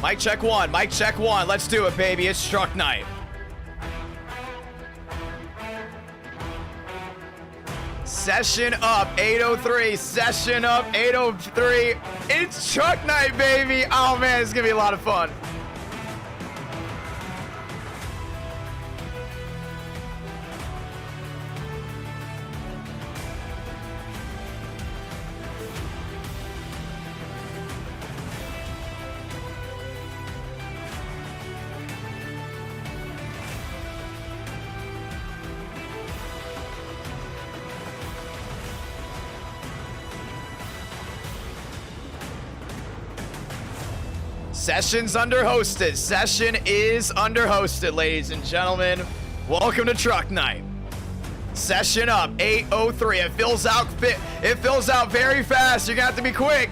Mic check one. Mic check one. Let's do it, baby. It's truck night. Session up, 8:03. Session up, 8:03. It's truck night, baby. Oh, man, it's going to be a lot of fun. Session's under hosted. Session is under hosted, ladies and gentlemen. Welcome to truck night. Session up, 8:03. It fills out very fast. You're gonna have to be quick.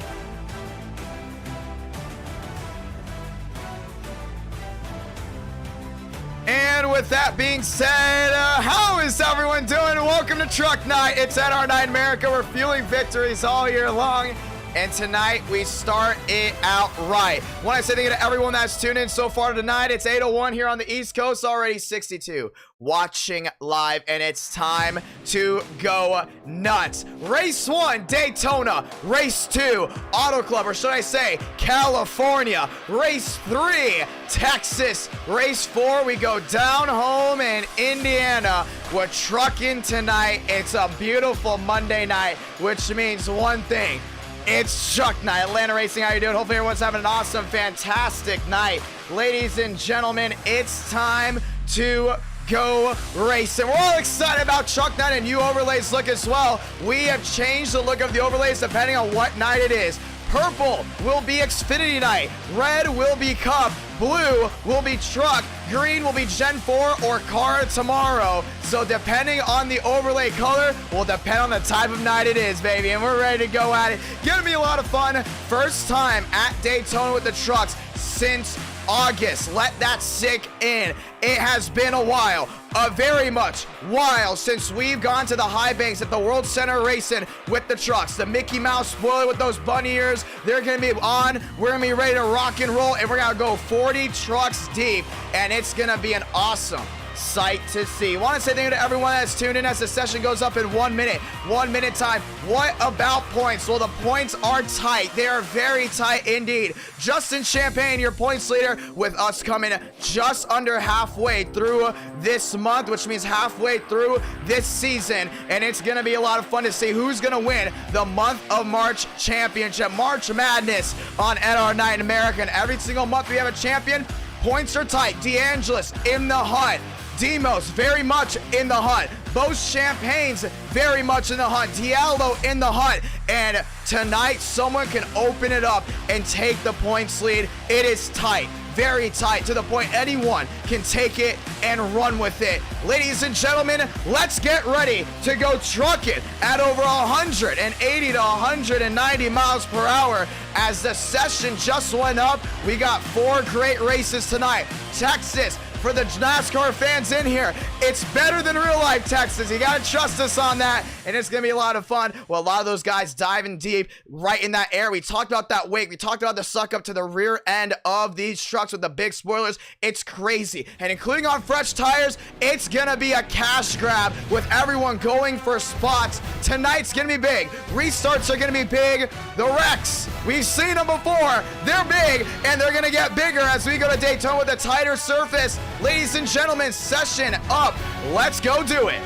And with that being said, how is everyone doing? Welcome to truck night. It's NR9 America. We're fueling victories all year long. And tonight, we start it out right. When I say thank you to everyone that's tuned in so far tonight, it's 8:01 here on the East Coast, already 62 watching live, and it's time to go nuts. Race 1, Daytona. Race 2, Auto Club, or should I say, California. Race 3, Texas. Race 4, we go down home in Indiana. We're trucking tonight. It's a beautiful Monday night, which means one thing. It's truck night. Atlanta Racing, how you doing? Hopefully everyone's having an awesome, fantastic night. Ladies and gentlemen, it's time to go racing. We're all excited about truck night, and new overlays look as well. We have changed the look of the overlays depending on what night it is. Purple will be Xfinity night. Red will be Cup. Blue will be truck. Green will be Gen 4 or car tomorrow. So depending on the overlay color will depend on the type of night it is, baby. And we're ready to go at it. Gonna be a lot of fun. First time at Daytona with the trucks since August. Let that sink in. It has been a while, a very much while, since we've gone to the high banks at the World Center Racing with the trucks. The Mickey Mouse spoiler with those bunny ears, they're gonna be on. We're gonna be ready to rock and roll, and we're gonna go 40 trucks deep, and it's gonna be an awesome sight to see. Want to say thank you to everyone that's tuned in as the session goes up in 1 minute. 1 minute time. What about points? Well, the points are tight. They are very tight indeed. Justin Champagne, your points leader, with us coming just under halfway through this month, which means halfway through this season. And it's going to be a lot of fun to see who's going to win the month of March championship. March Madness on NR9 America. And every single month we have a champion. Points are tight. DeAngelis in the hunt. Demos very much in the hunt. Both Champagnes very much in the hunt. Diallo in the hunt. And tonight, someone can open it up and take the points lead. It is tight. Very tight, to the point anyone can take it and run with it. Ladies and gentlemen, let's get ready to go trucking at over 180 to 190 miles per hour. As the session just went up, we got 4 great races tonight. Texas, for the NASCAR fans in here, it's better than real life Texas. You gotta trust us on that, and it's gonna be a lot of fun. Well, a lot of those guys diving deep right in that air. We talked about that wake. We talked about the suck up to the rear end of these trucks with the big spoilers. It's crazy, and including on fresh tires, it's gonna be a cash grab with everyone going for spots. Tonight's gonna be big. Restarts are gonna be big. The wrecks, we've seen them before. They're big, and they're gonna get bigger as we go to Daytona with a tighter surface. Ladies and gentlemen, session up. Let's go do it.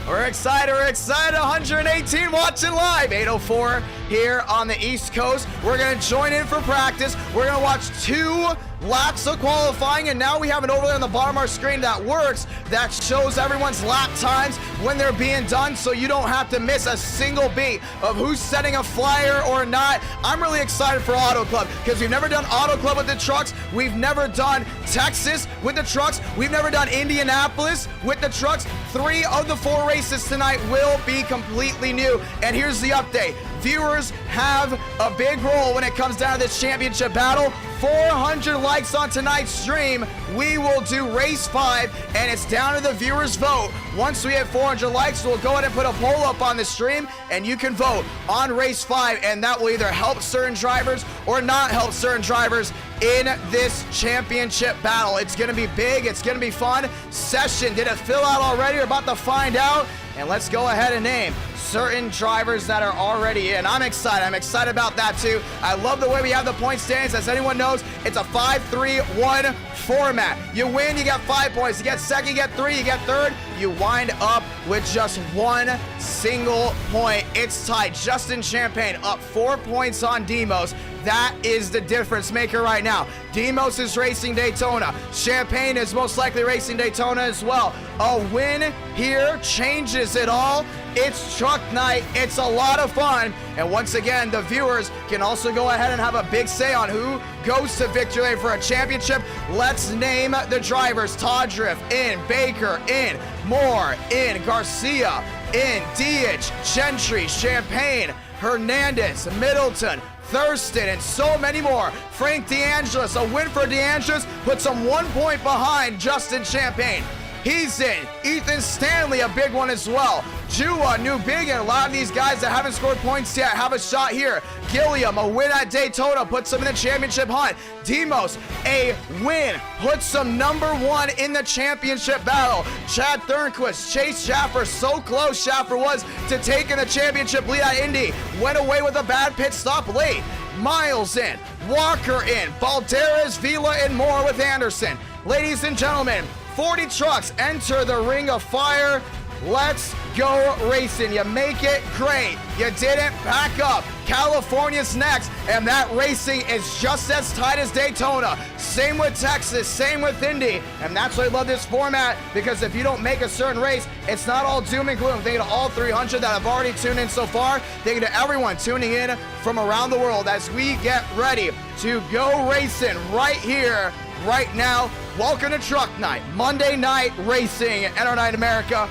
We're excited. 118 watching live. 8:04 here on the East Coast. We're going to join in for practice. We're going to watch 2 laps of qualifying, and now we have an overlay on the bottom of our screen that works, that shows everyone's lap times when they're being done, so you don't have to miss a single beat of who's setting a flyer or not. I'm really excited for Auto Club because we've never done Auto Club with the trucks. We've never done Texas with the trucks. We've never done Indianapolis with the trucks. 3 of the 4 races tonight will be completely new. And here's the update. Viewers have a big role when it comes down to this championship battle. 400 likes on tonight's stream, we will do race 5, and it's down to the viewers' vote. Once we hit 400 likes, we'll go ahead and put a poll up on the stream, and you can vote on race 5, and that will either help certain drivers or not help certain drivers in this championship battle. It's gonna be big, it's gonna be fun. Session, did it fill out already? We're about to find out, and let's go ahead and name certain drivers that are already in. I'm excited about that too. I love the way we have the point standings. As anyone knows, it's a 5-3-1 format. You win, you get 5 points. You get second, you get 3, you get third, you wind up with just 1 single point. It's tied. Justin Champagne up 4 points on Demos. That is the difference maker right now. Demos is racing Daytona. Champagne is most likely racing Daytona as well. A win here changes it all. It's truck night. It's a lot of fun. And once again, the viewers can also go ahead and have a big say on who goes to victory lane for a championship. Let's name the drivers. Todriff in, Baker in, Moore in, Garcia in, Diaz, Gentry, Champagne, Hernandez, Middleton, Thurston, and so many more. Frank DeAngelis, a win for DeAngelis, puts him 1 point behind Justin Champagne. He's in. Ethan Stanley, a big one as well. Jua, New Big, and a lot of these guys that haven't scored points yet have a shot here. Gilliam, a win at Daytona, puts him in the championship hunt. Demos, a win, puts him #1 in the championship battle. Chad Thornquist, Chase Schaffer, so close Schaffer was to taking the championship lead at Indy. Went away with a bad pit stop late. Miles in, Walker in, Valderez, Vila, and more with Anderson. Ladies and gentlemen, 40 trucks enter the ring of fire. Let's go racing. You make it great. You didn't back up. California's next, and that racing is just as tight as Daytona. Same with Texas, same with Indy, and that's why I love this format, because if you don't make a certain race, it's not all doom and gloom. Thank you to all 300 that have already tuned in so far. Thank you to everyone tuning in from around the world as we get ready to go racing right here, right now. Welcome to Truck Night, Monday Night Racing at our Night America.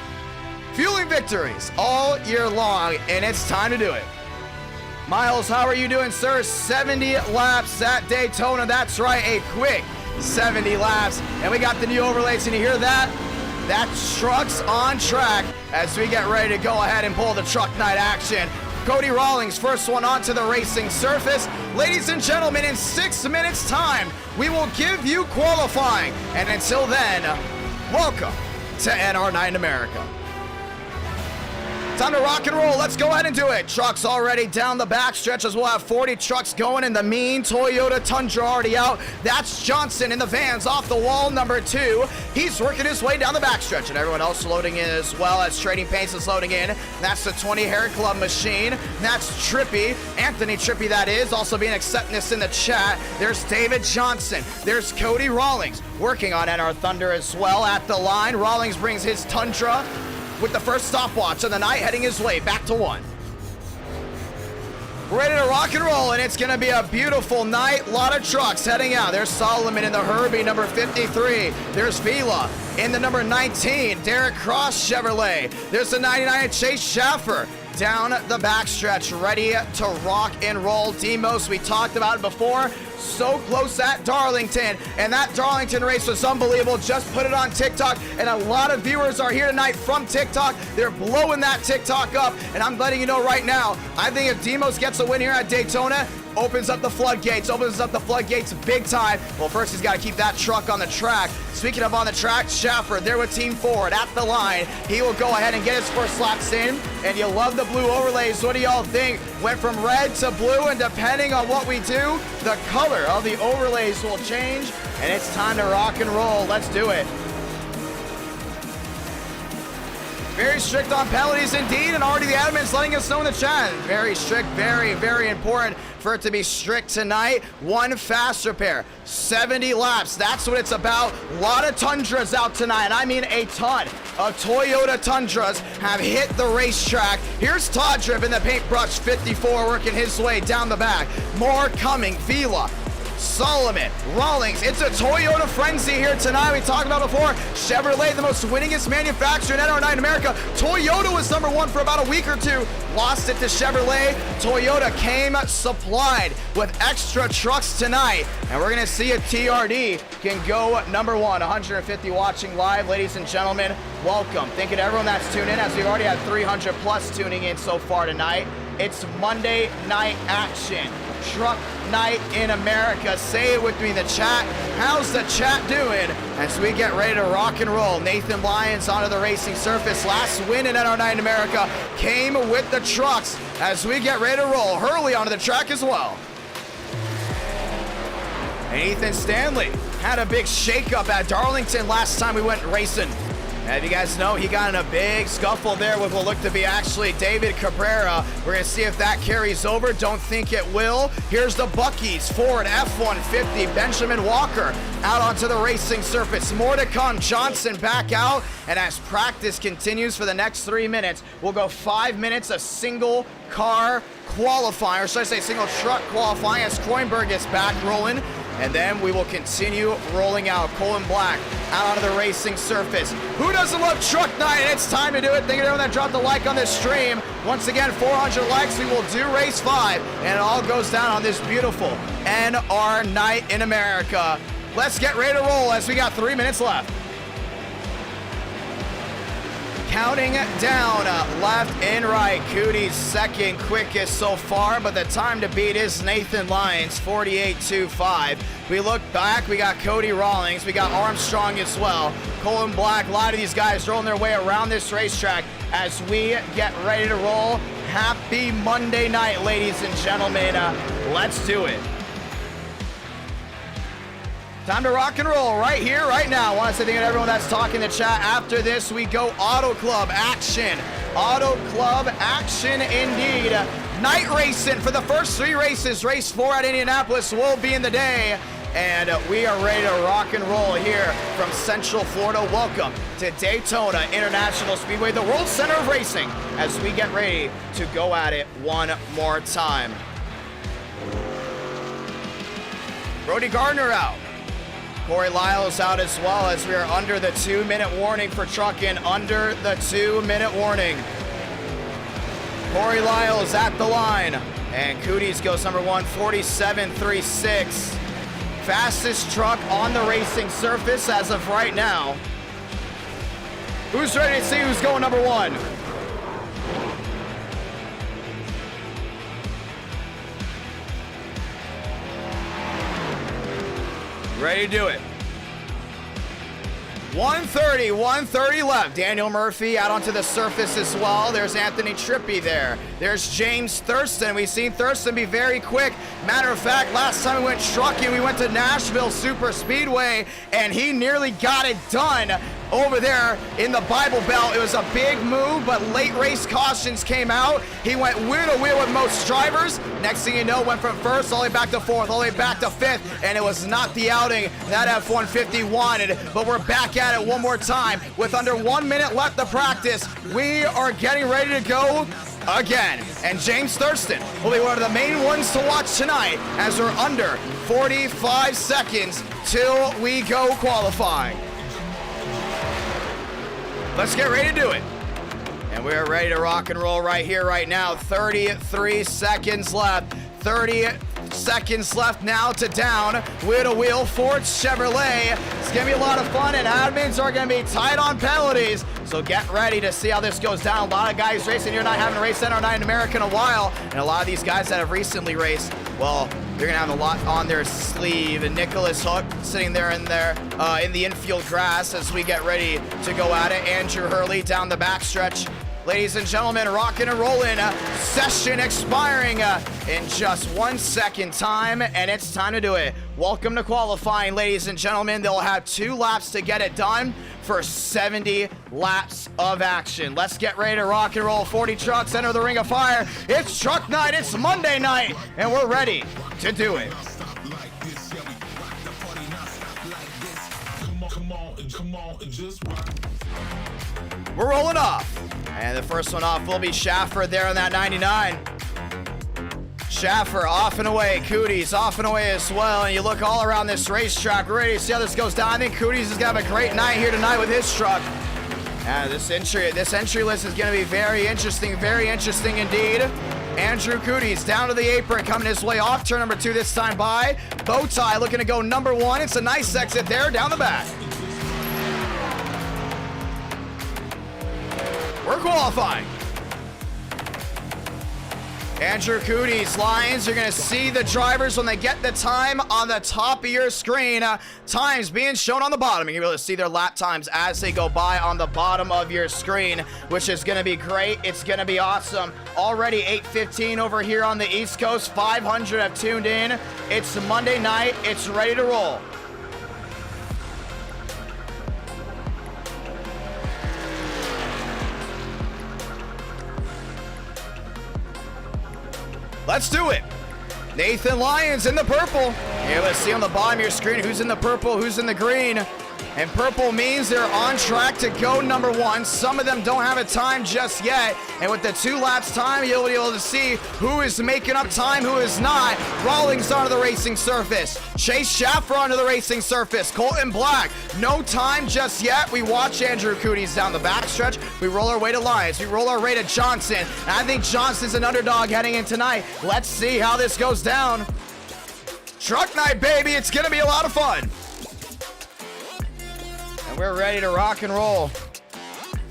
Fueling victories all year long, and it's time to do it. Miles, how are you doing, sir? 70 laps at Daytona. That's right, a quick 70 laps. And we got the new overlays. Can you hear that? That's trucks on track as we get ready to go ahead and pull the Truck Night action. Cody Rawlings, first one onto the racing surface. Ladies and gentlemen, in 6 minutes time, we will give you qualifying. And until then, welcome to NR Night in America. Time to rock and roll. Let's go ahead and do it. Trucks already down the backstretch as we'll have 40 trucks going in the mean Toyota Tundra already out. That's Johnson in the vans off the wall, #2. He's working his way down the backstretch, and everyone else loading in as well as Trading Paints is loading in. That's the 20 Hair Club machine. That's Trippy, Anthony Trippy that is, also being accepting this in the chat. There's David Johnson. There's Cody Rawlings working on NR Thunder as well at the line. Rawlings brings his Tundra with the first stopwatch of the night, heading his way back to 1. Ready to rock and roll, and it's going to be a beautiful night. A lot of trucks heading out. There's Solomon in the Herbie, #53. There's Vila in the #19. Derek Cross Chevrolet. There's the 99 Chase Schaffer down the backstretch, ready to rock and roll. Demos, we talked about it before. So close at Darlington, and that Darlington race was unbelievable. Just put it on TikTok, and a lot of viewers are here tonight from TikTok. They're blowing that TikTok up, and I'm letting you know right now, I think if Demos gets a win here at Daytona, opens up the floodgates big time. Well, first he's got to keep that truck on the track. Speaking of on the track, Schaffer there with Team Ford at the line. He will go ahead and get his first laps in, and you love the blue overlays. What do y'all think? Went from red to blue, and depending on what we do, the color of the overlays will change, and it's time to rock and roll. Let's do it. Very strict on penalties indeed, and already the admin's letting us know in the chat. Very strict, very, very important for it to be strict tonight. One fast repair, 70 laps. That's what it's about. A lot of Tundras out tonight, and I mean a ton of Toyota Tundras have hit the racetrack. Here's Todriff in the paintbrush 54 working his way down the back. More coming. Vila Solomon, Rawlings. It's a Toyota frenzy here tonight. We talked about before, Chevrolet, the most winningest manufacturer in NR9 America. Toyota was number one for about a week or two. Lost it to Chevrolet. Toyota came supplied with extra trucks tonight. And we're going to see if TRD can go number one. 150 watching live. Ladies and gentlemen, welcome. Thank you to everyone that's tuned in, as we've already had 300 plus tuning in so far tonight. It's Monday night action. Truck night in America. Say it with me in the chat. How's the chat doing as we get ready to rock and roll? Nathan Lyons onto the racing surface. Last win in NR9 America came with the trucks as we get ready to roll. Hurley onto the track as well. And Ethan Stanley had a big shakeup at Darlington last time we went racing. As you guys know, he got in a big scuffle there with what looked to be actually David Cabrera. We're going to see if that carries over. Don't think it will. Here's the Buc-ee's Ford F-150. Benjamin Walker out onto the racing surface. More to come. Johnson back out. And as practice continues for the next 3 minutes, we'll go 5 minutes of single car qualifying, or should I say single truck qualifying, as Kroenberg is back rolling. And then we will continue rolling out. Colin Black out onto the racing surface. Who doesn't love truck night? It's time to do it. Thank you to everyone that dropped a like on this stream. Once again, 400 likes. We will do race 5. And it all goes down on this beautiful NR night in America. Let's get ready to roll as we got 3 minutes left. Counting down left and right. Cootie's second quickest so far, but the time to beat is Nathan Lyons, 48.25. We look back, we got Cody Rawlings, we got Armstrong as well. Colin Black, a lot of these guys rolling their way around this racetrack as we get ready to roll. Happy Monday night, ladies and gentlemen. Let's do it. Time to rock and roll right here, right now. I want to say thank you to everyone that's talking in the chat. After this, we go Auto Club action. Auto Club action indeed. Night racing for the first 3 races. Race 4 at Indianapolis will be in the day. And we are ready to rock and roll here from Central Florida. Welcome to Daytona International Speedway, the World Center of Racing, as we get ready to go at it one more time. Brody Gardner out. Corey Lyles out as well, as we are under the 2-minute warning for trucking. Under the 2-minute warning. Corey Lyles at the line. And Cooties goes number 1, 47.36. Fastest truck on the racing surface as of right now. Who's ready to see who's going number 1? Ready to do it. 130 left. Daniel Murphy out onto the surface as well. There's Anthony Trippi there. There's James Thurston. We've seen Thurston be very quick. Matter of fact, last time we went trucking, we went to Nashville Super Speedway, and he nearly got it done over there in the Bible Belt. It was a big move, but late race cautions came out. He went wheel to wheel with most drivers. Next thing you know, went from first all the way back to 4th, all the way back to 5th, and it was not the outing that F-150 wanted. But we're back at it one more time with under 1 minute left to practice. We are getting ready to go again. And James Thurston will be one of the main ones to watch tonight, as we're under 45 seconds till we go qualifying. Let's get ready to do it. And we're ready to rock and roll right here, right now. 33 seconds left. 30 seconds left now to down. Wheel to wheel, Ford Chevrolet. It's going to be a lot of fun, and admins are going to be tight on penalties. So get ready to see how this goes down. A lot of guys racing. You're not having a race NR9 in America in a while. And a lot of these guys that have recently raced, well, they're going to have a lot on their sleeve. And Nicholas Hook sitting there in the infield grass as we get ready to go at it. Andrew Hurley down the backstretch. Ladies and gentlemen, rocking and rolling. Session expiring in just 1 second time, and it's time to do it. Welcome to qualifying, ladies and gentlemen. They'll have 2 laps to get it done for 70 laps of action. Let's get ready to rock and roll. 40 trucks enter the ring of fire. It's truck night, it's Monday night, and we're ready to do it. We're rolling off. And the first one off will be Schaffer there on that 99. Schaffer off and away. Cooties off and away as well. And you look all around this racetrack. We're ready to see how this goes down. I think Cooties is going to have a great night here tonight with his truck. This entry list is going to be very interesting indeed. Andrew Cooties down to the apron, coming his way off turn number 2 this time by. Bowtie looking to go number 1. It's a nice exit there down the back. We're qualifying. Andrew Cooties lines. You're going to see the drivers when they get the time on the top of your screen. Times being shown on the bottom. You're able to see their lap times as they go by on the bottom of your screen, which is going to be great. It's going to be awesome. Already 8:15 over here on the East Coast. 500 have tuned in. It's Monday night. It's ready to roll. Let's do it. Nathan Lyons in the purple. Here, let's see on the bottom of your screen who's in the purple, who's in the green. And purple means they're on track to go number 1. Some of them don't have a time just yet. And with the 2 laps time, you'll be able to see who is making up time, who is not. Rawlings onto the racing surface. Chase Schaffer onto the racing surface. Colton Black, no time just yet. We watch Andrew Cooties down the backstretch. We roll our way to Lyons. We roll our way to Johnson. And I think Johnson's an underdog heading in tonight. Let's see how this goes down. Truck night, baby. It's going to be a lot of fun. And we're ready to rock and roll.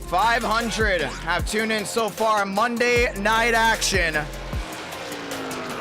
500 have tuned in so far. Monday night action.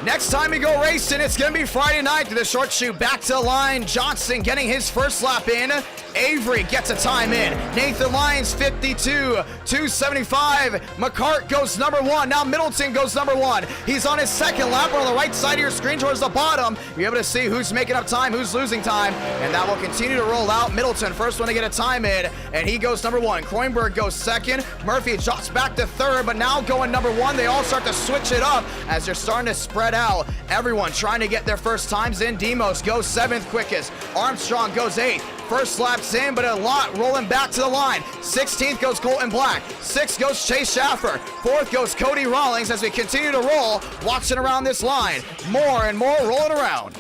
Next time we go racing, it's going to be Friday night to the short shoot. Back to the line. Johnson getting his first lap in. Avery gets a time in. Nathan Lyons 52.275. McCart goes number 1. Now Middleton goes number 1. He's on his second lap. We're on the right side of your screen towards the bottom. You're able to see who's making up time, who's losing time, and that will continue to roll out. Middleton first one to get a time in, and he goes number 1. Kroenberg goes second. Murphy drops back to third, but now going number 1. They all start to switch it up as they're starting to spread out. Everyone trying to get their first times in. Demos goes 7th quickest. Armstrong goes 8th. First lap's in, but a lot rolling back to the line. 16th goes Colton Black. 6th goes Chase Schaffer. 4th goes Cody Rawlings as we continue to roll, watching around this line. More and more rolling around.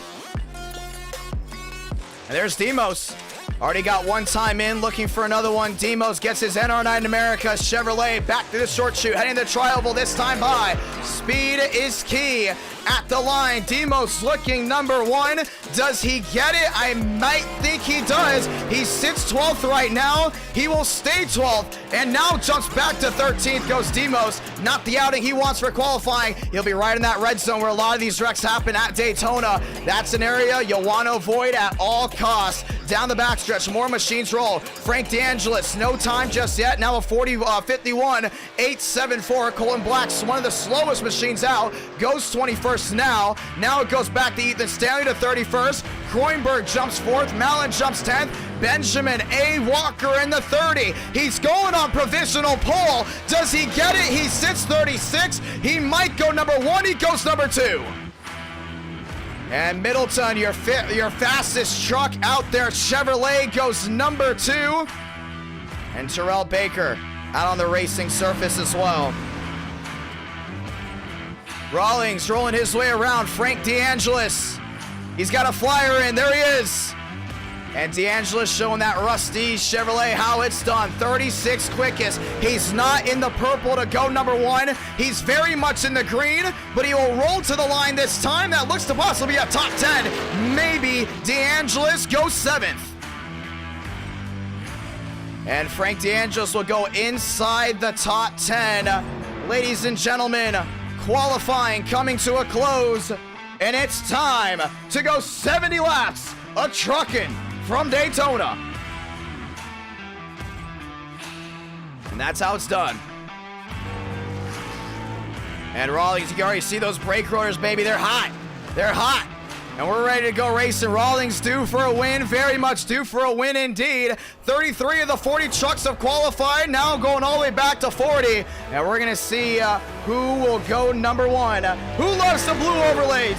And there's Demos. Already got 1 time in, looking for another one. Demos gets his NR9 America Chevrolet back to the short shoot, heading to Tri-Oval this time by. Speed is key at the line. Demos looking number 1. Does he get it? I might think he does. He sits 12th right now. He will stay 12th and now jumps back to 13th goes Demos. Not the outing he wants for qualifying. He'll be right in that red zone where a lot of these wrecks happen at Daytona. That's an area you'll want to avoid at all costs. Down the backstretch, more machines roll. Frank DeAngelis, no time just yet. Now a 51.874. Colton Black's one of the slowest machines out. Goes 21st now. Now it goes back to Ethan Stanley to 31st. Kroenberg jumps 4th. Mallon jumps 10th. Benjamin A. Walker in the 30. He's going on provisional pole. Does he get it? He sits 36. He might go number 1. He goes number 2. And Middleton, your fastest truck out there, Chevrolet, goes number 2. And Terrell Baker out on the racing surface as well. Rawlings rolling his way around. Frank DeAngelis. He's got a flyer in. There he is. And DeAngelis showing that rusty Chevrolet how it's done. 36 quickest. He's not in the purple to go number 1. He's very much in the green, but he will roll to the line this time. That looks to possibly be a top 10. Maybe DeAngelis goes 7th. And Frank DeAngelis will go inside the top 10. Ladies and gentlemen, qualifying coming to a close. And it's time to go 70 laps of trucking from Daytona. And that's how it's done. And Rawlings, you can already see those brake rotors, baby. They're hot. They're hot. And we're ready to go racing. Rawlings due for a win. Very much due for a win indeed. 33 of the 40 trucks have qualified. Now going all the way back to 40. And we're going to see who will go number 1. Who loves the blue overlays?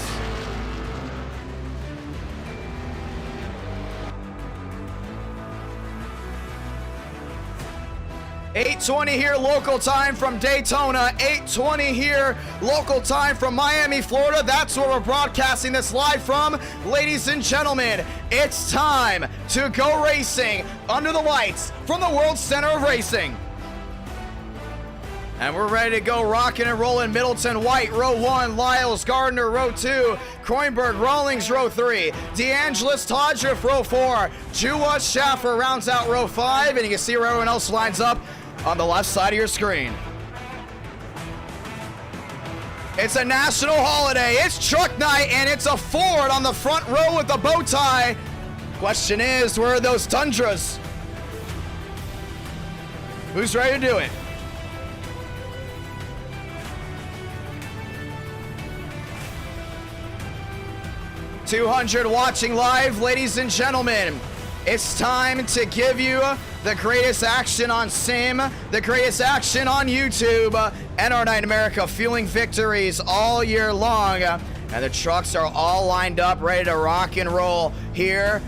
8:20 here local time from Daytona, 8:20 here local time from Miami, Florida. That's where we're broadcasting this live from. Ladies and gentlemen, it's time to go racing under the lights from the World Center of Racing. And we're ready to go rocking and rolling. Middleton, White, row 1. Lyles, Gardner, row 2. Kroenberg, Rawlings, row 3. DeAngelis, Todriff, row 4. Jua, Schaffer rounds out row 5. And you can see where everyone else lines up on the left side of your screen. It's a national holiday. It's truck night, and it's a Ford on the front row with a bow tie. Question is, where are those Tundras? Who's ready to do it? $200 watching live, ladies and gentlemen. It's time to give you the greatest action on Sim, the greatest action on YouTube, NR Night in America, fueling victories all year long. And the trucks are all lined up, ready to rock and roll here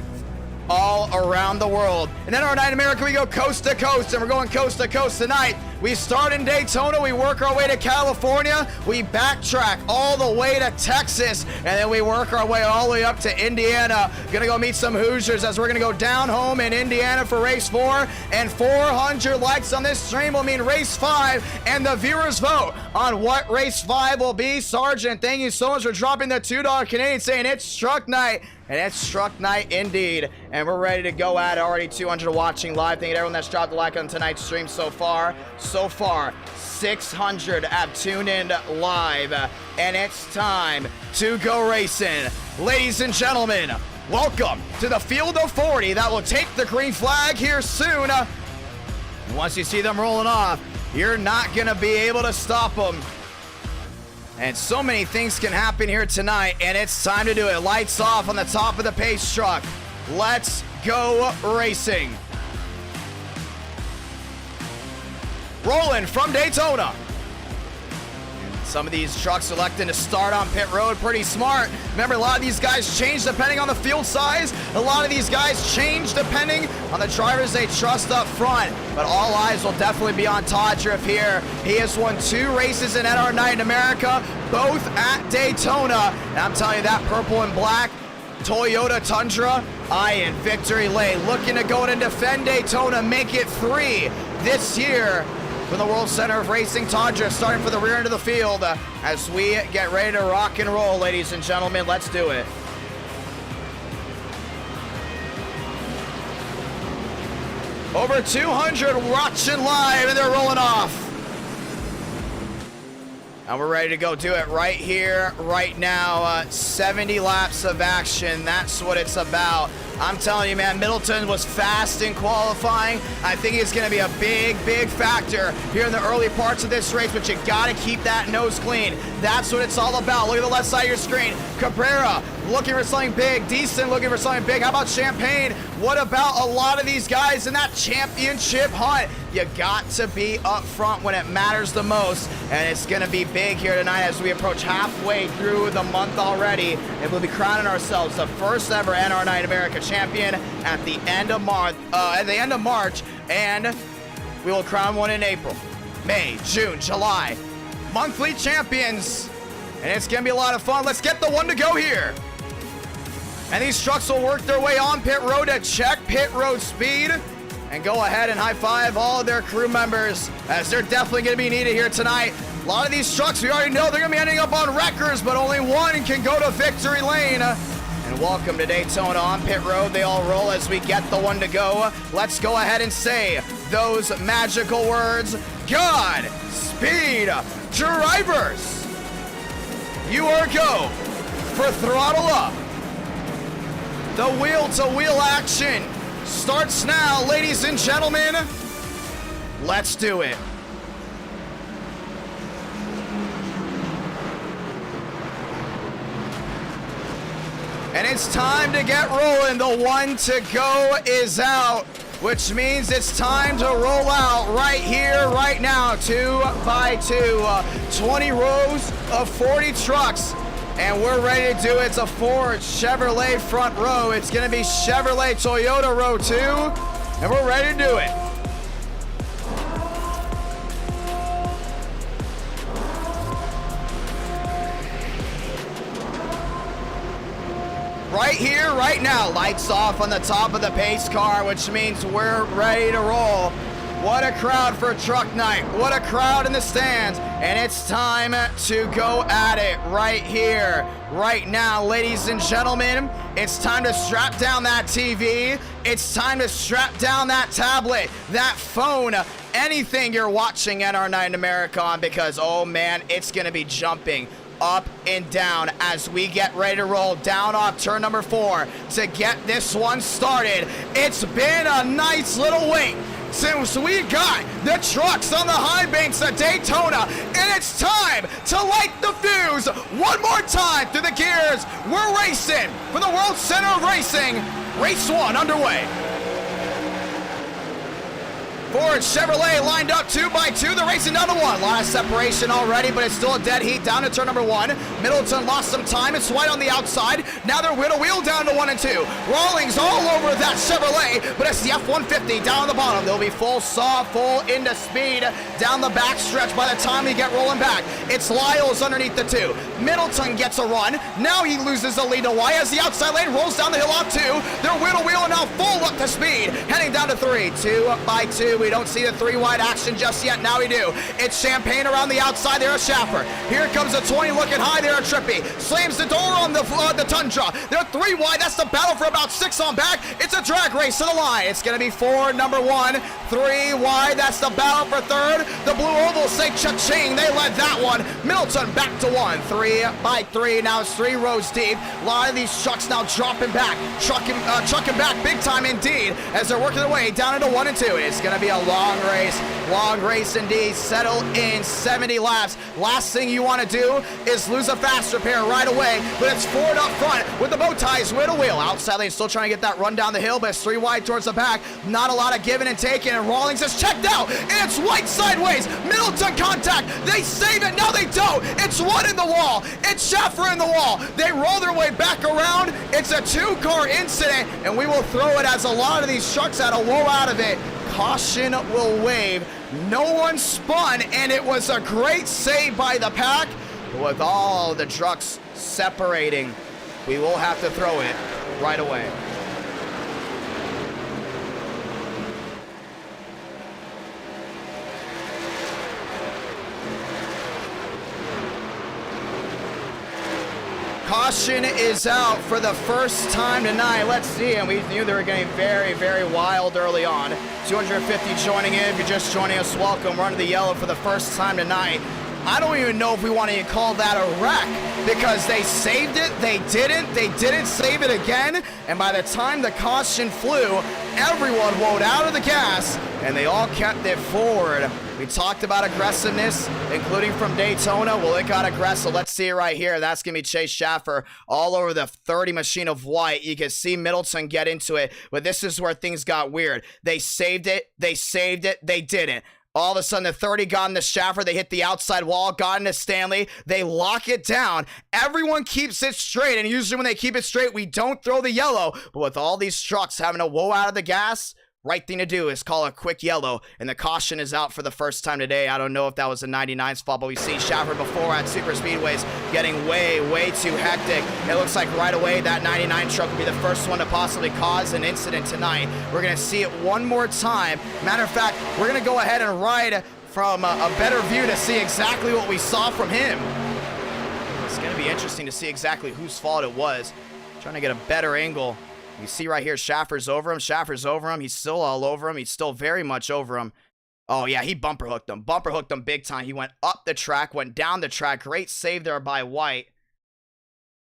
all around the world. And then our Night in America, we go coast to coast, and we're going coast to coast tonight. We start in Daytona, we work our way to California, we backtrack all the way to Texas, and then we work our way all the way up to Indiana. Gonna go meet some Hoosiers as we're gonna go down home in Indiana for race 4, and 400 likes on this stream will mean race 5, and the viewers vote on what race 5 will be. Sergeant, thank you so much for dropping the $2 Canadian, saying it's truck night. And it's truck night indeed. And we're ready to go at it. Already 200 watching live. Thank you to everyone that's dropped a like on tonight's stream so far. 600 have tuned in live. And it's time to go racing. Ladies and gentlemen, welcome to the field of 40 that will take the green flag here soon. Once you see them rolling off, you're not going to be able to stop them. And so many things can happen here tonight, and it's time to do it. Lights off on the top of the pace truck. Let's go racing. Rolling from Daytona. Some of these trucks electing to start on pit road, pretty smart. Remember, a lot of these guys change depending on the field size. A lot of these guys change depending on the drivers they trust up front. But all eyes will definitely be on Todriff here. He has won 2 races in NR Night in America, both at Daytona. And I'm telling you, that purple and black Toyota Tundra, in victory lane. Looking to go in and defend Daytona, make it 3 this year. From the World Center of Racing, Todriff starting for the rear end of the field as we get ready to rock and roll, ladies and gentlemen. Let's do it. Over 200 watching live, and they're rolling off. And we're ready to go do it right here, right now. 70 laps of action. That's what it's about. I'm telling you, man, Middleton was fast in qualifying. I think it's going to be a big, big factor here in the early parts of this race, but you got to keep that nose clean. That's what it's all about. Look at the left side of your screen. Cabrera looking for something big. Decent looking for something big. How about Champagne? What about a lot of these guys in that championship hunt? You got to be up front when it matters the most, and it's going to be big here tonight as we approach halfway through the month already, and we'll be crowning ourselves the first ever NR Night America champion at the end of March. And we will crown one in April, May, June, July. Monthly champions, and it's going to be a lot of fun. Let's get the one to go here. And these trucks will work their way on pit road to check pit road speed and go ahead and high-five all of their crew members, as they're definitely going to be needed here tonight. A lot of these trucks, we already know they're going to be ending up on wreckers, but only one can go to victory lane. And welcome to Daytona on pit road. They all roll as we get the one to go. Let's go ahead and say those magical words. God speed drivers. You are go for throttle up. The wheel-to-wheel action starts now, ladies and gentlemen. Let's do it. And it's time to get rolling. The one to go is out, which means it's time to roll out right here, right now, 2 by 2. 20 rows of 40 trucks. And we're ready to do it. It's a Ford Chevrolet front row. It's going to be Chevrolet Toyota row 2. And we're ready to do it. right here, right now. Lights off on the top of the pace car, which means we're ready to roll. What a crowd for truck night. What a crowd in the stands. And it's time to go at it right here, right now, ladies and gentlemen. It's time to strap down that TV. It's time to strap down that tablet, that phone, anything you're watching NR Night in America on, because, oh man, it's going to be jumping up and down as we get ready to roll down off turn number 4 to get this one started. It's been a nice little wait since we got the trucks on the high banks at Daytona, and it's time to light the fuse one more time through the gears. We're racing for the World Center of Racing. Race 1 underway. Ford Chevrolet lined up 2 by 2. They're racing down to 1. A lot of separation already, but it's still a dead heat down to turn number 1. Middleton lost some time. It's White on the outside. Now they're wheel to wheel down to 1 and 2. Rawlings all over that Chevrolet, but it's the F-150 down on the bottom. They'll be full saw, full into speed down the back stretch by the time we get rolling back. It's Lyles underneath the 2. Middleton gets a run. Now he loses the lead to White as the outside lane rolls down the hill off 2. They're wheel to wheel and now full up to speed. Heading down to 3. 2 by 2. We don't see the 3 wide action just yet. Now we do. It's Champagne around the outside there, a Schaffer. Here comes a 20 looking high there, a Trippy. Slams the door on the Tundra. They're 3 wide. That's the battle for about 6 on back. It's a drag race to the line. It's going to be Ford number 1. 3 wide. That's the battle for 3rd. The Blue Oval say cha-ching. They led that one. Middleton back to 1. 3 by 3. Now it's 3 rows deep. A lot of these trucks now dropping back. Trucking back big time indeed as they're working their way down into 1 and 2. It's going to be a long race indeed. Settle in 70 laps. Last thing you want to do is lose a fast repair right away, but it's Ford up front with the bow ties wheel to wheel. Outside lane still trying to get that run down the hill, but it's 3 wide towards the back. Not a lot of giving and taking, and Rawlings is checked out, and it's White sideways. Middleton contact. They save it. No, they don't. It's 1 in the wall. It's Schaffer in the wall. They roll their way back around. It's a 2-car incident, and we will throw it as a lot of these trucks had a low out of it. Caution will wave. No one spun, and it was a great save by the pack. But with all the trucks separating, we will have to throw it right away. Caution is out for the first time tonight. Let's see, and we knew they were getting very, very wild early on. 250 joining in. If you're just joining us, welcome. We're under the yellow for the first time tonight. I don't even know if we want to call that a wreck, because they saved it, they didn't save it again, and by the time the caution flew, everyone rolled out of the gas, and they all kept it forward. We talked about aggressiveness, including from Daytona. Well, it got aggressive. Let's see it right here. That's going to be Chase Schaffer all over the 30 machine of White. You can see Middleton get into it, but this is where things got weird. They saved it, they didn't. All of a sudden, the 30 got in the Schaffer. They hit the outside wall, got into Stanley. They lock it down. Everyone keeps it straight, and usually when they keep it straight, we don't throw the yellow. But with all these trucks having to whoa out of the gas, right thing to do is call a quick yellow, and the caution is out for the first time today. I don't know if that was a 99 spot, but we've seen Schaffer before at super speedways getting way too hectic. It looks like right away that 99 truck will be the first one to possibly cause an incident tonight. We're going to see it one more time. Matter of fact, we're going to go ahead and ride from a better view to see exactly what we saw from him. It's going to be interesting to see exactly whose fault it was. Trying to get a better angle. You see right here, Schaffer's over him. He's still all over him. He's still very much over him. Oh, yeah, he bumper hooked him big time. He went up the track, went down the track. Great save there by White.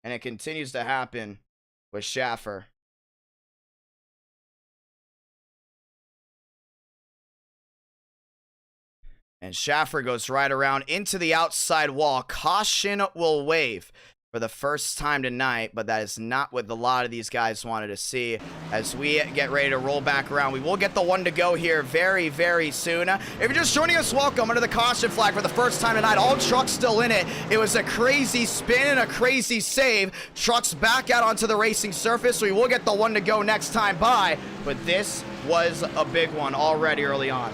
And it continues to happen with Schaffer. And Schaffer goes right around into the outside wall. Caution will wave for the first time tonight, but that is not what a lot of these guys wanted to see. As we get ready to roll back around, we will get the one to go here very soon. If you're just joining us, welcome under the caution flag for the first time tonight. All trucks still in it. It was a crazy spin and a crazy save. Trucks back out onto the racing surface, so we will get the one to go next time by, but this was a big one already early on.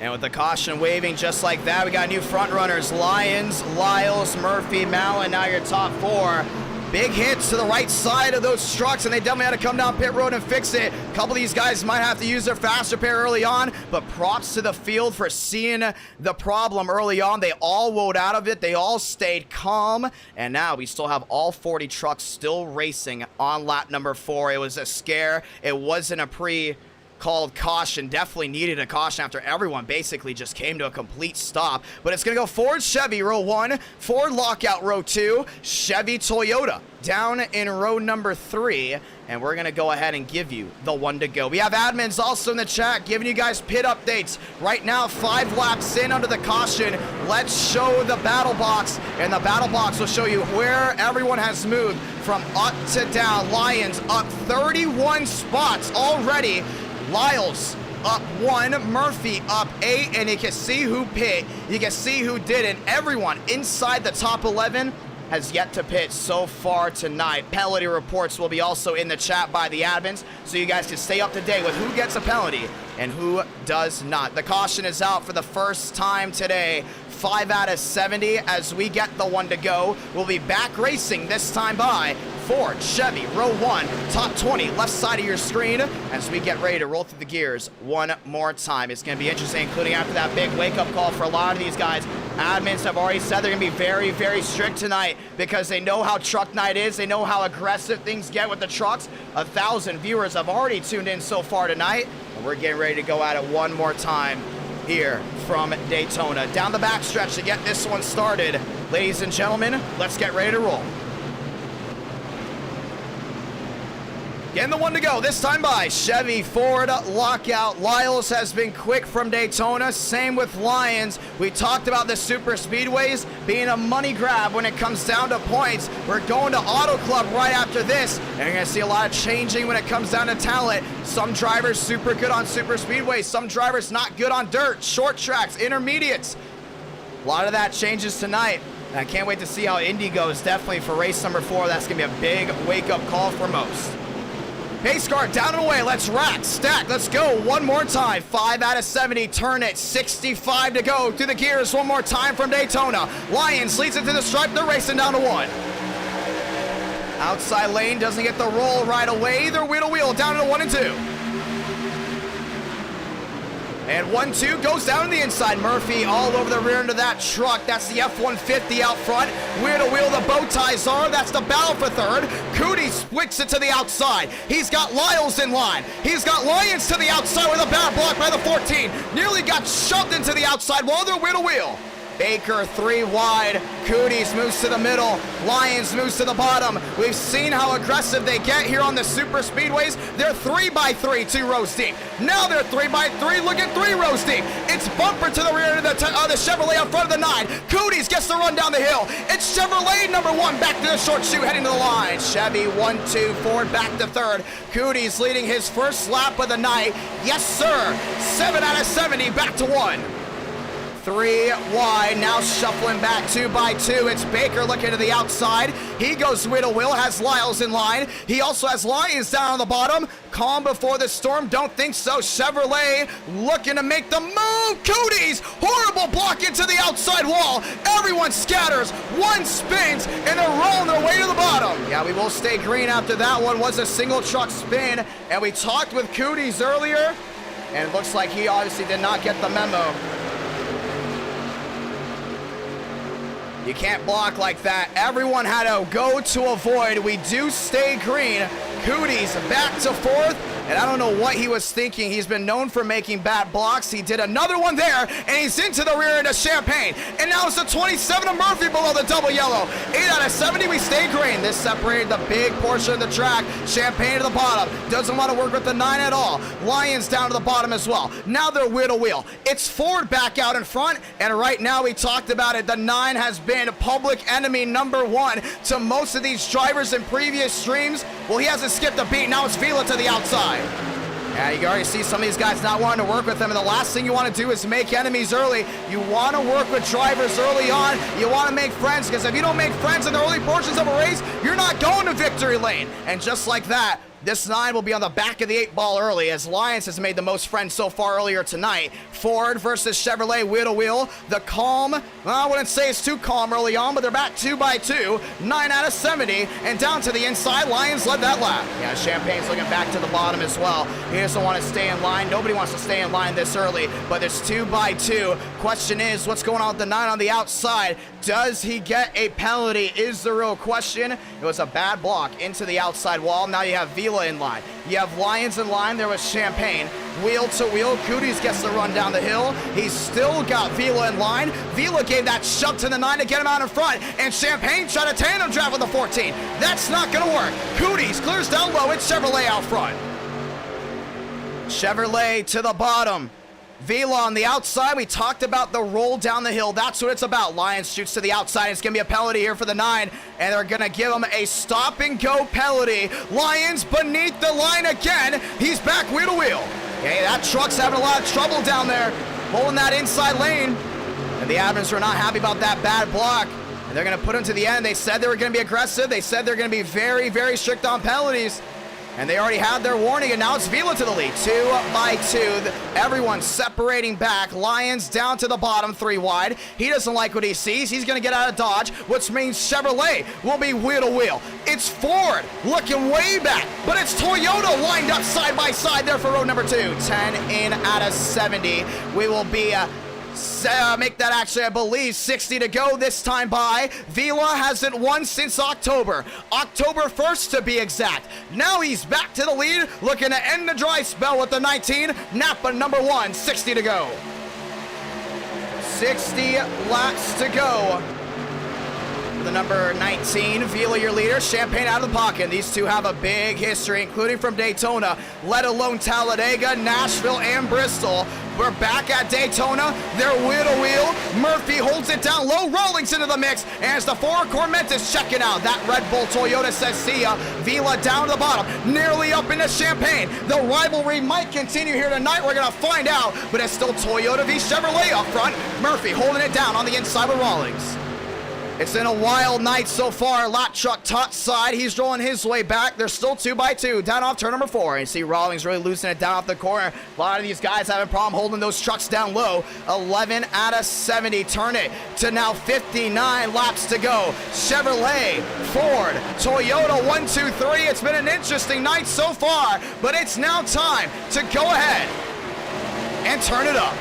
And with the caution waving just like that, we got new front runners, Lyons, Lyles, Murphy, Mallon, now your top 4. Big hits to the right side of those trucks, and they definitely had to come down pit road and fix it. A couple of these guys might have to use their fast repair early on, but props to the field for seeing the problem early on. They all rode out of it. They all stayed calm, and now we still have all 40 trucks still racing on lap number 4. It was a scare. It wasn't a called caution. Definitely needed a caution after everyone basically just came to a complete stop. But it's going to go Ford Chevy row 1, Ford lockout row 2, Chevy Toyota down in row number 3. And we're going to go ahead and give you the one to go. We have admins also in the chat giving you guys pit updates. Right now, 5 laps in under the caution. Let's show the battle box. And the battle box will show you where everyone has moved from up to down. Lions up 31 spots already. Lyles up 1, Murphy up 8, and you can see who pit, you can see who didn't. Everyone inside the top 11 has yet to pit so far tonight. Penalty reports will be also in the chat by the admins, so you guys can stay up to date with who gets a penalty and who does not. The caution is out for the first time today. 5 out of 70 as we get the one to go. We'll be back racing this time by Ford, Chevy, row 1, top 20, left side of your screen as we get ready to roll through the gears one more time. It's going to be interesting, including after that big wake-up call for a lot of these guys. Admins have already said they're going to be very, very strict tonight because they know how truck night is. They know how aggressive things get with the trucks. 1,000 viewers have already tuned in so far tonight, and we're getting ready to go at it one more time here from Daytona. Down the backstretch to get this one started. Ladies and gentlemen, let's get ready to roll. Getting the one to go, this time by Chevy, Ford, lockout. Lyles has been quick from Daytona, same with Lyons. We talked about the super speedways being a money grab when it comes down to points. We're going to Auto Club right after this, and you're gonna see a lot of changing when it comes down to talent. Some drivers super good on super speedways, some drivers not good on dirt, short tracks, intermediates. A lot of that changes tonight. And I can't wait to see how Indy goes, definitely for race number 4. That's gonna be a big wake-up call for most. Pace car down and away. Let's rack, stack. Let's go one more time. 5 out of 70. Turn it. 65 to go through the gears one more time from Daytona. Lyons leads it to the stripe. They're racing down to 1. Outside lane doesn't get the roll right away. Either wheel to wheel down to 1 and 2. And 1-2 goes down to the inside. Murphy all over the rear end of that truck. That's the F-150 out front. Wheel to wheel, the bow ties are. That's the battle for third. Cootie splits it to the outside. He's got Lyles in line. He's got Lyons to the outside with a bad block by the 14. Nearly got shoved into the outside while they're wheel to wheel. Baker 3 wide. Cooties moves to the middle. Lyons moves to the bottom. We've seen how aggressive they get here on the super speedways. They're 3x3, 2 rows deep. Now they're 3x3. Look at 3 rows deep. It's bumper to the rear of the Chevrolet out front of the 9. Cooties gets the run down the hill. It's Chevrolet number 1 back to the short chute heading to the line. Chevy 1-2 Ford back to third. Cooties leading his first lap of the night. Yes, sir. 7 out of 70 back to 1. 3 wide, now shuffling back 2x2. It's Baker looking to the outside. He goes wheel to wheel, has Lyles in line. He also has Lyons down on the bottom. Calm before the storm, don't think so. Chevrolet looking to make the move. Cooties, horrible block into the outside wall. Everyone scatters, one spins, and they're rolling their way to the bottom. Yeah, we will stay green after that one. Was a single truck spin, and we talked with Cooties earlier, and it looks like he obviously did not get the memo. You can't block like that. Everyone had to go to avoid. We do stay green. Cooties back to 4th. And I don't know what he was thinking. He's been known for making bad blocks. He did another one there, and he's into the rear end of Champagne. And now it's the 27 of Murphy below the double yellow. 8 out of 70, we stay green. This separated the big portion of the track. Champagne to the bottom. Doesn't want to work with the 9 at all. Lyons down to the bottom as well. Now they're wheel to wheel. It's Ford back out in front, and right now we talked about it. The 9 has been public enemy number 1 to most of these drivers in previous streams. Well, he hasn't skipped a beat. Now it's Vila to the outside. Yeah, you can already see some of these guys not wanting to work with them, and the last thing you want to do is make enemies early. You want to work with drivers early on. You want to make friends, because if you don't make friends in the early portions of a race, you're not going to victory lane. And just like that, This 9 will be on the back of the 8 ball early, as Lions has made the most friends so far earlier tonight. Ford versus Chevrolet wheel to wheel. The calm, well, I wouldn't say it's too calm early on, but they're back 2 by 2, 9 out of 70, and down to the inside. Lions led that lap. Yeah, Champagne's looking back to the bottom as well. He doesn't want to stay in line. Nobody wants to stay in line this early, but there's 2 by 2. Question is, what's going on with the 9 on the outside? Does he get a penalty is the real question. It was a bad block into the outside wall. Now you have Vila in line. You have Lions in line. There was Champagne. Wheel to wheel. Cooties gets the run down the hill. He's still got Vila in line. Vila gave that shove to the 9 to get him out in front, and Champagne tried to tandem draft with the 14. That's not going to work. Cooties clears down low. It's Chevrolet out front. Chevrolet to the bottom. Vila on the outside. We talked about the roll down the hill. That's what it's about. Lions shoots to the outside. It's going to be a penalty here for the 9, and they're going to give him a stop and go penalty. Lions beneath the line again. He's back wheel to wheel. Okay, that truck's having a lot of trouble down there, holding that inside lane, and the admins are not happy about that bad block, and they're going to put him to the end. They said they were going to be aggressive. They said they're going to be very, very strict on penalties. And they already had their warning, and now it's Vila to the lead. 2 by 2. Everyone separating back. Lions down to the bottom, 3 wide. He doesn't like what he sees. He's going to get out of Dodge, which means Chevrolet will be wheel to wheel. It's Ford looking way back, but it's Toyota lined up side by side there for row number 2. 10 in out of 70. We will be make that actually, I believe, 60 to go this time by. Vila hasn't won since October 1st to be exact. Now he's back to the lead, looking to end the dry spell with the 19. Napa number 1, 60 to go. 60 laps to go. The number 19, Vila, your leader. Champagne out of the pocket. These two have a big history, including from Daytona, let alone Talladega, Nashville, and Bristol. We're back at Daytona. They're wheel to wheel. Murphy holds it down low. Rawlings into the mix. And as the 4, Cormentis checking out. That Red Bull Toyota says see ya. Vila down to the bottom. Nearly up into Champagne. The rivalry might continue here tonight. We're going to find out. But it's still Toyota v Chevrolet up front. Murphy holding it down on the inside with Rawlings. It's been a wild night so far. Lap truck top side. He's rolling his way back. They're still 2 by 2. Down off turn number 4. And you see Rawlings really losing it down off the corner. A lot of these guys having a problem holding those trucks down low. 11 out of 70. Turn it to now 59 laps to go. Chevrolet, Ford, Toyota, 1, 2, 3. It's been an interesting night so far, but it's now time to go ahead and turn it up.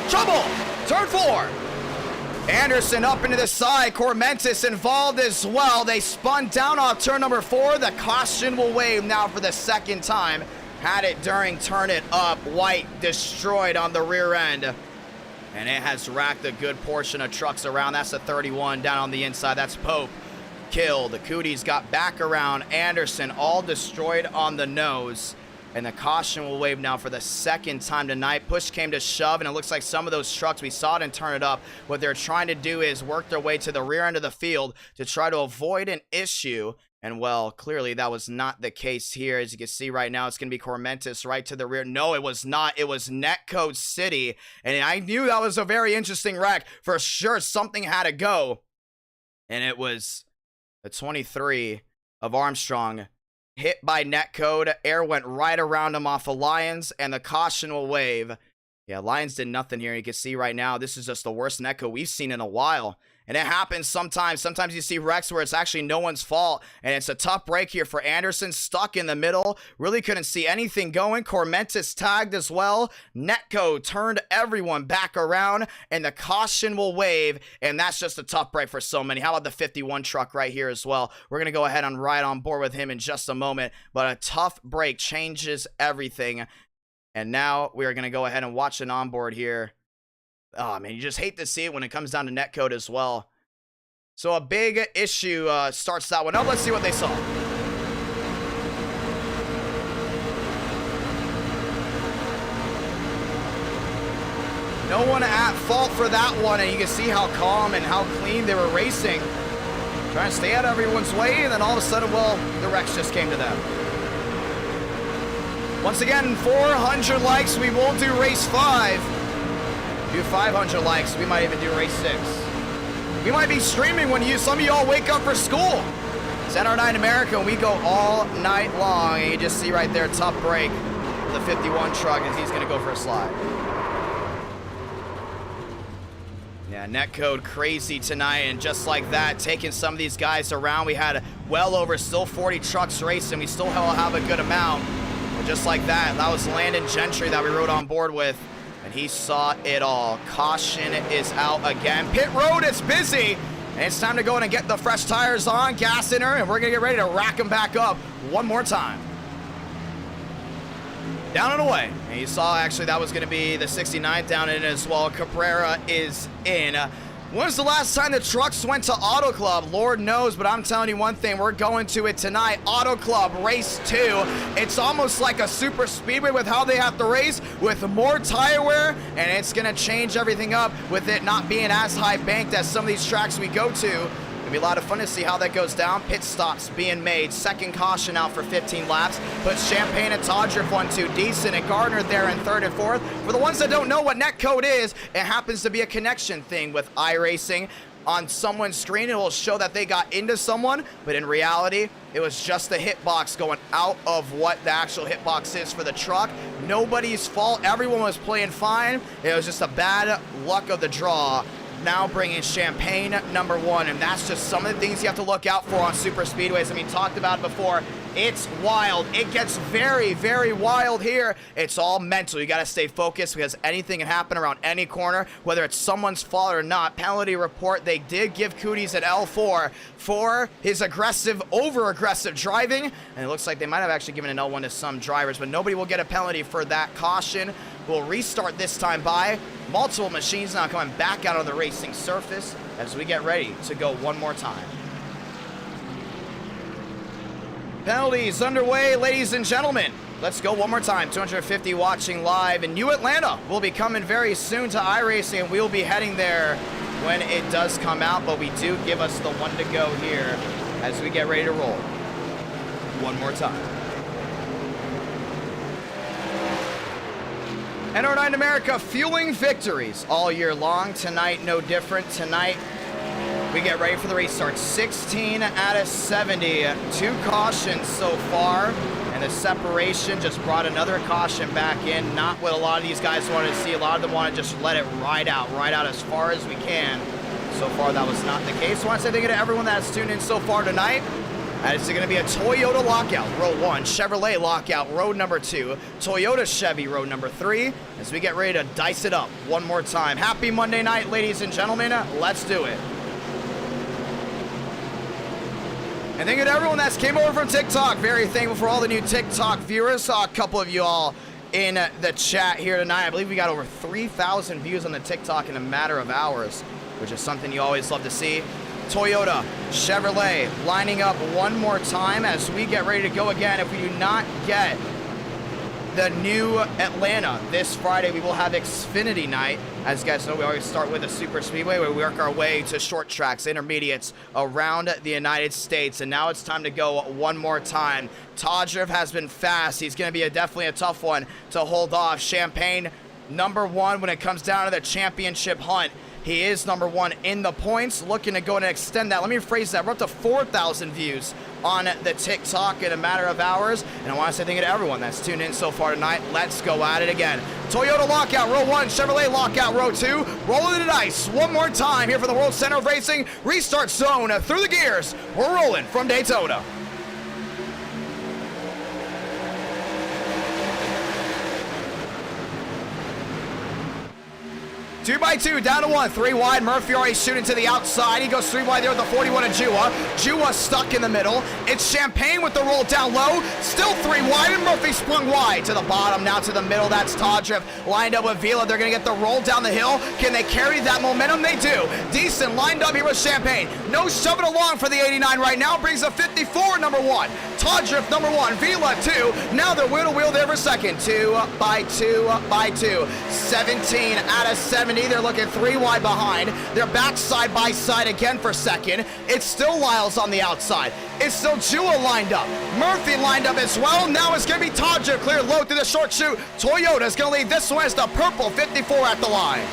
Trouble! Turn 4. Anderson up into the side. Cormentis involved as well. They spun down off turn number 4. The caution will wave now for the second time. Had it during turn it up. White destroyed on the rear end. And it has racked a good portion of trucks around. That's a 31 down on the inside. That's Pope. Killed. Cooties got back around. Anderson all destroyed on the nose. And the caution will wave now for the second time tonight. Push came to shove, and it looks like some of those trucks, we saw it and turn it up. What they're trying to do is work their way to the rear end of the field to try to avoid an issue. And, well, clearly that was not the case here. As you can see right now, it's going to be Cormentis right to the rear. No, it was not. It was Netcode City. And I knew that was a very interesting wreck. For sure, something had to go. And it was the 23 of Armstrong. Hit by Netcode. Air went right around him off of Lions, and the caution will wave. Yeah, Lions did nothing here. You can see right now, this is just the worst Netcode we've seen in a while. And it happens sometimes. Sometimes you see wrecks where it's actually no one's fault. And it's a tough break here for Anderson. Stuck in the middle. Really couldn't see anything going. Cormentis tagged as well. Netco turned everyone back around. And the caution will wave. And that's just a tough break for so many. How about the 51 truck right here as well? We're going to go ahead and ride on board with him in just a moment. But a tough break changes everything. And now we are going to go ahead and watch an onboard here. Oh, man, you just hate to see it when it comes down to netcode as well. So a big issue starts that one up. Let's see what they saw. No one at fault for that one, and you can see how calm and how clean they were racing. Trying to stay out of everyone's way, and then all of a sudden, well, the wrecks just came to them. Once again, 400 likes, we will do race 5. Do 500 likes, we might even do race 6. We might be streaming when some of y'all wake up for school. It's NR9 America, and we go all night long, and you just see right there, tough break. The 51 truck, as he's gonna go for a slide. Yeah, netcode crazy tonight, and just like that, taking some of these guys around. We had well over still 40 trucks racing. We still have a good amount. But just like that, that was Landon Gentry that we rode on board with, and he saw it all. Caution is out again. Pit road is busy, and it's time to go in and get the fresh tires on, gas in her, and we're gonna get ready to rack them back up one more time. Down and away. And you saw actually that was going to be the 69th down in as well. Cabrera is in. When's the last time the trucks went to Auto Club? Lord knows, but I'm telling you one thing, we're going to it tonight. Auto Club Race 2. It's almost like a super speedway with how they have to race with more tire wear, and it's going to change everything up with it not being as high banked as some of these tracks we go to. It'll be a lot of fun to see how that goes down. Pit stops being made. Second caution out for 15 laps. Puts Champagne and Todriff 1-2. Decent and Gardner there in 3rd and 4th. For the ones that don't know what netcode is, it happens to be a connection thing with iRacing. On someone's screen, it will show that they got into someone, but in reality, it was just the hitbox going out of what the actual hitbox is for the truck. Nobody's fault. Everyone was playing fine. It was just a bad luck of the draw. Now bringing Champagne #1, and that's just some of the things you have to look out for on super speedways. I mean, talked about it before. It's wild. It gets very, very wild here. It's all mental. You got to stay focused because anything can happen around any corner, whether it's someone's fault or not. Penalty report, they did give Cooties an L4 for his aggressive, over-aggressive driving, and it looks like they might have actually given an L1 to some drivers, but nobody will get a penalty for that caution. We'll restart this time by multiple machines now coming back out on the racing surface as we get ready to go one more time. Penalties underway, ladies and gentlemen. Let's go one more time. 250 watching live in New Atlanta. We'll be coming very soon to iRacing, and we'll be heading there when it does come out, but we do give us the one to go here as we get ready to roll. One more time. NR9 America fueling victories all year long. Tonight, no different. Tonight, we get ready for the restart. 16 out of 70. 2 cautions so far, and the separation just brought another caution back in. Not what a lot of these guys wanted to see. A lot of them want to just let it ride out as far as we can. So far, that was not the case. I want to say thank you to everyone that's tuned in so far tonight. It's going to be a Toyota lockout, row 1, Chevrolet lockout, row number 2, Toyota Chevy, row number 3, as we get ready to dice it up one more time. Happy Monday night, ladies and gentlemen. Let's do it. And thank you to everyone that's came over from TikTok. Very thankful for all the new TikTok viewers. Saw a couple of you all in the chat here tonight. I believe we got over 3,000 views on the TikTok in a matter of hours, which is something you always love to see. Toyota, Chevrolet lining up one more time as we get ready to go again. If we do not get the new Atlanta this Friday, we will have Xfinity night. As you guys know, we always start with a super speedway where we work our way to short tracks, intermediates around the United States. And now it's time to go one more time. Todriff has been fast. He's going to be definitely a tough one to hold off. Champagne #1 when it comes down to the championship hunt. He is #1 in the points, looking to go and extend that. Let me rephrase that. We're up to 4,000 views on the TikTok in a matter of hours. And I want to say thank you to everyone that's tuned in so far tonight. Let's go at it again. Toyota lockout, row 1. Chevrolet lockout, row 2. Rolling the dice one more time here for the World Center of Racing. Restart zone through the gears. We're rolling from Daytona. 2x2, down to 1, 3 wide. Murphy already shooting to the outside. He goes 3 wide there with the 41 and Jua. Jua stuck in the middle. It's Champagne with the roll down low. Still 3 wide, and Murphy sprung wide to the bottom. Now to the middle, that's Todriff. Lined up with Vila. They're going to get the roll down the hill. Can they carry that momentum? They do. Decent lined up here with Champagne. No shoving along for the 89 right now. Brings a 54, #1. Todd Drift number 1, Vila 2. Now they're wheel to wheel there for second. 2 by 2 by 2. 17 out of 70. They're looking 3 wide behind. They're back side by side again for second. It's still Lyles on the outside. It's still Jua lined up. Murphy lined up as well. Now it's going to be Todd Drift clear low through the short chute. Toyota's going to lead this one. It's the purple 54 at the line.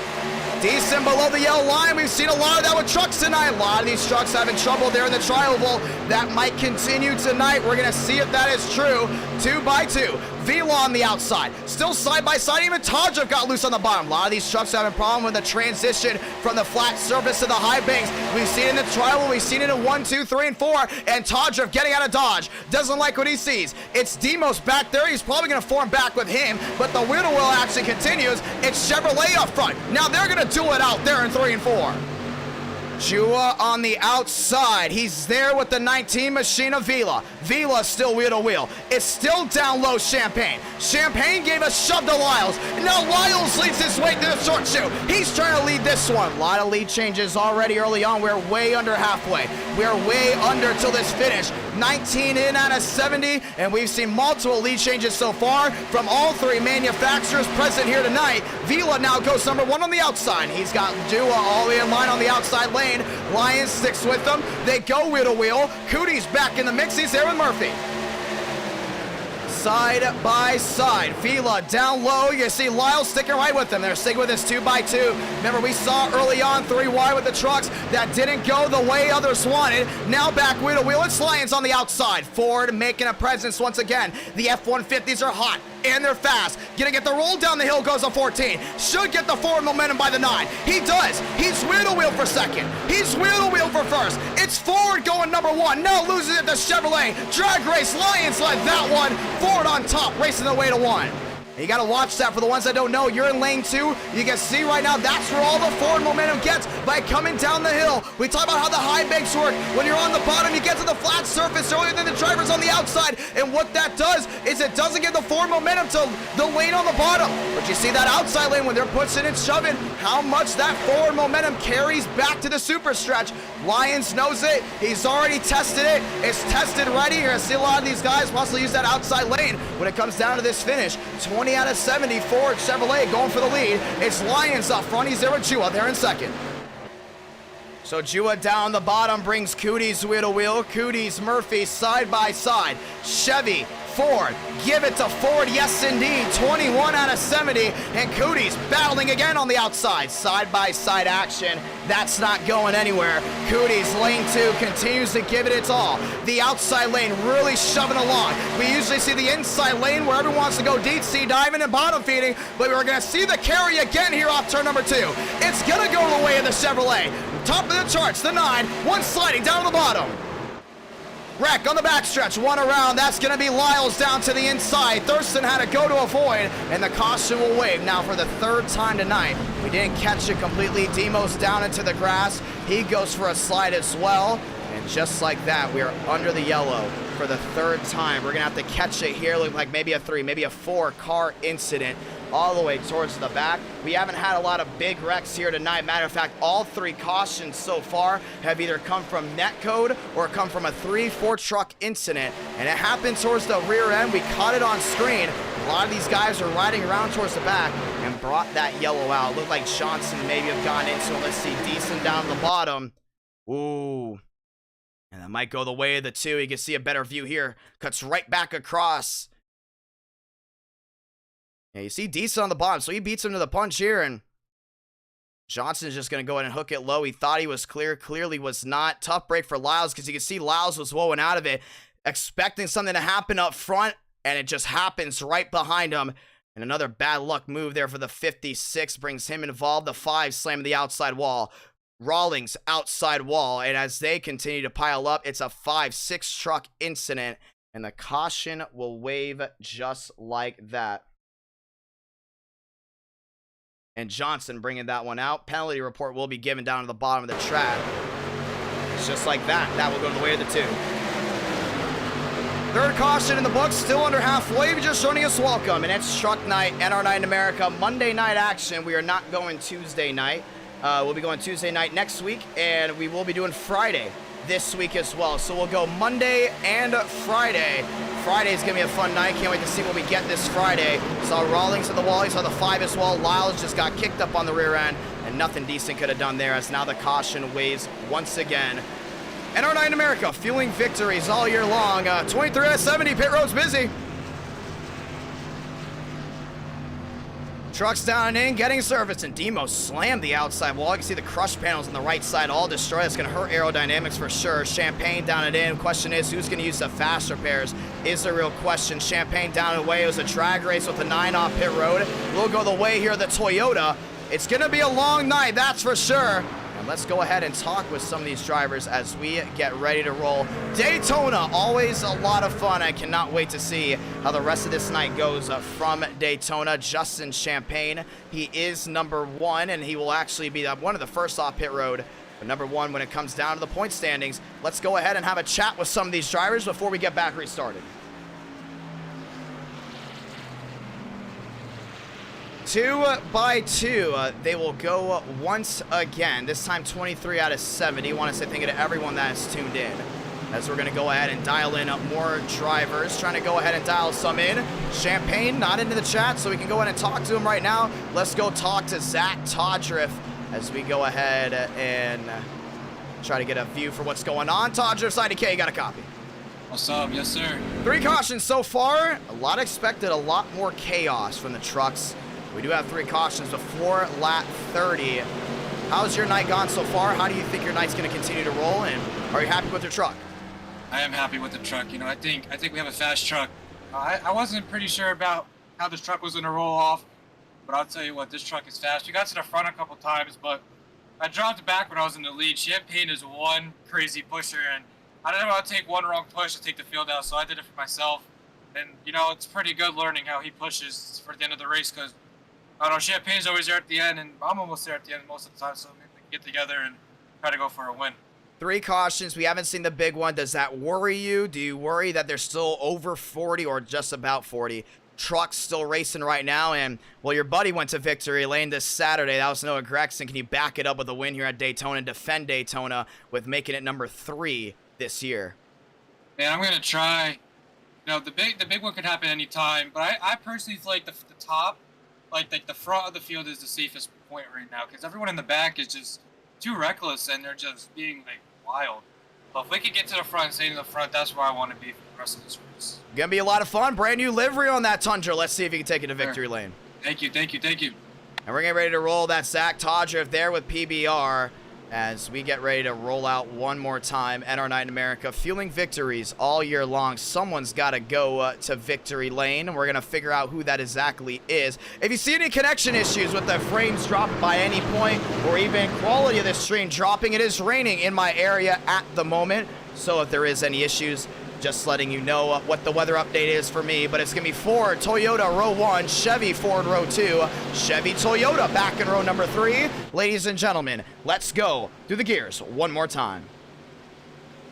Decent below the yellow line. We've seen a lot of that with trucks tonight. A lot of these trucks having trouble there in the trial bowl. That might continue tonight. We're going to see if that is true. 2 by 2. Vila on the outside. Still side by side. Even Todrick got loose on the bottom. A lot of these trucks having a problem with the transition from the flat surface to the high banks. We've seen it in the trial. We've seen it in 1, 2, 3, and 4. And Todrick getting out of dodge. Doesn't like what he sees. It's Demos back there. He's probably going to form back with him. But the wheel to wheel action continues. It's Chevrolet up front. Now they're going to do it out there in 3 and 4. Jua on the outside. He's there with the 19 machine of Vila. Vila still wheel to wheel. It's still down low Champagne. Champagne gave a shove to Lyles. Now Lyles leads his way to the short chute. He's trying to lead this one. A lot of lead changes already early on. We're way under halfway. We're way under till this finish. 19 in out of 70, and we've seen multiple lead changes so far from all 3 manufacturers present here tonight. Vila now goes number 1 on the outside. He's got Jua all the way in line on the outside lane. Lyons sticks with them. They go wheel to wheel. Cootie's back in the mix. He's there with Murphy. Side by side. Vila down low. You see Lyles sticking right with them. They're sticking with this 2 by 2. Remember, we saw early on 3 wide with the trucks. That didn't go the way others wanted. Now back wheel to wheel. It's Lyons on the outside. Ford making a presence once again. The F-150s are hot and they're fast. Gonna get the roll down the hill, goes a 14. Should get the forward momentum by the 9. He does. He's wheel to wheel for second. He's wheel to wheel for first. It's Ford going number 1. Now loses it to Chevrolet. Drag race. Lyons led that one. Ford on top, racing the way to 1. You got to watch that for the ones that don't know. You're in lane 2. You can see right now that's where all the forward momentum gets by coming down the hill. We talk about how the high banks work. When you're on the bottom, you get to the flat surface earlier than the drivers on the outside. And what that does is it doesn't give the forward momentum to the lane on the bottom. But you see that outside lane when they're pushing and shoving, how much that forward momentum carries back to the super stretch. Lyons knows it. He's already tested it. It's tested ready. You're going to see a lot of these guys possibly use that outside lane when it comes down to this finish. 20 out of 70, Ford Chevrolet going for the lead. It's Lyons up front. He's there with Jua. They're in second. So Jua down the bottom brings Cootie's wheel to wheel. Cootie's, Murphy side by side. Chevy, Ford, give it to Ford, yes indeed. 21 out of 70, and Cootie's battling again on the outside. Side by side action. That's not going anywhere. Cootie's lane 2 continues to give it its all. The outside lane really shoving along. We usually see the inside lane where everyone wants to go deep sea diving and bottom feeding, but we're going to see the carry again here off turn number 2. It's going to go the way of the Chevrolet. Top of the charts, the 9, one sliding down to the bottom. Wreck on the backstretch, 1 around. That's going to be Lyles down to the inside. Thurston had to go to avoid, and the caution will wave. Now for the 3rd time tonight, we didn't catch it completely. Demos down into the grass. He goes for a slide as well. And just like that, we are under the yellow for the 3rd time. We're going to have to catch it here. Look like maybe a 3, maybe a 4 car incident all the way towards the back. We haven't had a lot of big wrecks here tonight. Matter of fact, all 3 cautions so far have either come from netcode or come from a 3-4 truck incident. And it happened towards the rear end. We caught it on screen. A lot of these guys are riding around towards the back and brought that yellow out. Looked like Johnson maybe have gone into it. Let's see, Decent down the bottom. Ooh. And that might go the way of the 2. You can see a better view here. Cuts right back across. Yeah, you see Decent on the bottom, so he beats him to the punch here, and Johnson's just going to go ahead and hook it low. He thought he was clear. Clearly was not. Tough break for Lyles because you can see Lyles was woeing out of it, expecting something to happen up front, and it just happens right behind him. And another bad luck move there for the 56 brings him involved. The 5 slamming the outside wall. Rawlings outside wall, and as they continue to pile up, it's a 5-6 truck incident, and the caution will wave just like that. And Johnson bringing that one out. Penalty report will be given down to the bottom of the track. It's just like that. That will go the way of the 2. 3rd caution in the books, still under halfway. Just joining us, welcome. And it's Truck Night, NR Night in America. Monday night action. We are not going Tuesday night. We'll be going Tuesday night next week, and we will be doing Friday this week as well. So we'll go Monday and Friday. Friday's going to be a fun night. Can't wait to see what we get this Friday. Saw Rawlings at the wall. He saw the 5 as well. Lyles just got kicked up on the rear end, and nothing decent could have done there, as now the caution waves once again. NR9 in America, fueling victories all year long. 23 out of 70, pit road's busy. Trucks down and in, getting service, and Demo slammed the outside wall. You can see the crush panels on the right side all destroyed. It's going to hurt aerodynamics for sure. Champagne down and in. Question is, who's going to use the fast repairs is the real question. Champagne down and away. It was a drag race with the 9 off pit road. We'll go the way here of the Toyota. It's going to be a long night, that's for sure. And let's go ahead and talk with some of these drivers as we get ready to roll. Daytona, always a lot of fun. I cannot wait to see how the rest of this night goes from Daytona. Justin Champagne, he is number 1, and he will actually be one of the first off pit road. But number 1 when it comes down to the point standings. Let's go ahead and have a chat with some of these drivers before we get back restarted. 2 by 2, they will go once again, this time 23 out of 70. Want to say thank you to everyone that has tuned in, as we're going to go ahead and dial in more drivers, trying to go ahead and dial some in. Champagne not into the chat, so we can go ahead and talk to him right now. Let's go talk to Zach Todriff as we go ahead and try to get a view for what's going on. Todriff, IDK, you got a copy? What's up? Yes, sir. 3 cautions so far. A lot expected, a lot more chaos from the trucks. We do have 3 cautions before lap 30. How's your night gone so far? How do you think your night's going to continue to roll? And are you happy with your truck? I am happy with the truck. You know, I think we have a fast truck. I wasn't pretty sure about how this truck was going to roll off, but I'll tell you what, this truck is fast. We got to the front a couple times, but I dropped back when I was in the lead. Champagne is one crazy pusher, and I didn't want to take one wrong push to take the field out, so I did it for myself. And, you know, it's pretty good learning how he pushes for the end of the race, because I don't know, Champagne's always there at the end, and I'm almost there at the end most of the time, so maybe we can get together and try to go for a win. 3 cautions. We haven't seen the big one. Does that worry you? Do you worry that they're still over 40 or just about 40 trucks still racing right now? And, well, your buddy went to victory lane this Saturday. That was Noah Gregson. Can you back it up with a win here at Daytona and defend Daytona with making it number 3 this year? Yeah, I'm going to try. You know, the big one could happen anytime, but I personally feel like the top, like the front of the field is the safest point right now, because everyone in the back is just too reckless and they're just being like wild. But if we could get to the front and stay in the front, that's where I want to be for the rest of this race. Gonna be a lot of fun. Brand new livery on that Tundra. Let's see if you can take it to victory lane. Thank you. And we're getting ready to roll that Zach Todriff there with PBR as we get ready to roll out one more time. NR9 in America, fueling victories all year long. Someone's got to go to victory lane, and we're going to figure out who that exactly is. If you see any connection issues with the frames dropping by any point, or even quality of the stream dropping, it is raining in my area at the moment. So if there is any issues, just letting you know what the weather update is for me. But it's going to be Ford, Toyota, row 1, Chevy, Ford, row 2, Chevy, Toyota, back in row number 3. Ladies and gentlemen, let's go through the gears one more time.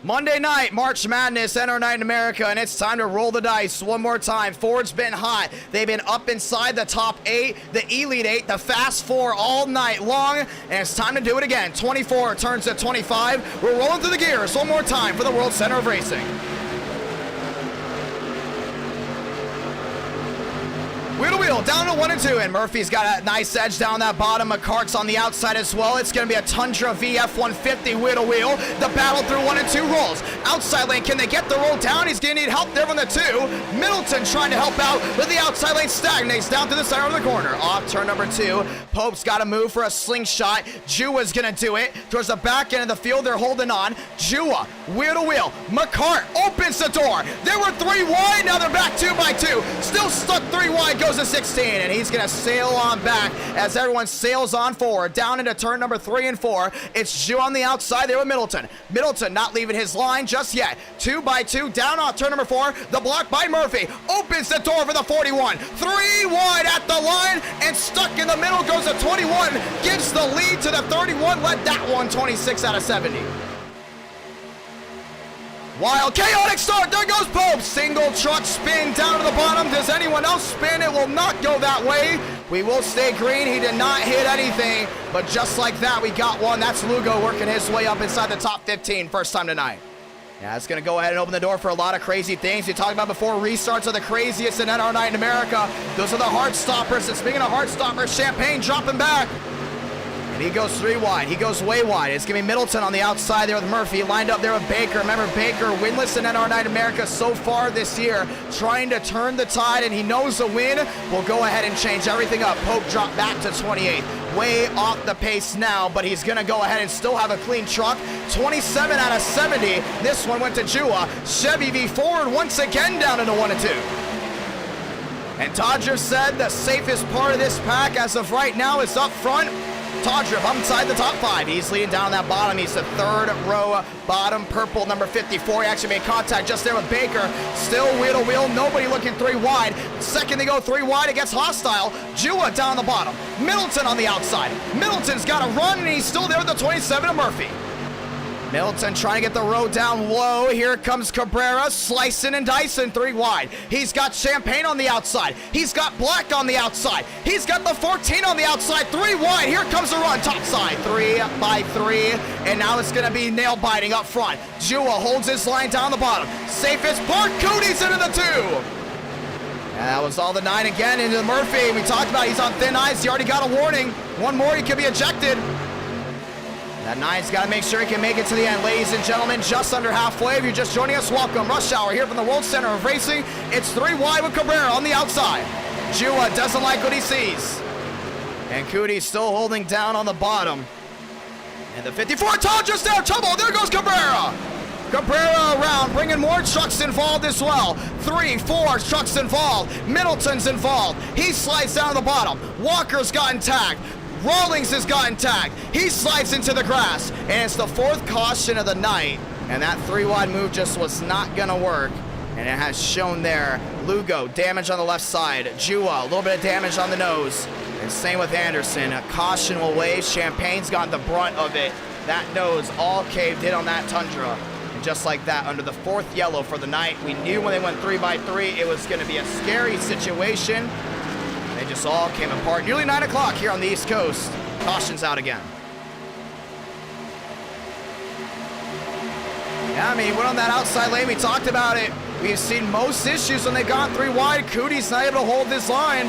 Monday night, March Madness, NR9 in America, and it's time to roll the dice one more time. Ford's been hot. They've been up inside the top 8, the Elite 8, the Fast 4 all night long, and it's time to do it again. 24 turns to 25. We're rolling through the gears one more time for the World Center of Racing. Wheel to wheel, down to 1 and 2, and Murphy's got a nice edge down that bottom. McCart's on the outside as well. It's going to be a Tundra VF150 wheel to wheel. The battle through 1 and 2 rolls. Outside lane, can they get the roll down? He's going to need help there from the 2. Middleton trying to help out, but the outside lane stagnates down to the center of the corner. Off turn number 2. Pope's got to move for a slingshot. Jua's going to do it. Towards the back end of the field, they're holding on. Jua, wheel to wheel. McCart opens the door. There were 3 wide, now they're back 2 by 2. Still stuck 3 wide, goes to 16, and he's gonna sail on back as everyone sails on forward down into turn number 3 and 4. It's Jew on the outside there with Middleton. Middleton not leaving his line just yet. 2 by 2 down off turn number 4. The block by Murphy opens the door for the 41. 3 wide at the line, and stuck in the middle goes the 21. Gives the lead to the 31. Led that one 26 out of 70. Wild, chaotic start, there goes Pope. Single truck spin down to the bottom. Does anyone else spin? It will not go that way. We will stay green. He did not hit anything, but just like that, we got one. That's Lugo working his way up inside the top 15 first time tonight. Yeah, it's going to go ahead and open the door for a lot of crazy things. We talked about before, restarts are the craziest in NR Night in America. Those are the heart stoppers. And speaking of heart stoppers, Champagne dropping back. And he goes 3 wide. He goes way wide. It's going to be Middleton on the outside there with Murphy. Lined up there with Baker. Remember, Baker winless in NR Night America so far this year. Trying to turn the tide, and he knows the win will go ahead and change everything up. Pope dropped back to 28th. Way off the pace now, but he's going to go ahead and still have a clean truck. 27 out of 70. This one went to Jua. Chevy V Ford once again down into 1 and 2. And Todger said the safest part of this pack as of right now is up front. Todger up inside the top 5. He's leading down that bottom. He's the 3rd row bottom, purple, number 54. He actually made contact just there with Baker. Still wheel to wheel. Nobody looking 3 wide. Second they go 3 wide, it gets hostile. Jua down the bottom. Middleton on the outside. Middleton's got a run, and he's still there with the 27 of Murphy. Middleton trying to get the road down low. Here comes Cabrera, slicing and dicing 3 wide. He's got Champagne on the outside. He's got Black on the outside. He's got the 14 on the outside, 3 wide. Here comes the run, top side, 3 by 3. And now it's going to be nail biting up front. Jua holds his line down the bottom. Safest part, Cody's into the 2. And that was all the 9 again into Murphy. We talked about he's on thin ice. He already got a warning. One more, he could be ejected. That 9's got to make sure he can make it to the end. Ladies and gentlemen, just under halfway. If you're just joining us, welcome. Rush Hour here from the World Center of Racing. It's 3 wide with Cabrera on the outside. Jua doesn't like what he sees. And Cody's still holding down on the bottom. And the 54, Todger's there, trouble. There goes Cabrera. Cabrera around, bringing more trucks involved as well. 3, 4 trucks involved. Middleton's involved. He slides down the bottom. Walker's gotten tagged. Rawlings has gotten tagged. He slides into the grass. And it's the 4th caution of the night. And that 3 wide move just was not going to work. And it has shown there. Lugo, damage on the left side. Jua, a little bit of damage on the nose. And same with Anderson. A caution will wave. Champagne's got the brunt of it. That nose all caved in on that Tundra. And just like that, under the 4th yellow for the night, we knew when they went 3 by 3, it was going to be a scary situation. They just all came apart. Nearly 9 o'clock here on the East Coast. Caution's out again. Yeah, I mean, went on that outside lane. We talked about it. We've seen most issues when they've gone 3 wide. Cody's not able to hold this line.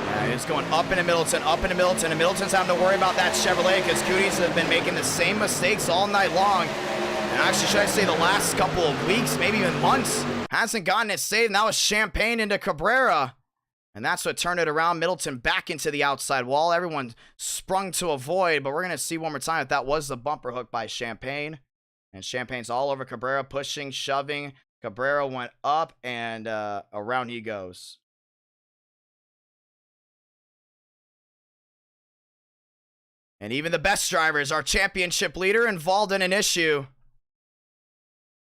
Yeah, it's going up into Middleton, and Middleton's having to worry about that Chevrolet because Cody's have been making the same mistakes all night long. And actually, should I say the last couple of weeks, maybe even months, hasn't gotten it saved. Now it's Champagne into Cabrera. And that's what turned it around. Middleton back into the outside wall. Everyone sprung to avoid, but we're going to see one more time if that was the bumper hook by Champagne. And Champagne's all over Cabrera, pushing, shoving. Cabrera went up, and around he goes. And even the best drivers, our championship leader, involved in an issue.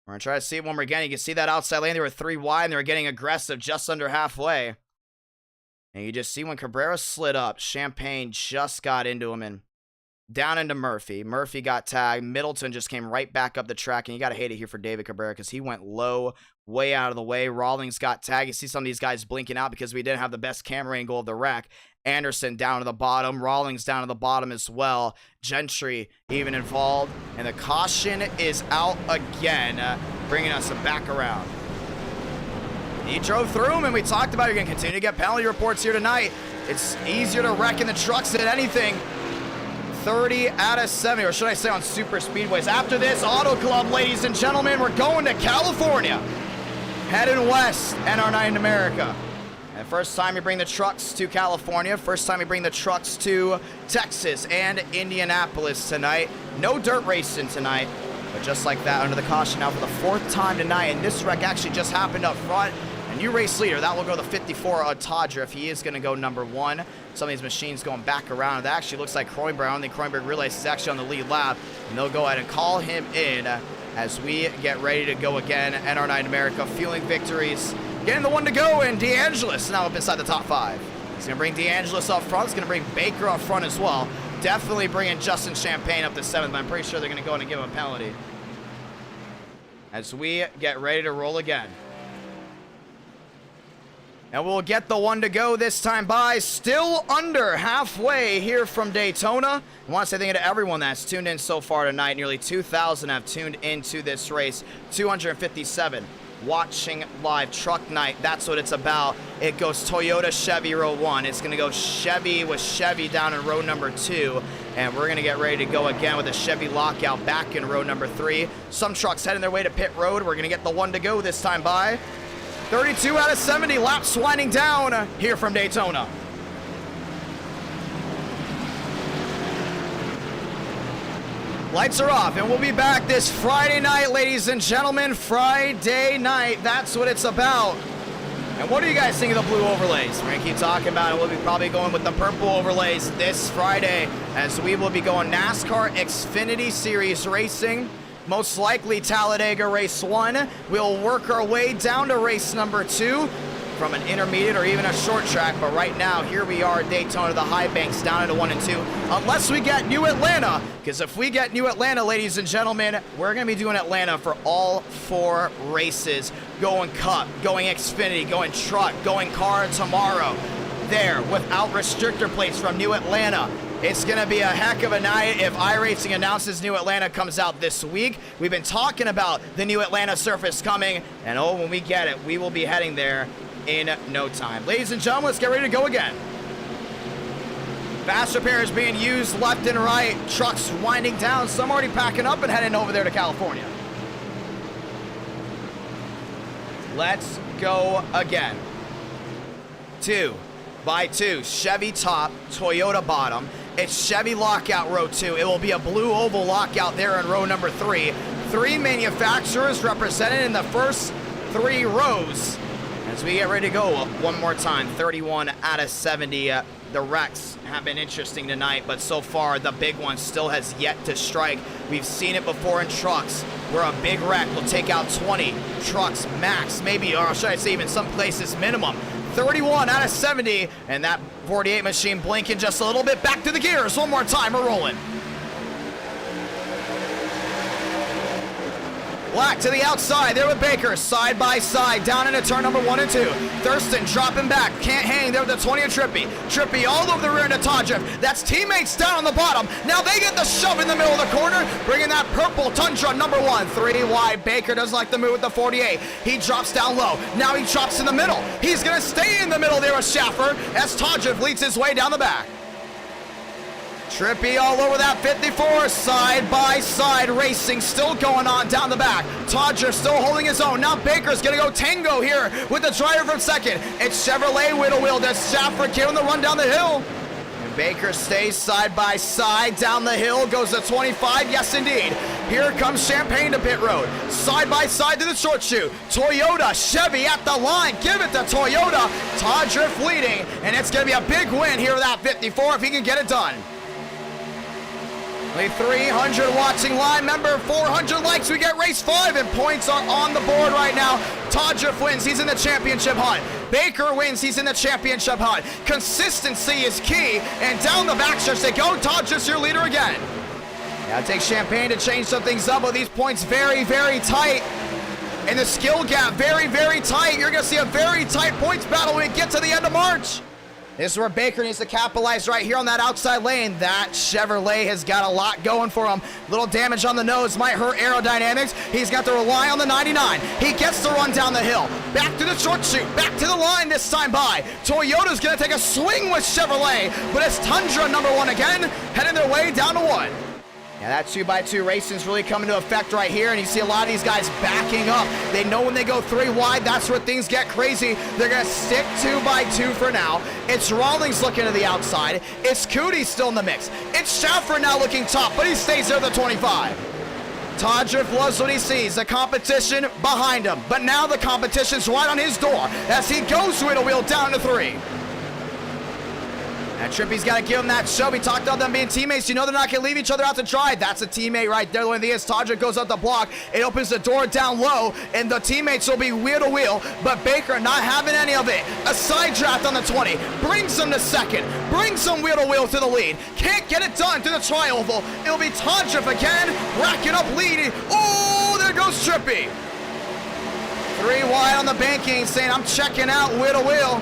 We're going to try to see it one more again. You can see that outside lane. They were 3 wide, and they were getting aggressive just under halfway. And you just see when Cabrera slid up, Champagne just got into him and down into Murphy. Murphy got tagged. Middleton just came right back up the track, and you got to hate it here for David Cabrera because he went low, way out of the way. Rawlings got tagged. You see some of these guys blinking out because we didn't have the best camera angle of the wreck. Anderson down to the bottom. Rawlings down to the bottom as well. Gentry even involved. And the caution is out again, bringing us back around. He drove through him, and we talked about you're going to continue to get penalty reports here tonight. It's easier to wreck in the trucks than anything. 30 out of 70, or should I say on super speedways. After this Auto Club, ladies and gentlemen, we're going to California. Heading west, NR Night in America. And first time you bring the trucks to California, first time you bring the trucks to Texas and Indianapolis tonight. No dirt racing tonight, but just like that, under the caution now for the 4th time tonight. And this wreck actually just happened up front. A new race leader, that will go to 54, Todger, if he is going to go number 1. Some of these machines going back around. That actually looks like Kroenberg. I don't think Kroenberg realizes he's actually on the lead lap. And they'll go ahead and call him in as we get ready to go again. NR Night America, fueling victories. Getting the 1 to go, and DeAngelis now up inside the top 5. He's going to bring DeAngelis up front. He's going to bring Baker up front as well. Definitely bringing Justin Champagne up to 7th, but I'm pretty sure they're going to go in and give him a penalty. As we get ready to roll again. And we'll get the one to go this time by. Still under halfway here from Daytona. I want to say thank you to everyone that's tuned in so far tonight. Nearly 2,000 have tuned into this race. 257 watching live truck night. That's what it's about. It goes Toyota, Chevy, row 1. It's going to go Chevy with Chevy down in row number 2. And we're going to get ready to go again with a Chevy lockout back in row number 3. Some trucks heading their way to pit road. We're going to get the one to go this time by. 32 out of 70 laps winding down here from Daytona. Lights are off, and we'll be back this Friday night, ladies and gentlemen. Friday night, that's what it's about. And what do you guys think of the blue overlays? We're going to keep talking about it. We'll be probably going with the purple overlays this Friday, as we will be going NASCAR Xfinity Series Racing. Most likely Talladega race 1. We'll work our way down to race number 2 from an intermediate or even a short track. But right now, here we are at Daytona, the high banks down into 1 and 2. Unless we get New Atlanta, because if we get New Atlanta, ladies and gentlemen, we're going to be doing Atlanta for all 4 races. Going Cup, going Xfinity, going Truck, going Car tomorrow. There, without restrictor plates from New Atlanta. It's going to be a heck of a night if Iracing announces New Atlanta comes out this week. We've been talking about the New Atlanta surface coming, and oh, when we get it, we will be heading there in no time. Ladies and gentlemen, let's get ready to go again. Fast repairs being used left and right. Trucks winding down. Some already packing up and heading over there to California. Let's go again. 2 by 2. Chevy top, Toyota bottom. It's Chevy lockout row 2. It will be a blue oval lockout there in row number 3. 3 manufacturers represented in the first 3 rows. As we get ready to go one more time, 31 out of 70. The wrecks have been interesting tonight, but so far the big one still has yet to strike. We've seen it before in trucks, where a big wreck will take out 20 trucks max, maybe, or should I say even some places minimum. 31 out of 70, and that 48 machine blinking just a little bit. Back to the gears one more time, we're rolling. Black to the outside, there with Baker, side by side, down into turn number 1 and 2. Thurston dropping back, can't hang there with the 20 of Trippy. Trippy all over the rear into Todriff. That's teammates down on the bottom. Now they get the shove in the middle of the corner, bringing that purple Tundra number 1. 3 wide, Baker doesn't like the move with the 48. He drops down low, now he drops in the middle. He's gonna stay in the middle there with Schaffer as Todriff leads his way down the back. Trippy all over that 54, side by side racing still going on down the back. Todger still holding his own. Now Baker's gonna go tango here with the driver from second. It's Chevrolet Whittle Wheel. That's Stafford giving the run down the hill. And Baker stays side by side down the hill, goes to 25, yes indeed. Here comes Champagne to pit road. Side by side to the short chute. Toyota, Chevy at the line. Give it to Toyota. Todger leading, and it's gonna be a big win here with that 54 if he can get it done. 300 watching live. Remember, 400 likes, we get race 5, and points are on the board right now. Todriff wins, he's in the championship hunt. Baker wins, he's in the championship hunt. Consistency is key, and down the backstretch they go. Todriff's your leader again. Now it takes Champagne to change some things up, but these points very, very tight. And the skill gap very, very tight. You're going to see a very tight points battle when we get to the end of March. This is where Baker needs to capitalize right here on that outside lane. That Chevrolet has got a lot going for him. Little damage on the nose might hurt aerodynamics. He's got to rely on the 99. He gets the run down the hill. Back to the short chute. Back to the line this time by. Toyota's going to take a swing with Chevrolet, but it's Tundra number 1 again, heading their way down to 1. Yeah, that 2x2 racing is really coming to effect right here, and you see a lot of these guys backing up. They know when they go 3 wide, that's where things get crazy. They're going to stick 2x2 for now. It's Rawlings looking to the outside. It's Cootie still in the mix. It's Schaffer now looking top, but he stays there at the 25. Todriff loves what he sees, the competition behind him, but now the competition's right on his door as he goes with a wheel down to 3. And Trippy's got to give him that show. We talked about them being teammates. You know they're not going to leave each other out to dry. That's a teammate right there. The only thing is Todriff goes up the block. It opens the door down low, and the teammates will be wheel to wheel, but Baker not having any of it. A side draft on the 20. Brings him to second. Brings him wheel to wheel to the lead. Can't get it done to the tri-oval. It'll be Todriff again, racking up lead. Oh, there goes Trippy. 3 wide on the banking, saying, I'm checking out wheel to wheel.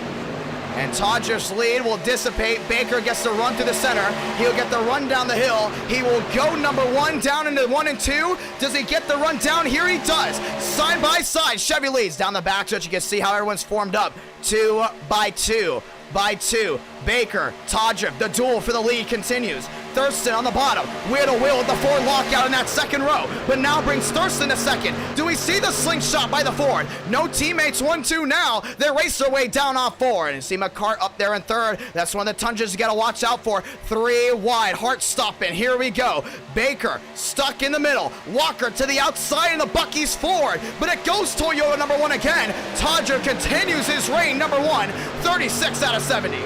And Todger's lead will dissipate. Baker gets the run through the center. He'll get the run down the hill. He will go number 1 down into 1 and 2. Does he get the run down? Here he does. Side by side, Chevy leads down the backstretch. You can see how everyone's formed up. 2 by 2 by 2. Baker, Todger, the duel for the lead continues. Thurston on the bottom, wheel to wheel with the Ford lockout in that second row, but now brings Thurston to second. Do we see the slingshot by the Ford? No teammates, 1-2 now. They race their way down off Ford. And you see McCart up there in third. That's one of the Tundras you got to watch out for. 3 wide, Hart stopping. Here we go. Baker stuck in the middle. Walker to the outside and the Bucky's Ford, but it goes Toyota number 1 again. Todger continues his reign, number 1, 36 out of 70.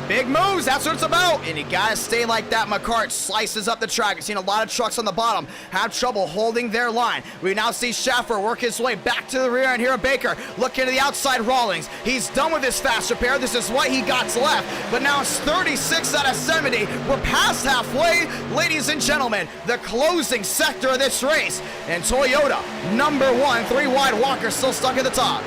Big moves, that's what it's about. And you gotta stay like that. McCart slices up the track. We've seen a lot of trucks on the bottom have trouble holding their line. We now see Schaffer work his way back to the rear, and here Baker looking to the outside. Rawlings, he's done with his fast repair. This is what he got left, but now it's 36 out of 70. We're past halfway, ladies and gentlemen. The closing sector of this race, and Toyota number 1, 3 wide. Walker still stuck at the top.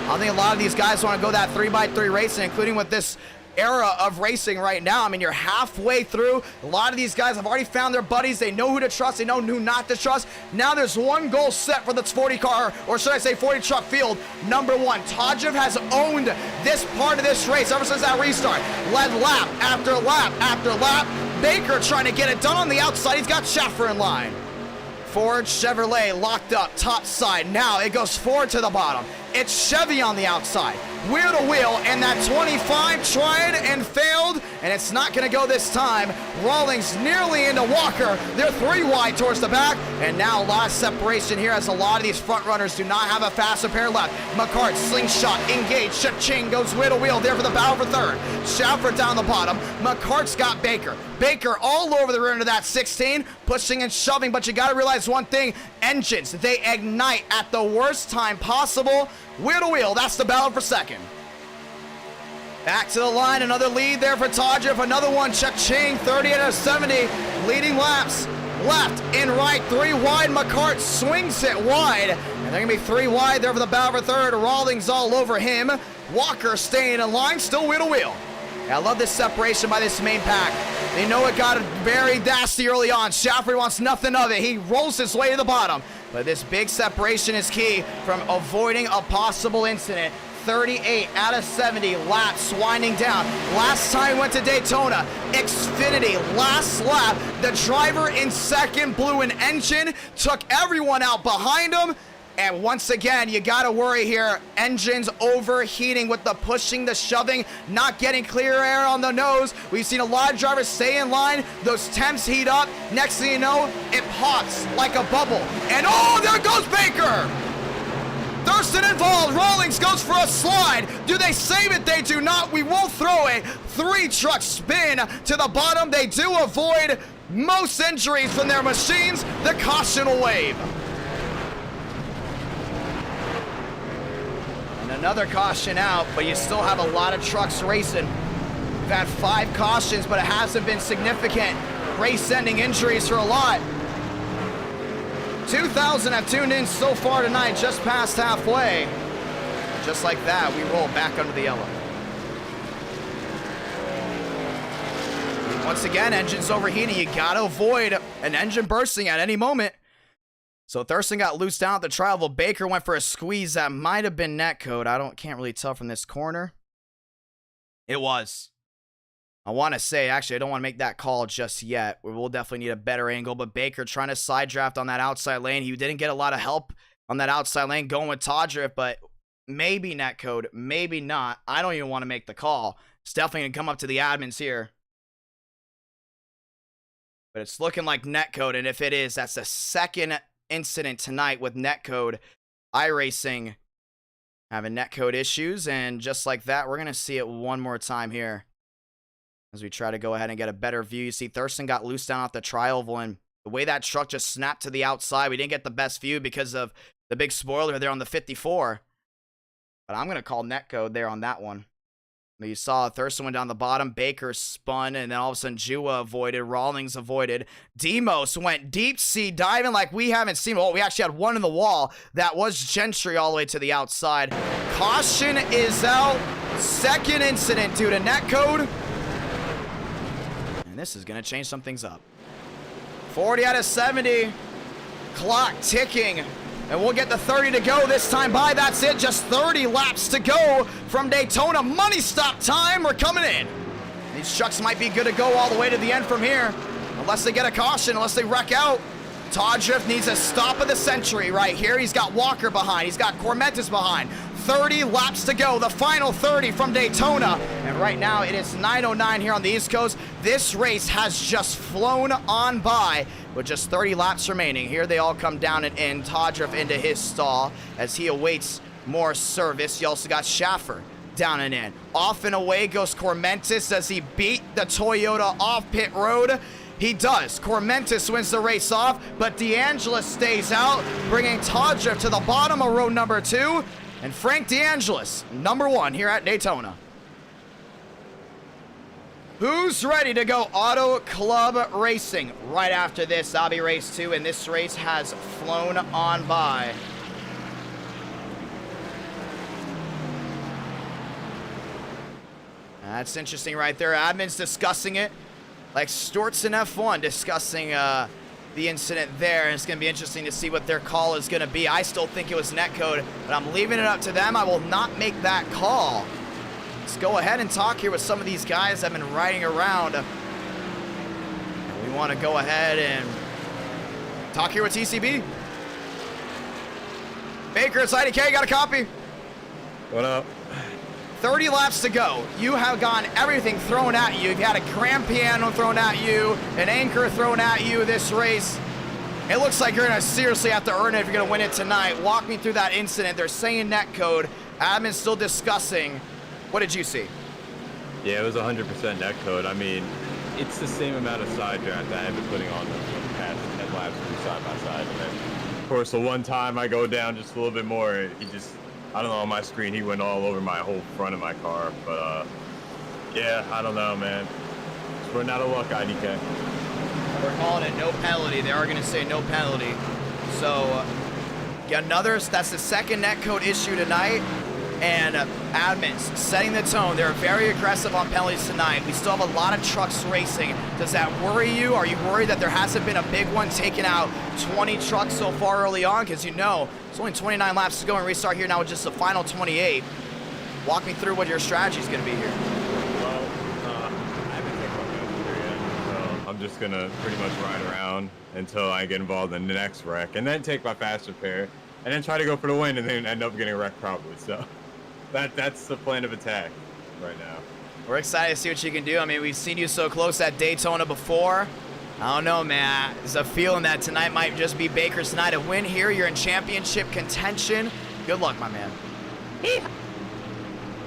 I think a lot of these guys want to go that 3x3 racing, including with this era of racing right now. I mean, you're halfway through. A lot of these guys have already found their buddies. They know who to trust. They know who not to trust. Now there's one goal set for this 40 car, or should I say 40 truck field. Number 1, Todger has owned this part of this race ever since that restart. Led lap after lap after lap. Baker trying to get it done on the outside. He's got Schaffer in line. Ford Chevrolet locked up top side. Now it goes Ford to the bottom. It's Chevy on the outside. Wheel to wheel, and that 25 tried and failed, and it's not going to go this time. Rawlings nearly into Walker. They're 3 wide towards the back, and now a lot of separation here as a lot of these front runners do not have a fast repair left. McCart, slingshot, engaged. Cha-ching goes wheel to wheel there for the battle for third. Schaffer down the bottom. McCart's got Baker. Baker all over the rear into that 16, pushing and shoving, but you got to realize one thing. Engines, they ignite at the worst time possible. Wheel to wheel, that's the battle for second. Back to the line, another lead there for Todger. Another one, Cha-ching, 30 out of 70, leading laps. Left and right, 3 wide. McCart swings it wide, and they're gonna be 3 wide there for the battle for third. Rawlings all over him. Walker staying in line, still wheel to wheel. I love this separation by this main pack. They know it got very nasty early on. Schaffer wants nothing of it. He rolls his way to the bottom. But this big separation is key from avoiding a possible incident. 38 out of 70 laps winding down. Last time went to Daytona, Xfinity, last lap. The driver in second blew an engine, took everyone out behind him. And once again, you gotta worry here. Engines overheating with the pushing, the shoving, not getting clear air on the nose. We've seen a lot of drivers stay in line. Those temps heat up. Next thing you know, it pops like a bubble. And oh, there goes Baker! Thurston involved. Rawlings goes for a slide. Do they save it? They do not. We will throw a 3-truck spin to the bottom. They do avoid most injuries from their machines. The caution will wave. Another caution out, but you still have a lot of trucks racing. We've had 5 cautions, but it hasn't been significant race-ending injuries for a lot. 2,000 have tuned in so far tonight, just past halfway. Just like that, we roll back under the yellow. Once again, engines overheating. You gotta avoid an engine bursting at any moment. So Thurston got loose down at the trial. Baker went for a squeeze that might have been netcode. Can't really tell from this corner. It was. I want to say, actually, I don't want to make that call just yet. We will definitely need a better angle, but Baker trying to side draft on that outside lane. He didn't get a lot of help on that outside lane going with Todger, but maybe netcode, maybe not. I don't even want to make the call. It's definitely going to come up to the admins here. But it's looking like netcode, and if it is, that's the second incident tonight with netcode. Iracing having netcode issues, and just like that, we're going to see it one more time here as we try to go ahead and get a better view. You see Thurston got loose down off the tri-oval, and the way that truck just snapped to the outside, we didn't get the best view because of the big spoiler there on the 54. But I'm going to call netcode there on that one. You saw Thurston went down the bottom. Baker spun, and then all of a sudden Jua avoided. Rawlings avoided. Demos went deep sea diving like we haven't seen. Oh, we actually had one in the wall. That was Gentry all the way to the outside. Caution is out. Second incident due to netcode. And this is going to change some things up. 40 out of 70. Clock ticking. And we'll get the 30 to go this time by. That's it. Just 30 laps to go from Daytona. Money stop time. We're coming in. These trucks might be good to go all the way to the end from here. Unless they get a caution, unless they wreck out. Todrift needs a stop of the century right here. He's got Walker behind. He's got Cormentis behind. 30 laps to go. The final 30 from Daytona. And right now it is 9:09 here on the East Coast. This race has just flown on by with just 30 laps remaining. Here they all come down and in. Todrift into his stall as he awaits more service. You also got Schaffer down and in. Off and away goes Cormentis. Does he beat the Toyota off pit road? He does. Cormentis wins the race off, but DeAngelis stays out, bringing Todrift to the bottom of row number 2. And Frank DeAngelis, number 1 here at Daytona. Who's ready to go Auto Club Racing? Right after this, that'll be race 2, and this race has flown on by. That's interesting right there. Admin's discussing it. Like Storts in F1 discussing the incident there. And it's going to be interesting to see what their call is going to be. I still think it was netcode, but I'm leaving it up to them. I will not make that call. Let's go ahead and talk here with some of these guys that have been riding around. We want to go ahead and talk here with TCB. Baker, it's IDK, got a copy? What up? 30 laps to go. You have gotten everything thrown at you. You've had a grand piano thrown at you, an anchor thrown at you this race. It looks like you're going to seriously have to earn it if you're going to win it tonight. Walk me through that incident. They're saying netcode. Admin's still discussing. What did you see? Yeah, it was 100% netcode. I mean, it's the same amount of side draft that I've been putting on the past 10 laps from side by side. And then, of course, the one time I go down just a little bit more, he just, I don't know, on my screen, he went all over my whole front of my car. But, yeah, I don't know, man. Just running out of luck, IDK. We're calling it no penalty. They are going to say no penalty. So, yeah, that's the second netcode issue tonight. And admins setting the tone. They're very aggressive on penalties tonight. We still have a lot of trucks racing. Does that worry you? Are you worried that there hasn't been a big one taking out 20 trucks so far early on? Because you know, it's only 29 laps to go and restart here now with just the final 28. Walk me through what your strategy is going to be here. Well, I haven't taken my passenger yet, so I'm just going to pretty much ride around until I get involved in the next wreck, and then take my fast repair, and then try to go for the win, and then end up getting wrecked probably, so... That's the plan of attack right now. We're excited to see what you can do. I mean, we've seen you so close at Daytona before. I don't know, man. There's a feeling that tonight might just be Baker's night. A win here, you're in championship contention. Good luck, my man.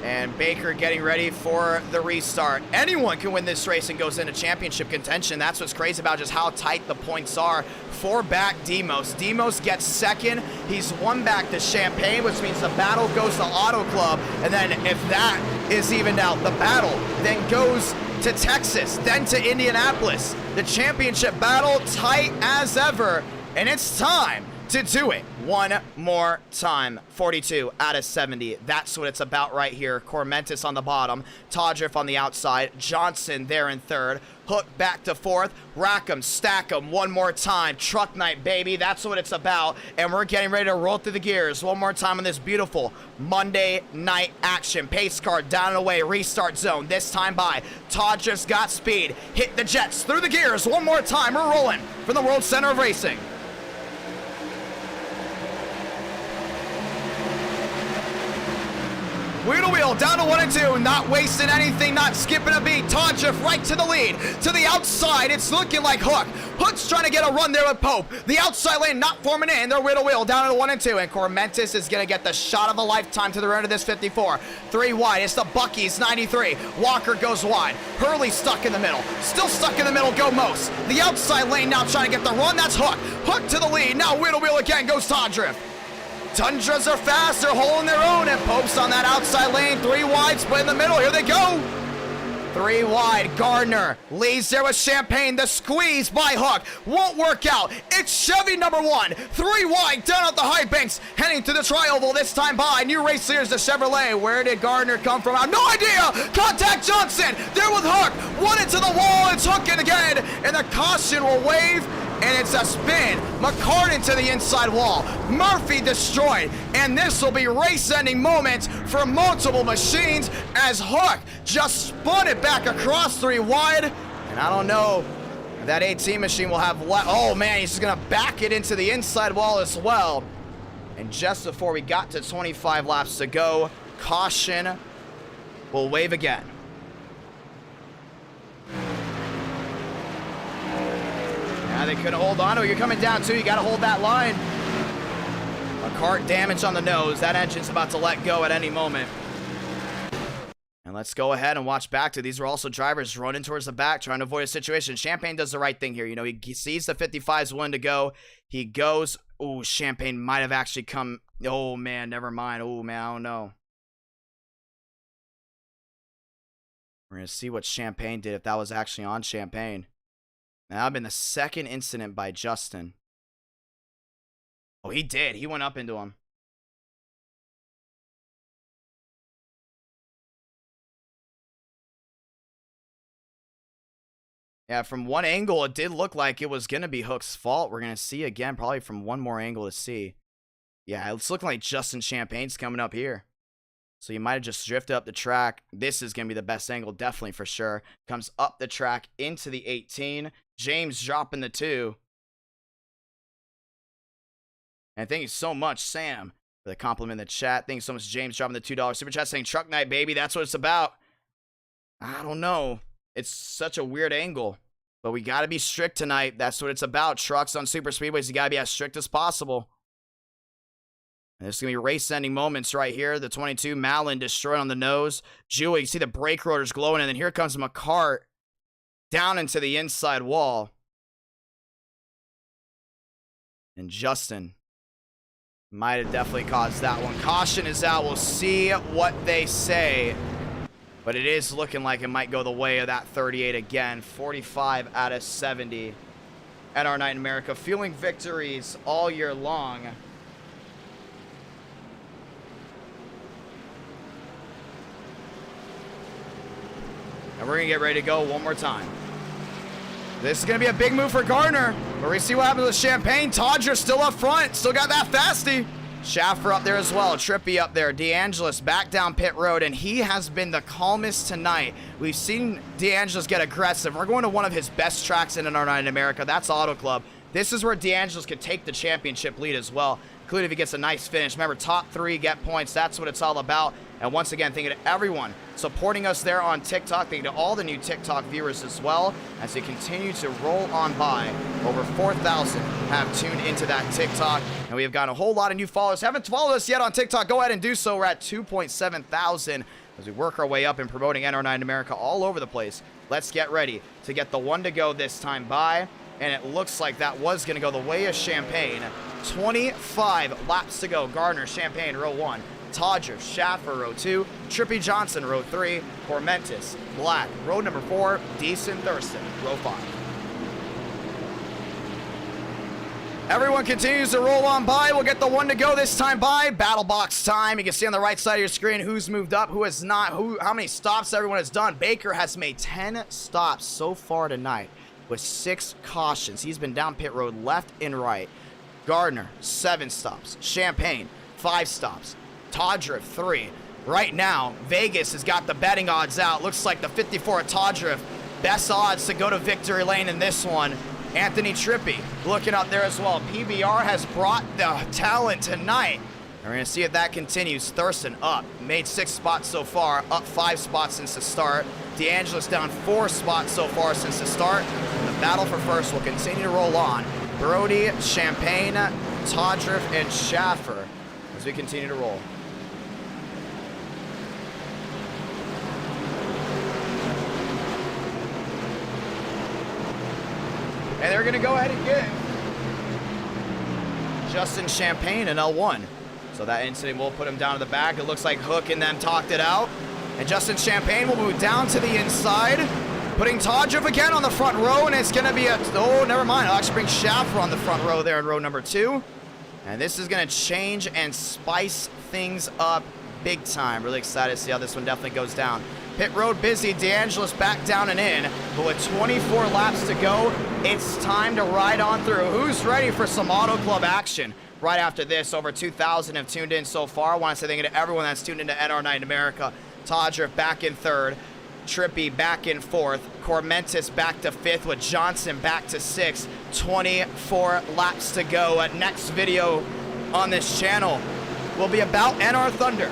And Baker getting ready for the restart. Anyone can win this race and goes into championship contention. That's what's crazy about just how tight the points are. 4 back Demos. Demos gets second. He's 1 back to Champaign, which means the battle goes to Auto Club. And then if that is evened out, the battle then goes to Texas, then to Indianapolis. The championship battle tight as ever. And it's time to do it one more time. 42 out of 70. That's what it's about right here. Cormentis on the bottom, Todrift on the outside, Johnson there in third, Hook back to fourth, rack 'em, stack 'em one more time. Truck night, baby. That's what it's about. And we're getting ready to roll through the gears one more time on this beautiful Monday night action. Pace car down and away, restart zone. This time by Todrift's got speed. Hit the jets through the gears one more time. We're rolling from the World Center of Racing. Wheel to wheel, down to 1 and 2, not wasting anything, not skipping a beat. Todrift right to the lead, to the outside. It's looking like Hook. Hook's trying to get a run there with Pope. The outside lane not forming in. They're wheel to wheel, down to 1 and 2, and Cormentis is going to get the shot of a lifetime to the rear of this 54. 3 wide, it's the Bucky's 93. Walker goes wide. Hurley stuck in the middle. Still stuck in the middle, go Most. The outside lane now trying to get the run, that's Hook. Hook to the lead, now wheel to wheel again goes Todrift. Tundras are fast, they're holding their own, and Pope's on that outside lane. 3 wide, split in the middle, here they go. 3 wide, Gardner leads there with Champagne. The squeeze by Hook won't work out. It's Chevy number 1. 3 wide, down at the high banks, heading to the tri-oval this time by New Race Leaders, the Chevrolet. Where did Gardner come from? I have no idea. Contact Johnson, there with Hook. 1 into the wall, it's Hook in again, and the caution will wave. And it's a spin. McCartan to the inside wall. Murphy destroyed. And this will be race-ending moments for multiple machines as Hook just spun it back across 3 wide. And I don't know if that 18 machine will have oh man, he's just gonna back it into the inside wall as well. And just before we got to 25 laps to go, caution will wave again. They couldn't hold on to it. You're coming down too. You got to hold that line. A cart damage on the nose. That engine's about to let go at any moment. And let's go ahead and watch back to these are also drivers running towards the back, trying to avoid a situation. Champagne does the right thing here. You know, he sees the 55's one to go. He goes. Oh, Champagne might have actually come. Oh, man, never mind. Oh, man, I don't know. We're going to see what Champagne did if that was actually on Champagne. Now, that would have been the second incident by Justin. Oh, he did. He went up into him. Yeah, from one angle, it did look like it was going to be Hook's fault. We're going to see again, probably from one more angle to see. Yeah, it's looking like Justin Champagne's coming up here. So you might have just drifted up the track. This is going to be the best angle, definitely for sure. Comes up the track into the 18. James dropping the 2. And thank you so much, Sam, for the compliment in the chat. Thank you so much, James, dropping the $2 super chat saying, Truck Night, baby. That's what it's about. I don't know. It's such a weird angle. But we got to be strict tonight. That's what it's about. Trucks on super speedways, you got to be as strict as possible. And there's going to be race-ending moments right here. The 22, Malin destroyed on the nose. Jewel, you see the brake rotors glowing, and then here comes McCart down into the inside wall. And Justin might have definitely caused that one. Caution is out. We'll see what they say. But it is looking like it might go the way of that 38 again. 45 out of 70 at our night in America. Fueling victories all year long. And we're going to get ready to go one more time. This is going to be a big move for Gardner. But we see what happens with Champagne. Todger still up front. Still got that fasty. Schaffer up there as well. Trippy up there. DeAngelis back down pit road. And he has been the calmest tonight. We've seen DeAngelis get aggressive. We're going to one of his best tracks in our night in America. That's Auto Club. This is where DeAngelis could take the championship lead as well, including if he gets a nice finish. Remember, top 3 get points. That's what it's all about. And once again, thank you to everyone supporting us there on TikTok. Thank you to all the new TikTok viewers as well as they continue to roll on by. Over 4,000 have tuned into that TikTok. And we have got a whole lot of new followers. Haven't followed us yet on TikTok? Go ahead and do so. We're at 2.7 thousand as we work our way up and promoting NR9 in America all over the place. Let's get ready to get the 1 to go this time by. And it looks like that was going to go the way of Champagne. 25 laps to go. Gardner, Champagne, row 1. Todger, Schaffer, row 2. Trippy Johnson, row 3. Formentis, Black, row number 4. Deason, Thurston, row 5. Everyone continues to roll on by. We'll get the 1 to go this time by. Battle box time. You can see on the right side of your screen who's moved up, who has not, how many stops everyone has done. Baker has made 10 stops so far tonight with 6 cautions. He's been down pit road left and right. Gardner, 7 stops. Champagne, 5 stops. Todriff, 3. Right now, Vegas has got the betting odds out. Looks like the 54 at Todriff. Best odds to go to victory lane in this one. Anthony Trippy looking up there as well. PBR has brought the talent tonight. We're going to see if that continues. Thurston up. Made 6 spots so far. Up 5 spots since the start. DeAngelis down 4 spots so far since the start. And the battle for first will continue to roll on. Brody, Champagne, Todriff, and Schaffer as we continue to roll. And they're going to go ahead and get Justin Champagne in L1. So that incident will put him down to the back. It looks like Hook and them talked it out. And Justin Champagne will move down to the inside, putting Todriff again on the front row, and it's going to be a... Oh, never mind. I'll actually bring Schaffer on the front row there in row number 2. And this is going to change and spice things up big time. Really excited to see how this one definitely goes down. Pit road busy. DeAngelis back down and in. But with 24 laps to go, it's time to ride on through. Who's ready for some Auto Club action? Right after this, over 2,000 have tuned in so far. I want to say thank you to everyone that's tuned into NR Night in America. Todriff back in 3rd. Trippy back in 4th. Cormentis back to 5th with Johnson back to 6th. 24 laps to go. Next video on this channel will be about NR Thunder.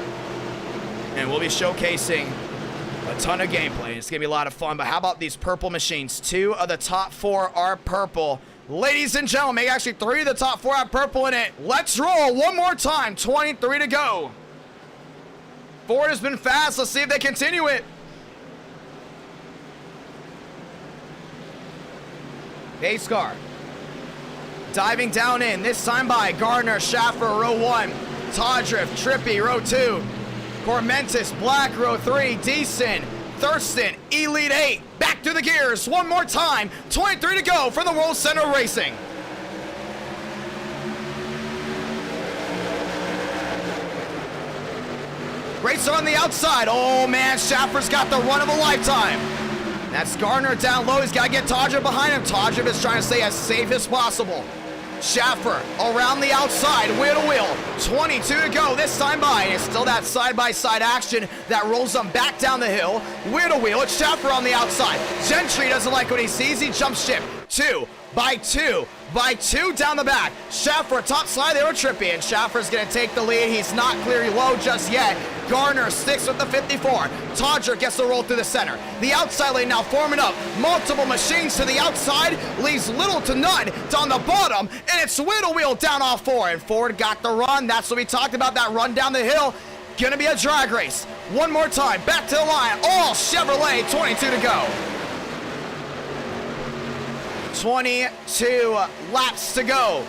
And we'll be showcasing a ton of gameplay. It's going to be a lot of fun. But how about these purple machines? 2 of the top 4 are purple. Ladies and gentlemen, actually 3 of the top 4 have purple in it. Let's roll one more time. 23 to go. Ford has been fast. Let's see if they continue it. Pace car. Diving down in. This time by Gardner, Schaffer, row 1. Todriff, Trippy, row 2. Cormentis, Black, row 3. Deason, Thurston, Elite 8. Back to the gears one more time. 23 to go from the World Center of Racing. Racer on the outside. Oh man, Schaffer's got the run of a lifetime. That's Gardner down low. He's got to get Todriff behind him. Todriff is trying to stay as safe as possible. Schaffer around the outside, wheel to wheel. 22 to go this time by. And it's still that side-by-side action that rolls them back down the hill. Wheel to wheel. It's Schaffer on the outside. Gentry doesn't like what he sees. He jumps ship. 2 by 2 by 2 down the back. Schaffer top slide there with Trippy, and Schaffer's going to take the lead. He's not clearly low just yet. Gardner sticks with the 54. Todriff gets the roll through the center. The outside lane now forming up. Multiple machines to the outside. Leaves little to none down the bottom, and it's wheel to wheel down off 4. And Ford got the run. That's what we talked about, that run down the hill. Gonna be a drag race. One more time. Back to the line. All Chevrolet. 22 to go. 22 laps to go.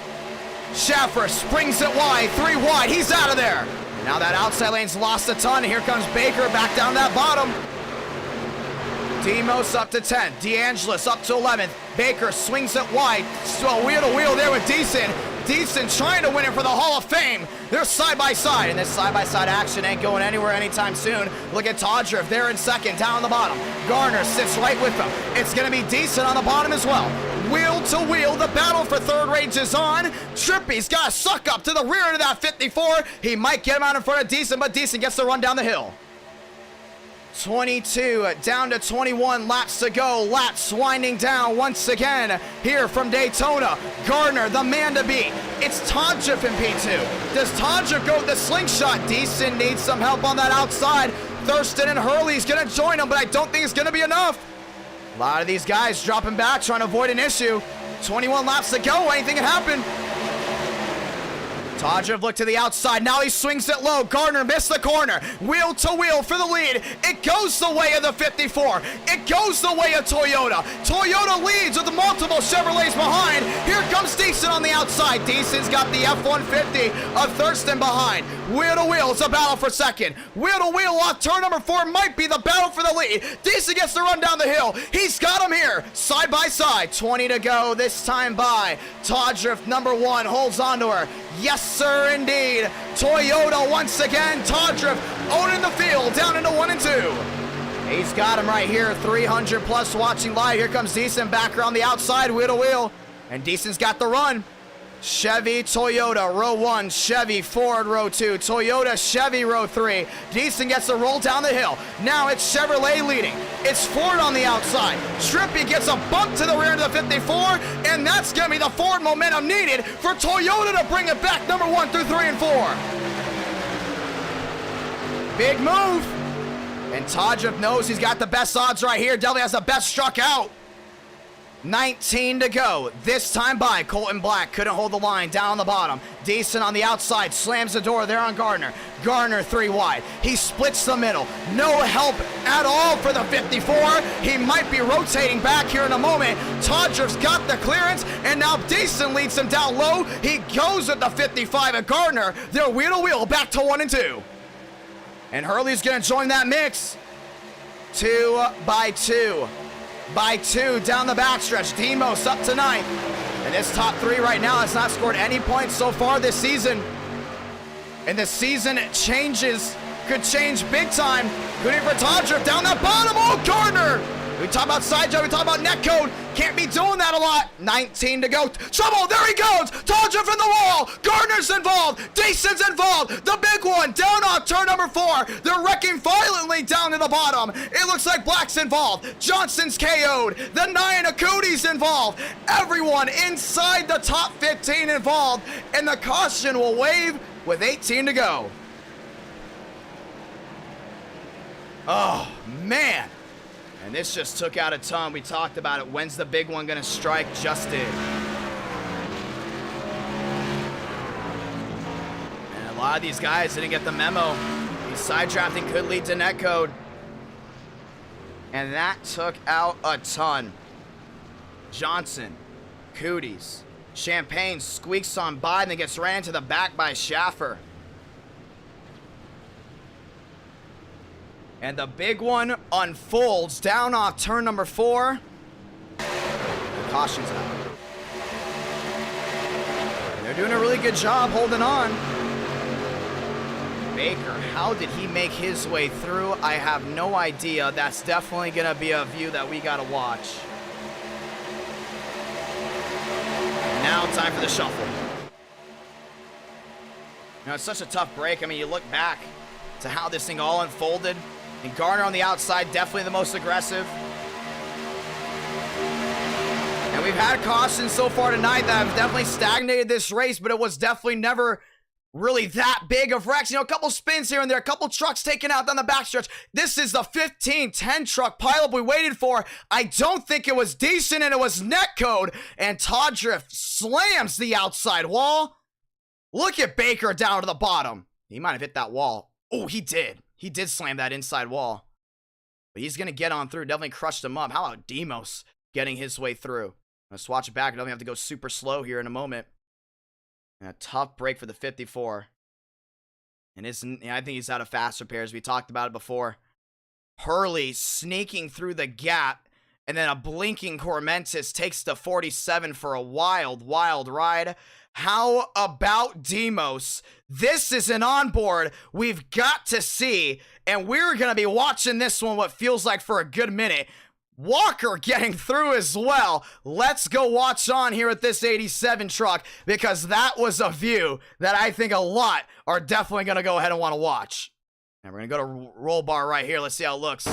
Schaffer springs it wide, 3 wide, he's out of there. Now that outside lane's lost a ton, and here comes Baker back down that bottom. Demos up to 10th, DeAngelis up to 11th. Baker swings it wide, still wheel to wheel there with Deason. Deason trying to win it for the Hall of Fame. They're side by side, and this side by side action ain't going anywhere anytime soon. Look at Todriff there in 2nd, down on the bottom. Gardner sits right with them. It's gonna be Deason on the bottom as well. Wheel to wheel, the battle for 3rd rages on. Trippy's got to suck up to the rear end of that 54. He might get him out in front of Deason, but Deason gets the run down the hill. 22 down to 21 laps to go. Laps winding down once again here from Daytona. Gardner, the man to beat. It's Todriff in P2. Does Todriff go with the slingshot? Deason needs some help on that outside. Thurston and Hurley's going to join him, but I don't think it's going to be enough. A lot of these guys dropping back, trying to avoid an issue. 21 laps to go. Anything can happen. Todriff looked to the outside. Now he swings it low. Gardner missed the corner. Wheel to wheel for the lead. It goes the way of the 54. It goes the way of Toyota. Toyota leads with the multiple Chevrolets behind. Here comes Deason on the outside. Deason's got the F-150 of Thurston behind. Wheel to wheel. It's a battle for 2nd. Wheel to wheel off turn number 4 might be the battle for the lead. Deason gets the run down the hill. He's got him here. Side by side. 20 to go this time by. Todriff number 1 holds on to her. Yes, sir, indeed. Toyota once again. Todriff owning the field down into 1 and 2. He's got him right here. 300 plus watching live. Here comes Deason back around the outside, wheel to wheel. And Deason's got the run. Chevy, Toyota, row 1. Chevy, Ford, row 2. Toyota, Chevy, row 3. Deason gets the roll down the hill. Now it's Chevrolet leading. It's Ford on the outside. Trippy gets a bump to the rear of the 54, and that's going to be the Ford momentum needed for Toyota to bring it back number 1 through 3 and 4. Big move. And Todriff knows he's got the best odds right here. Definitely has the best struck out. 19 to go. This time by Colton Black. Couldn't hold the line. Down on the bottom. Decent on the outside. Slams the door there on Gardner. Gardner 3 wide. He splits the middle. No help at all for the 54. He might be rotating back here in a moment. Todriff's got the clearance, and now Decent leads him down low. He goes with the 55 at Gardner. They're wheel to wheel back to 1 and 2. And Hurley's going to join that mix. 2 by 2. By 2 down the backstretch. Demos up to 9th. And this top 3 right now has not scored any points so far this season. And the season changes, could change big time. Good for Todriff down that bottom. Oh, Gardner! We talk about side job, we talk about netcode. Can't be doing that a lot. 19 to go. Trouble, there he goes. Todriff in the wall. Gardner's involved. Decent's involved. The big one down on turn number 4. They're wrecking violently down to the bottom. It looks like Black's involved. Johnson's KO'd. The 9 of Cody's involved. Everyone inside the top 15 involved. And the caution will wave with 18 to go. Oh, man. And this just took out a ton. We talked about it. When's the big one gonna strike? Just did. And a lot of these guys didn't get the memo. These side drafting could lead to netcode. And that took out a ton. Johnson, Cooties, Champagne squeaks on by and then gets ran to the back by Schaffer. And the big one unfolds down off turn number 4. The caution's out. And they're doing a really good job holding on. Baker, how did he make his way through? I have no idea. That's definitely going to be a view that we got to watch. Now time for the shuffle. You know, it's such a tough break. I mean, you look back to how this thing all unfolded. And Gardner on the outside, definitely the most aggressive. And we've had cautions so far tonight that have definitely stagnated this race, but it was definitely never really that big of wrecks. You know, a couple spins here and there, a couple trucks taken out down the backstretch. This is the 15-10 truck pileup we waited for. I don't think it was decent, and it was netcode. And Todriff slams the outside wall. Look at Baker down to the bottom. He might have hit that wall. Oh, he did. He did slam that inside wall. But he's going to get on through. Definitely crushed him up. How about Demos getting his way through? Let's watch it back. Definitely have to go super slow here in a moment. And a tough break for the 54. And I think he's out of fast repairs. We talked about it before. Hurley sneaking through the gap. And then a blinking Cormentis takes the 47 for a wild, wild ride. How about Demos? This is an onboard we've got to see, and we're going to be watching this one what feels like for a good minute. Walker getting through as well. Let's go watch on here at this 87 truck, because that was a view that I think a lot are definitely going to go ahead and want to watch. And we're going to go to roll bar right here. Let's see how it looks.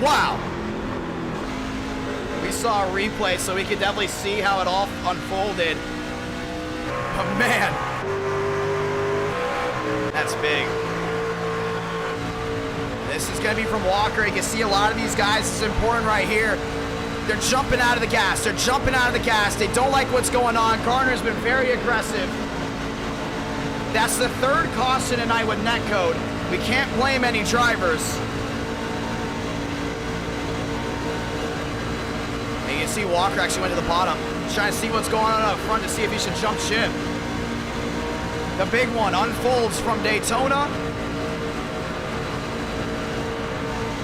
Wow. We saw a replay, so we could definitely see how it all unfolded. But man, that's big. This is going to be from Walker. You can see a lot of these guys. This is important right here. They're jumping out of the gas. They're jumping out of the gas. They don't like what's going on. Gardner's been very aggressive. That's the 3rd caution tonight with netcode. We can't blame any drivers. And you can see Walker actually went to the bottom. He's trying to see what's going on up front to see if he should jump ship. The big one unfolds from Daytona.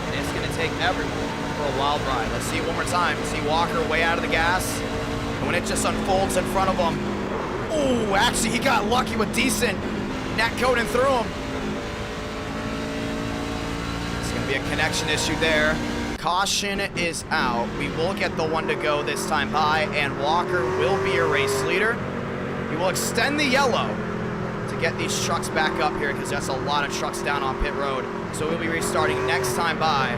And it's going to take everyone for a wild ride. Let's see it one more time. See Walker way out of the gas. And when it just unfolds in front of him. Oh, actually he got lucky with decent netcoding through him. It's going to be a connection issue there. Caution is out. We will get the 1 to go this time by, and Walker will be a race leader. He will extend the yellow to get these trucks back up here, because that's a lot of trucks down on pit road. So we'll be restarting next time by.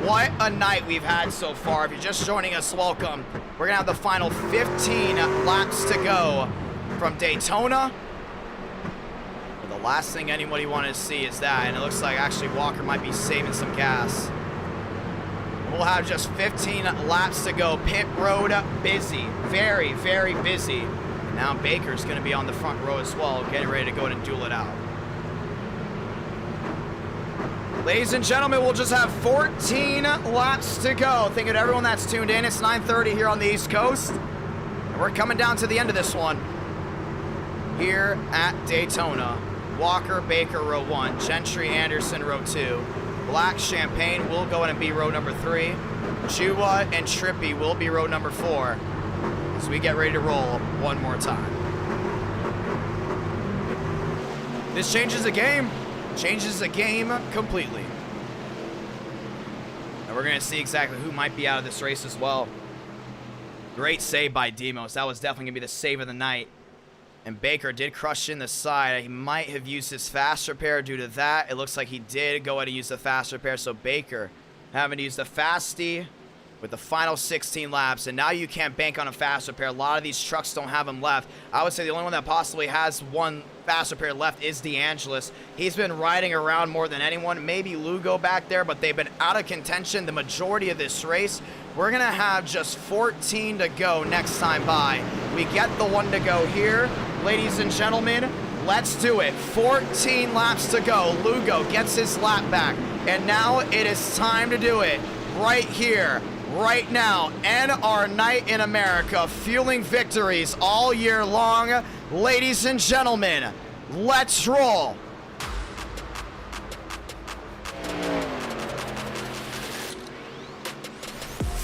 What a night we've had so far. If you're just joining us, welcome. We're going to have the final 15 laps to go from Daytona. The last thing anybody wanted to see is that, and it looks like actually Walker might be saving some gas. We'll have just 15 laps to go. Pit road busy, very, very busy. And now Baker's going to be on the front row as well, getting ready to go and duel it out. Ladies and gentlemen, we'll just have 14 laps to go. Thank you to everyone that's tuned in. It's 9:30 here on the East Coast. And we're coming down to the end of this one here at Daytona. Walker, Baker, row 1. Gentry, Anderson, row 2. Black, Champagne will go in and be row number 3. Jua and Trippy will be row number 4 as we get ready to roll one more time. This changes the game. Changes the game completely. And we're going to see exactly who might be out of this race as well. Great save by Demos. That was definitely going to be the save of the night. And Baker did crush in the side. He might have used his fast repair due to that. It looks like he did go ahead and use the fast repair. So Baker having to use the fasty with the final 16 laps. And now you can't bank on a fast repair. A lot of these trucks don't have them left. I would say the only one that possibly has one fast repair left is DeAngelis. He's been riding around more than anyone. Maybe Lugo back there, but they've been out of contention the majority of this race. We're going to have just 14 to go next time by. We get the one to go here. Ladies and gentlemen, let's do it. 14 laps to go. Lugo gets his lap back. And now it is time to do it right here, right now. End our night in America, fueling victories all year long. Ladies and gentlemen, let's roll.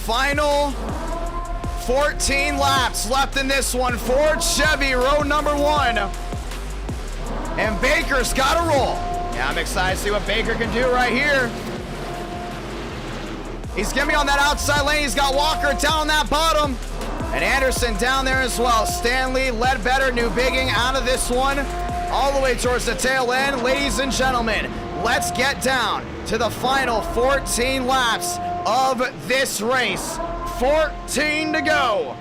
Final 14 laps left in this one. Ford Chevy, row number 1. And Baker's got to roll. Yeah, I'm excited to see what Baker can do right here. He's going to be on that outside lane. He's got Walker down on that bottom. And Anderson down there as well. Stanley, Ledbetter, New Bigging out of this one. All the way towards the tail end. Ladies and gentlemen, let's get down to the final 14 laps of this race. 14 to go.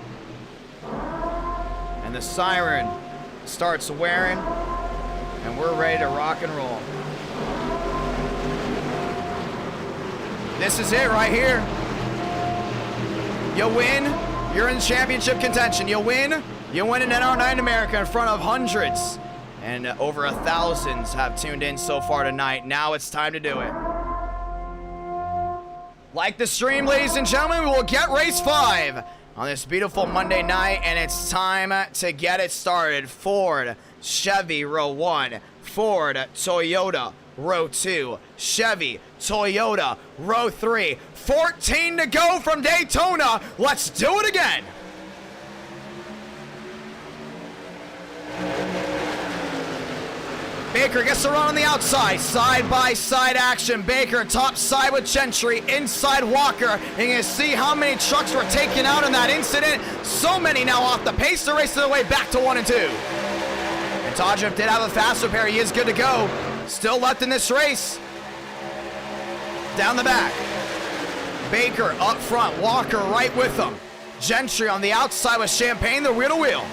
And the siren starts wearing. And we're ready to rock and roll. This is it right here. You win, you're in championship contention. You win an NR Night in America in front of hundreds. And over 1,000 have tuned in so far tonight. Now it's time to do it. Like the stream, ladies and gentlemen, we will get race 5 on this beautiful Monday night. And it's time to get it started. Ford, Chevy, row 1. Ford, Toyota, row 2. Chevy, Toyota, row 3. 14 to go from Daytona. Let's do it again. Baker gets to run on the outside. Side-by-side action. Baker top side with Gentry. Inside Walker. And you can see how many trucks were taken out in that incident. So many now off the pace to race their way back to 1 and 2. And Todrick did have a fast repair. He is good to go. Still left in this race. Down the back. Baker up front. Walker right with him. Gentry on the outside with Champagne, the wheel to wheel.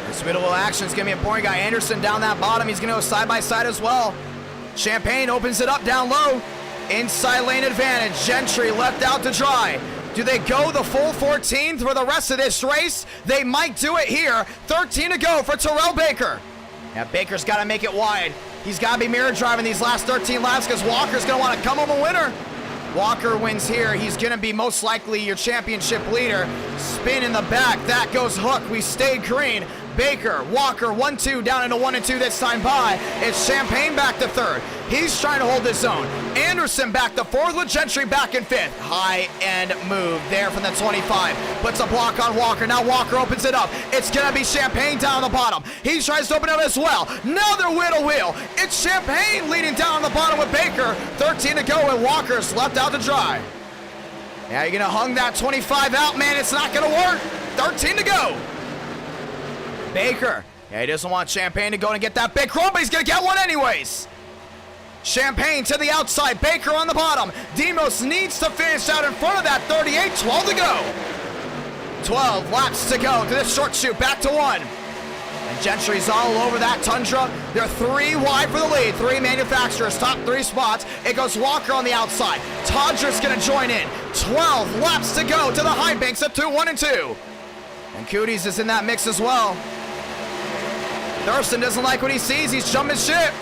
This middle action is going to be important. Guy Anderson down that bottom. He's going to go side by side as well. Champagne opens it up down low. Inside lane advantage. Gentry left out to dry. Do they go the full 14 for the rest of this race? They might do it here. 13 to go for Terrell Baker. Yeah, Baker's got to make it wide. He's got to be mirror driving these last 13 laps because Walker's going to want to come home a winner. Walker wins here. He's going to be most likely your championship leader. Spin in the back. That goes hook. We stay green. Baker, Walker, 1-2 down into 1 and 2 this time by. It's Champagne back to 3rd. He's trying to hold his zone. Anderson back to 4th with Gentry back in 5th. High end move there from the 25. Puts a block on Walker. Now Walker opens it up. It's going to be Champagne down on the bottom. He tries to open it up as well. Now they're wheel to wheel. It's Champagne leading down on the bottom with Baker. 13 to go and Walker's left out to dry. Yeah, you're going to hung that 25 out, man. It's not going to work. 13 to go. Baker, yeah, he doesn't want Champagne to go and get that big chrome, but he's going to get one anyways. Champagne to the outside, Baker on the bottom. Demos needs to finish out in front of that 38, 12 to go. 12 laps to go to this short shoot, back to 1. And And Gentry's all over that Tundra. They're 3 wide for the lead. 3 manufacturers, top 3 spots. It goes Walker on the outside. Todrick's going to join in. 12 laps to go to the high banks of 2, 1, and 2. And Cooties is in that mix as well. Thurston doesn't like what he sees. He's jumping ship.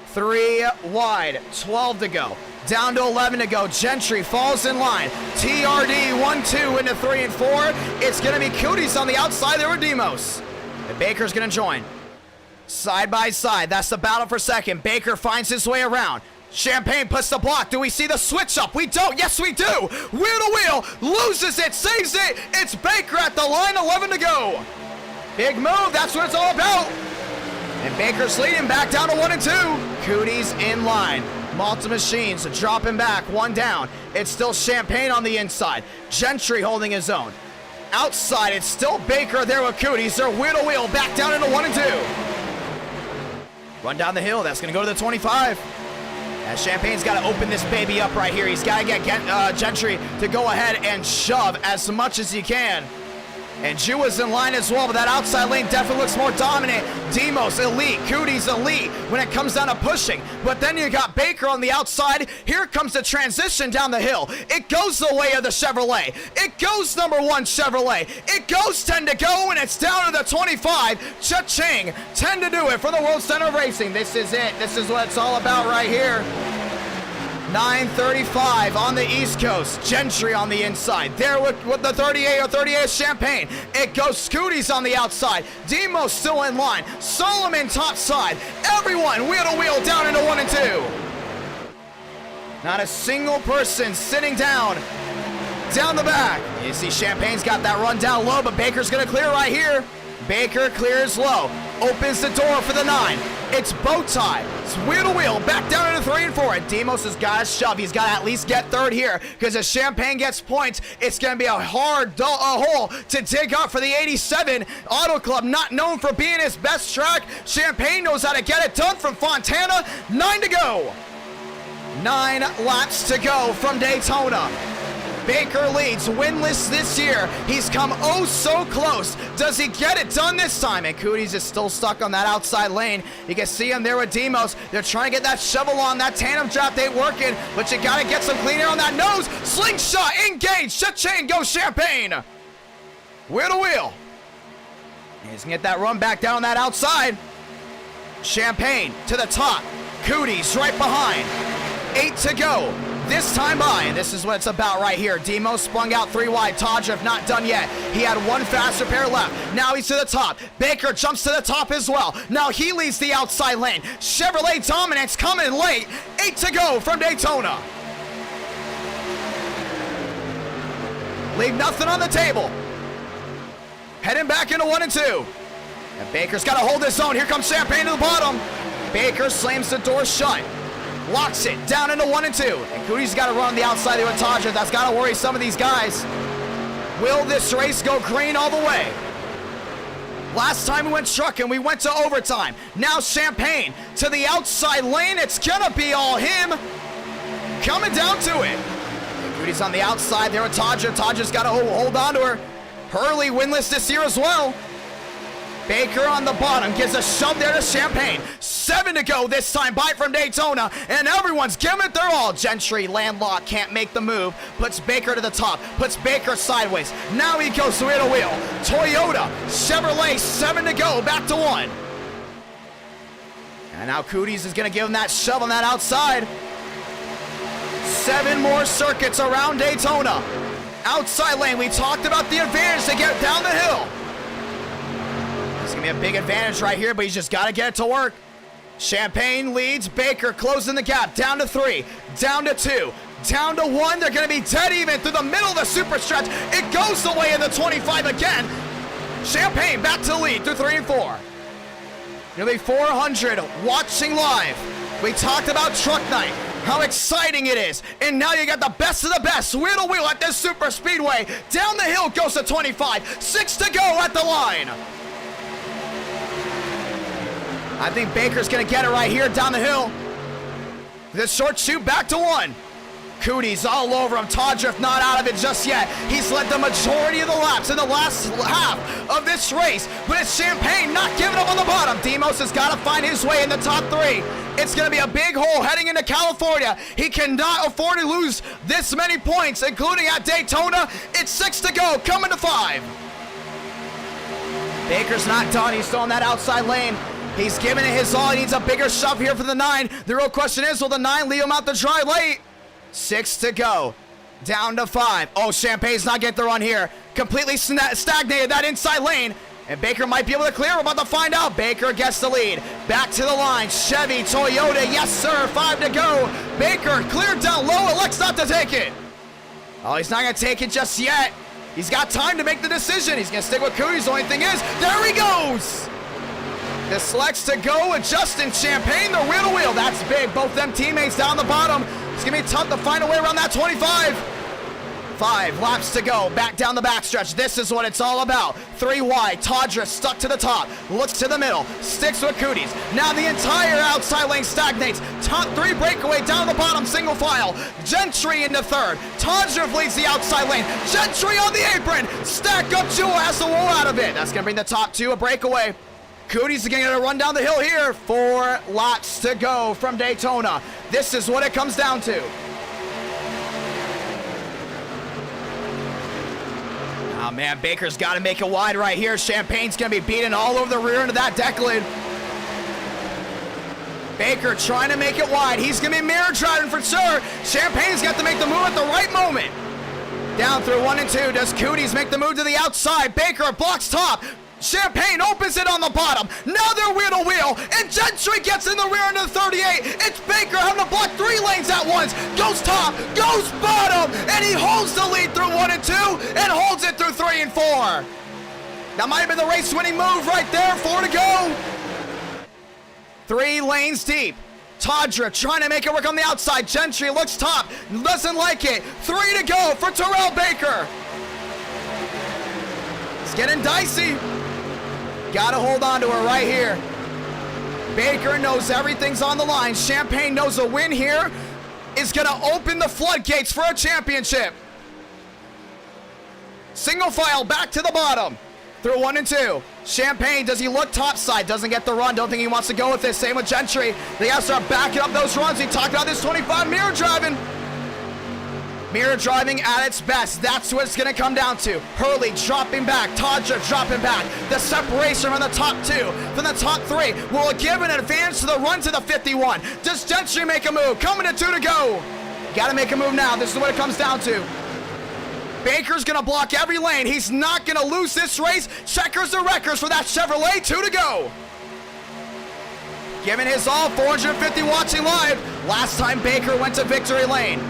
3 wide, 12 to go. Down to 11 to go. Gentry falls in line. TRD 1-2 into 3 and 4. It's going to be Cooties on the outside there with Demos. And Baker's going to join. Side by side. That's the battle for second. Baker finds his way around. Champagne puts the block. Do we see the switch up? We don't. Yes, we do. Wheel to wheel. Loses it. Saves it. It's Baker at the line. 11 to go. Big move. That's what it's all about. And Baker's leading back down to 1 and 2. Cooties in line. Malta Machines dropping back, 1 down. It's still Champagne on the inside. Gentry holding his own. Outside, it's still Baker there with Cooties. They're wheel to wheel back down into 1 and 2. Run down the hill. That's going to go to the 25. As Champagne's got to open this baby up right here. He's got to get Gentry to go ahead and shove as much as he can. And Jew is in line as well, but that outside lane definitely looks more dominant. Demos, elite. Cooties, elite when it comes down to pushing. But then you got Baker on the outside. Here comes the transition down the hill. It goes the way of the Chevrolet. It goes number 1 Chevrolet. It goes 10 to go, and it's down to the 25. Cha-ching, 10 to do it for the World Center of Racing. This is it. This is what it's all about right here. 9:35 on the East Coast. Gentry on the inside. There with the 38 or 38 Champagne. It goes Scooties on the outside. Demo still in line. Solomon top side. Everyone wheel to wheel down into 1 and 2. Not a single person sitting down the back. You see Champagne's got that run down low, but Baker's going to clear right here. Baker clears low. Opens the door for the 9. It's bow tie. It's wheel to wheel. Back down into 3 and 4. And Demos has got to shove. He's got to at least get 3rd here. Because if Champagne gets points, it's going to be a hard hole to dig up for the 87 Auto Club. Not known for being his best track. Champagne knows how to get it done from Fontana. 9 to go. 9 laps to go from Daytona. Baker leads, winless this year. He's come oh so close. Does he get it done this time? And Cooties is still stuck on that outside lane. You can see him there with Demos. They're trying to get that shovel on. That tandem draft ain't working, but you gotta get some clean air on that nose. Slingshot, engage, cha-ching, go Champagne. Wheel to wheel. He's gonna get that run back down that outside. Champagne to the top. Cooties right behind. 8 to go. This time by, and this is what it's about right here. Demo sprung out 3 wide. Todrick not done yet. He had 1 faster pair left. Now he's to the top. Baker jumps to the top as well. Now he leads the outside lane. Chevrolet dominance coming late. 8 to go from Daytona. Leave nothing on the table. Heading back into 1 and 2. And Baker's got to hold his own. Here comes Champagne to the bottom. Baker slams the door shut. Locks it down into 1 and 2. And Cootie's got to run on the outside there with Todrick. That's got to worry some of these guys. Will this race go green all the way? Last time we went trucking, we went to overtime. Now Champagne to the outside lane. It's going to be all him. Coming down to it. And Cootie's on the outside there with Todrick. Todrick's got to hold on to her. Hurley winless this year as well. Baker on the bottom gives a shove there to Champagne. 7 to go this time by from Daytona, and everyone's giving it their all. Gentry landlocked, can't make the move. Puts Baker to the top, puts Baker sideways. Now he goes wheel to wheel. Toyota, Chevrolet, 7 to go, back to 1. And now Cooties is going to give him that shove on that outside. 7 more circuits around Daytona. Outside lane, we talked about the advantage to get down the hill. It's going to be a big advantage right here, but he's just got to get it to work. Champagne leads. Baker closing the gap. Down to 3. Down to 2. Down to 1. They're going to be dead even through the middle of the super stretch. It goes the way of the 25 again. Champagne back to the lead through 3 and 4. Nearly 400 watching live. We talked about Truck Night, how exciting it is. And now you got the best of the best. Wheel to wheel at this super speedway. Down the hill goes to 25. 6 to go at the line. I think Baker's going to get it right here down the hill. This short shoot back to 1. Cooties all over him. Todriff not out of it just yet. He's led the majority of the laps in the last half of this race, but it's Champagne not giving up on the bottom. Demos has got to find his way in the top 3. It's going to be a big hole heading into California. He cannot afford to lose this many points, including at Daytona. It's 6 to go, coming to 5. Baker's not done. He's still in that outside lane. He's giving it his all. He needs a bigger shove here for the 9. The real question is, will the 9 leave him out the dry late? 6 to go. Down to 5. Oh, Champagne's not getting the run here. Completely stagnated that inside lane. And Baker might be able to clear. We're about to find out. Baker gets the lead. Back to the line. Chevy, Toyota, yes sir. 5 to go. Baker cleared down low. Elects not to take it. Oh, he's not going to take it just yet. He's got time to make the decision. He's going to stick with Cooties. The only thing is, there he goes. This selects to go with Justin Champagne. They're wheel to wheel. That's big. Both them teammates down the bottom. It's going to be tough to find a way around that 25. 5 laps to go. Back down the backstretch. This is what it's all about. 3 wide. Todriff stuck to the top. Looks to the middle. Sticks with Cooties. Now the entire outside lane stagnates. Top 3 breakaway down the bottom. Single file. Gentry into 3rd. Todriff leads the outside lane. Gentry on the apron. Stack up. Jewel has to roll out of it. That's going to bring the top 2 a breakaway. Cooties is going to run down the hill here. 4 laps to go from Daytona. This is what it comes down to. Oh man, Baker's got to make it wide right here. Champagne's going to be beaten all over the rear end of that deck lid. Baker trying to make it wide. He's going to be mirror driving for sure. Champagne's got to make the move at the right moment. Down through 1 and 2. Does Cooties make the move to the outside? Baker blocks top. Champagne opens it on the bottom. Now they're wheel to wheel, and Gentry gets in the rear end of the 38. It's Baker having to block 3 lanes at once. Goes top, goes bottom, and he holds the lead through 1 and 2, and holds it through 3 and 4. That might have been the race-winning move right there. 4 to go. 3 lanes deep. Todriff trying to make it work on the outside. Gentry looks top, doesn't like it. 3 to go for Terrell Baker. It's getting dicey. Gotta hold on to her right here. Baker knows everything's on the line. Champagne knows a win here is gonna open the floodgates for a championship. Single file back to the bottom. Through 1 and 2. Champagne, does he look topside? Doesn't get the run. Don't think he wants to go with this. Same with Gentry. They gotta start backing up those runs. We talked about this 25 mirror driving. Mirror driving at its best. That's what it's going to come down to. Hurley dropping back. Todriff dropping back. The separation from the top 2. From the top 3. Will it give an advantage to the run to the 51? Does Gentry make a move? Coming to 2 to go. Got to make a move now. This is what it comes down to. Baker's going to block every lane. He's not going to lose this race. Checkers the records for that Chevrolet. 2 to go. Giving his all. 450 watching live. Last time Baker went to victory lane.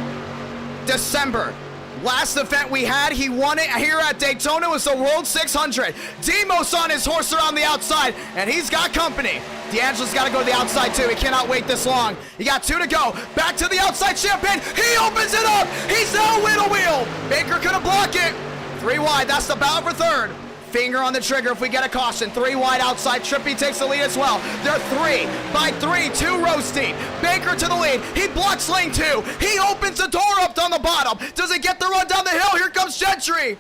December. Last event we had, he won it here at Daytona. It was the World 600. Demos on his horse around the outside, and he's got company. D'Angelo's got to go to the outside too. He cannot wait this long. He got 2 to go. Back to the outside. Champagne. He opens it up. He's now wheel to wheel. Baker couldn't block it. 3 wide. That's the bow for 3rd. Finger on the trigger if we get a caution. 3 wide outside. Trippy takes the lead as well. They're 3 by 3, 2 rows deep. Baker to the lead. He blocks lane 2. He opens the door up on the bottom. Does he get the run down the hill? Here comes Gentry.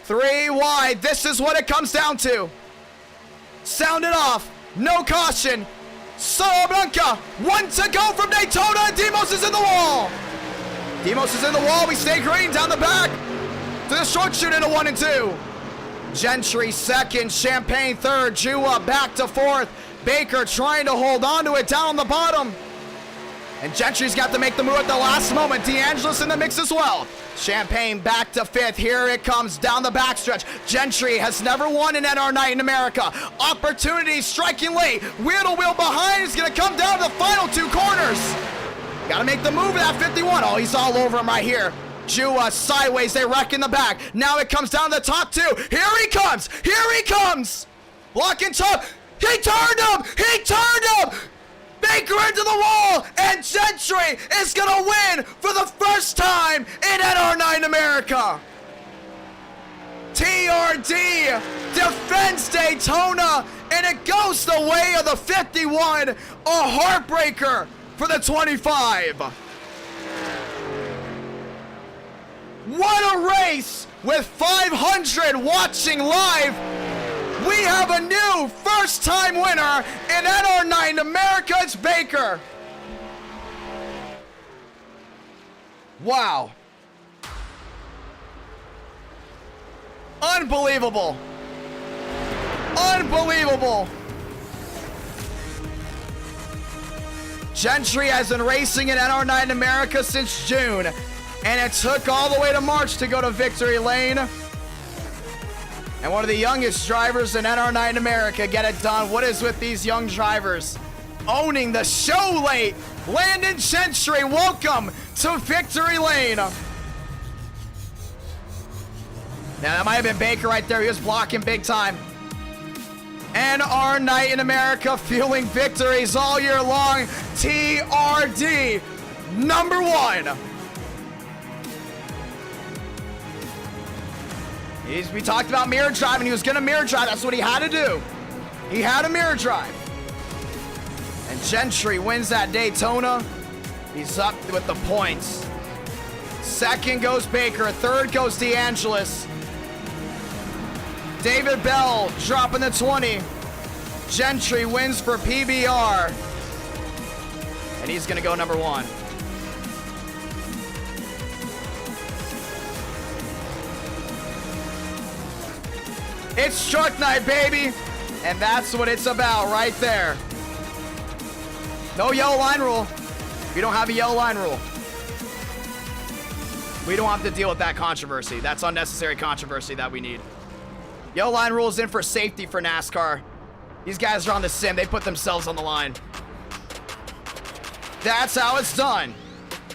3 wide. This is what it comes down to. Sound it off. No caution. Salamanca. 1 to go from Daytona. Demos is in the wall. Demos is in the wall. We stay green down the back. To the short shoot into 1 and 2. Gentry 2nd, Champagne 3rd, Jua back to 4th. Baker trying to hold on to it down on the bottom. And Gentry's got to make the move at the last moment. D'Angelo's in the mix as well. Champagne back to 5th. Here it comes down the backstretch. Gentry has never won an NR night in America. Opportunity striking late. Wheel to wheel behind is going to come down to the final 2 corners. Got to make the move at that 51. Oh, he's all over him right here. Jua sideways, they wreck in the back. Now it comes down to the top 2. Here he comes. Here he comes. Blocking top. He turned him. He turned him. Baker into the wall. And Gentry is going to win for the first time in NR9 America. TRD defends Daytona. And it goes the way of the 51. A heartbreaker for the 25. What a race with 500 watching live. We have a new first-time winner in NR9 America. It's Baker. Wow. Unbelievable. Unbelievable. Gentry has been racing in NR9 America since June, and it took all the way to March to go to victory lane. And one of the youngest drivers in NR9 America get it done. What is with these young drivers? Owning the show late. Landon Gentry, welcome to victory lane. Now that might have been Baker right there. He was blocking big time. NR9 in America fueling victories all year long. TRD number 1. We talked about mirror drive, and he was going to mirror drive. That's what he had to do. He had a mirror drive. And Gentry wins that Daytona. He's up with the points. Second goes Baker. Third goes DeAngelis. David Bell dropping the 20. Gentry wins for PBR. And he's going to go number 1. It's truck night, baby. And that's what it's about right there. No yellow line rule. We don't have a yellow line rule. We don't have to deal with that controversy. That's unnecessary controversy that we need. Yellow line rule is in for safety for NASCAR. These guys are on the sim. They put themselves on the line. That's how it's done.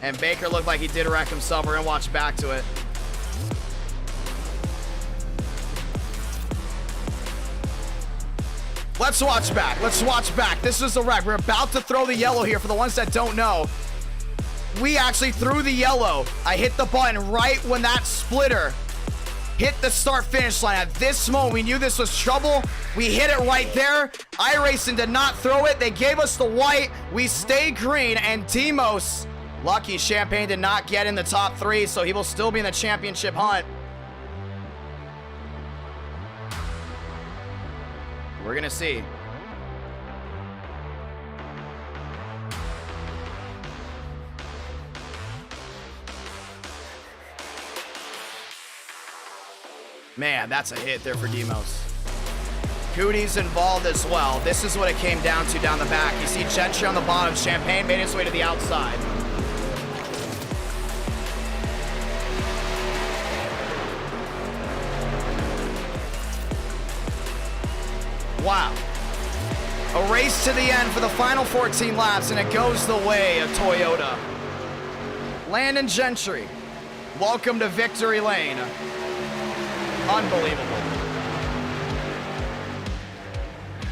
And Baker looked like he did wreck himself. We're going to watch back to it. Let's watch back. Let's watch back. This is the wreck. We're about to throw the yellow here for the ones that don't know. We actually threw the yellow. I hit the button right when that splitter hit the start-finish line. At this moment, we knew this was trouble. We hit it right there. Iracing did not throw it. They gave us the white. We stayed green, and Timos, lucky Champagne did not get in the top 3, so he will still be in the championship hunt. We're gonna see. Man, that's a hit there for Demos. Cootie's involved as well. This is what it came down to down the back. You see Gentry on the bottom. Champagne made his way to the outside. Wow. A race to the end for the final 14 laps, and it goes the way of Toyota. Landon Gentry, welcome to victory lane. Unbelievable.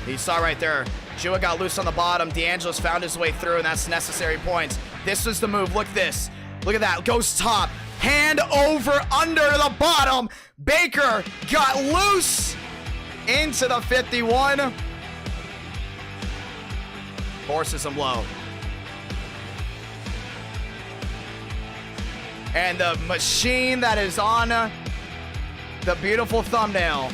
You saw right there, Jua got loose on the bottom. DeAngelis found his way through, and that's necessary points. This was the move. Look at this. Look at that. Goes top. Hand over under the bottom. Baker got loose into the 51. Forces him low. And the machine that is on the beautiful thumbnail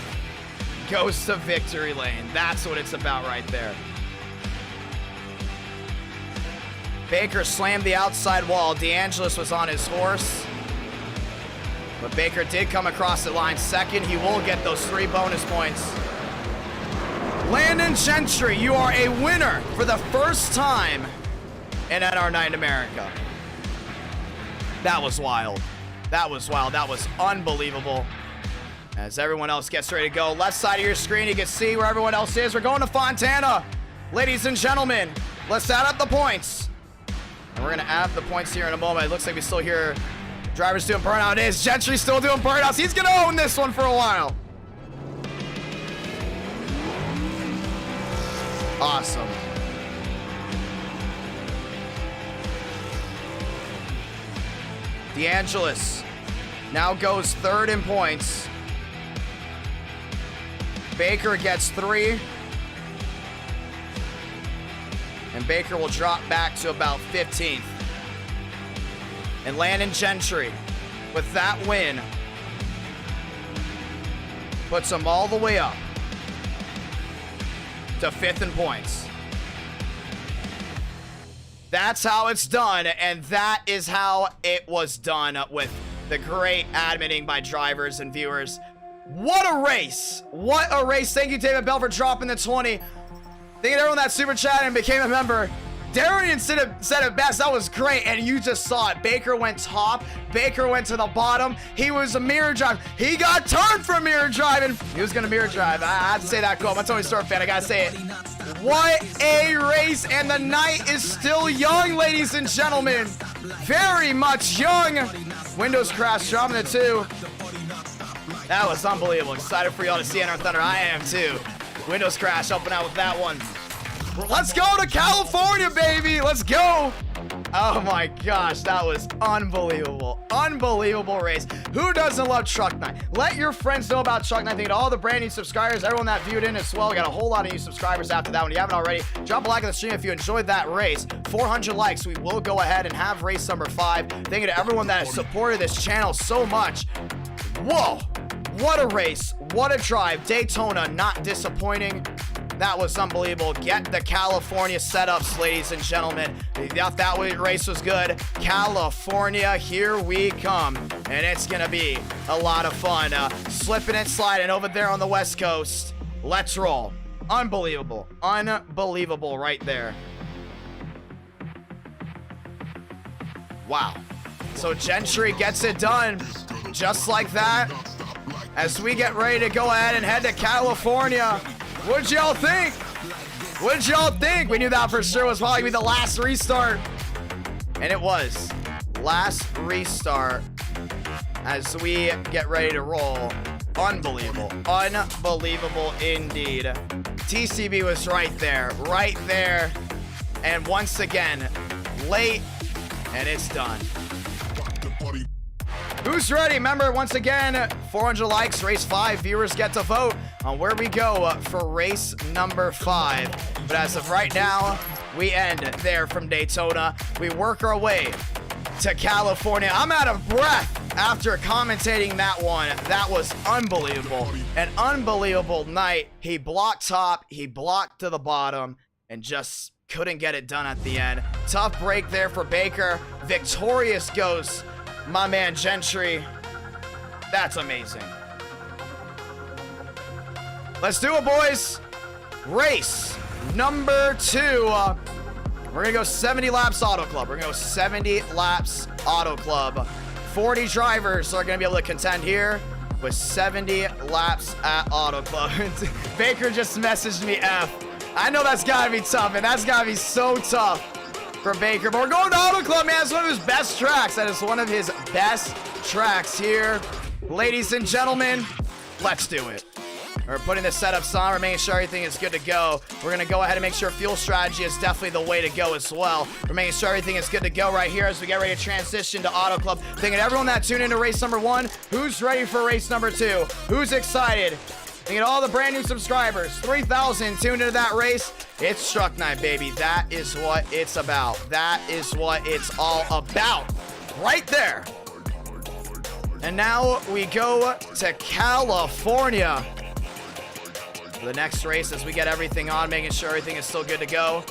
goes to victory lane. That's what it's about right there. Baker slammed the outside wall. DeAngelis was on his horse. But Baker did come across the line second. He will get those 3 bonus points. Landon Gentry, you are a winner for the first time in NR9 America. That was wild. That was wild. That was unbelievable. As everyone else gets ready to go, left side of your screen, you can see where everyone else is. We're going to Fontana. Ladies and gentlemen, let's add up the points. And we're going to add the points here in a moment. It looks like we still hear drivers doing burnout. It is Gentry still doing burnouts. He's going to own this one for a while. Awesome. DeAngelis now goes third in points. Baker gets 3. And Baker will drop back to about 15th. And Landon Gentry with that win puts him all the way up to 5th in points. That's how it's done, and that is how it was done with the great admitting by drivers and viewers. What a race! What a race! Thank you, David Bell, for dropping the 20. Thank you to everyone that super chat and became a member. Darian said it best. That was great, and you just saw it. Baker went top. Baker went to the bottom. He was a mirror drive. He got turned from mirror driving. He was gonna mirror drive. I have to say that quote. I'm a Tony Stark fan. I gotta say it. What a race, and the night is still young, ladies and gentlemen. Very much young. Windows crash, dropping the 2. That was unbelievable. Excited for y'all to see Enter Thunder. I am too. Windows crash, helping out with that one. Let's go to California, baby. Let's go. Oh my gosh, that was unbelievable. Unbelievable race. Who doesn't love Truck Night? Let your friends know about Truck Night. Thank you to all the brand new subscribers, everyone that viewed in as well. We got a whole lot of new subscribers after that one. If you haven't already, drop a like on the stream if you enjoyed that race. 400 likes. We will go ahead and have race number 5. Thank you to everyone that has supported this channel so much. Whoa. What a race. What a drive. Daytona, not disappointing. That was unbelievable. Get the California setups, ladies and gentlemen. If you thought that race was good, California, here we come. And it's going to be a lot of fun. Slipping and sliding over there on the West Coast. Let's roll. Unbelievable. Unbelievable right there. Wow. So Gentry gets it done just like that. As we get ready to go ahead and head to California. What'd y'all think? What'd y'all think? We knew that for sure was probably gonna be the last restart. And it was. Last restart as we get ready to roll. Unbelievable. Unbelievable indeed. TCB was right there. Right there. And once again, late. And it's done. Who's ready? Remember, once again, 400 likes, race 5. Viewers get to vote on where we go for race number 5. But as of right now, we end there from Daytona. We work our way to California. I'm out of breath after commentating that one. That was unbelievable. An unbelievable night. He blocked top, he blocked to the bottom, and just couldn't get it done at the end. Tough break there for Baker. Victorious goes my man Gentry. That's amazing. Let's do it, boys. Race number 2. We're gonna go 70 laps Auto Club. We're gonna go 70 laps Auto Club. 40 drivers are gonna be able to contend here with 70 laps at Auto Club. Baker just messaged me F. I know that's gotta be tough, and that's gotta be so tough for Baker, but we're going to Auto Club, man. It's one of his best tracks. That is one of his best tracks here. Ladies and gentlemen, let's do it. We're putting the setups on. We're making sure everything is good to go. We're going to go ahead and make sure fuel strategy is definitely the way to go as well. We're making sure everything is good to go right here as we get ready to transition to Auto Club. Thinking everyone that tuned into race number 1, who's ready for race number 2? Who's excited? Thinking all the brand new subscribers, 3,000 tuned into that race. It's Truck Night, baby. That is what it's about. That is what it's all about. Right there. And now we go to California for the next race as we get everything on, making sure everything is still good to go.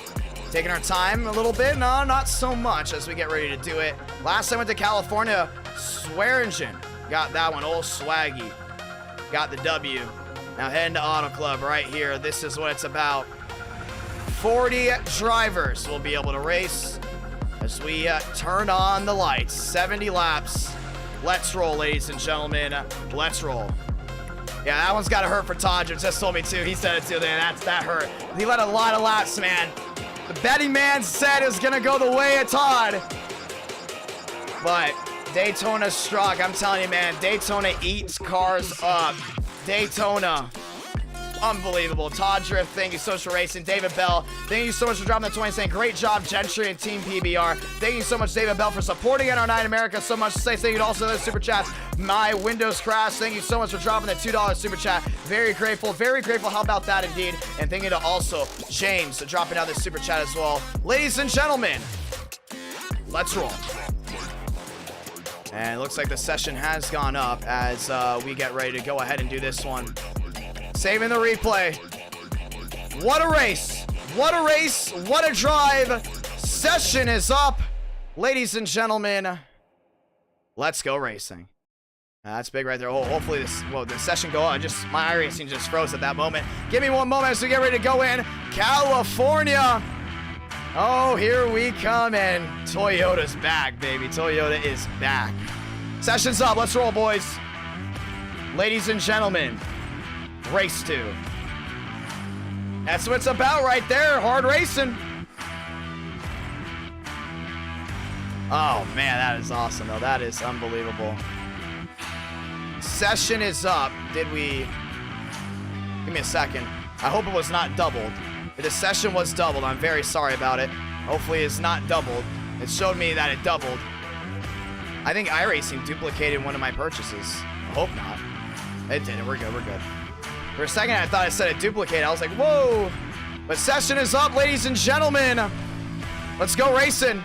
Taking our time a little bit. No, not so much as we get ready to do it. Last time I went to California, Swearingen got that one. Old Swaggy got the W. Now heading to Auto Club right here. This is what it's about. 40 drivers will be able to race as we turn on the lights. 70 laps. Let's roll, ladies and gentlemen. Let's roll. Yeah, that one's got to hurt for Todd. Just told me too. He said it too. That hurt. He led a lot of laps, man. The betting man said it was going to go the way of Todd. But Daytona struck. I'm telling you, man. Daytona eats cars up. Daytona. Unbelievable. Todd Drift, thank you so much for racing. David Bell, thank you so much for dropping the 20, saying great job, Gentry and Team PBR. Thank you so much, David Bell, for supporting NR9 America so much. Thank you to also the super chats. My Windows Crash, thank you so much for dropping the $2 super chat. Very grateful. How about that indeed? And thank you to also James for dropping out the super chat as well. Ladies and gentlemen, let's roll. And it looks like the session has gone up as we get ready to go ahead and do this one. Saving the replay. What a race. What a race. What a drive. Session is up. Ladies and gentlemen, let's go racing. That's big right there. Oh, hopefully the session go on. My iRacing just froze at that moment. Give me one moment as we get ready to go in. California. Oh, here we come, and Toyota's back, baby. Toyota is back. Session's up. Let's roll, boys. Ladies and gentlemen, race 2. That's what it's about right there. Hard racing. Oh, man, that is awesome, though. That is unbelievable. Session is up. Did we... Give me a second. I hope it was not doubled. If the session was doubled, I'm very sorry about it. Hopefully it's not doubled. It showed me that it doubled. I think iRacing duplicated one of my purchases. I hope not. It didn't. We're good. We're good. For a second, I thought it said it duplicated. I was like, whoa. But session is up, ladies and gentlemen. Let's go racing.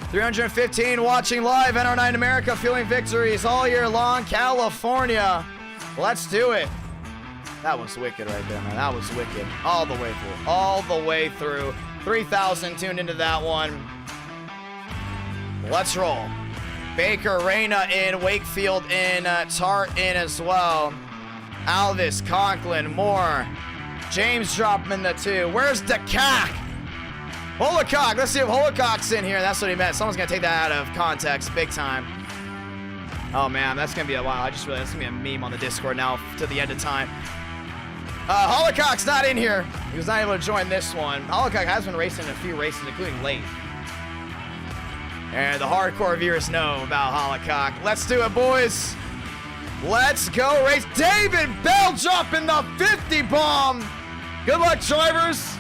315 watching live. NR9 America, feeling victories all year long. California. Let's do it. That was wicked right there, man. That was wicked. All the way through. All the way through. 3,000 tuned into that one. Let's roll. Baker, Reyna in, Wakefield in, Tart in as well. Alvis, Conklin, Moore. James dropping in the 2. Where's the cack? Holocock. Let's see if Holocock's in here. That's what he meant. Someone's going to take that out of context big time. Oh, man. That's going to be a while. I just realized that's going to be a meme on the Discord now to the end of time. Holocock's not in here. He was not able to join this one. Holocock has been racing in a few races, including late. And the hardcore viewers know about Holocock. Let's do it, boys. Let's go race. David Bell dropping the 50 bomb. Good luck, drivers.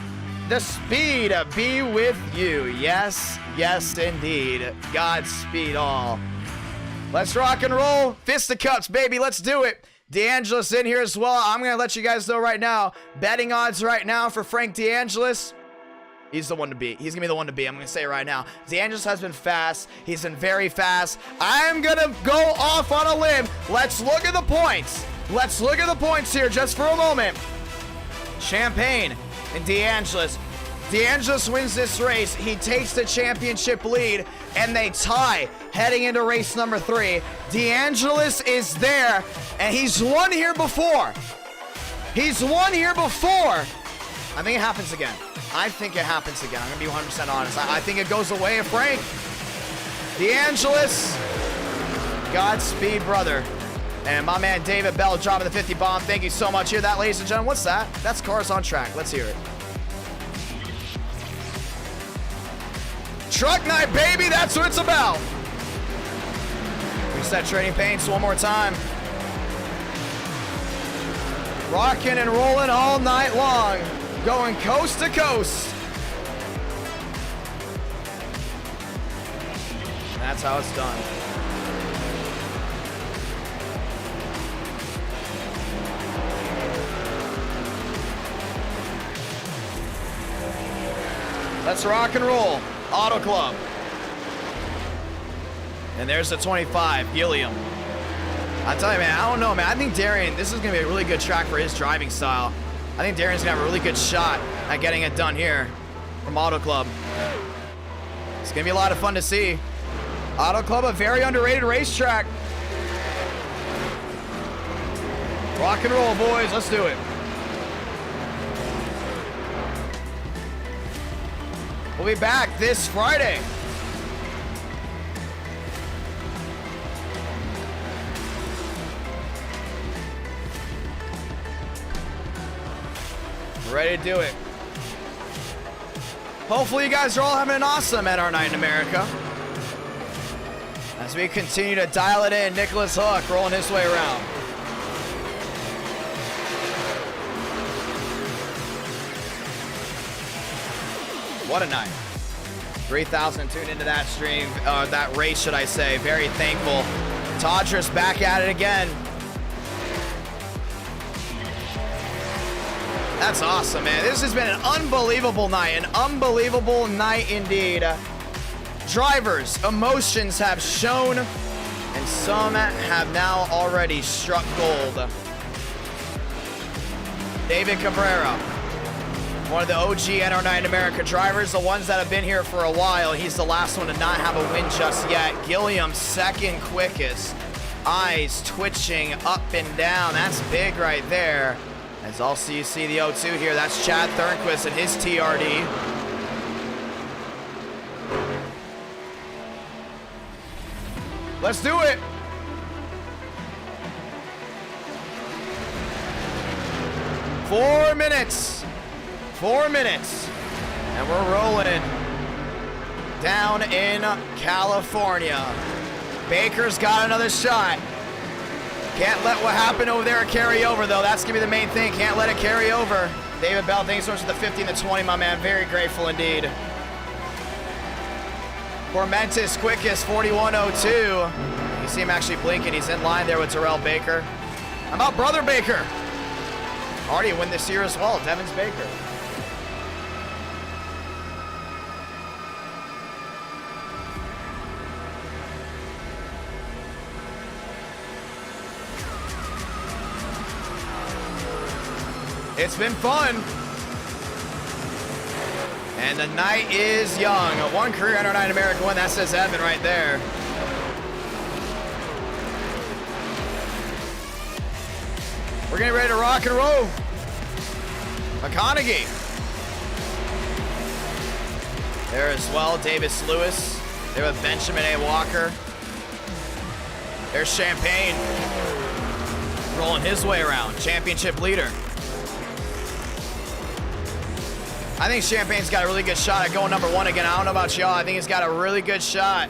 The speed be with you. Yes, yes, indeed. Godspeed all. Let's rock and roll. Fisticuffs, baby. Let's do it. DeAngelis in here as well. I'm going to let you guys know right now. Betting odds right now for Frank DeAngelis. He's the one to beat. He's going to be the one to beat. I'm going to say it right now. DeAngelis has been fast. He's been very fast. I'm going to go off on a limb. Let's look at the points. Let's look at the points here just for a moment. Champagne and DeAngelis. DeAngelis wins this race. He takes the championship lead, and they tie heading into race number 3. DeAngelis is there, and he's won here before. He's won here before. I think it happens again. I think it happens again. I'm going to be 100% honest. I think it goes away of Frank. DeAngelis, Godspeed, brother. And my man David Bell dropping the 50 bomb. Thank you so much. Hear that, ladies and gentlemen? What's that? That's Cars on Track. Let's hear it. Truck night, baby. That's what it's about. Reset trading paints one more time. Rocking and rolling all night long. Going coast to coast. And that's how it's done. Let's rock and roll. Auto Club. And there's the 25, Gilliam. I tell you, man, I don't know, man. I think Darian, this is going to be a really good track for his driving style. I think Darian's going to have a really good shot at getting it done here from Auto Club. It's going to be a lot of fun to see. Auto Club, a very underrated racetrack. Rock and roll, boys. Let's do it. We'll be back this Friday. We're ready to do it. Hopefully you guys are all having an awesome NR9 in America. As we continue to dial it in, Nicholas Hook rolling his way around. What a night. 3,000 tuned into that stream, that race, should I say. Very thankful. Todris back at it again. That's awesome, man. This has been an unbelievable night. An unbelievable night indeed. drivers' emotions have shown, and some have now already struck gold. David Cabrera, one of the OG NR9 America drivers, the ones that have been here for a while. He's the last one to not have a win just yet. Gilliam, second quickest. Eyes twitching up and down. That's big right there. As also you see the O2 here, that's Chad Thornquist and his TRD. Let's do it. Four minutes, and we're rolling down in California. Baker's got another shot. Can't let what happened over there carry over, though. That's gonna be the main thing. Can't let it carry over. David Bell, thanks so much for the 50 and the 20, my man. Very grateful indeed. Formentis quickest, 41.02. You see him actually blinking. He's in line there with Terrell Baker. How about Brother Baker? Already a win this year as well, Devins Baker. It's been fun. And the night is young. One career NR9 America win, that says Evan right there. We're getting ready to rock and roll. McConaughey. There as well, Davis Lewis. There with Benjamin A. Walker. There's Champagne. Rolling his way around, championship leader. I think Champagne's got a really good shot at going number one again. I don't know about y'all. I think he's got a really good shot.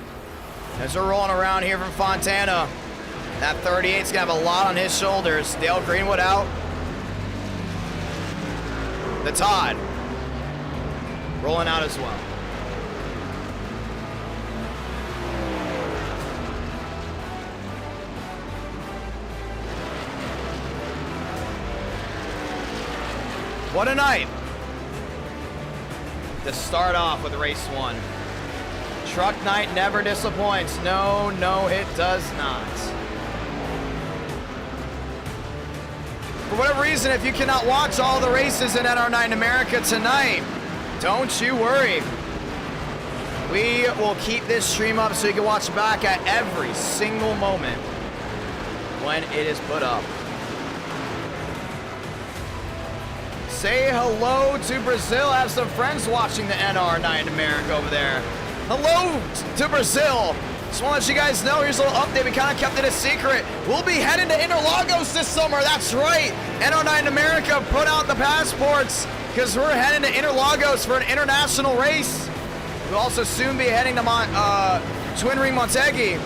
As we're rolling around here from Fontana. That 38's gonna have a lot on his shoulders. Dale Greenwood out. The Todd. Rolling out as well. What a night. To start off with race one. Truck night never disappoints. No, it does not. For whatever reason, if you cannot watch all the races in NR9 America tonight, don't you worry. We will keep this stream up so you can watch back at every single moment when it is put up. Say hello to Brazil. I have some friends watching the NR9 America over there. Hello to Brazil. Just want to let you guys know, here's a little update. We kind of kept it a secret. We'll be heading to Interlagos this summer. That's right. NR9 America put out the passports because we're heading to Interlagos for an international race. We'll also soon be heading to Twin Ring Montegi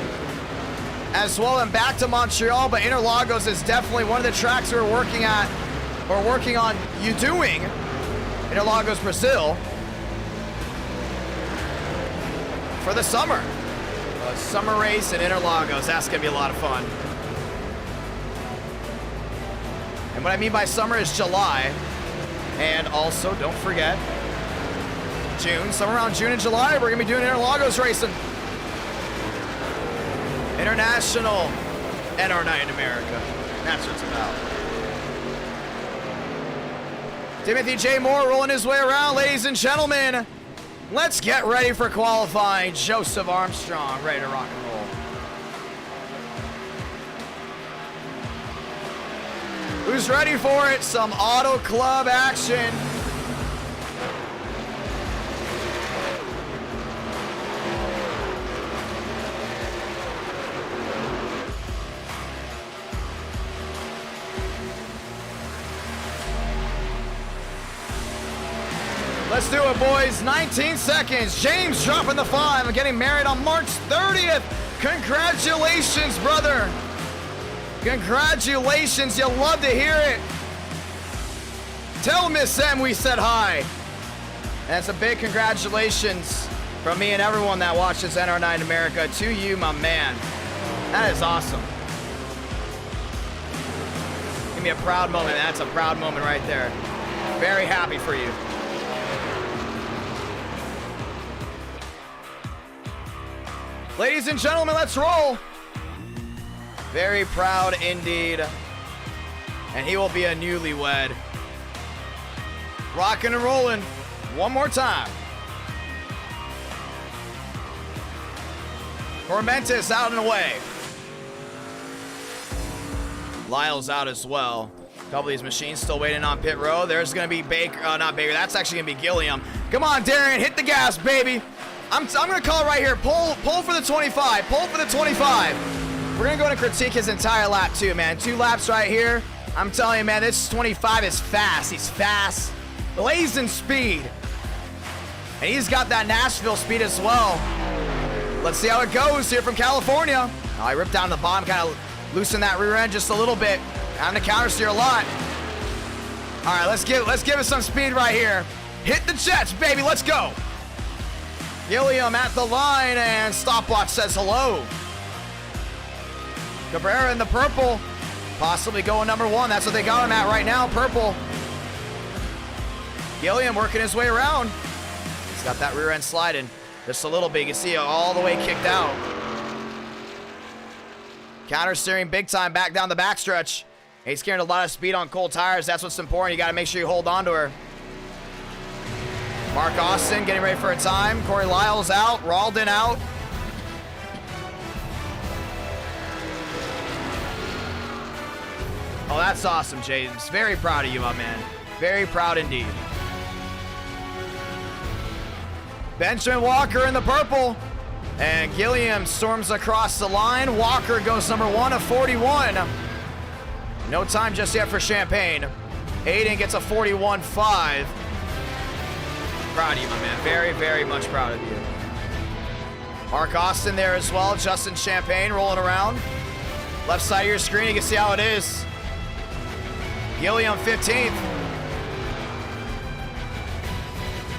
as well and back to Montreal. But Interlagos is definitely one of the tracks we're working on you doing. Interlagos, Brazil for the summer. A summer race in Interlagos. That's gonna be a lot of fun. And what I mean by summer is July. And also, don't forget, June. Somewhere around June and July, we're gonna be doing Interlagos racing. International NR9 America. That's what it's about. Timothy J. Moore rolling his way around, ladies and gentlemen. Let's get ready for qualifying. Joseph Armstrong, ready to rock and roll. Who's ready for it? Some Auto Club action. Let's do it, boys. 19 seconds. James dropping the 5 and getting married on March 30th. Congratulations, brother. Congratulations. You'll love to hear it. Tell Miss M we said hi. And that's a big congratulations from me and everyone that watches NR9 America to you, my man. That is awesome. Give me a proud moment. That's a proud moment right there. Very happy for you. Ladies and gentlemen, let's roll. Very proud indeed. And he will be a newlywed. Rocking and rolling. One more time. Tormentus out and away. Lyle's out as well. A couple of these machines still waiting on pit row. There's going to be Baker. Not Baker. That's actually going to be Gilliam. Come on, Darren. Hit the gas, baby. I'm going to call it right here. Pull for the 25. Pull for the 25. We're going to go and critique his entire lap, too, man. 2 laps right here. I'm telling you, man, this 25 is fast. He's fast. Blazing speed. And he's got that Nashville speed as well. Let's see how it goes here from California. Oh, he ripped down the bottom, kind of loosened that rear end just a little bit. Time to counter steer a lot. All right, let's give it some speed right here. Hit the jets, baby. Let's go. Gilliam at the line, and stopwatch says hello. Cabrera in the purple, possibly going number 1. That's what they got him at right now, purple. Gilliam working his way around. He's got that rear end sliding just a little bit. You can see it all the way kicked out. Counter steering big time back down the backstretch. He's carrying a lot of speed on cold tires. That's what's important. You got to make sure you hold on to her. Mark Austin getting ready for a time. Corey Lyles out. Ralden out. Oh, that's awesome, James. Very proud of you, my man. Very proud indeed. Benjamin Walker in the purple. And Gilliam storms across the line. Walker goes number 1 of 41. No time just yet for Champagne. Aiden gets a 41.5. Proud of you, my man. Very, very much proud of you. Mark Austin there as well. Justin Champagne rolling around. Left side of your screen, you can see how it is. Gilliam 15th.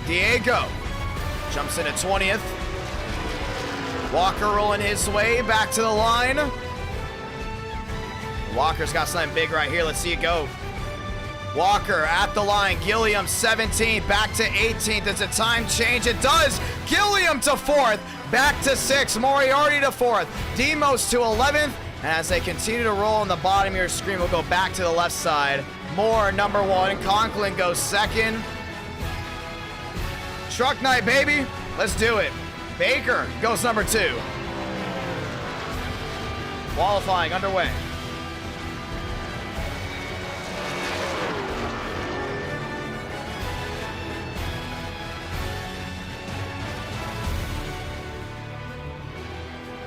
Diego jumps into 20th. Walker rolling his way back to the line. Walker's got something big right here. Let's see it go. Walker at the line. Gilliam 17th, back to 18th. It's a time change. It does. Gilliam to 4th, back to 6th. Moriarty to 4th. Demos to 11th. And as they continue to roll on the bottom of your screen, we'll go back to the left side. Moore number 1. Conklin goes 2nd. Truck night, baby. Let's do it. Baker goes number 2. Qualifying underway.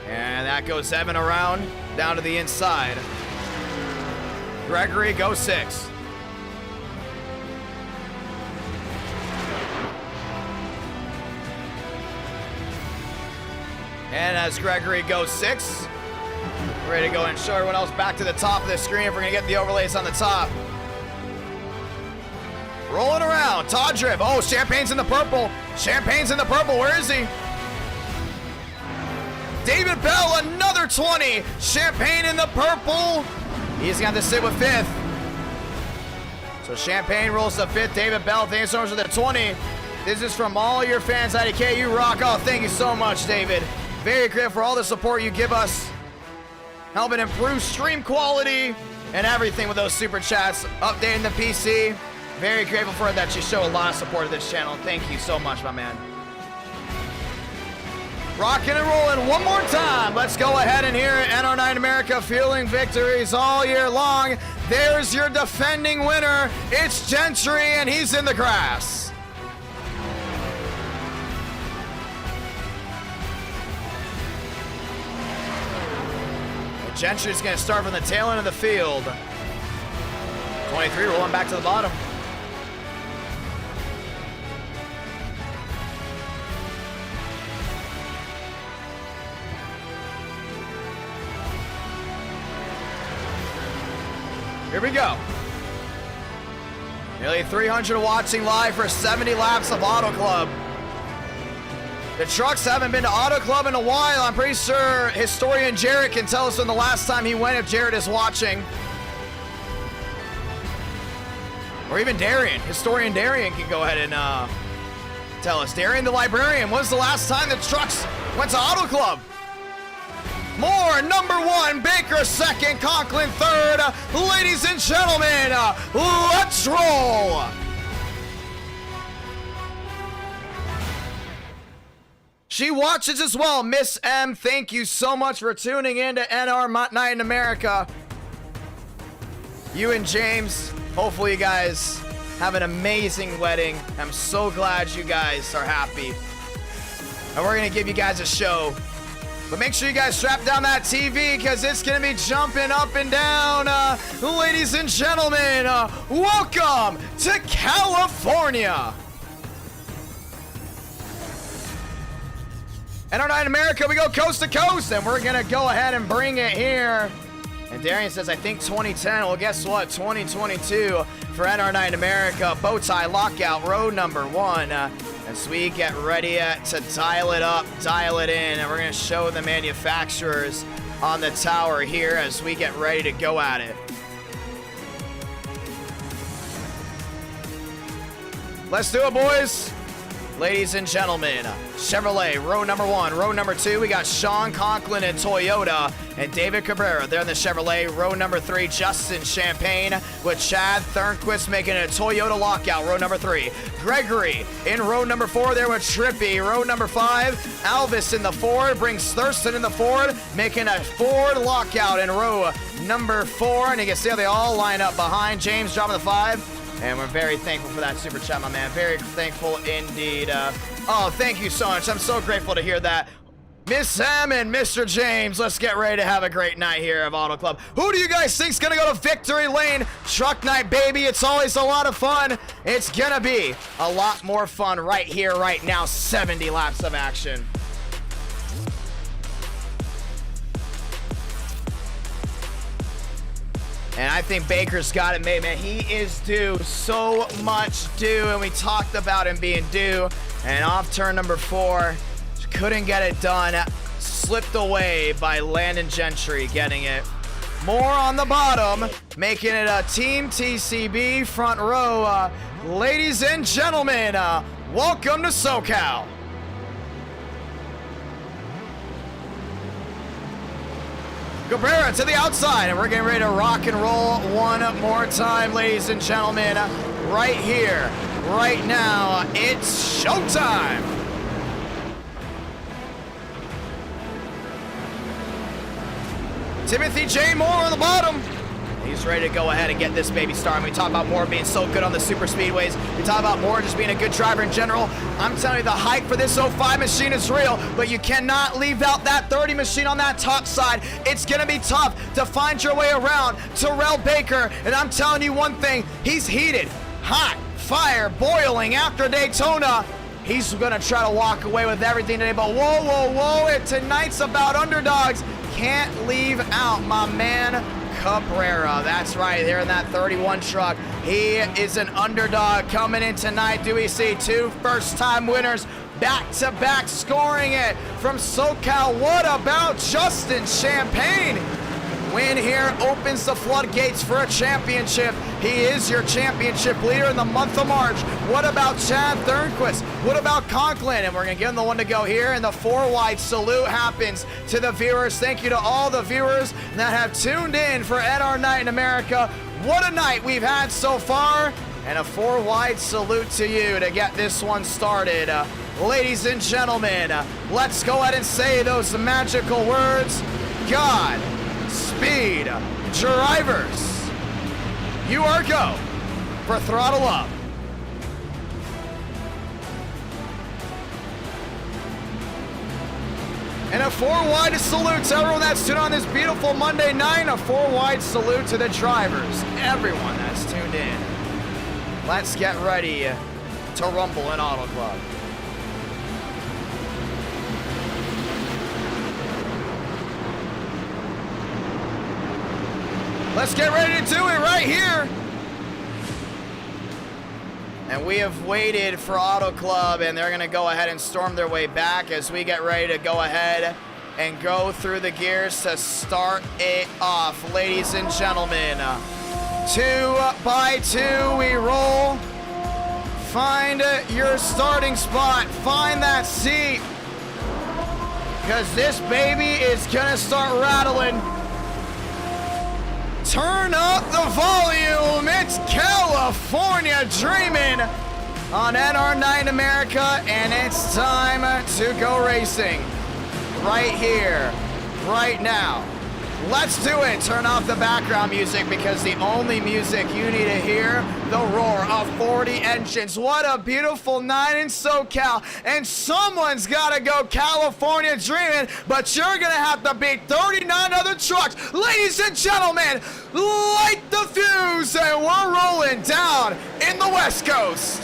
And that goes Evan around, down to the inside. Gregory goes 6. And as Gregory goes 6, we're ready to go and show everyone else back to the top of the screen if we're going to get the overlays on the top. Rolling around, Todd Drip. Oh, Champagne's in the purple. Champagne's in the purple. Where is he? David Bell, another 20. Champagne in the purple. He's going to sit with 5th. So Champagne rolls to 5th. David Bell, thanks so much for the 20. This is from all your fans at IDK. You rock. Oh, thank you so much, David. Very grateful for all the support you give us. Helping improve stream quality and everything with those super chats. Updating the PC. Very grateful for that. You show a lot of support to this channel. Thank you so much, my man. Rocking and rolling one more time. Let's go ahead and hear it. NR9 America fueling victories all year long. There's your defending winner. It's Gentry, and he's in the grass. Gentry's going to start from the tail end of the field. 23 rolling back to the bottom. Here we go. Nearly 300 watching live for 70 laps of Auto Club. The trucks haven't been to Auto Club in a while. I'm pretty sure historian Jarrett can tell us when the last time he went if Jarrett is watching. Or even Darian. Historian Darian can go ahead and tell us. Darian the librarian, when's the last time the trucks went to Auto Club? Moore, number 1. Baker, 2nd. Conklin, 3rd. Ladies and gentlemen, let's roll. She watches as well. Miss M, thank you so much for tuning in to NR Night in America. You and James, hopefully you guys have an amazing wedding. I'm so glad you guys are happy. And we're going to give you guys a show. But make sure you guys strap down that TV because it's going to be jumping up and down. Ladies and gentlemen, welcome to California. And our Night in America, we go coast to coast, and we're going to go ahead and bring it here. And Darian says, I think 2010. Well, guess what? 2022 for NR Night in America. Bow tie lockout, road number 1. As we get ready to dial it up, dial it in, and we're going to show the manufacturers on the tower here as we get ready to go at it. Let's do it, boys. Ladies and gentlemen, Chevrolet, row number 1. Row number 2, we got Sean Conklin and Toyota and David Cabrera. They're in the Chevrolet. Row number 3, Justin Champagne with Chad Thernquist making a Toyota lockout. Row number 3, Gregory in row number 4 there with Trippy. Row number 5, Alvis in the Ford brings Thurston in the Ford making a Ford lockout in row number 4. And you can see how they all line up behind James dropping the 5. And we're very thankful for that super chat, my man. Very thankful indeed. Oh, thank you so much. I'm so grateful to hear that. Miss Sam and Mr. James, let's get ready to have a great night here of Auto Club. Who do you guys think's gonna go to victory lane? Truck night, baby. It's always a lot of fun. It's gonna be a lot more fun right here, right now. 70 laps of action. And I think Baker's got it made, man. He is due, so much due, and we talked about him being due. And off turn number 4, couldn't get it done. Slipped away by Landon Gentry getting it. Moore on the bottom, making it a Team TCB front row. Ladies and gentlemen, welcome to SoCal. Cabrera to the outside, and we're getting ready to rock and roll one more time, ladies and gentlemen. Right here, right now, it's showtime. Timothy J. Moore on the bottom. He's ready to go ahead and get this baby started. We talk about Moore being so good on the super speedways. We talk about Moore just being a good driver in general. I'm telling you, the hype for this 05 machine is real, but you cannot leave out that 30 machine on that top side. It's going to be tough to find your way around Terrell Baker, and I'm telling you one thing, he's heated, hot, fire, boiling after Daytona. He's going to try to walk away with everything today, but whoa, whoa, whoa, tonight's about underdogs. Can't leave out my man Cabrera. That's right, there in that 31 truck. He is an underdog coming in tonight. Do we see 2 first-time winners back-to-back scoring it from SoCal? What about Justin Champagne? Win here opens the floodgates for a championship. He is your championship leader in the month of March. What about Chad Thernquist? What about Conklin? And we're going to give him the one to go here. And the 4-wide salute happens to the viewers. Thank you to all the viewers that have tuned in for NR Night in America. What a night we've had so far. And a 4-wide salute to you to get this one started. Ladies and gentlemen, let's go ahead and say those magical words. God speed drivers, you are go for throttle up. And a 4-wide salute to everyone that's tuned on this beautiful Monday night. A 4-wide salute to the drivers, everyone that's tuned in. Let's get ready to rumble in Auto Club. Let's get ready to do it right here. And we have waited for Auto Club, and they're going to go ahead and storm their way back as we get ready to go ahead and go through the gears to start it off. Ladies and gentlemen, 2 by 2 we roll. Find your starting spot. Find that seat. because this baby is gonna start rattling. Turn up the volume. It's California Dreamin' on NR9 America, and it's time to go racing right here, right now. Let's do it. Turn off the background music, because the only music you need to hear, the roar of 40 engines. What a beautiful night in SoCal. And someone's got to go California Dreamin', but you're going to have to beat 39 other trucks. Ladies and gentlemen, light the fuse, and we're rolling down in the West Coast.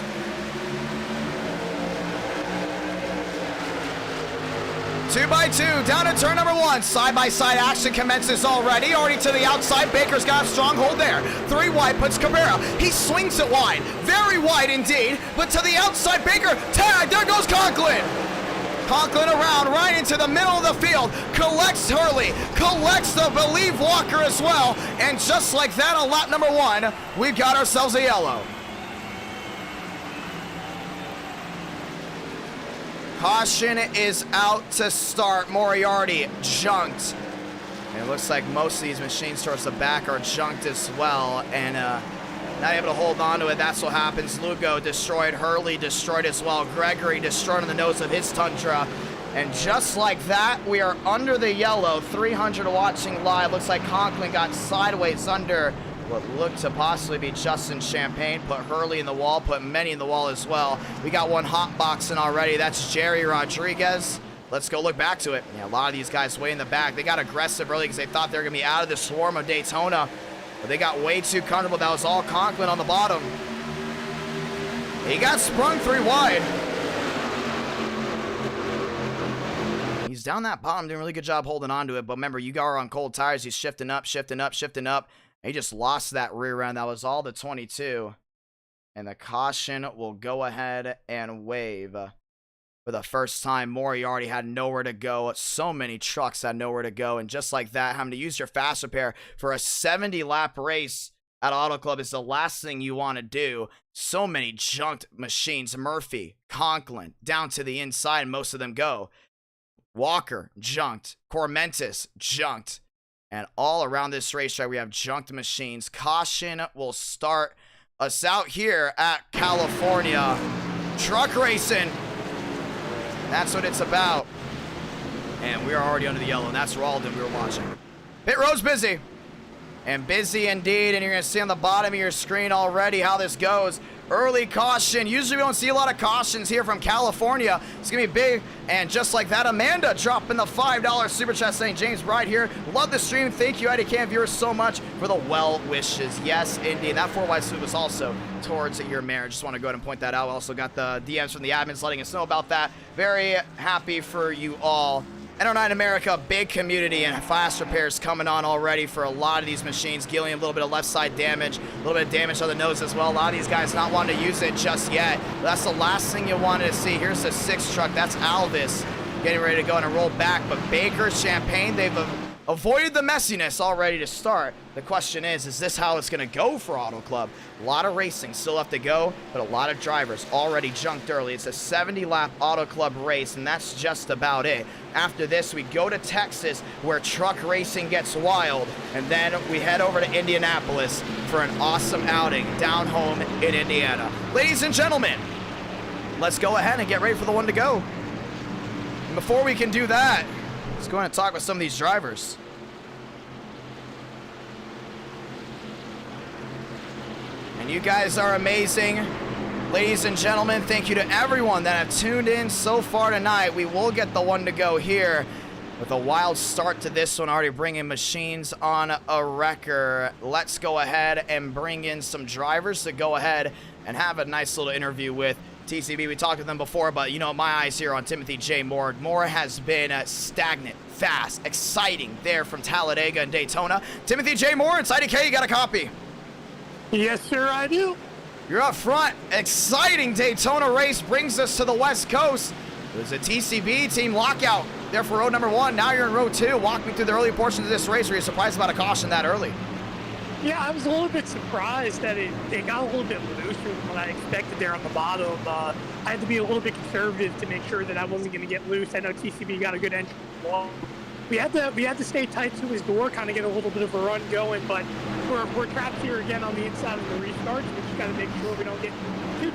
2x2 down to turn number 1. Side-by-side action commences already. Already to the outside. Baker's got a strong hold there. 3 wide puts Cabrera. He swings it wide. Very wide indeed. But to the outside, Baker. Tag. There goes Conklin. Conklin around right into the middle of the field. Collects Hurley. Collects the Believe Walker as well. And just like that on lap number 1, we've got ourselves a yellow. Caution is out to start. Moriarty junked. And it looks like most of these machines towards the back are junked as well. And not able to hold on to it. That's what happens. Lugo destroyed. Hurley destroyed as well. Gregory destroyed on the nose of his Tundra. And just like that, we are under the yellow. 300 watching live. Looks like Conklin got sideways under what looked to possibly be Justin Champagne. Put Hurley in the wall, put many in the wall as well. We got one hot boxing already. That's Jerry Rodriguez. Let's go look back to it. Yeah, a lot of these guys way in the back. They got aggressive early because they thought they were going to be out of the swarm of Daytona. But they got way too comfortable. That was all Conklin on the bottom. He got sprung 3 wide. He's down that bottom, doing a really good job holding on to it. But remember, you are on cold tires. He's shifting up, shifting up, shifting up. He just lost that rear end. That was all the 22. And the caution will go ahead and wave. For the first time, Moriarty had nowhere to go. So many trucks had nowhere to go. And just like that, having to use your fast repair for a 70-lap race at Auto Club is the last thing you want to do. So many junked machines. Murphy, Conklin, down to the inside, most of them go. Walker, junked. Cormentis, junked. And all around this racetrack, we have junked machines. Caution will start us out here at California Truck Racing. That's what it's about. And we are already under the yellow, and that's Ralden we were watching. Pit road's busy. And busy indeed, and you're going to see on the bottom of your screen already how this goes. Early caution. Usually we don't see a lot of cautions here from California. It's going to be big. And just like that, Amanda dropping the $5 super chat saying, James Bride here. Love the stream. Thank you, IDK viewers, so much for the well wishes. Yes, indeed. That 4-wide sweep was also towards your marriage. Just want to go ahead and point that out. We also got the DMs from the admins letting us know about that. Very happy for you all. NR9 America, big community, and fast repairs coming on already for a lot of these machines. Gillian, a little bit of left side damage, a little bit of damage on the nose as well. A lot of these guys not wanting to use it just yet. But that's the last thing you wanted to see. Here's the 6 truck. That's Alvis getting ready to go and roll back. But Baker, Champagne, they've avoided the messiness already to start. The question is this how it's going to go for Auto Club? A lot of racing still have to go, but a lot of drivers already junked early. It's a 70-lap Auto Club race, and that's just about it. After this, we go to Texas, where truck racing gets wild, and then we head over to Indianapolis for an awesome outing down home in Indiana. Ladies and gentlemen, let's go ahead and get ready for the one to go. And before we can do that, let's go ahead and talk with some of these drivers. And you guys are amazing. Ladies and gentlemen, thank you to everyone that have tuned in so far tonight. We will get the one to go here with a wild start to this one, already bringing machines on a wrecker. Let's go ahead and bring in some drivers to go ahead and have a nice little interview with. TCB, we talked to them before, but you know, my eyes here on Timothy J. Moore. Moore has been stagnant, fast, exciting there from Talladega and Daytona. Timothy J. Moore, it's IDK, you got a copy? Yes, sir, I do. You're up front. Exciting Daytona race brings us to the West Coast. There's a TCB team lockout there for row number 1. Now you're in row 2. Walk me through the early portions of this race. Were you surprised about a caution that early? Yeah, I was a little bit surprised that it got a little bit looser than what I expected there on the bottom. I had to be a little bit conservative to make sure that I wasn't going to get loose. I know TCB got a good entry. We had to stay tight to his door, kind of get a little bit of a run going, but we're trapped here again on the inside of the restarts. We just got to make sure we don't get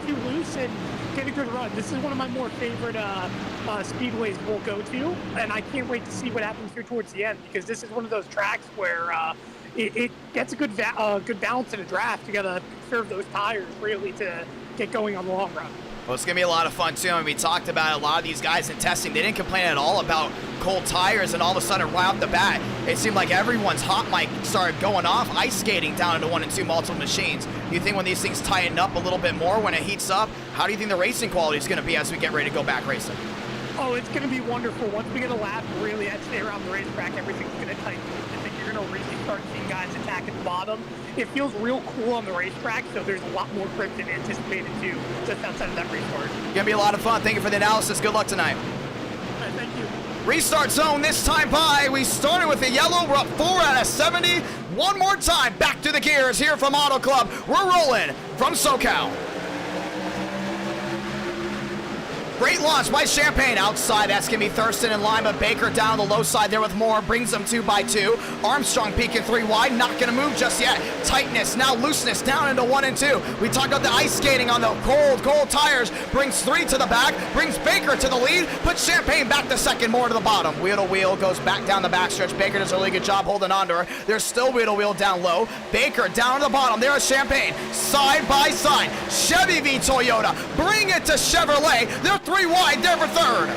too loose and get a good run. This is one of my more favorite speedways we'll go to, and I can't wait to see what happens here towards the end, because this is one of those tracks where it gets a good balance in a draft. You got to conserve those tires really to get going on the long run. Well, it's going to be a lot of fun, too. I mean, we talked about a lot of these guys in testing. They didn't complain at all about cold tires, and all of a sudden, right off the bat, it seemed like everyone's hot mic started going off, ice skating down into 1 and 2 multiple machines. Do you think when these things tighten up a little bit more, when it heats up, how do you think the racing quality is going to be as we get ready to go back racing? Oh, it's going to be wonderful. Once we get a lap, really, I'd say around the racetrack, everything's going to tighten. I think you're going to really start seeing guys attack at the bottom. It feels real cool on the racetrack, so there's a lot more grip than anticipated, too, just outside of that restart. Going to be a lot of fun. Thank you for the analysis. Good luck tonight. Thank you. Restart zone this time by. We started with a yellow. We're up 4 out of 70. One more time. Back to the gears here from Auto Club. We're rolling from SoCal. Great launch by Champagne outside. That's going to be Thurston and Lima. Baker down the low side there with Moore. Brings them 2 by 2. Armstrong peeking 3 wide. Not going to move just yet. Tightness, now looseness down into 1 and 2. We talked about the ice skating on the cold tires. Brings 3 to the back. Brings Baker to the lead. Puts Champagne back to second. Moore to the bottom. Wheel to wheel goes back down the backstretch. Baker does a really good job holding on to her. There's still wheel to wheel down low. Baker down to the bottom. There's Champagne. Side by side. Chevy v Toyota. Bring it to Chevrolet. They're 3 wide there for third.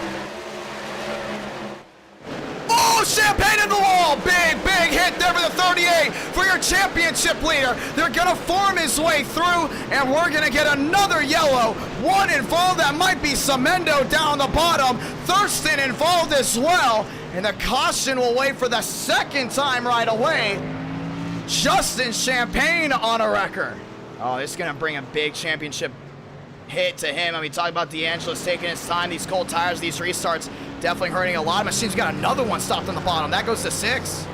Oh, Champagne in the wall. Big hit there for the 38 for your championship leader. They're going to form his way through, and we're going to get another yellow. 1 involved. That might be Semendo down the bottom. Thurston involved as well, and the caution will wait for the second time right away. Justin Champagne on a record. Oh, this is going to bring a big championship hit to him. I mean, talking about D'Angelo's taking his time. These cold tires, these restarts, definitely hurting a lot of machines. Got another one stopped on the bottom. That goes to 6.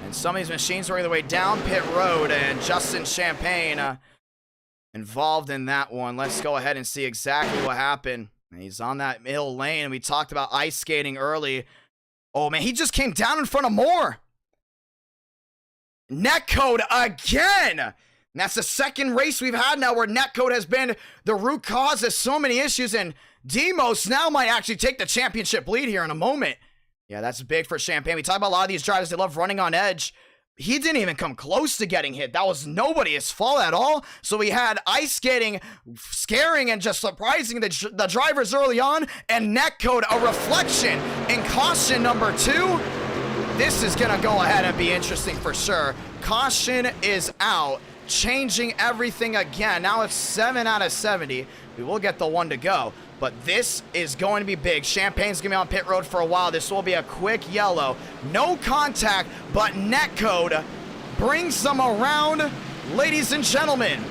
And some of these machines are either way down pit road, and Justin Champagne involved in that one. Let's go ahead and see exactly what happened. And he's on that middle lane, and we talked about ice skating early. Oh, man, he just came down in front of Moore. Netcode again. And that's the second race we've had now where netcode has been the root cause of so many issues, and Demos now might actually take the championship lead here in a moment. Yeah, that's big for Champagne. We talk about a lot of these drivers, they love running on edge. He didn't even come close to getting hit. That was nobody's fault at all. So we had ice skating scaring and just surprising the drivers early on, and netcode a reflection in caution number 2. This is going to go ahead and be interesting for sure. Caution is out, changing everything again. Now it's 7 out of 70. We will get the 1 to go, but this is going to be big. Champagne's going to be on pit road for a while. This will be a quick yellow. No contact, but netcode brings them around. Ladies and gentlemen,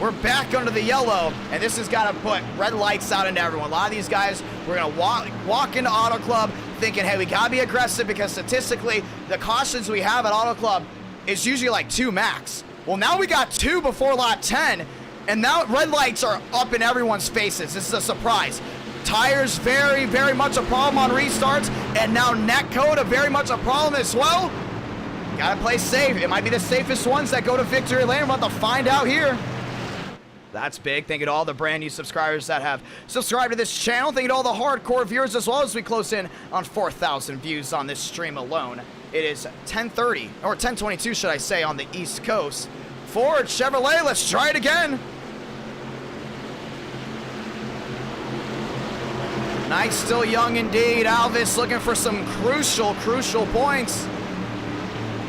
we're back under the yellow, and this has got to put red lights out into everyone. A lot of these guys, we're going to walk into Auto Club thinking, hey, we got to be aggressive, because statistically, the cautions we have at Auto Club is usually like 2 max. Well, now we got 2 before lap 10, and now red lights are up in everyone's faces. This is a surprise. Tires very, very much a problem on restarts, and now netcode very much a problem as well. Gotta play safe. It might be the safest ones that go to victory lane. We're about to find out here. That's big. Thank you to all the brand new subscribers that have subscribed to this channel. Thank you to all the hardcore viewers as well, as we close in on 4,000 views on this stream alone. It is 10:30, or 10:22, should I say, on the East Coast. Ford, Chevrolet, let's try it again. Nice, still young indeed. Alvis looking for some crucial points.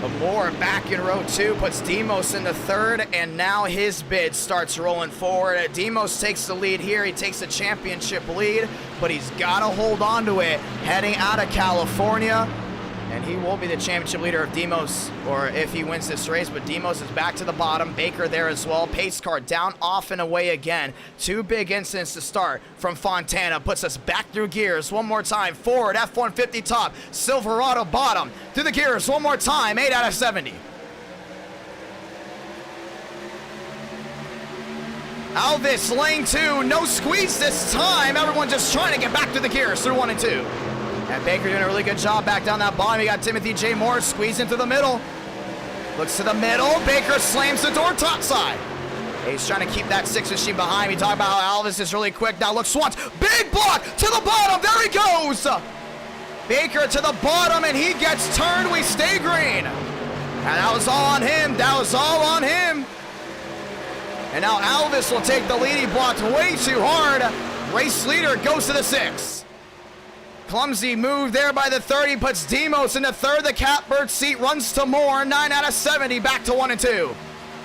But Moore back in row 2, puts Demos into 3rd, and now his bid starts rolling forward. Demos takes the lead here. He takes the championship lead, but he's got to hold on to it heading out of California. And he will be the championship leader of Demos, or if he wins this race, but Demos is back to the bottom. Baker there as well. Pace car down, off, and away again. Two big incidents to start from Fontana. Puts us back through gears. One more time. Forward, F-150 top. Silverado bottom. Through the gears one more time. 8 out of 70. Alvis, lane 2. No squeeze this time. Everyone just trying to get back to the gears through 1 and 2. And Baker doing a really good job back down that bottom. You got Timothy J. Moore squeezing through the middle. Looks to the middle. Baker slams the door top side. He's trying to keep that 6 machine behind me. Talk about how Alvis is really quick. Now looks once. Big block to the bottom. There he goes. Baker to the bottom, and he gets turned. We stay green. And that was all on him. That was all on him. And now Alvis will take the lead. He blocked way too hard. Race leader goes to the 6. Clumsy move there by the 30, puts Demos in the third. The catbird seat runs to Moore. 9 out of 70, back to 1 and 2.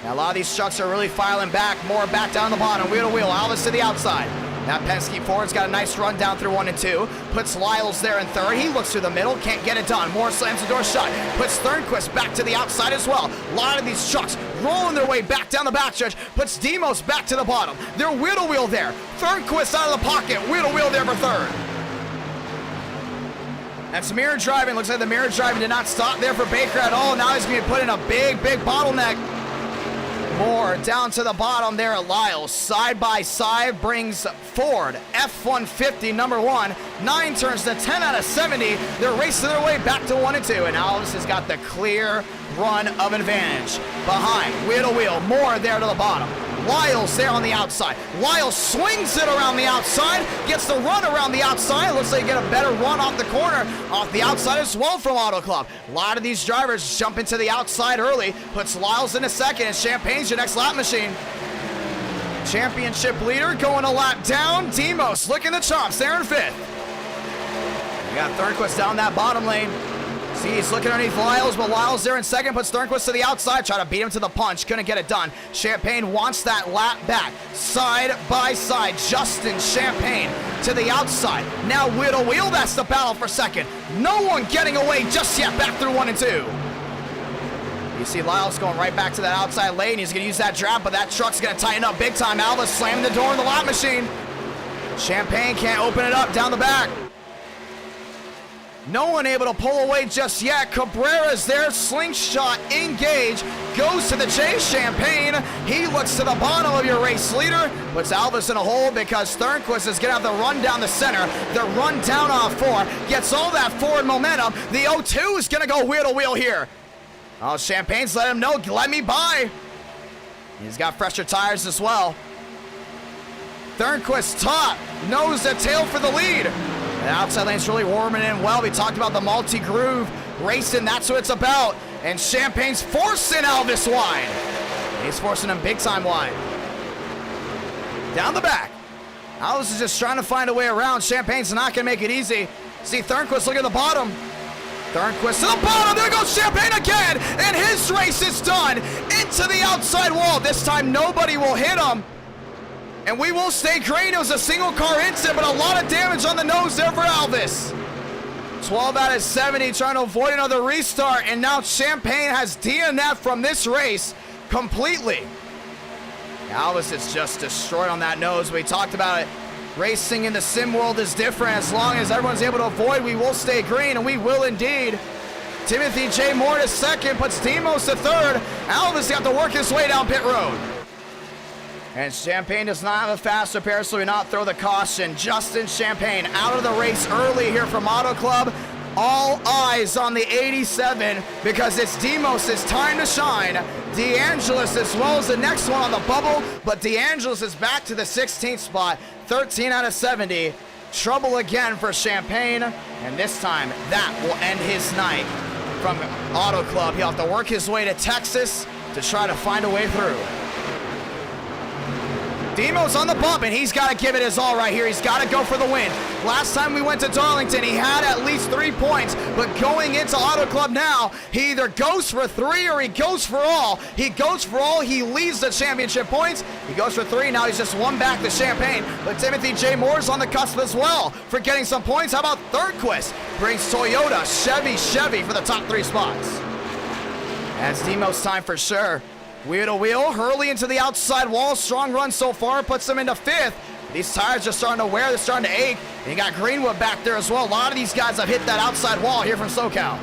Now a lot of these trucks are really filing back. Moore back down the bottom, wheel to wheel. Alvis to the outside. Now Penske Ford's got a nice run down through 1 and 2. Puts Lyles there in third. He looks through the middle, can't get it done. Moore slams the door shut. Puts Thornquist back to the outside as well. A lot of these trucks rolling their way back down the backstretch. Puts Demos back to the bottom. They're wheel to wheel there. Thornquist out of the pocket. Wheel to wheel there for third. That's mirror driving. Looks like the mirror driving did not stop there for Baker at all. Now he's going to be put in a big, big bottleneck. Moore down to the bottom there at Lyles. Side by side brings Ford. F-150 number 1. 9 turns to 10 out of 70. They're racing their way back to 1 and 2. And Alvis has got the clear run of advantage. Behind, wheel to wheel. Moore there to the bottom. Lyles there on the outside. Lyles swings it around the outside, gets the run around the outside. Looks like he get a better run off the corner, off the outside as well from Auto Club. A lot of these drivers jump into the outside early, puts Lyles in a second, and Champagne's your next lap machine. Championship leader going a lap down. Demos looking the chops there in 5th. You got Thornquist down that bottom lane. See, he's looking underneath Lyles, but Lyles there in second, puts Thornquist to the outside, try to beat him to the punch, couldn't get it done. Champagne wants that lap back, side by side. Justin Champagne to the outside. Now wheel to wheel, that's the battle for second. No one getting away just yet, back through 1 and 2. You see Lyles going right back to that outside lane. He's gonna use that draft, but that truck's gonna tighten up big time. Alvis slamming the door in the lap machine. Champagne can't open it up down the back. No one able to pull away just yet. Cabrera's there, slingshot, engage, goes to the chase. Champagne, he looks to the bottom of your race leader, puts Alvis in a hole because Thornquist is gonna have the run down the center. The run down off 4, gets all that forward momentum. The 0-2 is gonna go wheel to wheel here. Oh, Champagne's let him know, let me by. He's got fresher tires as well. Thornquist top, nose to tail for the lead. The outside lane's really warming in well. We talked about the multi-groove racing. That's what it's about. And Champagne's forcing Alvis wide. He's forcing him big time wide. Down the back. Alvis is just trying to find a way around. Champagne's not going to make it easy. See Thornquist look at the bottom. Thornquist to the bottom. There goes Champagne again. And his race is done. Into the outside wall. This time nobody will hit him. And we will stay green. It was a single car incident, but a lot of damage on the nose there for Alvis. 12 out of 70, trying to avoid another restart. And now Champagne has DNF from this race completely. Alvis is just destroyed on that nose. We talked about it. Racing in the sim world is different. As long as everyone's able to avoid, we will stay green, and we will indeed. Timothy J. Moore to second, puts Demos to third. Alvis got to work his way down pit road. And Champagne does not have a fast repair, so we not throw the caution. Justin Champagne out of the race early here from Auto Club. All eyes on the 87 because it's Demos' time to shine. DeAngelis as well as the next one on the bubble, but DeAngelis is back to the 16th spot, 13 out of 70. Trouble again for Champagne, and this time that will end his night from Auto Club. He'll have to work his way to Texas to try to find a way through. Demos on the bump, and he's got to give it his all right here. He's got to go for the win. Last time we went to Darlington, he had at least 3 points, but going into Auto Club now, he either goes for 3 or he goes for all. He goes for all. He leads the championship points. He goes for 3. Now he's just 1 back to Champagne, but Timothy J. Moore's on the cusp as well for getting some points. How about Thirdquist brings Toyota, Chevy for the top 3 spots. That's Demos time for sure. Wheel to wheel, Hurley into the outside wall. Strong run so far, puts him into 5th. These tires are starting to wear, they're starting to ache. And you got Greenwood back there as well. A lot of these guys have hit that outside wall here from SoCal.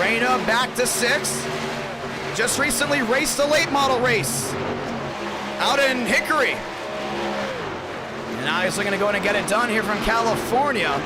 Reyna back to 6th. Just recently raced a late model race out in Hickory. And now he's looking to go in and get it done here from California.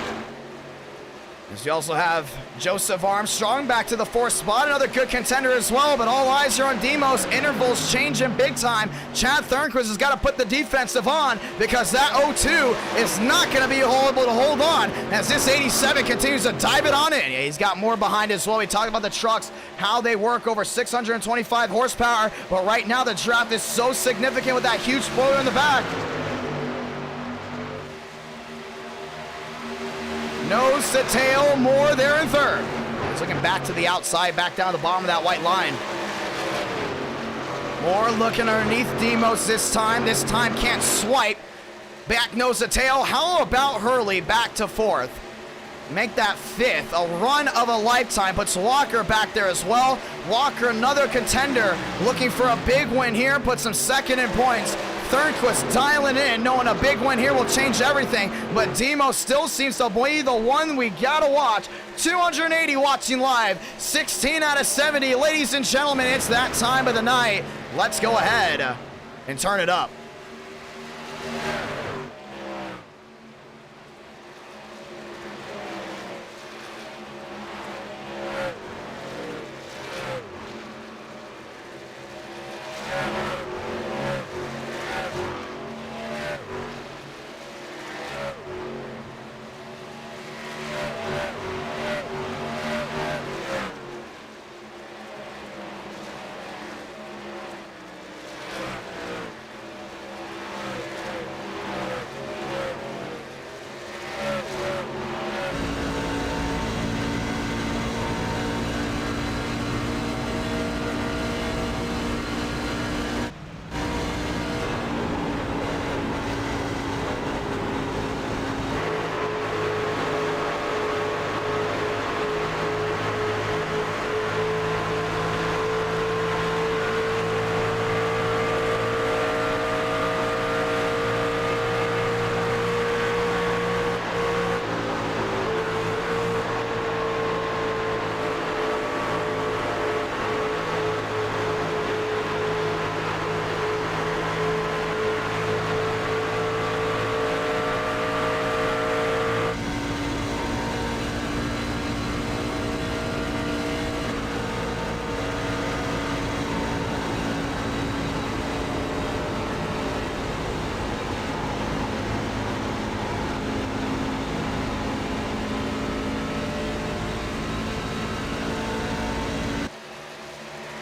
As you also have Joseph Armstrong back to the 4th spot, another good contender as well, but all eyes are on Demos. Intervals changing big time. Chad Thornquist has got to put the defensive on because that 0-2 is not going to be able to hold on as this 87 continues to dive it on in. Yeah, he's got more behind as well. We talked about the trucks, how they work over 625 horsepower, but right now the draft is so significant with that huge spoiler in the back. Nose to tail, Moore there in 3rd. He's looking back to the outside, back down to the bottom of that white line. Moore looking underneath Demos this time. This time can't swipe. Back nose to tail. How about Hurley back to 4th? Make that 5th. A run of a lifetime. Puts Walker back there as well. Walker, another contender, looking for a big win here. Puts him 2nd in points. Thornquist dialing in, knowing a big win here will change everything, but Demos still seems to be the one we gotta watch. 280 watching live, 16 out of 70. Ladies and gentlemen, it's that time of the night. Let's go ahead and turn it up.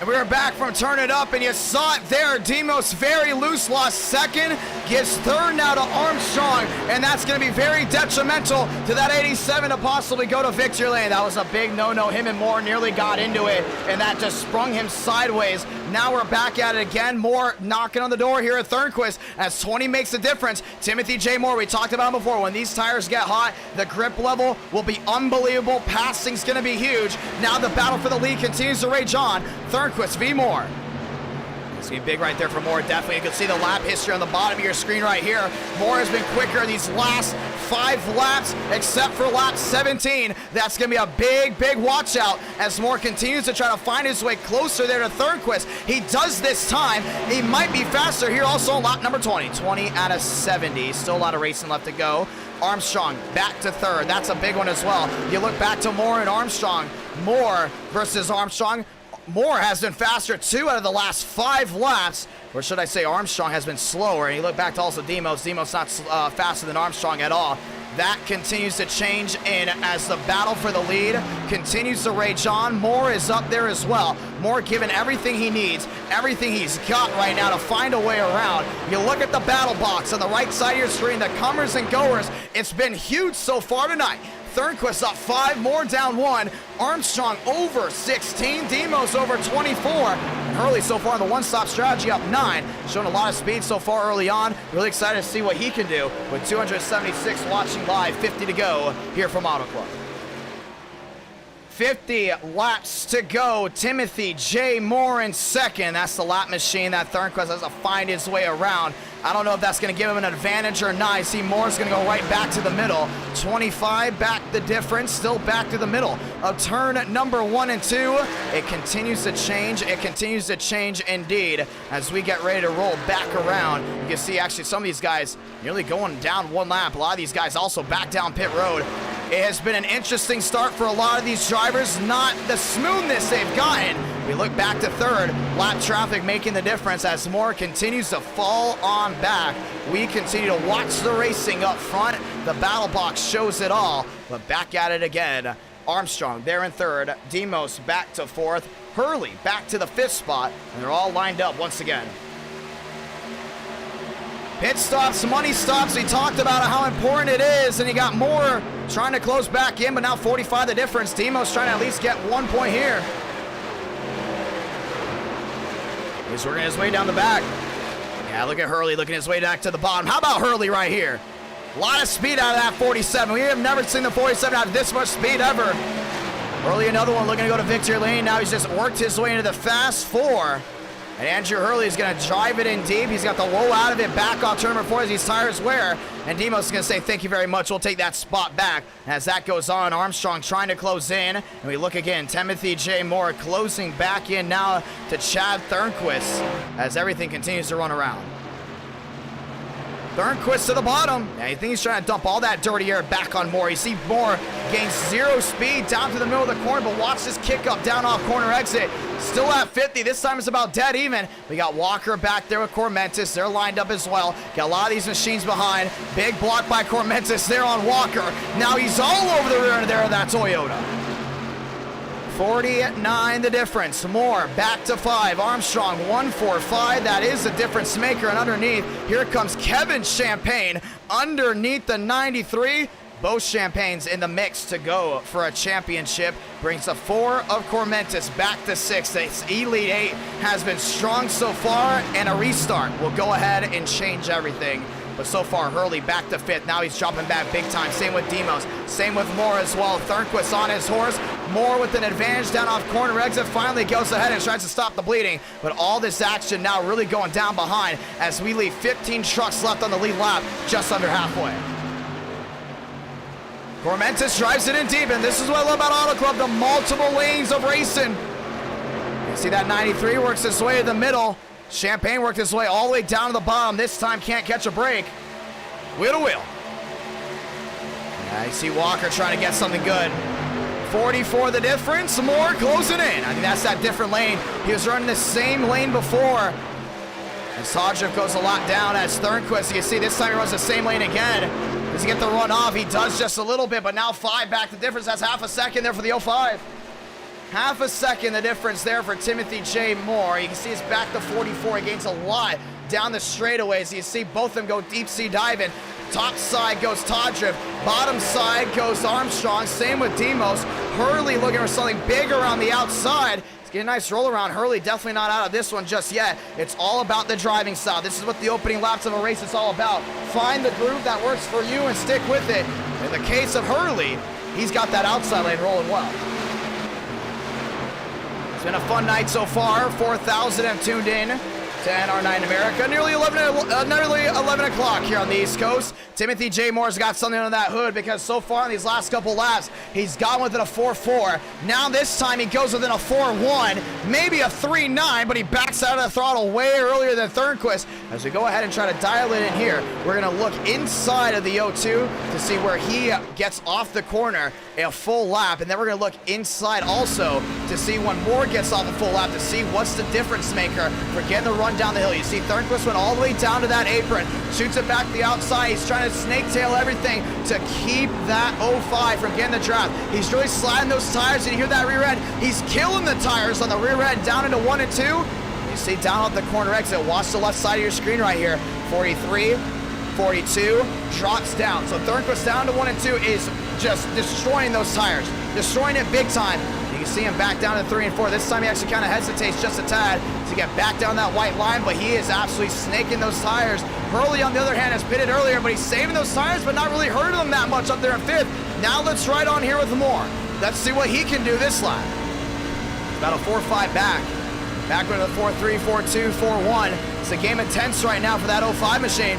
And we are back from Turn It Up, and you saw it there. Demos very loose, lost 2nd, gives 3rd now to Armstrong, and that's going to be very detrimental to that 87 to possibly go to victory lane. That was a big no-no. Him and Moore nearly got into it, and that just sprung him sideways. Now we're back at it again. Moore knocking on the door here at Thornquist as 20 makes a difference. Timothy J. Moore, we talked about him before. When these tires get hot, the grip level will be unbelievable. Passing's going to be huge. Now the battle for the lead continues to rage on. Thornquist v. Moore. It's going to be big right there for Moore, definitely. You can see the lap history on the bottom of your screen right here. Moore has been quicker these last 5 laps, except for lap 17. That's going to be a big watch out as Moore continues to try to find his way closer there to Thornquist. He does this time. He might be faster here also on lap number 20. 20 out of 70. Still a lot of racing left to go. Armstrong back to 3rd. That's a big one as well. You look back to Moore and Armstrong. Moore versus Armstrong. Moore has been faster 2 out of the last 5 laps, or should I say Armstrong has been slower. And you look back to also Demos. Demos not faster than Armstrong at all. that continues to change in as the battle for the lead continues to rage on. Moore is up there as well. Moore given everything he needs, everything he's got right now to find a way around. You look at the battle box on the right side of your screen, the comers and goers, it's been huge so far tonight. Thornquist up 5, Moore down 1, Armstrong over 16, Demos over 24, and Hurley so far in the one-stop strategy up 9, showing a lot of speed so far early on. Really excited to see what he can do with 276 watching live, 50 to go here from Auto Club. 50 laps to go. Timothy J. Moore in second. That's the lap machine that Thornquist has to find his way around. I don't know if that's going to give him an advantage or not. I see Moore's going to go right back to the middle. 25 back the difference, still back to the middle of turn number 1 and 2. It continues to change. It continues to change indeed as we get ready to roll back around. You can see actually some of these guys nearly going down 1 lap. A lot of these guys also back down pit road. It has been an interesting start for a lot of these drivers, not the smoothness they've gotten. We look back to third, lap traffic making the difference as Moore continues to fall on back. We continue to watch the racing up front. The battle box shows it all, but back at it again. Armstrong there in third, Demos back to fourth, Hurley back to the 5th spot, and they're all lined up once again. Pit stops, money stops. We talked about how important it is, and you got Moore trying to close back in, but now 45 the difference. Demos trying to at least get 1 point here. He's working his way down the back. Yeah, look at Hurley looking his way back to the bottom. How about Hurley right here? A lot of speed out of that 47. We have never seen the 47 have this much speed ever. Hurley, another one looking to go to victory lane. Now he's just worked his way into the fast 4. And Andrew Hurley is going to drive it in deep. He's got the low out of it back off turn number 4 as these tires wear. And Demos is going to say, thank you very much. We'll take that spot back. And as that goes on, Armstrong trying to close in. And we look again, Timothy J. Moore closing back in now to Chad Thornquist as everything continues to run around. Thornquist to the bottom. Yeah, you think he's trying to dump all that dirty air back on Moore. You see Moore gains 0 speed down to the middle of the corner, but watch this kick up down off corner exit. Still at 50. This time it's about dead even. We got Walker back there with Cormentis. They're lined up as well. Got a lot of these machines behind. Big block by Cormentis there on Walker. Now he's all over the rear end there of that Toyota. 49 the difference. Moore back to 5. Armstrong 145. That is the difference maker. And underneath, here comes Kevin Champagne underneath the 93. Both Champagnes in the mix to go for a championship. Brings the 4 of Cormentis back to 6. This Elite 8 has been strong so far, and a restart will go ahead and change everything. But so far, Hurley back to 5th. Now he's dropping back big time. Same with Demos. Same with Moore as well. Thornquist on his horse. Moore with an advantage down off corner exit. Finally goes ahead and tries to stop the bleeding. But all this action now really going down behind as we leave 15 trucks left on the lead lap, just under halfway. Cormentis drives it in deep, and this is what I love about Auto Club, the multiple lanes of racing. You see that 93 works his way to the middle. Champagne worked his way all the way down to the bottom. This time can't catch a break. Wheel to wheel. Yeah, you see Walker trying to get something good. 44 the difference. Moore closing in. I think that's that different lane. He was running the same lane before. And Sajif goes a lot down as Thornquist. You can see this time he runs the same lane again. Does he get the run off? He does just a little bit, but now 5 back. The difference, that's half a second there for the 05. Half a second the difference there for Timothy J. Moore. You can see it's back to 44. He gains a lot down the straightaways. You see both of them go deep sea diving. Top side goes Todriv. Bottom side goes Armstrong. Same with Demos. Hurley looking for something big around the outside. He's getting a nice roll around. Hurley definitely not out of this one just yet. It's all about the driving style. This is what the opening laps of a race is all about. Find the groove that works for you and stick with it. In the case of Hurley, he's got that outside lane rolling well. It's been a fun night so far. 4,000 have tuned in to NR9 America. Nearly 11 o'clock here on the East Coast. Timothy J. Moore's got something under that hood because so far in these last couple laps, he's gone within a 4.4. Now this time he goes within a 4.1, maybe a 3.9, but he backs out of the throttle way earlier than Thornquist. As we go ahead and try to dial it in here, we're going to look inside of the O2 to see where he gets off the corner a full lap, and then we're going to look inside also to see when Moore gets off a full lap to see what's the difference maker for getting the run down the hill. You see Thornquist went all the way down to that apron, shoots it back to the outside. He's trying to snake tail everything to keep that 05 from getting the draft. He's really sliding those tires, and you hear that rear end. He's killing the tires on the rear end down into 1 and 2. You see down at the corner exit. Watch the left side of your screen right here. 43, 42, drops down. So Thornquist down to 1 and 2 is just destroying those tires, destroying it big time. You can see him back down to 3 and 4. This time he actually kind of hesitates just a tad to get back down that white line, but he is absolutely snaking those tires. Hurley, on the other hand, has pitted earlier, but he's saving those tires, but not really hurting them that much up there in 5th. Now let's ride on here with Moore. Let's see what he can do this lap. About a 4-5 back. Back with a 4-3, 4-2, 4-1. It's a game of tense right now for that 05 machine.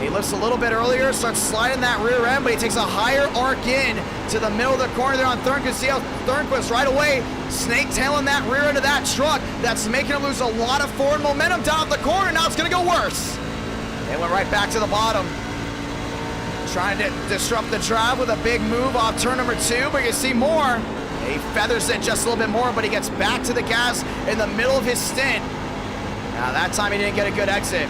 He lifts a little bit earlier, starts sliding that rear end, but he takes a higher arc in to the middle of the corner there on Thornquist. See how Thornquist right away snake tailing that rear end of that truck. That's making him lose a lot of forward momentum down at the corner. Now it's going to go worse. It went right back to the bottom. Trying to disrupt the drive with a big move off turn number 2, but you see Moore. He feathers it just a little bit more, but he gets back to the gas in the middle of his stint. Now that time he didn't get a good exit.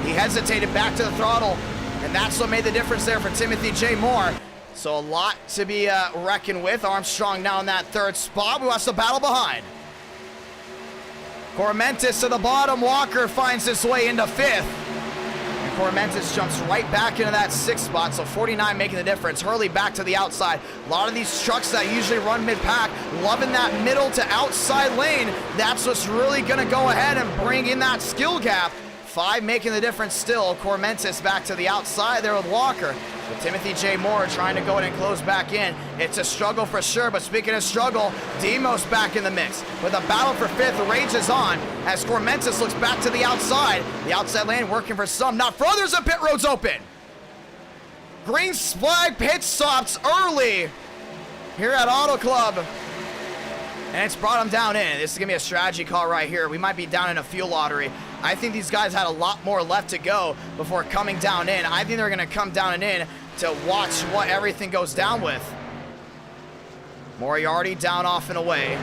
He hesitated back to the throttle, and that's what made the difference there for Timothy J. Moore. So a lot to be reckoned with. Armstrong now in that 3rd spot. We watch the battle behind. Cormentis to the bottom. Walker finds his way into 5th. And Cormentis jumps right back into that 6th spot, so 49 making the difference. Hurley back to the outside. A lot of these trucks that usually run mid-pack, loving that middle to outside lane. That's what's really going to go ahead and bring in that skill gap. 5 making the difference still. Cormentis back to the outside there with Walker. But Timothy J. Moore trying to go in and close back in. It's a struggle for sure, but speaking of struggle, Demos back in the mix. But the battle for 5th rages on as Cormentis looks back to the outside. The outside lane working for some, not for others, and pit road's open. Green flag pit stops early here at Auto Club. And it's brought him down in. This is going to be a strategy call right here. We might be down in a fuel lottery. I think these guys had a lot more left to go before coming down in. I think they're going to come down and in to watch what everything goes down with. Moriarty down, off, and away.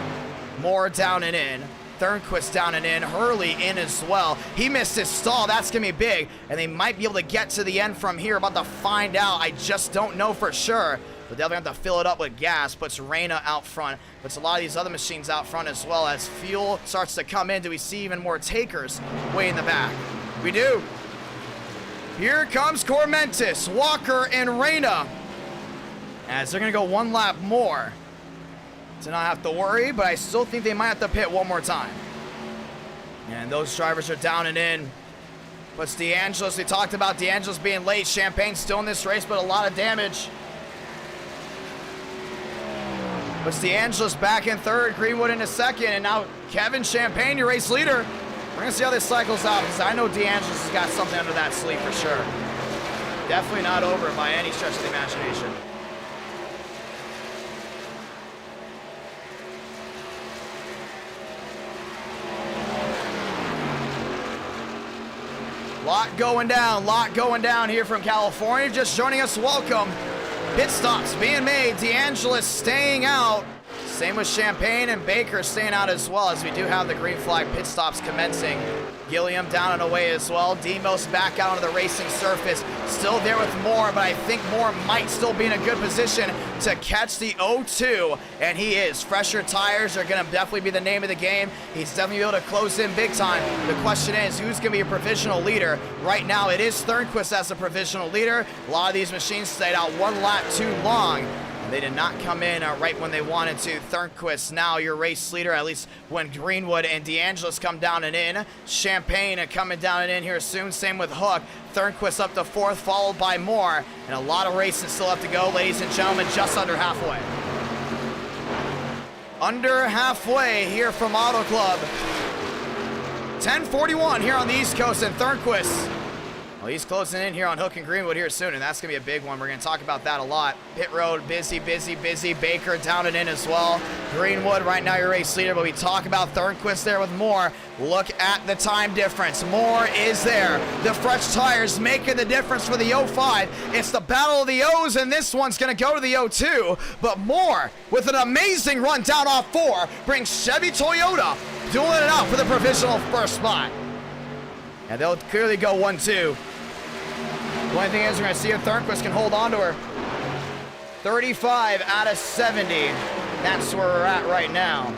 Moore down and in. Thornquist down and in. Hurley in as well. He missed his stall. That's going to be big. And they might be able to get to the end from here. About to find out. I just don't know for sure. But they'll have to fill it up with gas. Puts Reyna out front. Puts a lot of these other machines out front as well. As fuel starts to come in, do we see even more takers way in the back? We do. Here comes Cormentis, Walker, and Reyna. As they're going to go 1 lap more to not have to worry, but I still think they might have to pit one more time. And those drivers are down and in. Puts DeAngelis, we talked about DeAngelis being late. Champagne still in this race, but a lot of damage. Puts DeAngelis back in 3rd, Greenwood in a 2nd, and now Kevin Champagne, your race leader. We're going to see how this cycles out, because I know DeAngelis has got something under that sleeve for sure. Definitely not over by any stretch of the imagination. Lot going down here from California. Just joining us, welcome. Pit stops being made. DeAngelis staying out. Same with Champagne and Baker staying out as well, as we do have the green flag pit stops commencing. Gilliam down and away as well. Demos back out onto the racing surface. Still there with Moore, but I think Moore might still be in a good position to catch the 0-2, and he is. Fresher tires are going to definitely be the name of the game. He's definitely able to close in big time. The question is, who's going to be a provisional leader? Right now, it is Thornquist as a provisional leader. A lot of these machines stayed out 1 lap too long. They did not come in right when they wanted to. Thornquist now your race leader, at least when Greenwood and DeAngelis come down and in. Champagne coming down and in here soon. Same with Hook. Thornquist up to 4th, followed by Moore. And a lot of races still have to go, ladies and gentlemen, just under halfway. Under halfway here from Auto Club. 10:41 here on the East Coast, and Thornquist Well, he's closing in here on Hook and Greenwood here soon, and that's going to be a big one. We're going to talk about that a lot. Pit road, busy. Baker down and in as well. Greenwood right now your race leader, but we talk about Thornquist there with Moore. Look at the time difference. Moore is there. The fresh tires making the difference for the 05. It's the battle of the O's, and this one's going to go to the 02. But Moore, with an amazing run down off 4, brings Chevy Toyota dueling it out for the provisional first spot. And they'll clearly go 1-2. The only thing is we're going to see if Thornquist can hold on to her. 35 out of 70. That's where we're at right now.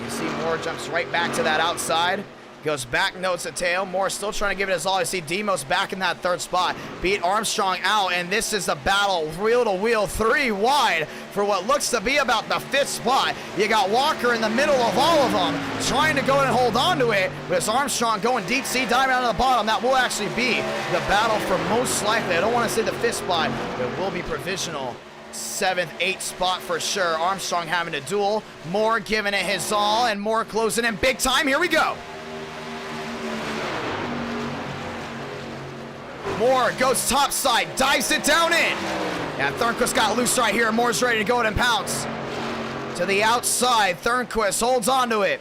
You see Moore jumps right back to that outside. Goes back, notes a tail. Moore still trying to give it his all. You see Demos back in that third spot. Beat Armstrong out, and this is the battle wheel to wheel, 3 wide for what looks to be about the 5th spot. You got Walker in the middle of all of them, trying to go and hold on to it. But it's Armstrong going deep sea, diving out of the bottom. That will actually be the battle for most likely, I don't want to say the 5th spot, but it will be provisional 7th, 8th spot for sure. Armstrong having a duel. Moore giving it his all, and Moore closing in big time. Here we go. Moore goes top side, dives it down in. Yeah, Thornquist got loose right here. Moore's ready to go and pounce. To the outside, Thornquist holds on to it.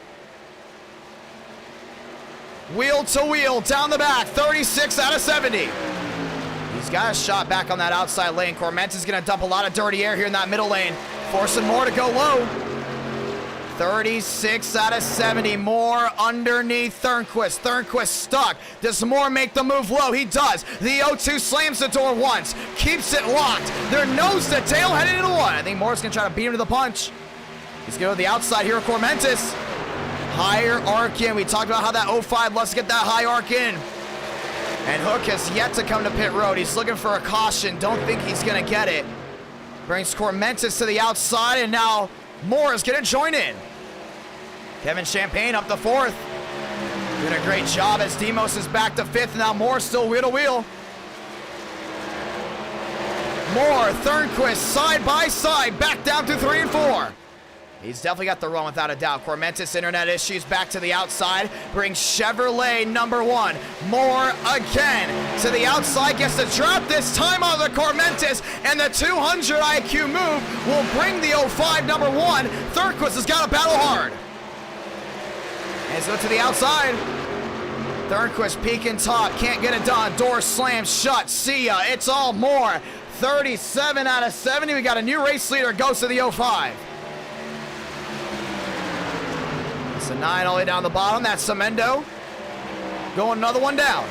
Wheel to wheel, down the back, 36 out of 70. He's got a shot back on that outside lane. Cormentes is going to dump a lot of dirty air here in that middle lane, forcing Moore to go low. 36 out of 70. Moore underneath Thornquist. Thornquist stuck. Does Moore make the move low? He does. The 0-2 slams the door once. Keeps it locked. They're nose to tail heading into 1. I think Moore's going to try to beat him to the punch. He's going to the outside here with Cormentes. Higher arc in. We talked about how that 05 loves to get that high arc in. And Hook has yet to come to pit road. He's looking for a caution. Don't think he's going to get it. Brings Cormentes to the outside, and now Moore is going to join in. Kevin Champagne up to 4th. Doing a great job as Demos is back to 5th. Now Moore still wheel to wheel. Moore, Thornquist, side by side, back down to 3 and 4. He's definitely got the run without a doubt. Cormentes internet issues back to the outside. Brings Chevrolet number 1. Moore again to the outside. Gets the drop this time on the Cormentes. And the 200 IQ move will bring the 05 number 1. Thornquist has got to battle hard. Let's go to the outside. Thornquist peeking top. Can't get it done. Door slams shut. See ya. It's all Moore. 37 out of 70. We got a new race leader. Goes to the 05. It's a 9 all the way down the bottom. That's Semendo. Going another one down.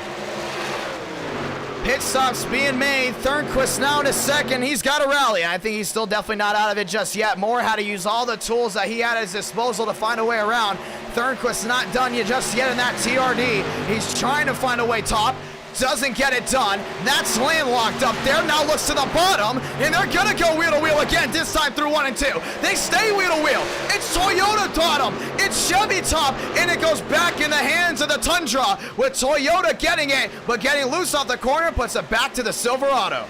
Pit stops being made. Thornquist now to 2nd. He's got to rally. I think he's still definitely not out of it just yet. Moore had to use all the tools that he had at his disposal to find a way around. Thornquist not done yet just yet in that TRD. He's trying to find a way top. Doesn't get it done. That's landlocked up there. Now looks to the bottom, and they're going to go wheel to wheel again, this time through 1 and 2. They stay wheel to wheel. It's Toyota bottom. It's Chevy top, and it goes back in the hands of the Tundra with Toyota getting it, but getting loose off the corner puts it back to the Silverado.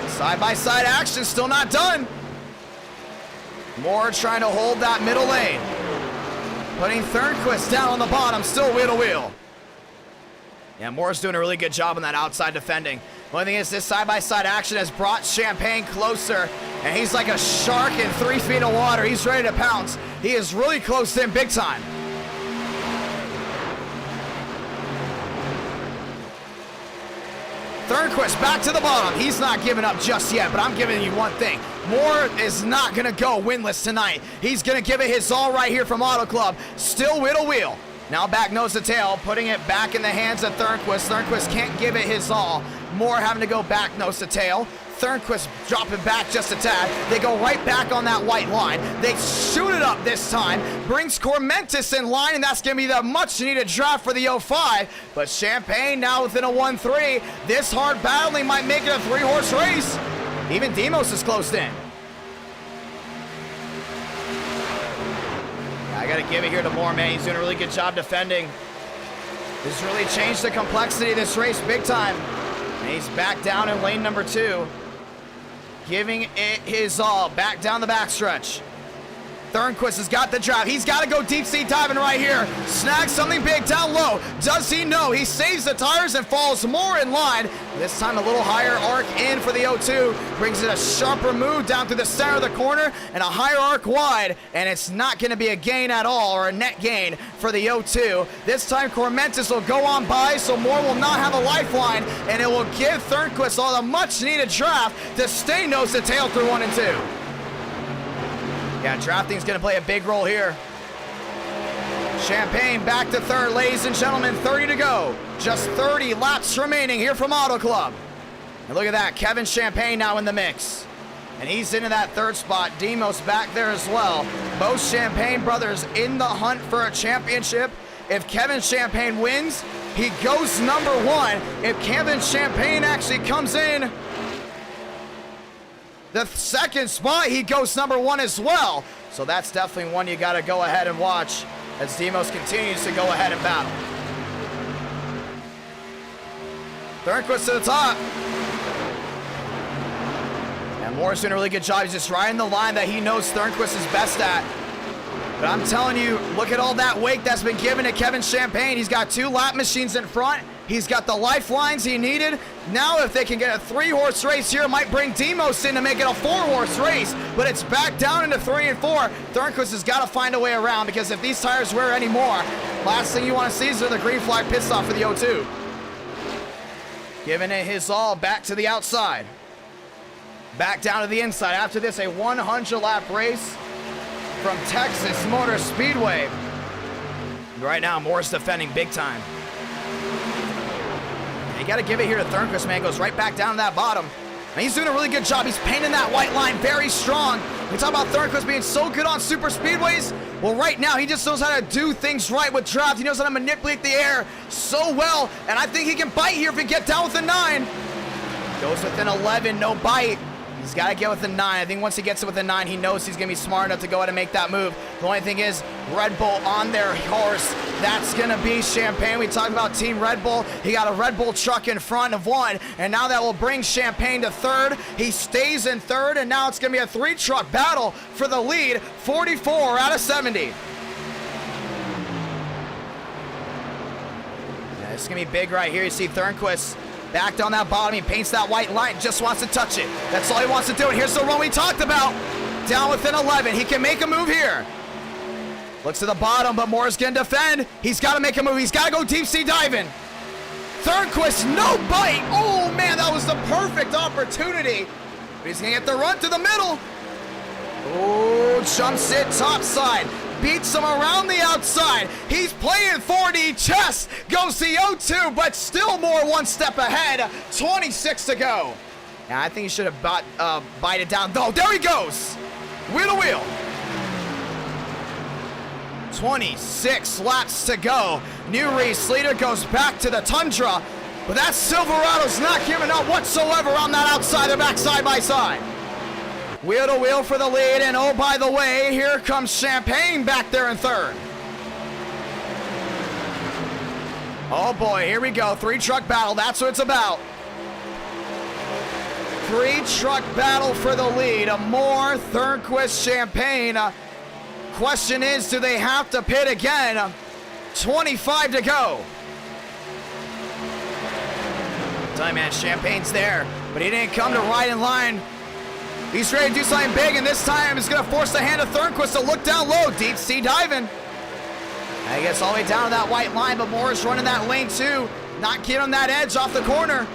Side-by-side action still not done. Moore trying to hold that middle lane. Putting Thornquist down on the bottom, still wheel to wheel. Yeah, Moore's doing a really good job on that outside defending. The only thing is this side-by-side action has brought Champagne closer, and he's like a shark in 3 feet of water. He's ready to pounce. He is really close in big time. Thornquist back to the bottom. He's not giving up just yet, but I'm giving you one thing. Moore is not going to go winless tonight. He's going to give it his all right here from Auto Club. Still wheel to wheel. Now back nose to tail, putting it back in the hands of Thornquist. Thornquist can't give it his all. Moore having to go back nose to tail. Thornquist dropping back just a tad. They go right back on that white line. They shoot it up this time. Brings Cormentes in line, and that's going to be the much-needed draft for the 05. But Champagne now within a 1-3. This hard battling might make it a 3-horse race. Even Demos is closed in. Yeah, I got to give it here to Moore, man. He's doing a really good job defending. This really changed the complexity of this race big time. And he's back down in lane number 2. Giving it his all. Back down the backstretch. Thornquist has got the drive. He's got to go deep sea diving right here. Snags something big down low. Does he know? He saves the tires and falls more in line. This time a little higher arc in for the 0-2. Brings it a sharper move down through the center of the corner and a higher arc wide. And it's not going to be a gain at all, or a net gain for the 0-2. This time Cormentis will go on by, so Moore will not have a lifeline. And it will give Thornquist all the much needed draft to stay nose to tail through 1 and 2. Yeah, drafting's going to play a big role here. Champagne back to third, ladies and gentlemen, 30 to go. Just 30 laps remaining here from Auto Club. And look at that, Kevin Champagne now in the mix. And he's into that third spot. Demos back there as well. Both Champagne brothers in the hunt for a championship. If Kevin Champagne wins, he goes number 1. If Kevin Champagne actually comes in the second spot, he goes number 1 as well. So that's definitely one you got to go ahead and watch as Demos continues to go ahead and battle. Thornquist to the top. And Moore's doing a really good job. He's just riding the line that he knows Thornquist is best at. But I'm telling you, look at all that wake that's been given to Kevin Champagne. He's got 2 lap machines in front. He's got the lifelines he needed. Now if they can get a 3-horse race here, it might bring Demos in to make it a 4-horse race. But it's back down into 3 and 4. Thornquist has got to find a way around, because if these tires wear any more, last thing you want to see is the green flag pit stop for the 0-2. Giving it his all back to the outside. Back down to the inside. After this, a 100-lap race from Texas Motor Speedway. Right now, Moore's defending big time. You got to give it here to Thornquist, man. Goes right back down to that bottom. And he's doing a really good job. He's painting that white line very strong. We talk about Thornquist being so good on super speedways. Well, right now, he just knows how to do things right with draft. He knows how to manipulate the air so well. And I think he can bite here if he gets down with a 9. Goes within 11, no bite. He's got to get with the 9. I think once he gets it with the 9, he knows he's going to be smart enough to go ahead and make that move. The only thing is, Red Bull on their horse. That's going to be Champagne. We talked about Team Red Bull. He got a Red Bull truck in front of 1, and now that will bring Champagne to third. He stays in third, and now it's going to be a 3-truck battle for the lead. 44 out of 70. Yeah, it's going to be big right here. You see Thornquist back down that bottom. He paints that white line, just wants to touch it. That's all he wants to do. And here's the run we talked about. Down within 11. He can make a move here. Looks to the bottom, but Moore's going to defend. He's got to make a move. He's got to go deep sea diving. Thornquist, no bite. Oh, man, that was the perfect opportunity. But he's going to get the run to the middle. Oh, jumps it topside. Beats him around the outside. He's playing 4D chess. Goes the 0-2, but still Moore 1 step ahead. 26 to go. Yeah, I think he should have bite it down. Oh, there he goes. Wheel to wheel. 26 laps to go. New race leader goes back to the Tundra. But that Silverado's not giving up whatsoever on that outside. They're back side by side. Wheel to wheel for the lead, and oh, by the way, here comes Champagne back there in third. Oh boy, here we go, 3-truck battle, that's what it's about. 3-truck battle for the lead, a Moore, Thornquist, Champagne. Question is, do they have to pit again? 25 to go. Tell you, man, Champagne's there, but he didn't come to ride in line. He's ready to do something big, and this time it's going to force the hand of Thornquist to look down low. Deep sea diving. And he gets all the way down to that white line, but Moore's running that lane too. Not getting that edge off the corner.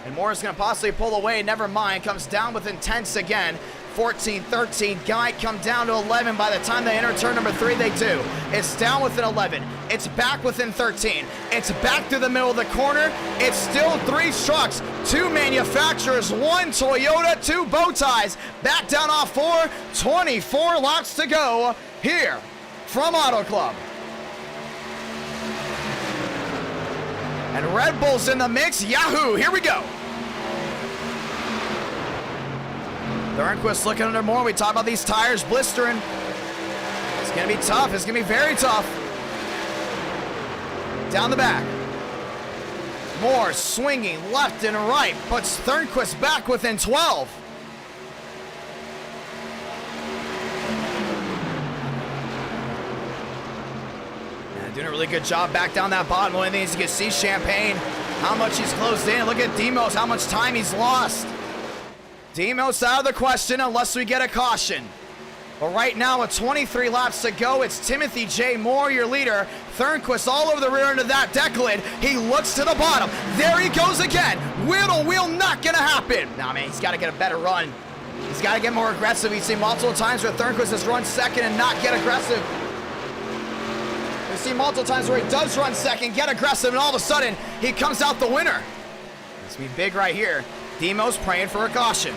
And Moore's going to possibly pull away. Never mind. Comes down within tenths again. 14, 13. Guy come down to 11. By the time they enter turn number 3, they do. It's down within 11. It's back within 13. It's back to the middle of the corner. It's still 3 trucks, 2 manufacturers, 1 Toyota, 2 bow ties. Back down off 4. 24 laps to go here from Auto Club. And Red Bull's in the mix. Yahoo! Here we go. Thornquist looking under more. We talk about these tires blistering. It's going to be tough. It's going to be very tough. Down the back. Moore swinging left and right. Puts Thornquist back within 12. Doing a really good job back down that bottom. One of the things you can see Champagne, how much he's closed in. Look at Demos, how much time he's lost. Demos out of the question unless we get a caution. But right now, with 23 laps to go, it's Timothy J. Moore, your leader. Thornquist all over the rear end of that deck lid. He looks to the bottom. There he goes again. Wheel to wheel, not gonna happen. Nah, man, he's got to get a better run. He's got to get more aggressive. We've seen multiple times where Thornquist has run second and not get aggressive. We've seen multiple times where he does run second, get aggressive, and all of a sudden, he comes out the winner. It's gonna be big right here. Demos praying for a caution.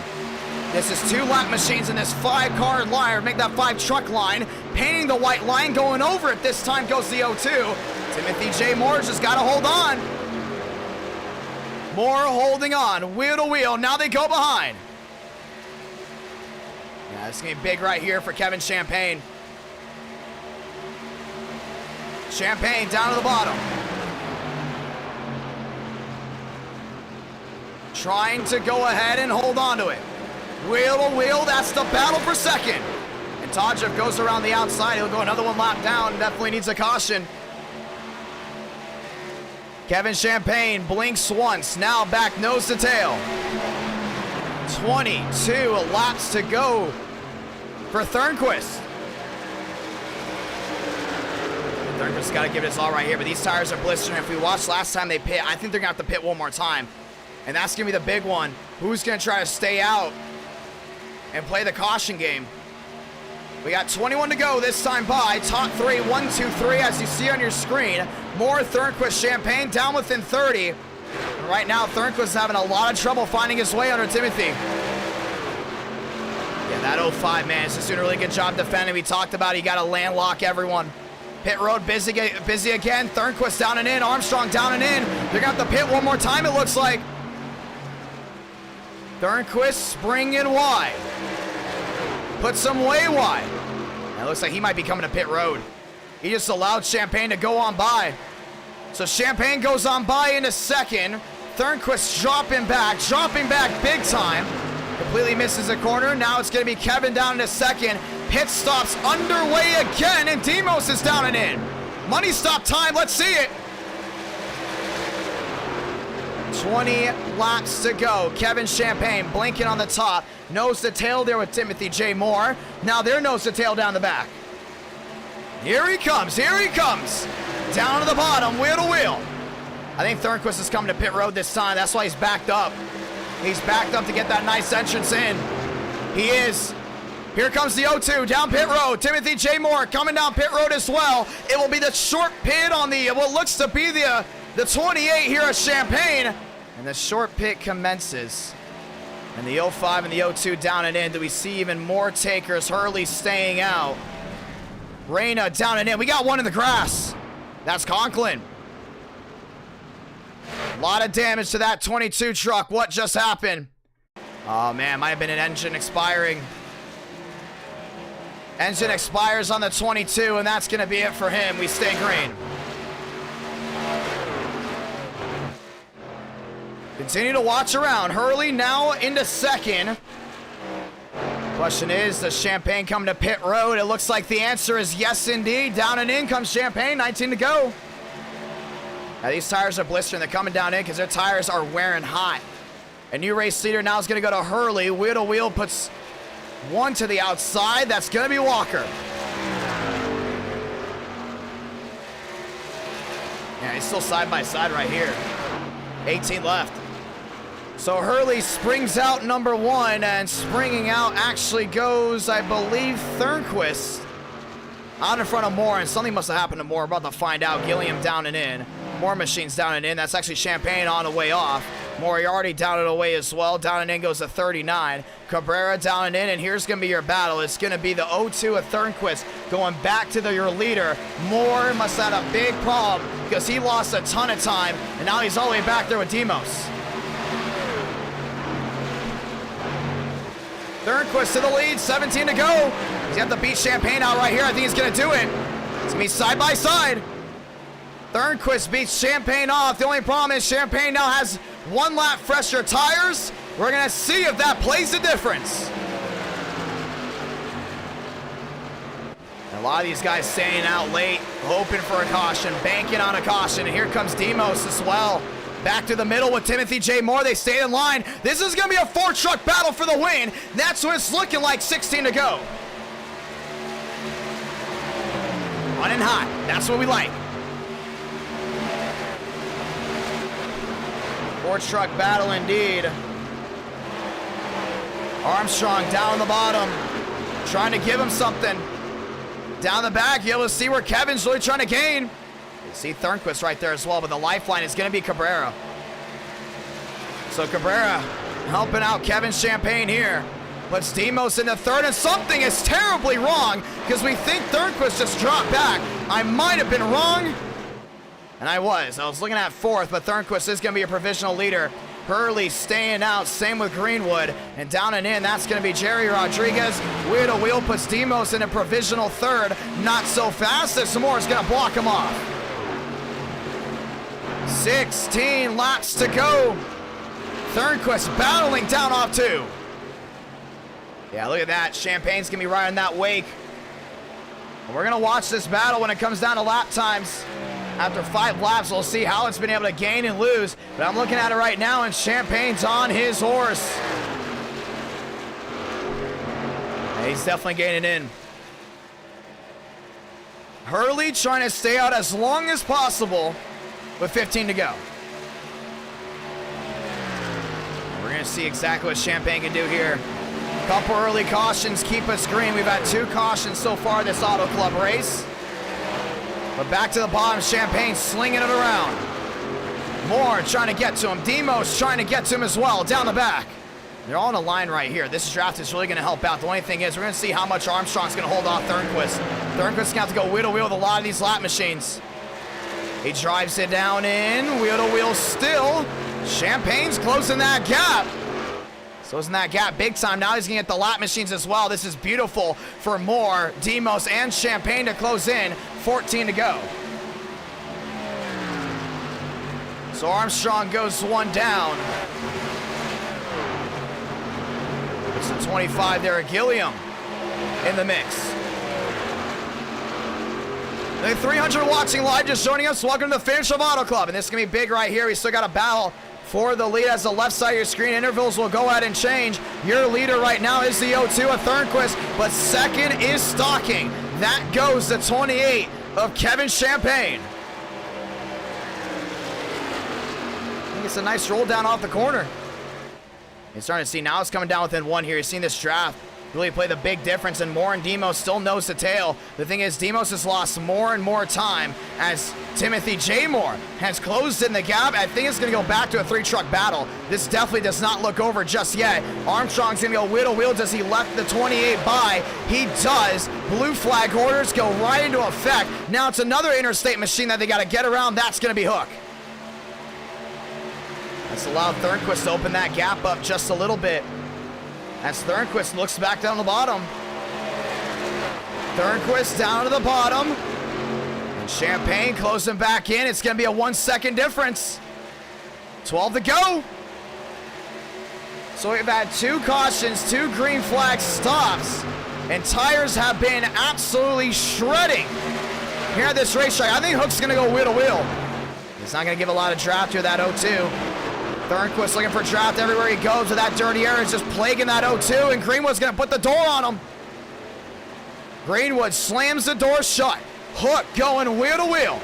This is 2 lap machines in this 5-car line, or make that 5-truck line. Painting the white line, going over it. This time goes the 0-2. Timothy J. Moore just got to hold on. Moore holding on, wheel to wheel. Now they go behind. Yeah, it's going to be big right here for Kevin Champagne. Champagne down to the bottom. Trying to go ahead and hold on to it. Wheel to wheel, that's the battle for second. And Todgev goes around the outside. He'll go another 1 lap down. Definitely needs a caution. Kevin Champagne blinks once. Now back nose to tail. 22 laps to go for Thornquist. Thornquist's got to give it his all right here, but these tires are blistering. If we watched last time they pit, I think they're going to have to pit one more time. And that's going to be the big one. Who's going to try to stay out and play the caution game? We got 21 to go this time by. Top 3, 1, 2, 3, as you see on your screen. More Thornquist, Champagne down within 30. And right now, Thornquist is having a lot of trouble finding his way under Timothy. Yeah, that 05, man, is just doing a really good job defending. We talked about he got to landlock everyone. Pit road busy again. Thornquist down and in. Armstrong down and in. They're going to have to pit one more time, it looks like. Thornquist springing wide. Puts him way wide. And it looks like he might be coming to pit road. He just allowed Champagne to go on by. So Champagne goes on by into second. Thornquist dropping back big time. Completely misses a corner. Now it's going to be Kevin down into second. Pit stops underway again, and Demos is down and in. Money stop time, let's see it. 20 laps to go. Kevin Champagne blinking on the top. Nose to tail there with Timothy J. Moore. Now they're nose to tail down the back. Here he comes, Down to the bottom, wheel to wheel. I think Thornquist is coming to pit road this time. That's why he's backed up. He's backed up to get that nice entrance in. He is. Here comes the 0-2 down pit road. Timothy J. Moore coming down pit road as well. It will be the short pit on the, what looks to be the 28 here at Champagne. And the short pit commences. And the 05 and the 0-2 down and in. Do we see even more takers? Hurley staying out. Reyna down and in. We got one in the grass. That's Conklin. A lot of damage to that 22 truck. What just happened? Oh man, might have been an engine expiring. Engine expires on the 22, and that's going to be it for him. We stay green. Continue to watch around. Hurley now into second. Question is, does Champagne come to pit road? It looks like the answer is yes, indeed. Down and in comes Champagne. 19 to go. Now these tires are blistering. They're coming down in because their tires are wearing hot. A new race leader now is going to go to Hurley. Wheel to wheel puts one to the outside. That's going to be Walker. Yeah, he's still side by side right here. 18 left. So Hurley springs out number 1, and springing out actually goes, I believe, Thornquist out in front of Moore, and something must have happened to Moore. We're about to find out. Gilliam down and in. More machines down and in. That's actually Champagne on the way off. Moriarty down and away as well. Down and in goes to 39. Cabrera down and in, and here's going to be your battle. It's going to be the 0-2 of Thornquist going back to your leader. Moore must have had a big problem because he lost a ton of time, and now he's all the way back there with Demos. Thornquist to the lead, 17 to go. He's got to beat Champagne out right here. I think he's going to do it. It's going to be side by side. Thornquist beats Champagne off. The only problem is Champagne now has 1 lap fresher tires. We're going to see if that plays a difference. A lot of these guys staying out late, hoping for a caution, banking on a caution. And here comes Demos as well. Back to the middle with Timothy J. Moore. They stay in line. This is going to be a 4-truck battle for the win. That's what it's looking like, 16 to go. Running hot. That's what we like. 4-truck battle indeed. Armstrong down on the bottom, trying to give him something. Down the back, you're able to see where Kevin's really trying to gain. You see Thornquist right there as well, but the lifeline is going to be Cabrera. So Cabrera helping out Kevin Champagne here. Puts Demos into third, and something is terribly wrong because we think Thornquist just dropped back. I might have been wrong, and I was. I was looking at fourth, but Thornquist is going to be a provisional leader. Hurley staying out, same with Greenwood. And down and in, that's going to be Jerry Rodriguez. Wheel to wheel puts Demos in a provisional third. Not so fast. There's some more. Is going to block him off. 16 laps to go. Thornquist battling down off 2. Yeah, look at that. Champagne's going to be riding that wake. And we're going to watch this battle when it comes down to lap times. After 5 laps, we'll see how it's been able to gain and lose. But I'm looking at it right now, and Champagne's on his horse. And he's definitely gaining in. Hurley trying to stay out as long as possible with 15 to go. We're going to see exactly what Champagne can do here. Couple early cautions keep us green. We've had 2 cautions so far this Auto Club race. But back to the bottom, Champagne slinging it around. Moore trying to get to him. Demos trying to get to him as well, down the back. They're all in a line right here. This draft is really going to help out. The only thing is, we're going to see how much Armstrong's going to hold off Thornquist. Thornquist's going to have to go wheel to wheel with a lot of these lap machines. He drives it down in, wheel to wheel still. Champagne's closing that gap. Closing that gap big time. Now he's going to get the lap machines as well. This is beautiful for Moore, Demos, and Champagne to close in. 14 to go. So Armstrong goes 1 down. It's the 25 there at Gilliam in the mix. The 300 watching live just joining us. Welcome to the finish of Auto Club. And this is going to be big right here. We still got a battle for the lead as the left side of your screen intervals will go ahead and change. Your leader right now is the 02 of Thornquist, but second is Stocking. That goes the 28 of Kevin Champagne. I think it's a nice roll down off the corner. You're starting to see now it's coming down within 1 here. You've seen this draft really play the big difference, and Moore and Demos still nose to tail. The thing is, Demos has lost more and more time as Timothy J. Moore has closed in the gap. I think it's going to go back to a 3-truck battle. This definitely does not look over just yet. Armstrong's going to go wheel to wheel. Does he left the 28 by? He does. Blue flag orders go right into effect. Now it's another interstate machine that they got to get around. That's going to be Hook. That's allowed Thornquist to open that gap up just a little bit. As Thornquist looks back down the bottom. Thornquist down to the bottom. And Champagne closing back in. It's going to be a 1-second difference. 12 to go. So we've had 2 cautions, 2 green flag stops. And tires have been absolutely shredding here at this racetrack. I think Hook's going to go wheel to wheel. He's not going to give a lot of draft here, that 0-2. Thornquist looking for draft everywhere he goes with that dirty air. Is just plaguing that 0-2, and Greenwood's going to put the door on him. Greenwood slams the door shut. Hook going wheel to wheel.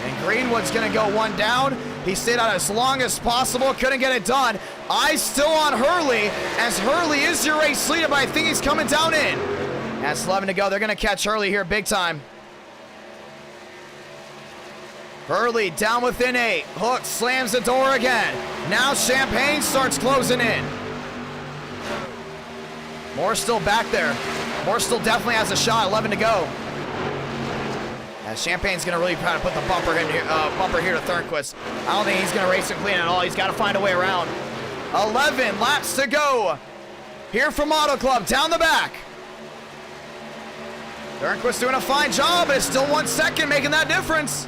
And Greenwood's going to go 1 down. He stayed out as long as possible. Couldn't get it done. Eyes still on Hurley, as Hurley is your race leader, but I think he's coming down in. That's 11 to go. They're going to catch Hurley here big time. Hurley down within 8. Hook slams the door again. Now Champagne starts closing in. Moore still back there. Moore still definitely has a shot. 11 to go. As Champagne's going to really try to put the bumper here to Thornquist. I don't think he's going to race it clean at all. He's got to find a way around. 11 laps to go. Here from Auto Club, down the back. Thornquist doing a fine job, but it's still 1 second making that difference.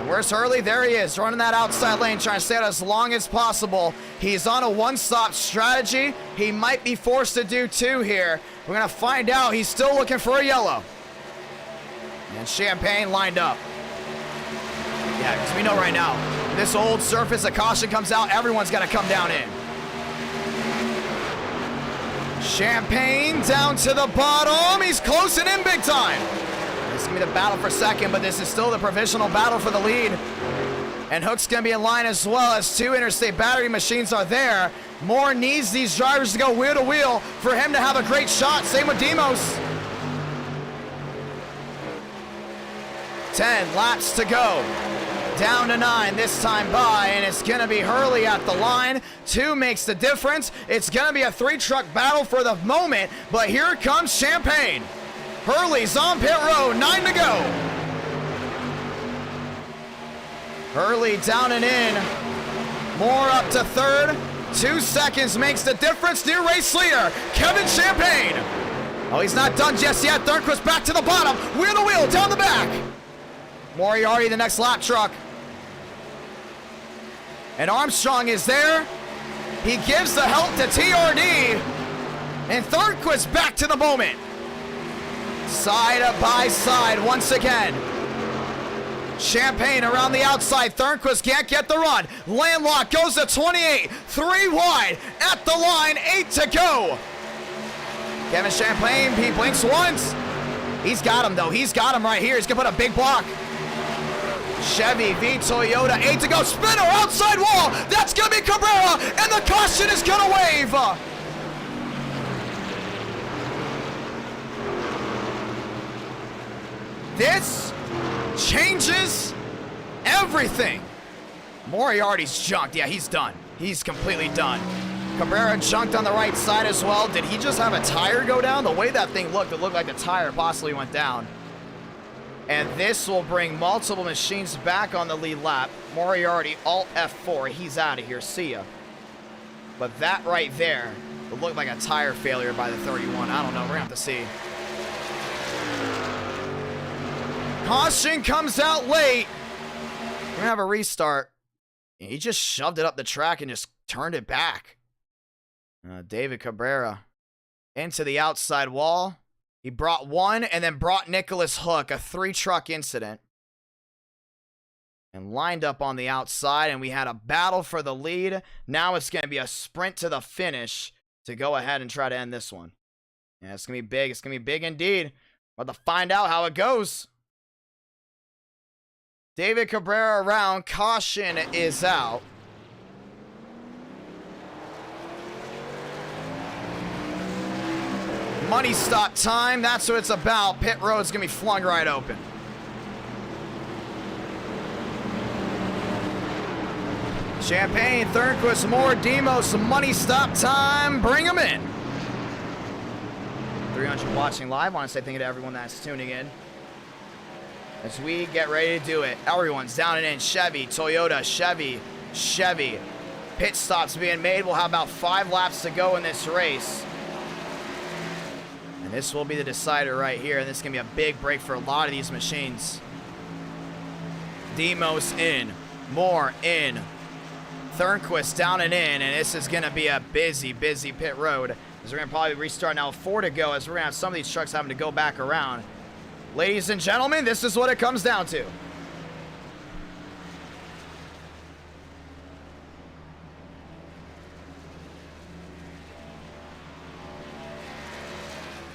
Where's Hurley? There he is, running that outside lane, trying to stay out as long as possible. He's on a 1-stop strategy. He might be forced to do 2 here. We're going to find out. He's still looking for a yellow. And Champagne lined up. Yeah, because we know right now, this old surface, a caution comes out, everyone's got to come down in. Champagne down to the bottom. He's closing in big time. This is going to be the battle for second, but this is still the provisional battle for the lead. And Hook's going to be in line as well, as two interstate battery machines are there. Moore needs these drivers to go wheel to wheel for him to have a great shot. Same with Demos. 10 laps to go. Down to 9 this time by, and it's going to be Hurley at the line. 2 makes the difference. It's going to be a 3-truck battle for the moment, but here comes Champagne. Hurley's on pit road, 9 to go. Hurley down and in. Moore up to third. 2 seconds makes the difference. New race leader, Kevin Champagne. Oh, he's not done just yet. Thornquist back to the bottom. Wheel to wheel, down the back. Moriarty, the next lap truck. And Armstrong is there. He gives the help to TRD. And Thornquist back to the moment. Side by side once again. Champagne around the outside. Thornquist can't get the run. Landlock goes to 28. 3 wide at the line. 8 to go. Kevin Champagne, he blinks once. He's got him though. He's got him right here. He's gonna put a big block. Chevy v Toyota, 8 to go. Spinner outside wall. That's gonna be Cabrera, and the caution is gonna wave. This changes everything. Moriarty's junked. Yeah, he's done. He's completely done. Cabrera junked on the right side as well. Did he just have a tire go down? The way that thing looked, it looked like the tire possibly went down. And this will bring multiple machines back on the lead lap. Moriarty, Alt F4. He's out of here. See ya. But that right there, it looked like a tire failure by the 31. I don't know. We're going to have to see. Caution comes out late. We're going to have a restart. He just shoved it up the track and just turned it back. David Cabrera into the outside wall. He brought one and then brought Nicholas Hook, a 3-truck incident. And lined up on the outside, and we had a battle for the lead. Now it's going to be a sprint to the finish to go ahead and try to end this one. Yeah, it's going to be big. It's going to be big indeed. We're about to find out how it goes. David Cabrera around. Caution is out. Money stop time, that's what it's about. Pit road's gonna be flung right open. Champagne, Thornquist, Moore, Demos, money stop time. Bring them in. 300 watching live. Want to say thank you to everyone that's tuning in as we get ready to do it. Everyone's down and in. Chevy, Toyota, Chevy. Pit stops being made. We'll have about 5 laps to go in this race. And this will be the decider right here. And this is going to be a big break for a lot of these machines. Demos in. Moore in. Thornquist down and in. And this is going to be a busy pit road. As we're going to probably restart now with 4 to go. As we're going to have some of these trucks having to go back around. Ladies and gentlemen, this is what it comes down to.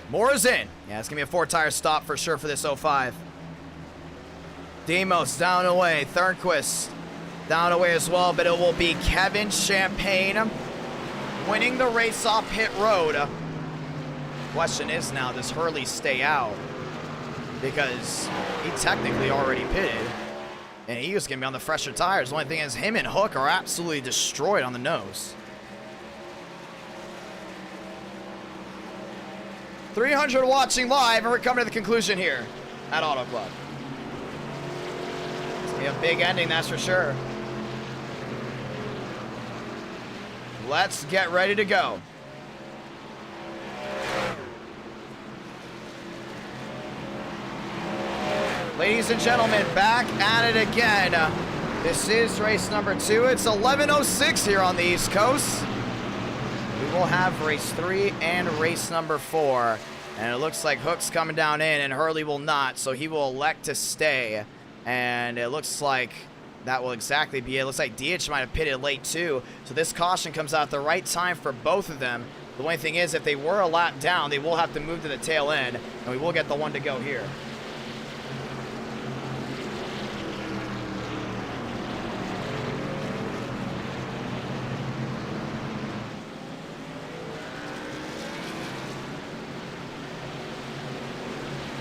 Moore's in. Yeah, it's going to be a 4-tire stop for sure for this 05. Demos down away. Thornquist down away as well, but it will be Kevin Champagne winning the race off pit road. Question is now, does Hurley stay out? Because he technically already pitted, and he was going to be on the fresher tires. The only thing is, him and Hook are absolutely destroyed on the nose. 300 watching live, and we're coming to the conclusion here at Auto Club. It's going to be a big ending, that's for sure. Let's get ready to go. Ladies and gentlemen, back at it again. This is race number 2. It's 11:06 here on the East Coast. We will have race 3 and race number 4 And it looks like Hook's coming down in, and Hurley will not, so he will elect to stay. And it looks like that will exactly be it. It looks like DH might have pitted late too. So this caution comes out at the right time for both of them. The only thing is, if they were a lap down, they will have to move to the tail end, and we will get the one to go here.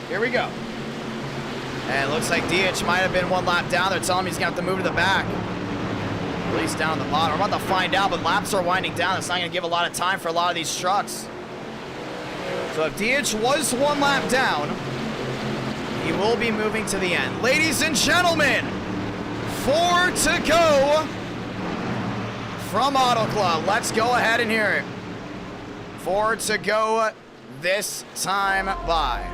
Here we go. And it looks like DH might have been one lap down. They're telling me he's going to have to move to the back. At least down at the bottom. We're about to find out, but laps are winding down. It's not going to give a lot of time for a lot of these trucks. So if DH was one lap down, he will be moving to the end. Ladies and gentlemen, 4 to go from Auto Club. Let's go ahead and hear it. 4 to go this time by.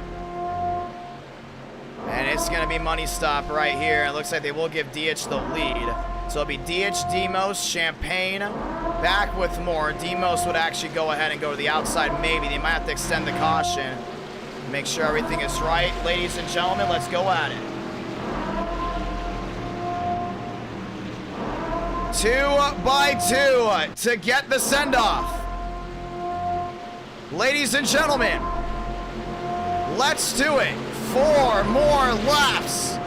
And it's going to be money stop right here. It looks like they will give DH the lead. So it'll be DH, Demos, Champagne, back with more. Demos would actually go ahead and go to the outside maybe. They might have to extend the caution. Make sure everything is right. Ladies and gentlemen, let's go at it. 2 by 2 to get the send-off. Ladies and gentlemen, let's do it. 4 more laps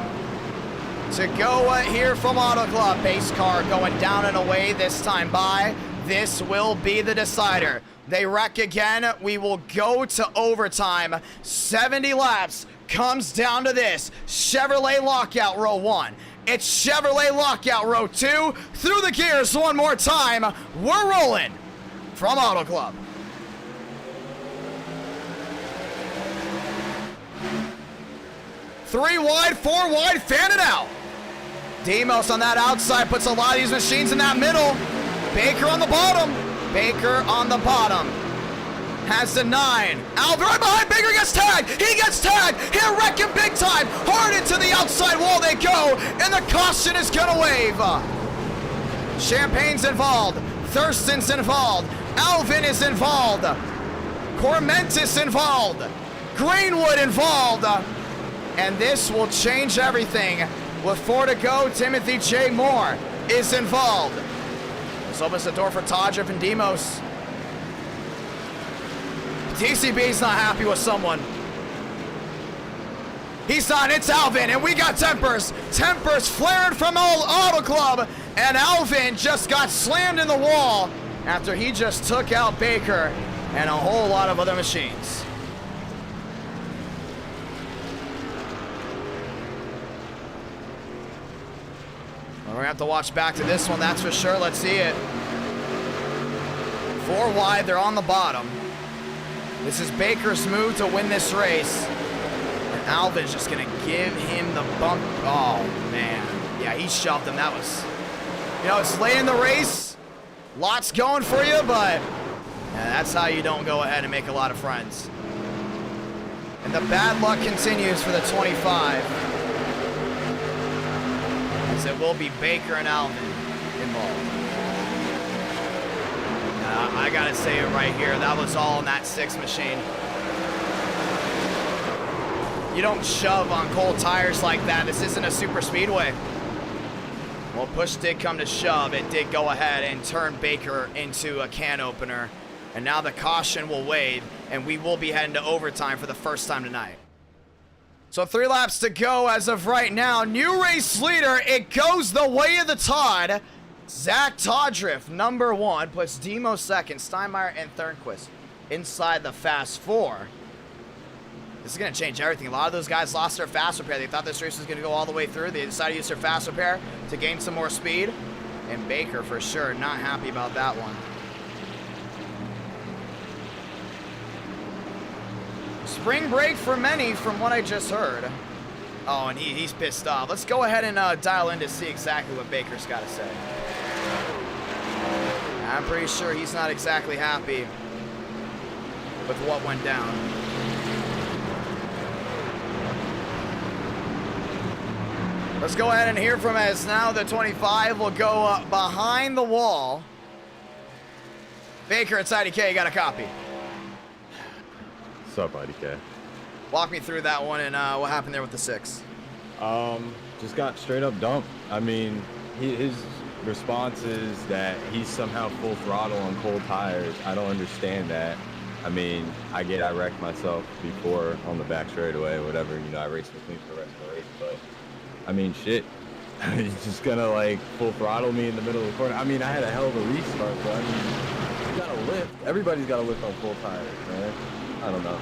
to go here from Auto Club. Pace car going down and away this time by. This will be the decider. They wreck again. We will go to overtime. 70 laps comes down to this. Chevrolet lockout row 1. It's Chevrolet lockout row 2. Through the gears one more time. We're rolling from Auto Club. Three wide, 4 wide, fan it out. Demos on that outside puts a lot of these machines in that middle. Baker on the bottom. Baker on the bottom. Has the 9. Alvin right behind. Baker gets tagged. He gets tagged. Here wrecking big time. Hard into the outside wall they go. And the caution is going to wave. Champagne's involved. Thurston's involved. Alvin is involved. Cormentis involved. Greenwood involved. And this will change everything. With 4 to go, Timothy J. Moore is involved. This opens the door for Todriff and Demos. TCB's not happy with someone. He's not, it's Alvin, and we got Tempers. Tempers flared from Auto Club, and Alvin just got slammed in the wall after he just took out Baker and a whole lot of other machines. We're going to have to watch back to this one, that's for sure. Let's see it. 4 wide, they're on the bottom. This is Baker's move to win this race. And Alvin's just going to give him the bump. Oh, man. Yeah, he shoved him. That was, you know, it's late in the race. Lots going for you, but that's how you don't go ahead and make a lot of friends. And the bad luck continues for the 25. It will be Baker and Alvin involved. I gotta say it right here. That was all in that 6 machine. You don't shove on cold tires like that. This isn't a super speedway. Well, push did come to shove. It did go ahead and turn Baker into a can opener. And now the caution will wave, and we will be heading to overtime for the first time tonight. So 3 laps to go as of right now. New race leader, it goes the way of the Todd. Zach Todriff, number 1, puts Demo second, Steinmeier and Thornquist inside the Fast 4. This is going to change everything. A lot of those guys lost their fast repair. They thought this race was going to go all the way through. They decided to use their fast repair to gain some more speed. And Baker, for sure, not happy about that one. Spring break for many, from what I just heard. Oh, and he's pissed off. Let's go ahead and dial in to see exactly what Baker's got to say. I'm pretty sure he's not exactly happy with what went down. Let's go ahead and hear from us now. The 25 will go behind the wall. Baker, it's IDK, you got a copy. What's up, IDK? Walk me through that one and what happened there with the 6. Just got straight up dumped. I mean, his response is that he's somehow full throttle on cold tires. I don't understand that. I mean, I wrecked myself before on the back straightaway, whatever. You know, I raced with clean for the rest of the race, but I mean, shit. He's just gonna like full throttle me in the middle of the corner. I mean, I had a hell of a restart, but I mean, you gotta lift. Everybody's gotta lift on full tires, man. I don't know.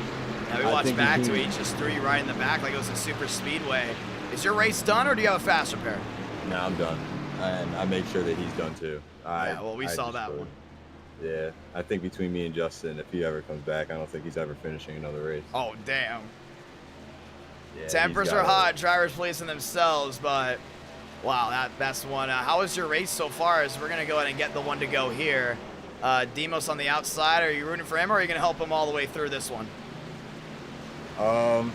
Now we watched back to each, just threw you right in the back like it was a super speedway. Is your race done, or do you have a fast repair? No, I'm done. And I made sure that he's done too. Yeah, well, we saw that one. Yeah, I think between me and Justin, if he ever comes back, I don't think he's ever finishing another race. Oh, damn. Yeah, Tempers are hot, drivers policing themselves, but wow, that's one. How was your race so far? As we're going to go ahead and get the one to go here. Demos on the outside, are you rooting for him, or are you going to help him all the way through this one? I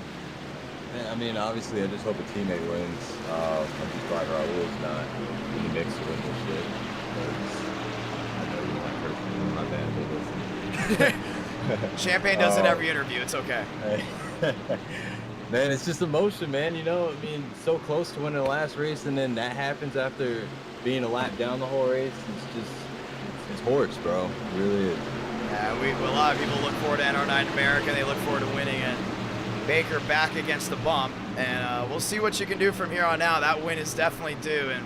mean, obviously, I just hope a teammate wins. I'm just glad Raul's not in the mix with this shit. I know you want to my bad, but listen. Champagne does it every interview. It's okay. Man, it's just emotion, man. You know, I mean, so close to winning the last race, and then that happens after being a lap down the whole race. It's just, it's horse, bro. It really is. Yeah, a lot of people look forward to NR9 America. They look forward to winning it. Baker back against the bump, and we'll see what you can do from here on out. That win is definitely due, and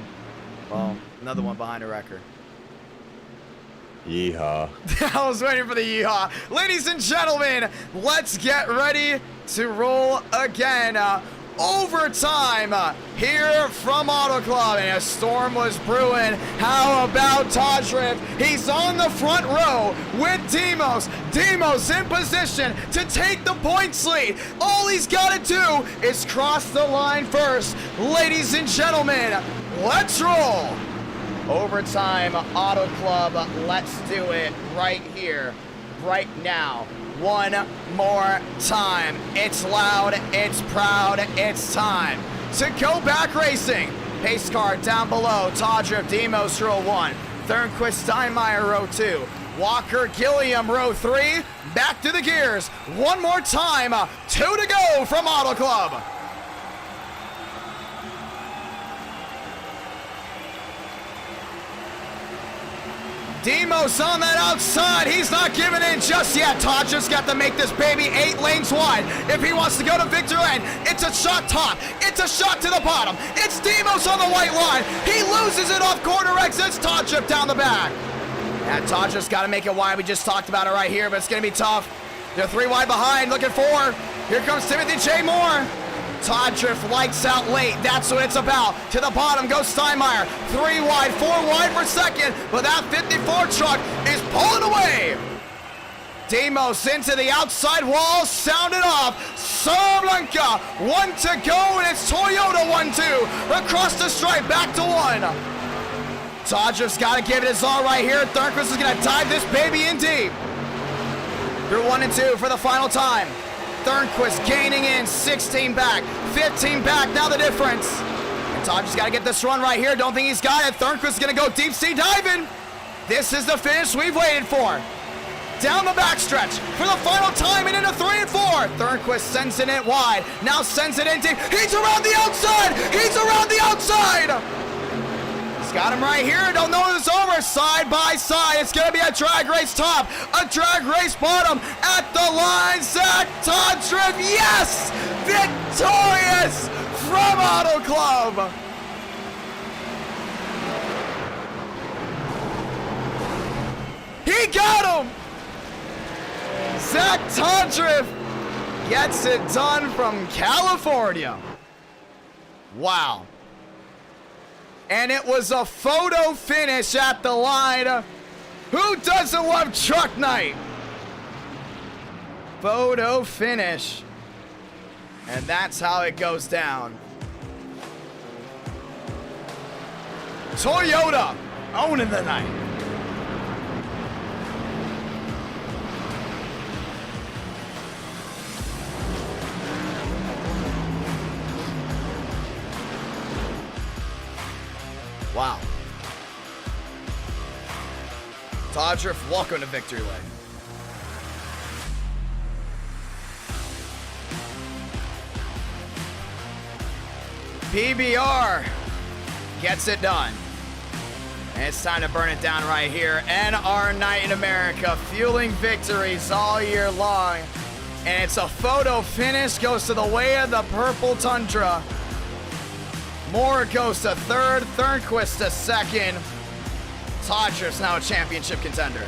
well, another one behind a record. Yeehaw. I was waiting for the yeehaw. Ladies and gentlemen, let's get ready to roll again. Overtime here from Auto Club, and a storm was brewing. How about Todrick? He's on the front row with Demos. Demos in position to take the points lead. All he's got to do is cross the line first. Ladies and gentlemen, let's roll. Overtime Auto Club, let's do it right here, right now. One more time. It's loud, it's proud, it's time to go back racing. Pace car down below. Todrick, Demos, row 1. Thornquist, Steinmeier, row 2. Walker, Gilliam, row 3. Back to the gears. One more time. 2 to go from Auto Club. Demos on that outside. He's not giving in just yet. Todd just got to make this baby 8 lanes wide if he wants to go to victory lane. It's a shot top. It's a shot to the bottom. It's Demos on the white line. He loses it off corner exits. Todd chip down the back. And Todd just got to make it wide. We just talked about it right here, but it's going to be tough. They're 3 wide behind, looking 4. Here comes Timothy J. Moore. Todd Drift lights out late. That's what it's about. To the bottom goes Steinmeier. 3 wide, 4 wide for second. But that 54 truck is pulling away. Demos into the outside wall. Sounded off. Sablanca. 1 to go, and it's Toyota 1-2. Across the stripe, back to 1. Todd Drift's got to give it his all right here. Thornquist is going to dive this baby in deep. Through 1 and 2 for the final time. Thornquist gaining in, 16 back, 15 back, now the difference. And Todd just got to get this run right here. Don't think he's got it. Thornquist is going to go deep sea diving. This is the finish we've waited for. Down the backstretch for the final time and into 3 and 4. Thornquist sends it wide, now sends it in deep. He's around the outside. He's around the outside. He's got him right here. Don't know if it's over. Side by side. It's going to be a drag race top, a drag race bottom. At the line, Zach Todrick. Yes! Victorious from Auto Club. He got him. Zach Todrick gets it done from California. Wow. And it was a photo finish at the line. Who doesn't love truck night? Photo finish. And that's how it goes down. Toyota owning the night. Wow. Todrick, welcome to victory lane. PBR gets it done. And it's time to burn it down right here. NR Night in America, fueling victories all year long. And it's a photo finish, goes to the way of the purple tundra. Moore goes to third, Thornquist to second. Todger's now a championship contender.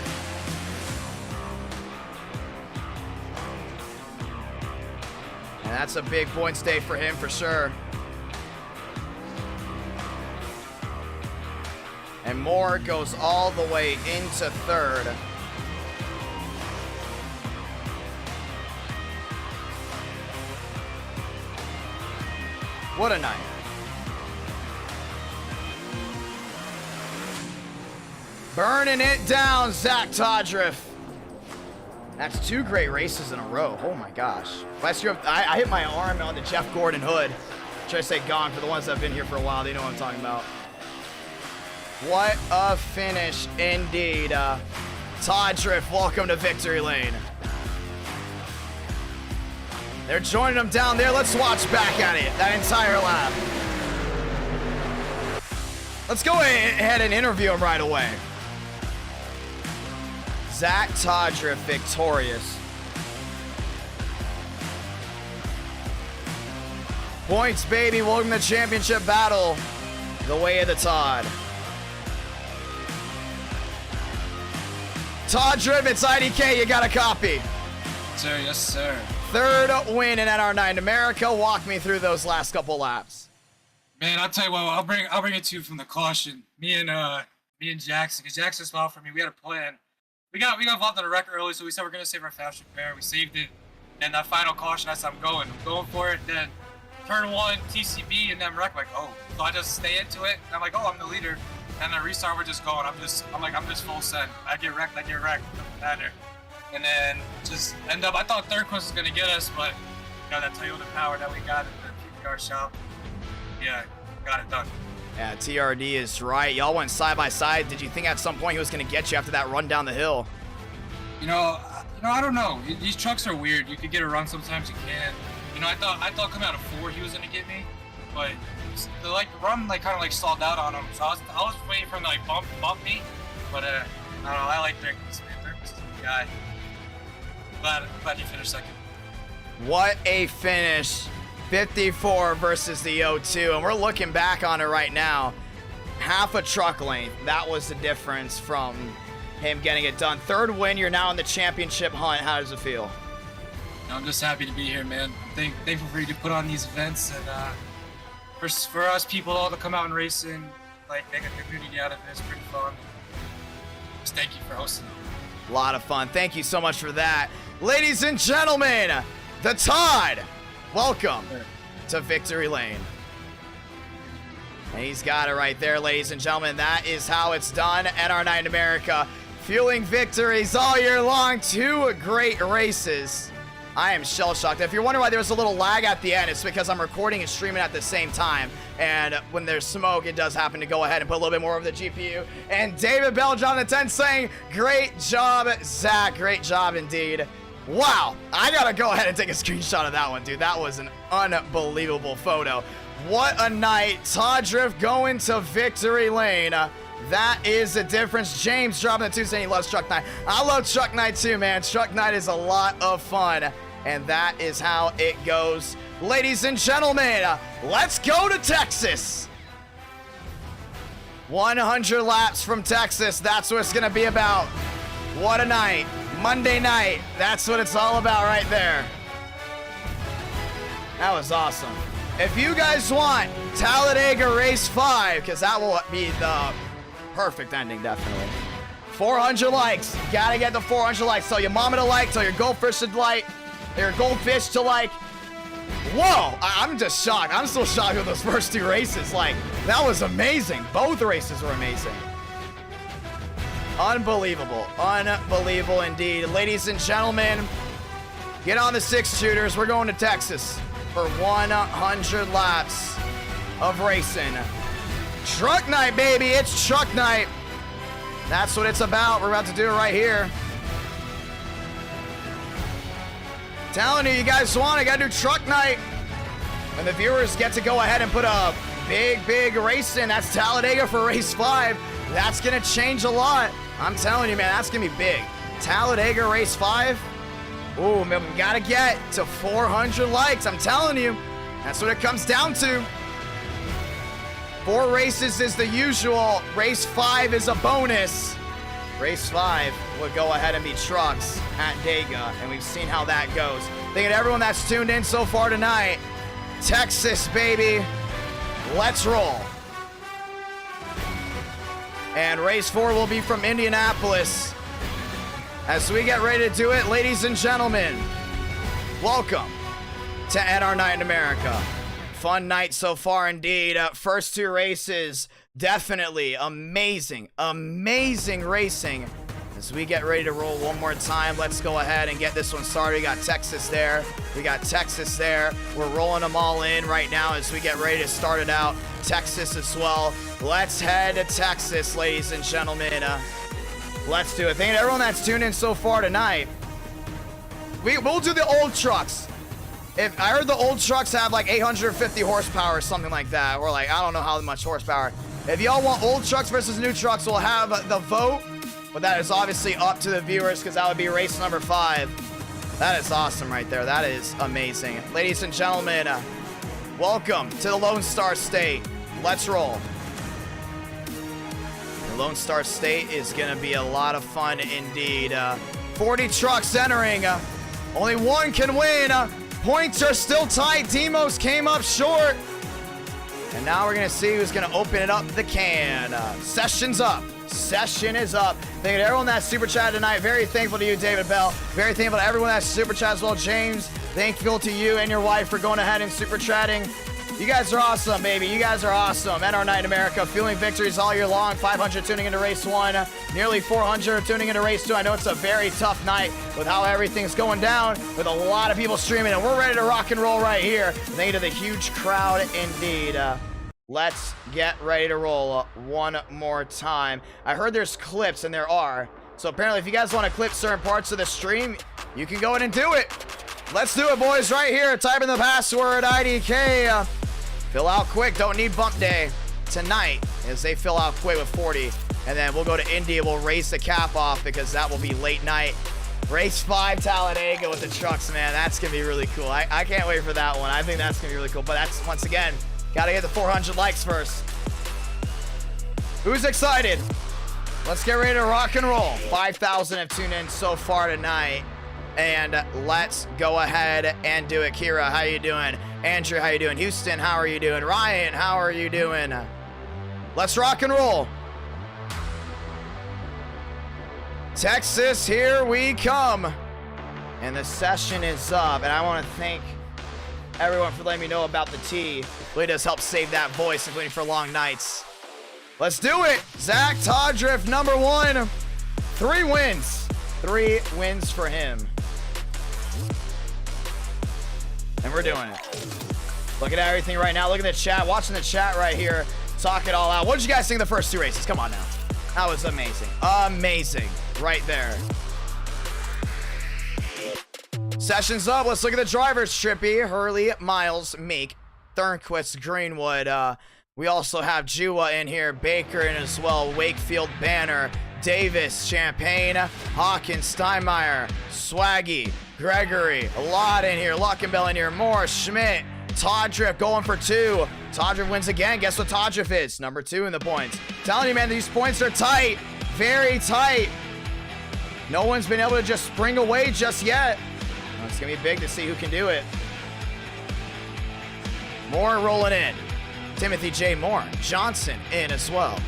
And that's a big points day for him for sure. And Moore goes all the way into third. What a night. Burning it down, Zach Todriff. That's 2 great races in a row. Oh my gosh. Last year, I hit my arm on the Jeff Gordon hood. Should I say gone for the ones that have been here for a while? They know what I'm talking about. What a finish indeed. Todriff, welcome to victory lane. They're joining them down there. Let's watch back at it, that entire lap. Let's go ahead and interview him right away. Zach Todriff victorious. Points, baby. Welcome to the championship battle. The way of the Todd. Todriff, it's IDK. You got a copy. Sir, yes, sir. Third win in NR9 America. Walk me through those last couple laps. Man, I'll tell you what. I'll bring it to you from the caution. Me and Jackson, because Jackson smiled for me. We had a plan. We got involved in a wreck early, so we said we're gonna save our fast repair. We saved it, and that final caution, I said I'm going for it. Then turn 1 TCB and then wreck. Like, oh, so I just stay into it. And I'm like, oh, I'm the leader. And then restart, we're just going. I'm just full send. I get wrecked. Doesn't matter. And then just end up. I thought Thornquist was gonna get us, but you know that Toyota power that we got in the PPR shop. Yeah, got it done. Yeah, TRD is right. Y'all went side by side. Did you think at some point he was going to get you after that run down the hill? You know, I don't know. These trucks are weird. You could get a run sometimes, you can't. You know, I thought coming out of 4 he was going to get me, but the run kind of stalled out on him. So I was waiting for him to bump me, but I don't know. I like Thornquist. Thornquist is the guy. Glad he finished second. What a finish. 54 versus the 02, and we're looking back on it right now. Half a truck length. That was the difference from him getting it done. Third win, you're now in the championship hunt. How does it feel? I'm just happy to be here, man. Thankful for you to put on these events, and for us people all to come out and race and make a community out of it. It's pretty fun. Just thank you for hosting it. A lot of fun. Thank you so much for that. Ladies and gentlemen, the Todd. Welcome to Victory Lane. And he's got it right there, ladies and gentlemen. That is how it's done. NR9 America, fueling victories all year long. 2 great races. I am shell-shocked. If you're wondering why there was a little lag at the end, it's because I'm recording and streaming at the same time. And when there's smoke, it does happen to go ahead and put a little bit more of the GPU. And David Beljohn, the 10, saying, great job, Zach. Great job indeed. Wow, I gotta go ahead and take a screenshot of that one, dude. That was an unbelievable photo. What a night. Todriff going to victory lane. That is the difference. James dropping the 2 saying he loves Truck Night. I love Truck Night too, man. Truck Night is a lot of fun, and that is how it goes. Ladies and gentlemen, let's go to Texas. 100 laps from Texas. That's what it's gonna be about. What a night. Monday night, that's what it's all about right there. That was awesome. If you guys want Talladega Race 5, because that will be the perfect ending, definitely. 400 likes. Gotta get the 400 likes. Tell your mama to like, tell your goldfish to like, your goldfish to like. Whoa, I'm just shocked. I'm still shocked with those first 2 races. That was amazing. Both races were amazing. Unbelievable. Unbelievable indeed. Ladies and gentlemen, get on the 6-shooters. We're going to Texas for 100 laps of racing. Truck night, baby. It's truck night. That's what it's about. We're about to do it right here. Telling you, you guys want it. Gotta do truck night. And the viewers get to go ahead and put a big race in. That's Talladega for race 5. That's going to change a lot. I'm telling you, man, that's going to be big. Talladega race 5. Ooh, man, we got to get to 400 likes. I'm telling you, that's what it comes down to. 4 races is the usual. Race 5 is a bonus. Race 5 would go ahead and be trucks at Daytona, and we've seen how that goes. Thank you to everyone that's tuned in so far tonight. Texas, baby. Let's roll. And race 4 will be from Indianapolis. As we get ready to do it, ladies and gentlemen, welcome to NR Night in America. Fun night so far indeed. First 2 races, definitely amazing racing. As we get ready to roll one more time, let's go ahead and get this one started. We got Texas there. We got Texas there. We're rolling them all in right now as we get ready to start it out. Texas as well. Let's head to Texas, ladies and gentlemen. Let's do it. Thank you to everyone that's tuned in so far tonight. We'll do the old trucks. If I heard the old trucks have like 850 horsepower or something like that, or like, I don't know how much horsepower. If y'all want old trucks versus new trucks, we'll have the vote. But that is obviously up to the viewers because that would be race number 5. That is awesome right there. That is amazing. Ladies and gentlemen, welcome to the Lone Star State. Let's roll. The Lone Star State is going to be a lot of fun indeed. 40 trucks entering. Only one can win. Points are still tight. Demos came up short. And now we're going to see who's going to open it up the can. Session's up. Session is up. Thank you to everyone that's super chatted tonight. Very thankful to you, David Bell. Very thankful to everyone that's super chatted as well. James, thankful to you and your wife for going ahead and super chatting. You guys are awesome, baby. You guys are awesome. NR Night in America, fueling victories all year long. 500 tuning into race 1. Nearly 400 tuning into race 2. I know it's a very tough night with how everything's going down, with a lot of people streaming, and we're ready to rock and roll right here. Thank you to the huge crowd indeed. Let's get ready to roll one more time. I heard there's clips, and there are. So apparently, if you guys want to clip certain parts of the stream, you can go in and do it. Let's do it, boys, right here. Type in the password, IDK. Fill out quick. Don't need bump day tonight as they fill out quick with 40. And then we'll go to Indy. We'll race the cap off because that will be late night. Race 5 Talladega with the trucks, man. That's going to be really cool. I can't wait for that one. I think that's going to be really cool. But that's, once again, got to get the 400 likes first. Who's excited? Let's get ready to rock and roll. 5,000 have tuned in so far tonight. And let's go ahead and do it. Kira, how you doing? Andrew, how you doing? Houston, how are you doing? Ryan, how are you doing? Let's rock and roll. Texas, here we come. And the session is up. And I want to thank everyone for letting me know about the tea. Really does help save that voice, including for long nights. Let's do it. Zach Todriff, number 1. 3 wins. 3 wins for him. And we're doing it. Look at everything right now. Look at the chat. Watching the chat right here. Talk it all out. What did you guys think of the first 2 races? Come on now. That was amazing. Amazing. Right there. Session's up. Let's look at the drivers. Trippy, Hurley, Miles, Meek, Thornquist, Greenwood. We also have Jua in here. Baker in as well. Wakefield, Banner, Davis, Champagne, Hawkins, Steinmeier, Swaggy, Gregory. A lot in here. Luckenbell in here. Moore, Schmidt, Todriff going for 2. Todriff wins again. Guess what Todriff is? Number 2 in the points. Telling you, man, these points are tight. Very tight. No one's been able to just spring away just yet. It's going to be big to see who can do it. Moore rolling in. Timothy J. Moore. Johnson in as well.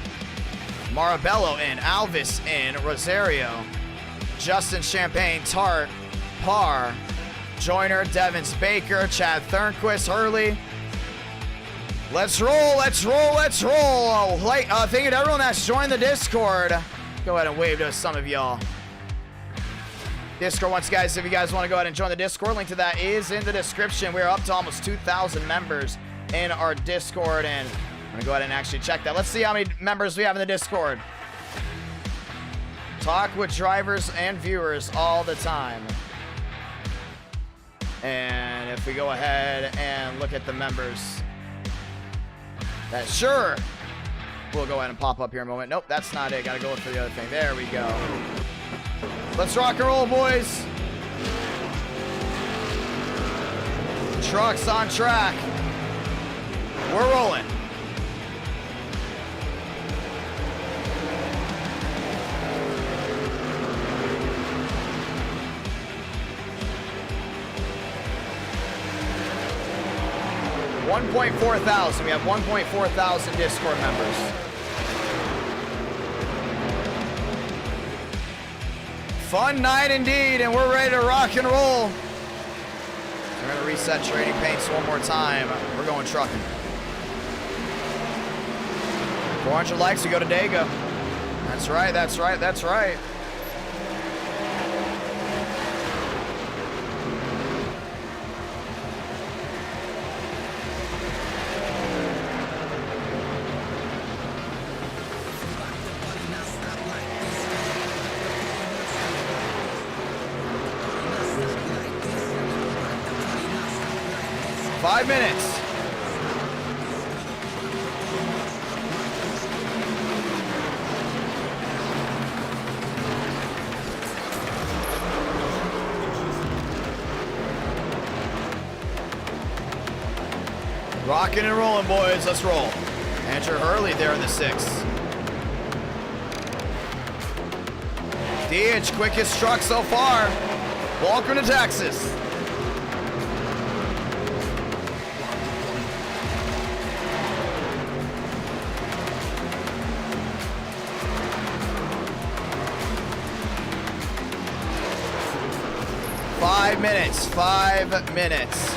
Marabello in. Alvis in. Rosario. Justin Champagne. Tart. Parr. Joyner. Devins. Baker. Chad Thornquist. Hurley. Let's roll. Let's roll. Let's roll. Thank you to everyone that's joined the Discord. Go ahead and wave to some of y'all. Discord, once guys, if you guys want to go ahead and join the Discord, link to that is in the description. We're up to almost 2,000 members in our Discord, and I'm going to go ahead and actually check that. Let's see how many members we have in the Discord. Talk with drivers and viewers all the time. And if we go ahead and look at the members, that sure will go ahead and pop up here in a moment. Nope, that's not it. Got to go for the other thing. There we go. Let's rock and roll, boys. Trucks on track. We're rolling. $1.4 thousand. We have 1.4 thousand Discord members. Fun night indeed, and we're ready to rock and roll. We're gonna reset trading paints one more time. We're going trucking. 400 likes, we go to Daytona. That's right, that's right, that's right. Five minutes. Rocking and rolling, boys. Let's roll. Andrew Hurley there in the 6th. DH, quickest truck so far. Welcome to Texas. Five minutes.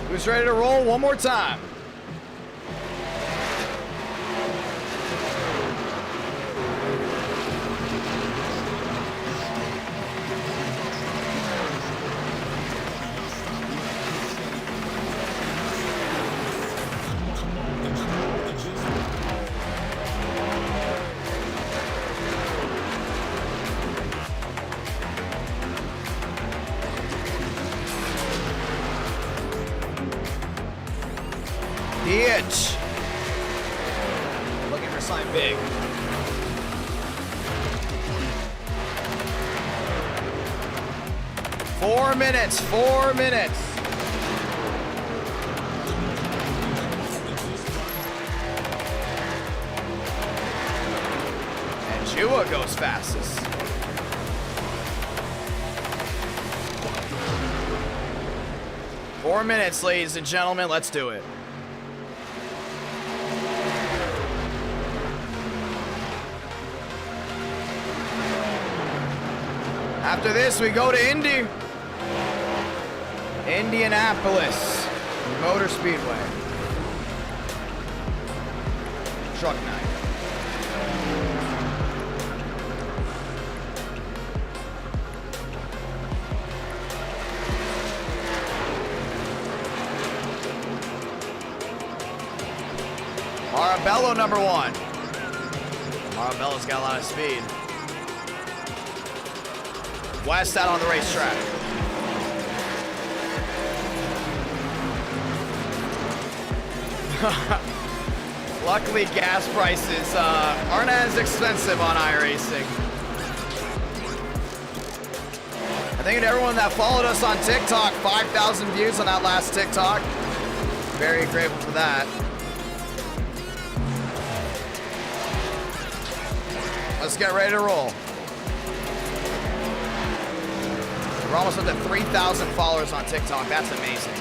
Who's ready to roll one more time? DH. Looking for something big. Four minutes. And Chua goes fastest. Four minutes, ladies and gentlemen. Let's do it. After this, we go to Indy. Indianapolis Motor Speedway. Truck night. Marabello number 1. Marabello's got a lot of speed. West out on the racetrack. Luckily, gas prices aren't as expensive on iRacing. I think everyone that followed us on TikTok, 5,000 views on that last TikTok. Very grateful for that. Let's get ready to roll. We're almost up to 3,000 followers on TikTok. That's amazing.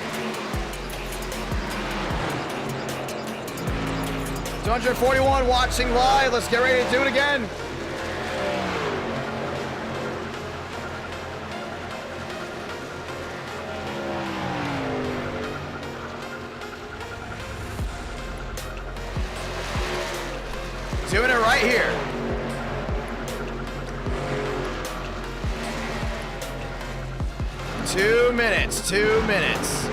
241 watching live. Let's get ready to do it again. Doing it right here. Two minutes.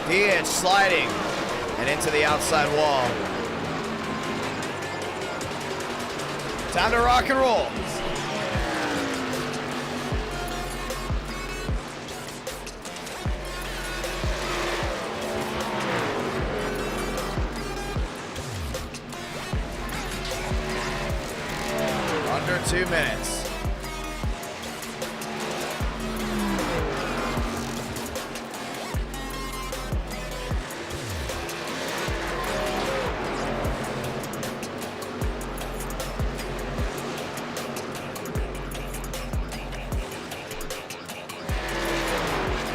DH sliding. and into the outside wall. Time to rock and roll. Under 2 minutes.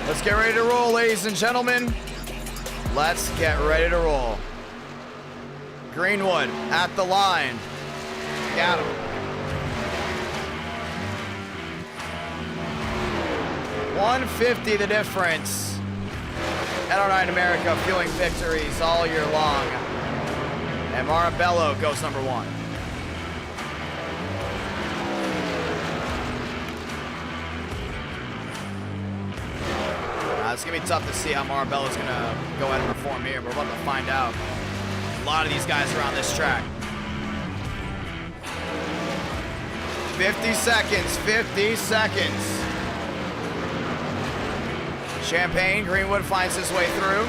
Let's get ready to roll, ladies and gentlemen. Let's get ready to roll. Greenwood at the line. Got him. 150 the difference. NR9 America fueling victories all year long. And Marabello goes number 1. It's going to be tough to see how Marabello's going to go ahead and perform here, but we're about to find out. A lot of these guys are on this track. 50 seconds, 50 seconds. Champagne, Greenwood finds his way through.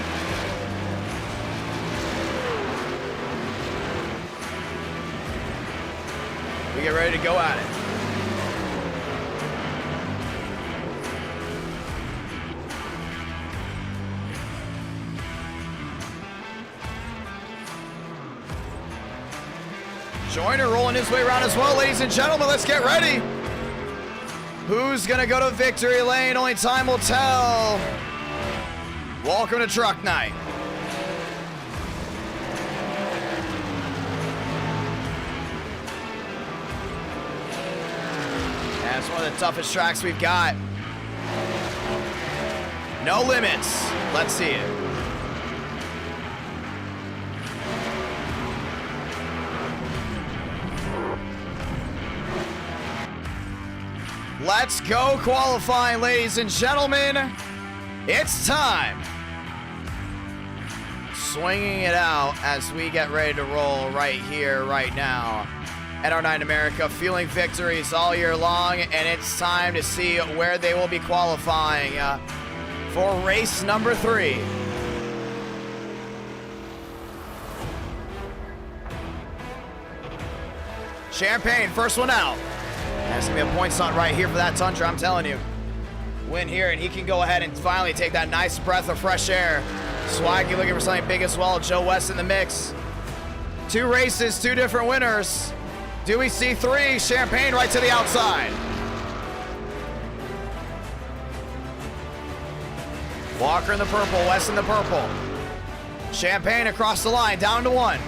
We get ready to go at it. Joyner rolling his way around as well, ladies and gentlemen. Let's get ready. Who's gonna go to victory lane? Only time will tell. Welcome to Truck Night. Yeah, it's one of the toughest tracks we've got. No limits. Let's see it. Let's go qualifying, ladies and gentlemen. It's time. Swinging it out as we get ready to roll right here, right now. NR9 America fueling victories all year long, and it's time to see where they will be qualifying for race number 3. Champagne, first one out. There's going to be a points hunt right here for that Tundra, I'm telling you. Win here, and he can go ahead and finally take that nice breath of fresh air. Swaggy looking for something big as well. Joe West in the mix. 2 races, 2 different winners. Do we see 3? Champagne right to the outside. Walker in the purple, West in the purple. Champagne across the line, down to 1.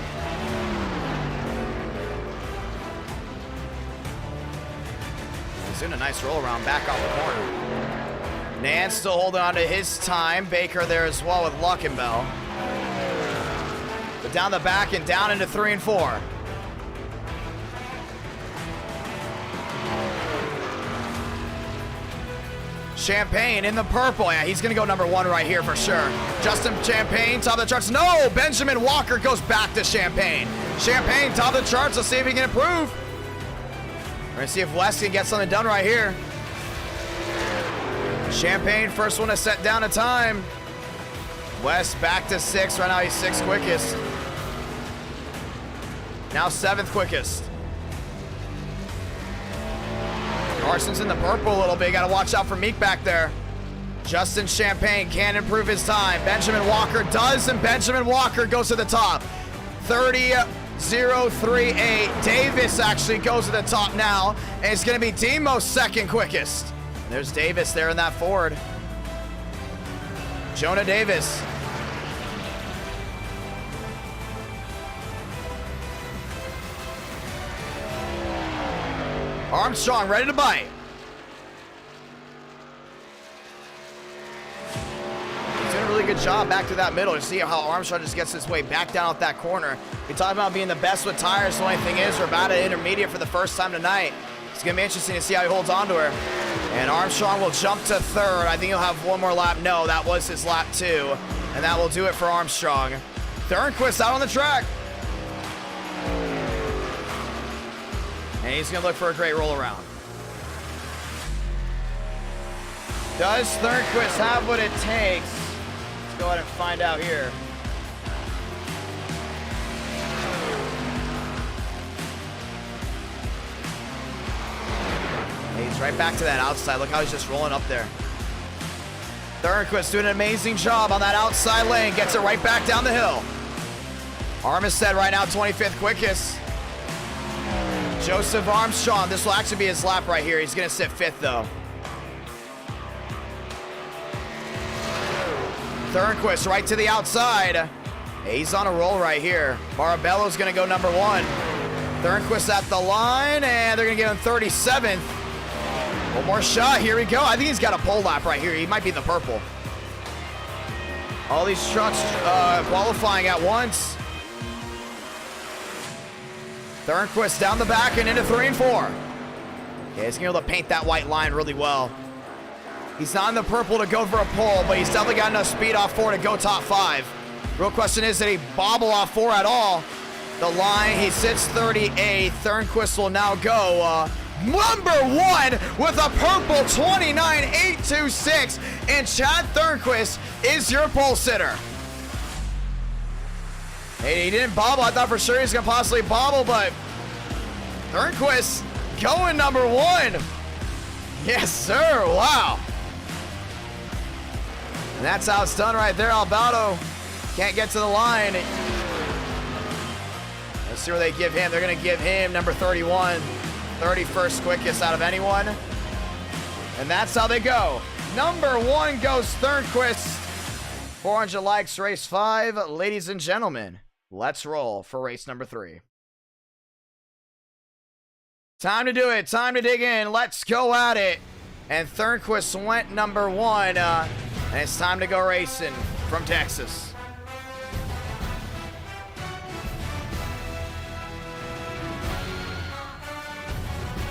Doing a nice roll around back off the corner. Nance still holding on to his time. Baker there as well with Luckenbell. But down the back and down into 3 and 4. Champagne in the purple. Yeah, he's going to go number 1 right here for sure. Justin Champagne, top of the charts. No, Benjamin Walker goes back to Champagne. Champagne, top of the charts. Let's see if he can improve. We're gonna see if West can get something done right here. Champagne, first one to set down a time. West back to 6. Right now he's 6th quickest. Now 7th quickest. Carson's in the purple a little bit. Gotta watch out for Meek back there. Justin Champagne can improve his time. Benjamin Walker does, and Benjamin Walker goes to the top. 30.038. Davis actually goes to the top now, and it's going to be Demo's 2nd quickest. There's Davis there in that Ford. Jonah Davis. Armstrong ready to bite. He's doing a really good job back to that middle. You see how Armstrong just gets his way back down out that corner. We talk about being the best with tires. The only thing is we're about at intermediate for the first time tonight. It's going to be interesting to see how he holds on to her. And Armstrong will jump to 3rd. I think he'll have one more lap. No, that was his lap 2. And that will do it for Armstrong. Thornquist out on the track. And he's going to look for a great roll around. Does Thornquist have what it takes? Let's go ahead and find out here. He's right back to that outside. Look how he's just rolling up there. Thornquist doing an amazing job on that outside lane. Gets it right back down the hill. Armistead right now 25th quickest. Joseph Armstrong. This will actually be his lap right here. He's going to sit 5th though. Thornquist right to the outside. He's on a roll right here. Marabello's going to go number 1. Thornquist at the line, and they're going to give him 37th. One more shot. Here we go. I think he's got a pole lap right here. He might be the purple. All these trucks qualifying at once. Thornquist down the back and into 3 and 4. Yeah, he's going to be able to paint that white line really well. He's not in the purple to go for a pole, but he's definitely got enough speed off 4 to go top 5. Real question is, did he bobble off 4 at all? The line, he sits 38. Thornquist will now go number 1 with a purple 29.826. And Chad Thornquist is your pole sitter. Hey, he didn't bobble. I thought for sure he was going to possibly bobble, but Thornquist going number 1. Yes, sir. Wow. And that's how it's done right there. Albaldo can't get to the line. Let's see where they give him. They're going to give him number 31. 31st quickest out of anyone. And that's how they go. Number 1 goes Thornquist. 400 likes, race 5. Ladies and gentlemen, let's roll for race number 3. Time to do it. Time to dig in. Let's go at it. And Thornquist went number 1. And it's time to go racing from Texas.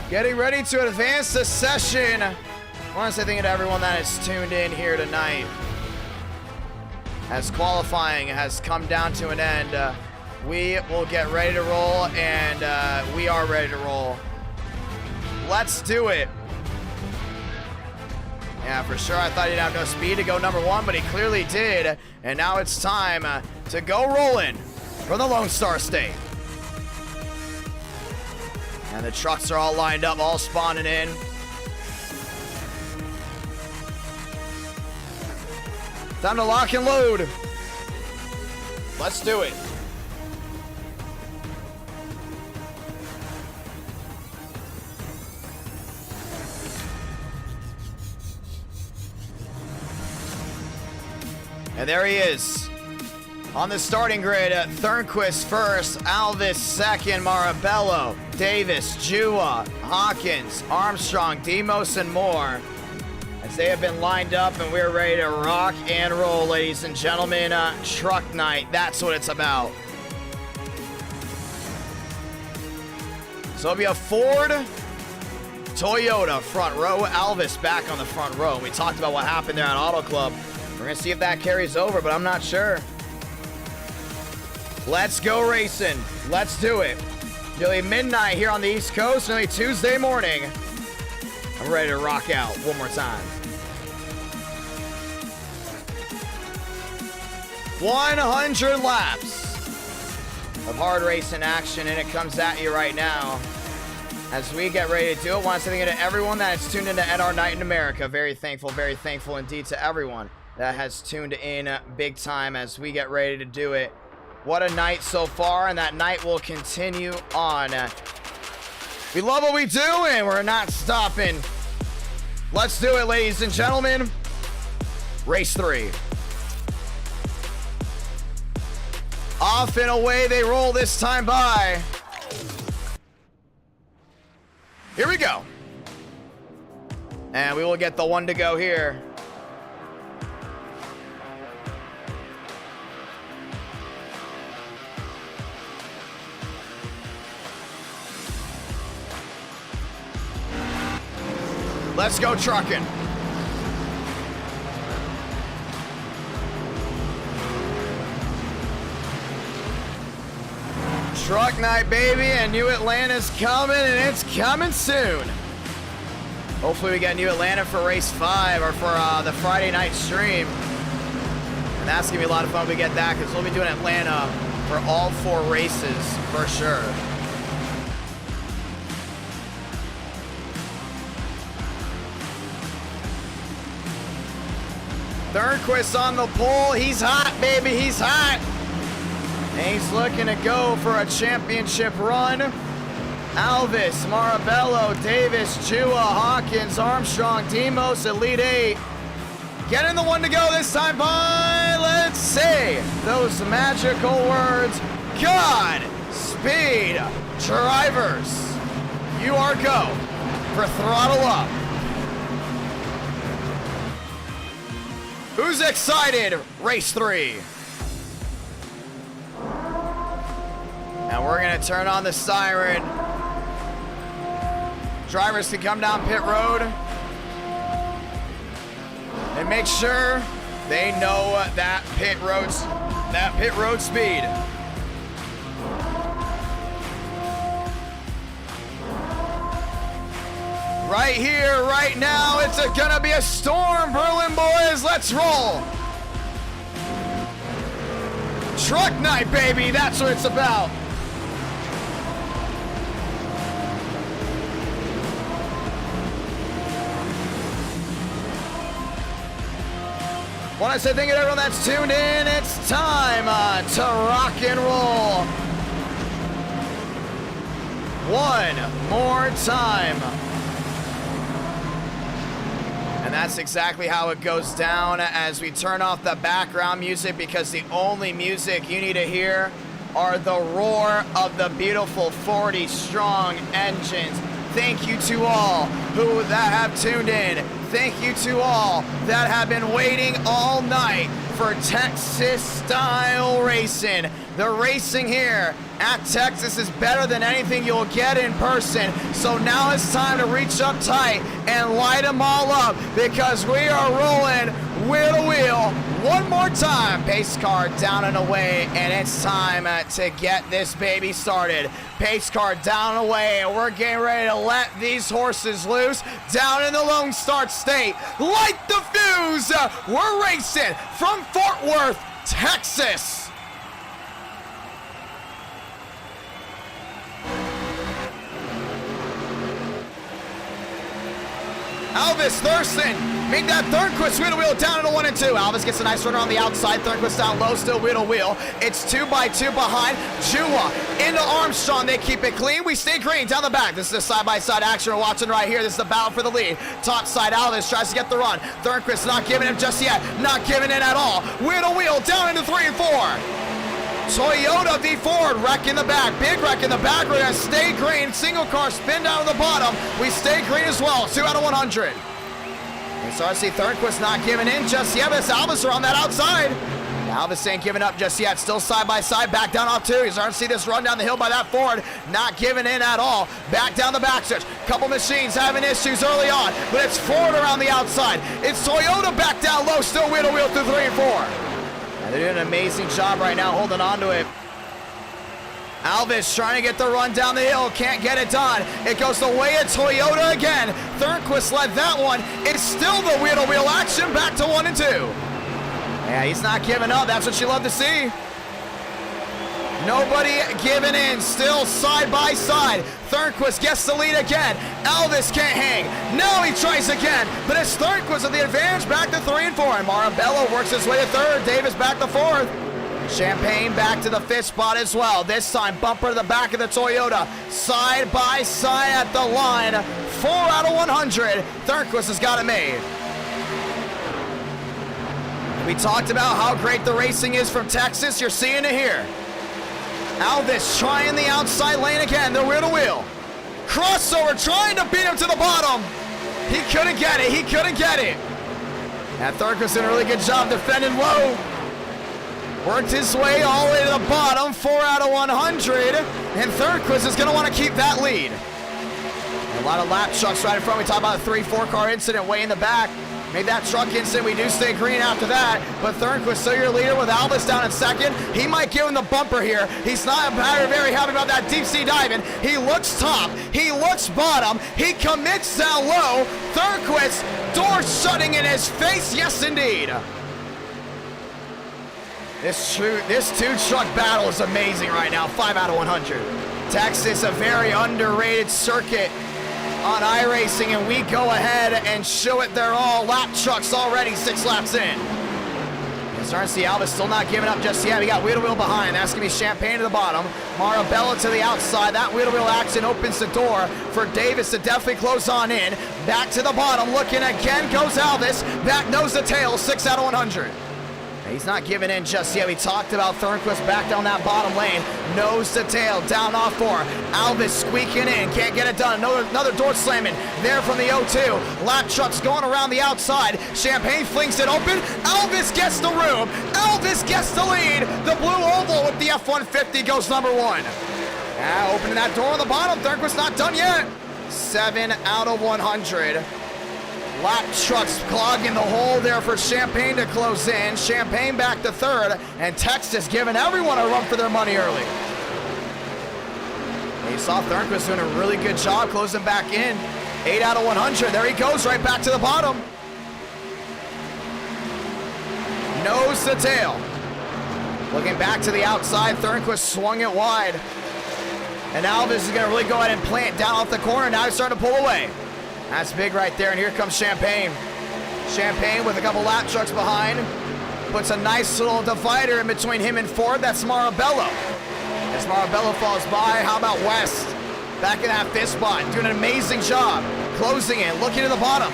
Getting ready to advance the session. I want to say thank you to everyone that has tuned in here tonight. As qualifying has come down to an end, we will get ready to roll, and we are ready to roll. Let's do it. Yeah, for sure, I thought he'd have no speed to go number 1, but he clearly did. And now it's time to go rolling for the Lone Star State. And the trucks are all lined up, all spawning in. Time to lock and load. Let's do it. And there he is. On the starting grid, Thornquist first, Alvis second, Marabello, Davis, Jua, Hawkins, Armstrong, Demos, and more. As they have been lined up, and we're ready to rock and roll, ladies and gentlemen. Truck night, that's what it's about. So it'll be a Ford, Toyota front row. Alvis back on the front row. We talked about what happened there at Auto Club. We're going to see if that carries over, but I'm not sure. Let's go racing. Let's do it. Nearly midnight here on the East Coast, nearly Tuesday morning. I'm ready to rock out one more time. 100 laps of hard racing action, and it comes at you right now. As we get ready to do it, I want to say thank you to everyone that has tuned into NR Night in America. Very thankful indeed to everyone that has tuned in big time as we get ready to do it. What a night so far, and that night will continue on. We love what we do, and we're not stopping. Let's do it, ladies and gentlemen. Race 3. Off and away they roll this time by. Here we go. And we will get the 1 to go here. Let's go trucking. Truck night, baby, and New Atlanta's coming, and it's coming soon. Hopefully we get New Atlanta for race 5 or for the Friday night stream. And that's gonna be a lot of fun when we get that, because we'll be doing Atlanta for all 4 races for sure. Thornquist on the pole. He's hot, baby. He's hot. And he's looking to go for a championship run. Alvis, Marabello, Davis, Chua, Hawkins, Armstrong, Demos, Elite 8. Getting the one to go this time by, let's say, those magical words, God Speed Drivers. You are go for Throttle Up. Who's excited? Race 3. Now we're gonna turn on the siren. Drivers can come down pit road and make sure they know that pit road speed. Right here, right now, it's gonna be a storm, Berlin boys. Let's roll. Truck night, baby. That's what it's about. Want to say thank you to everyone that's tuned in. It's time to rock and roll. One more time. And that's exactly how it goes down as we turn off the background music, because the only music you need to hear are the roar of the beautiful 40 strong engines. Thank you to all that have tuned in. Thank you to all that have been waiting all night for Texas style racing. The racing here at Texas is better than anything you'll get in person. So now it's time to reach up tight and light them all up, because we are rolling wheel to wheel one more time. Pace car down and away, and it's time to get this baby started. Pace car down and away, and we're getting ready to let these horses loose down in the Lone Star State. Light the fuse! We're racing from Fort Worth, Texas. Alvis Thurston, make that Thornquist wheel to wheel down into 1 and 2. Alvis gets a nice runner on the outside. Thornquist down low, still wheel to wheel. It's 2 by 2 behind. Chua into Armstrong. They keep it clean. We stay green down the back. This is a side-by-side action we're watching right here. This is the battle for the lead. Top side, Alvis tries to get the run. Thornquist not giving him just yet. Not giving in at all. Wheel to wheel down into 3 and 4. Toyota v Ford, wreck in the back, big wreck in the back. We're gonna stay green. Single car spin down to the bottom. We stay green as well. 2 out of 100. And so I see Thornquist not giving in just yet, but Alvis are on that outside. Alvis ain't giving up just yet. Still side by side, back down off 2. You're starting to see this run down the hill by that Ford. Not giving in at all. Back down the backstretch. Couple machines having issues early on, but it's Ford around the outside. It's Toyota back down low, still wheel to wheel through 3 and 4. They're doing an amazing job right now holding on to it. Alvis trying to get the run down the hill. Can't get it done. It goes the way of Toyota again. Thornquist led that one. It's still the wheel-to-wheel action. Back to 1 and 2. Yeah, he's not giving up. That's what you love to see. Nobody giving in. Still side by side. Thornquist gets the lead again. Alvis can't hang. Now he tries again, but it's Thornquist with the advantage, back to 3 and 4. And Marabello works his way to 3rd. Davis back to 4th. Champagne back to the 5th spot as well. This time bumper to the back of the Toyota. Side by side at the line. 4 out of 100. Thornquist has got it made. We talked about how great the racing is from Texas. You're seeing it here. Alvis trying the outside lane again. They're wheel to wheel. Crossover trying to beat him to the bottom. He couldn't get it. He couldn't get it. And Thornquist did a really good job defending low. Worked his way all the way to the bottom. 4 out of 100. And Thornquist is going to want to keep that lead. A lot of lap trucks right in front. We talked about a 3-4 car incident way in the back. Made that truck instant. We do stay green after that. But Thornquist still your leader with Alvis down in second. He might give him the bumper here. He's not very happy about that deep sea diving. He looks top. He looks bottom. He commits down low. Thornquist, door shutting in his face. Yes, indeed. This two-truck battle is amazing right now. 5 out of 100. Texas, a very underrated circuit on iRacing, and we go ahead and show it their all. Lap trucks already 6 laps in. You're starting to see Alvis still not giving up just yet. We got wheel-to-wheel behind. That's going to be Champagne to the bottom. Marabella to the outside. That wheel-to-wheel action opens the door for Davis to definitely close on in. Back to the bottom. Looking again goes Alvis. Back nose to tail. 6 out of 100. He's not giving in just yet. We talked about Thornquist back down that bottom lane. Nose to tail, down off 4. Alvis squeaking in, can't get it done. Another door slamming there from the 0-2. Lap trucks going around the outside. Champagne flings it open. Alvis gets the room. Alvis gets the lead. The blue oval with the F-150 goes number 1. Now opening that door on the bottom. Thornquist not done yet. 7 out of 100. Lap trucks clogging the hole there for Champagne to close in. Champagne back to 3rd, and Texas giving everyone a run for their money early. You saw Thornquist doing a really good job closing back in. 8 out of 100. There he goes, right back to the bottom. Nose to tail. Looking back to the outside, Thornquist swung it wide. And Alvis is going to really go ahead and plant down off the corner. Now he's starting to pull away. That's big right there, and here comes Champagne. Champagne with a couple lap trucks behind. Puts a nice little divider in between him and Ford. That's Marabello. As Marabello falls by, how about West? Back in that fifth spot, doing an amazing job. Closing in, looking to the bottom.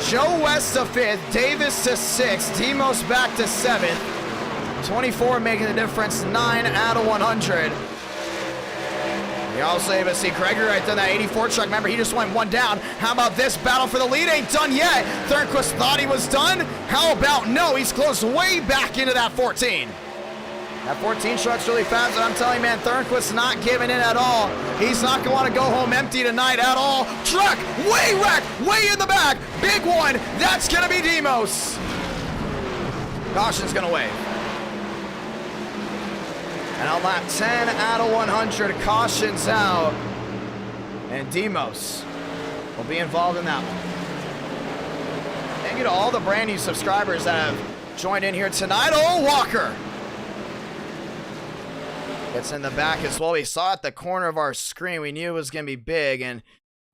Joe West to 5th, Davis to 6th, Demos back to 7th. 24 making the difference, 9 out of 100. You're also able to see Gregory right there in that 84 truck. Remember, he just went 1 down. How about this battle for the lead? Ain't done yet. Thornquist thought he was done. How about no? He's close way back into that 14. That 14 truck's really fast, and I'm telling you, man, Thornquist's not giving in at all. He's not going to want to go home empty tonight at all. Truck way wrecked, way in the back. Big one. That's going to be Demos. Caution's going to wave. And on lap 10 out of 100, cautions out. And Demos will be involved in that one. Thank you to all the brand new subscribers that have joined in here tonight. Oh, Walker gets in the back as well. We saw at the corner of our screen. We knew it was going to be big. And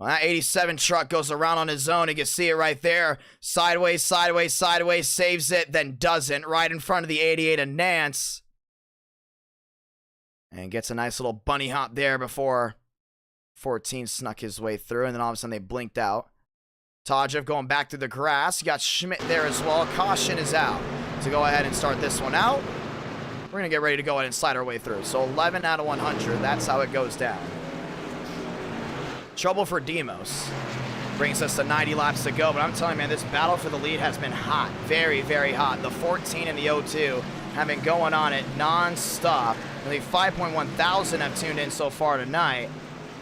well, that 87 truck goes around on his own. You can see it right there. Sideways, sideways, sideways. Saves it, then doesn't. Right in front of the 88 of Nance. And gets a nice little bunny hop there before 14 snuck his way through. And then all of a sudden they blinked out. Todjev going back through the grass. You got Schmidt there as well. Caution is out. To go ahead and start this one out. We're going to get ready to go ahead and slide our way through. So 11 out of 100. That's how it goes down. Trouble for Demos. Brings us to 90 laps to go. But I'm telling you, man, this battle for the lead has been hot. Very, very hot. The 14 and the 02 have been going on it non-stop. Nearly 5.1 thousand have tuned in so far tonight.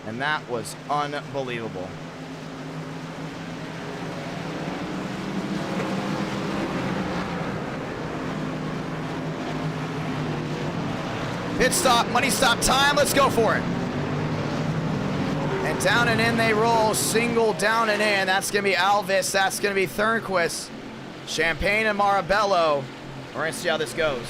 And that was unbelievable. Pit stop, money stop time. Let's go for it. And down and in they roll. Single down and in. That's going to be Alvis. That's going to be Thornquist. Champagne and Marabello. We're going to see how this goes.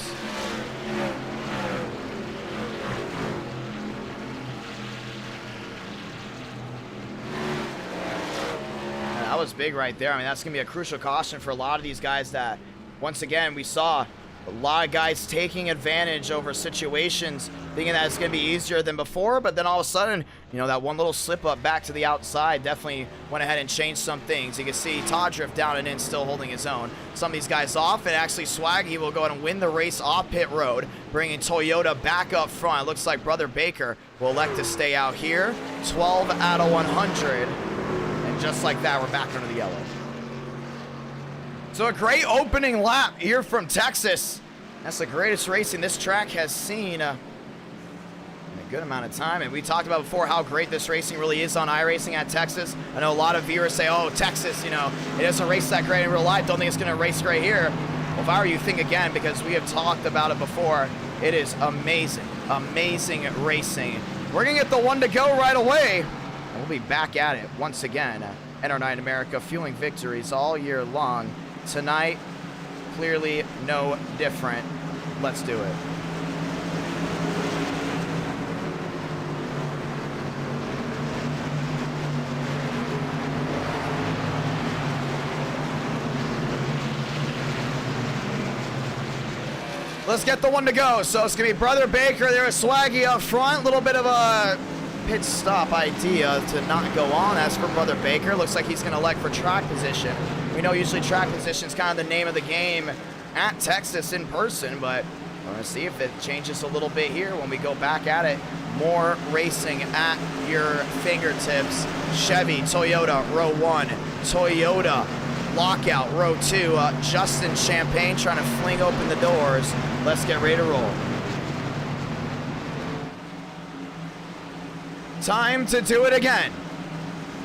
That was big right there. I mean, that's going to be a crucial caution for a lot of these guys that, once again, we saw a lot of guys taking advantage over situations, thinking that it's going to be easier than before, but then all of a sudden, you know, that one little slip up back to the outside definitely went ahead and changed some things. You can see Todjev down and in, still holding his own. Some of these guys off, and actually Swaggy will go ahead and win the race off pit road, bringing Toyota back up front. It looks like Brother Baker will elect to stay out here. 12 out of 100. And just like that, we're back under the yellow. So a great opening lap here from Texas. That's the greatest racing this track has seen in a good amount of time. And we talked about before how great this racing really is on iRacing at Texas. I know a lot of viewers say, oh, Texas, you know, it doesn't race that great in real life. Don't think it's going to race great here. Well, if I were you, think again, because we have talked about it before. It is amazing, amazing racing. We're going to get the one to go right away. And we'll be back at it once again. NR9 America fueling victories all year long. Tonight, clearly no different. Let's do it. Let's get the one to go. So it's going to be Brother Baker there, Swaggy up front. A little bit of a pit stop idea to not go on. As for Brother Baker, looks like he's going to elect for track position. We know usually track position is kind of the name of the game at Texas in person, but we're going to see if it changes a little bit here when we go back at it. More racing at your fingertips. Chevy, Toyota, row 1. Toyota, lockout, row 2. Justin Champagne trying to fling open the doors. Let's get ready to roll. Time to do it again.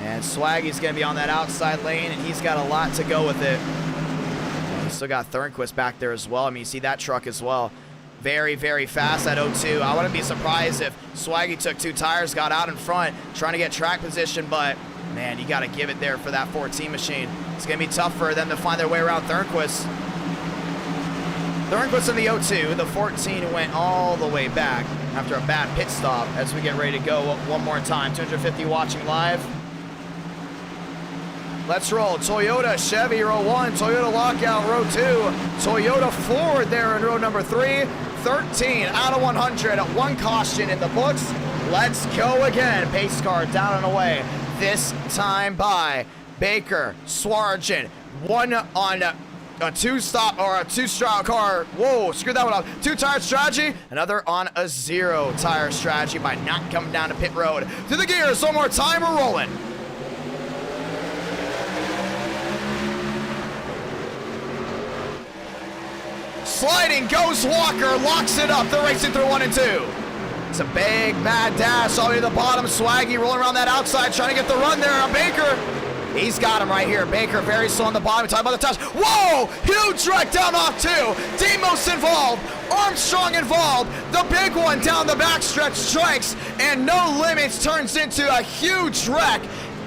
And Swaggy's going to be on that outside lane, and he's got a lot to go with it. And he's still got Thornquist back there as well. I mean, you see that truck as well. Very, very fast at 02. I wouldn't be surprised if Swaggy took 2 tires, got out in front, trying to get track position, but man, you got to give it there for that 14 machine. It's going to be tough for them to find their way around Thornquist. Thornquist in the 02. The 14 went all the way back after a bad pit stop as we get ready to go one more time. 250 watching live. Let's roll. Toyota, Chevy, row 1. Toyota lockout, row 2. Toyota Ford there in row number 3. 13 out of 100. 1 caution in the books. Let's go again. Pace car down and away. This time by Baker, Swargent. 1 on a 2-stop or a 2-stroke car. Whoa, screwed that one up. 2-tire strategy. Another on a 0-tire strategy by not coming down to pit road. To the gears. One more time. We're rolling. Sliding goes Walker, locks it up. They're racing through 1 and 2. It's a big, bad dash all the way to the bottom. Swaggy rolling around that outside, trying to get the run there on Baker. He's got him right here. Baker very slow on the bottom. Talking about the touch. Whoa! Huge wreck down off 2. Demos involved. Armstrong involved. The big one down the backstretch strikes, and No Limits turns into a huge wreck.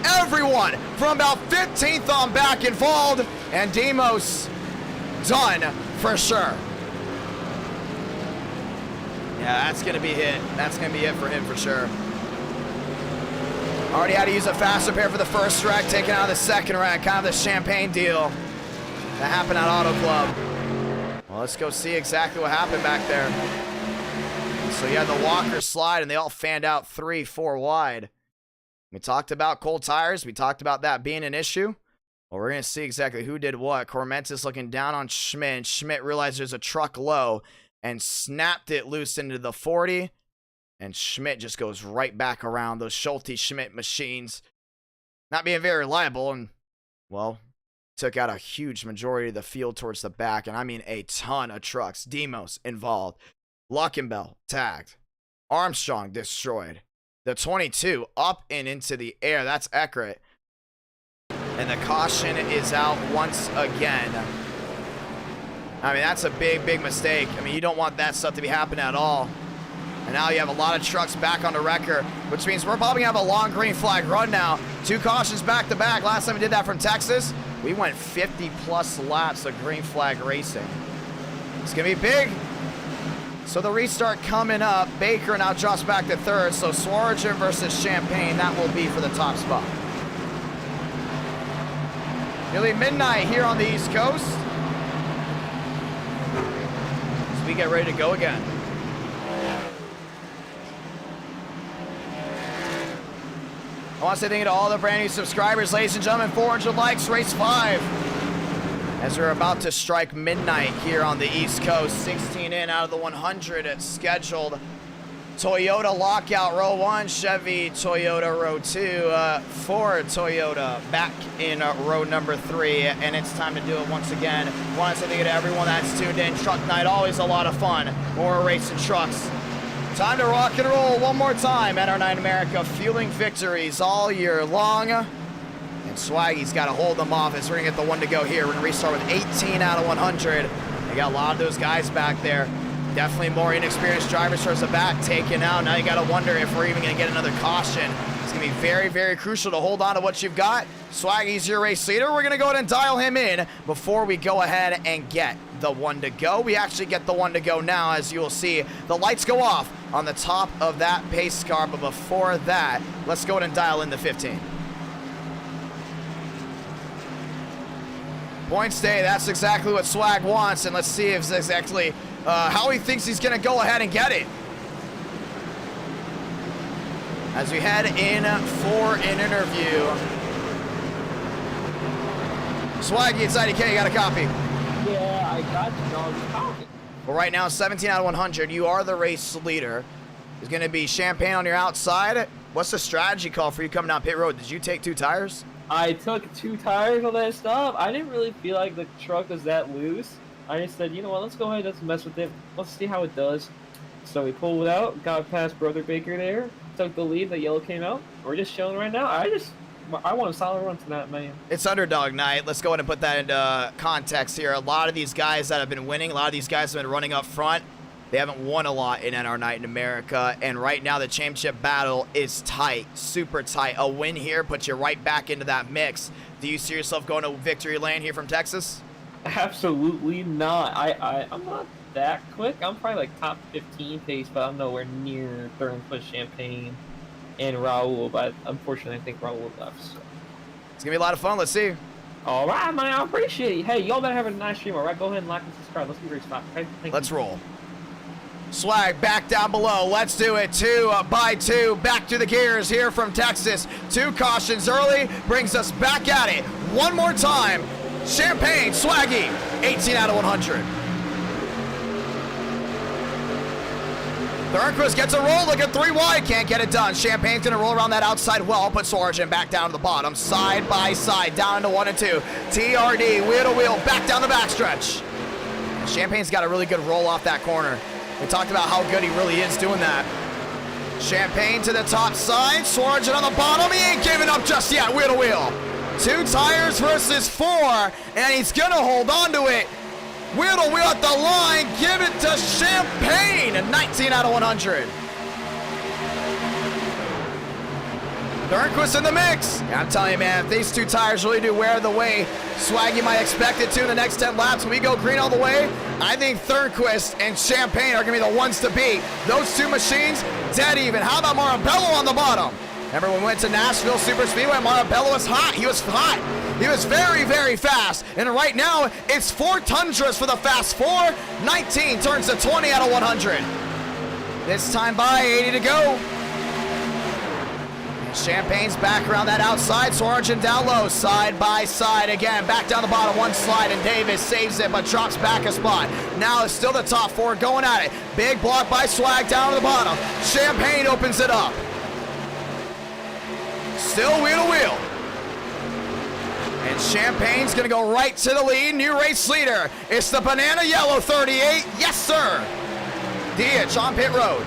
Everyone from about 15th on back involved, and Demos done for sure. Yeah, that's going to be it. That's going to be it for him for sure. Already had to use a fast repair for the first wreck, taking out the second wreck, kind of the Champagne deal that happened at Auto Club. Well, let's go see exactly what happened back there. So you had the Walker slide, and they all fanned out 3, 4 wide. We talked about cold tires. We talked about that being an issue. Well, we're going to see exactly who did what. Cormentis looking down on Schmidt, and Schmidt realized there's a truck low and snapped it loose into the 40. And Schmidt just goes right back around. Those Schulte-Schmidt machines not being very reliable, and, well, took out a huge majority of the field towards the back. And I mean a ton of trucks. Demos involved. Luckenbell tagged. Armstrong destroyed. The 22 up and into the air. That's Eckert. And the caution is out once again. I mean, that's a big, big mistake. I mean, you don't want that stuff to be happening at all. And now you have a lot of trucks back on the record, which means we're probably going to have a long green flag run now. 2 cautions back to back. Last time we did that from Texas, we went 50-plus laps of green flag racing. It's going to be big. So the restart coming up. Baker now drops back to 3rd. So Swargen versus Champagne, that will be for the top spot. Nearly midnight here on the East Coast. So we get ready to go again. I want to say thank you to all the brand new subscribers, ladies and gentlemen. 400 likes, race 5. As we're about to strike midnight here on the East Coast. 16 in out of the 100 scheduled. Toyota lockout row 1, Chevy Toyota row 2, Ford Toyota back in row number 3, and it's time to do it once again. Want to say thank you to everyone that's tuned in. Truck night, always a lot of fun. More racing trucks Time to rock and roll one more time at our Night America, fueling victories all year long. And Swaggy's got to hold them off as we're going to get the one to go here. We're going to restart with 18 out of 100. They got a lot of those guys back there. Definitely more inexperienced drivers towards the back taken out. Now you got to wonder if we're even going to get another caution. It's going to be very, very crucial to hold on to what you've got. Swaggy's your race leader. We're going to go ahead and dial him in before we go ahead and get the one to go. We actually get the one to go now, as you will see. The lights go off on the top of that pace car, but before that, let's go ahead and dial in the 15. Points day, that's exactly what Swag wants, and let's see if it's exactly how he thinks he's going to go ahead and get it. As we head in for an interview. Swaggy, it's IDK, you got a copy? Yeah, I got you, dog. Copy. Well, right now, 17 out of 100. You are the race leader. There's going to be Champagne on your outside. What's the strategy call for you coming down pit road? Did you take 2 tires? I took 2 tires on that stop. I didn't really feel like the truck was that loose. I just said, you know what, let's go ahead and let's mess with it. Let's see how it does. So we pulled it out, got past Brother Baker there, took the lead, the yellow came out. We're just chilling right now. I want a solid run tonight, man. It's underdog night. Let's go ahead and put that into context here. A lot of these guys that have been winning, a lot of these guys have been running up front. They haven't won a lot in NR Night in America, and right now the championship battle is tight, super tight. A win here puts you right back into that mix. Do you see yourself going to victory lane here from Texas? Absolutely not. I'm not that quick. I'm probably like top 15 pace, but I'm nowhere near Thurnquist, Champagne, and Raul. But unfortunately, I think Raul left. So. It's gonna be a lot of fun. Let's see. All right, man. I appreciate it. Hey, y'all better have a nice stream. All right, go ahead and like and subscribe. Let's be very spot. Okay? Let's roll. Swag back down below. Let's do it. 2 by 2. Back to the gears here from Texas. 2 cautions early brings us back at it. One more time. Champagne, Swaggy, 18 out of 100. Thurnquist gets a roll, look at 3 wide, can't get it done. Champagne's gonna roll around that outside well, put Sorgen back down to the bottom, side by side, down into 1 and 2. TRD, wheel to wheel, back down the backstretch. Champagne's got a really good roll off that corner. We talked about how good he really is doing that. Champagne to the top side, Sorgen on the bottom, he ain't giving up just yet, wheel to wheel. 2 tires versus 4, and he's gonna hold on to it. Wheel to wheel at the line, give it to Champagne, 19 out of 100. Thurnquist in the mix. Yeah, I'm telling you, man, if these 2 tires really do wear the way Swaggy might expect it to in the next 10 laps, when we go green all the way, I think Thurnquist and Champagne are gonna be the ones to beat. Those 2 machines, dead even. How about Marabello on the bottom? Remember when we went to Nashville Super Speedway, Marabello was hot. He was hot. He was very, very fast. And right now, it's 4 Tundras for the Fast 4. 19 turns to 20 out of 100. This time by, 80 to go. And Champagne's back around that outside. Sorgen down low, side by side again. Back down the bottom, 1 slide, and Davis saves it, but drops back a spot. Now it's still the top 4 going at it. Big block by Swag down to the bottom. Champagne opens it up. Still wheel to wheel. And Champagne's gonna go right to the lead. New race leader. It's the banana yellow 38. Yes, sir. Dietz on pit road.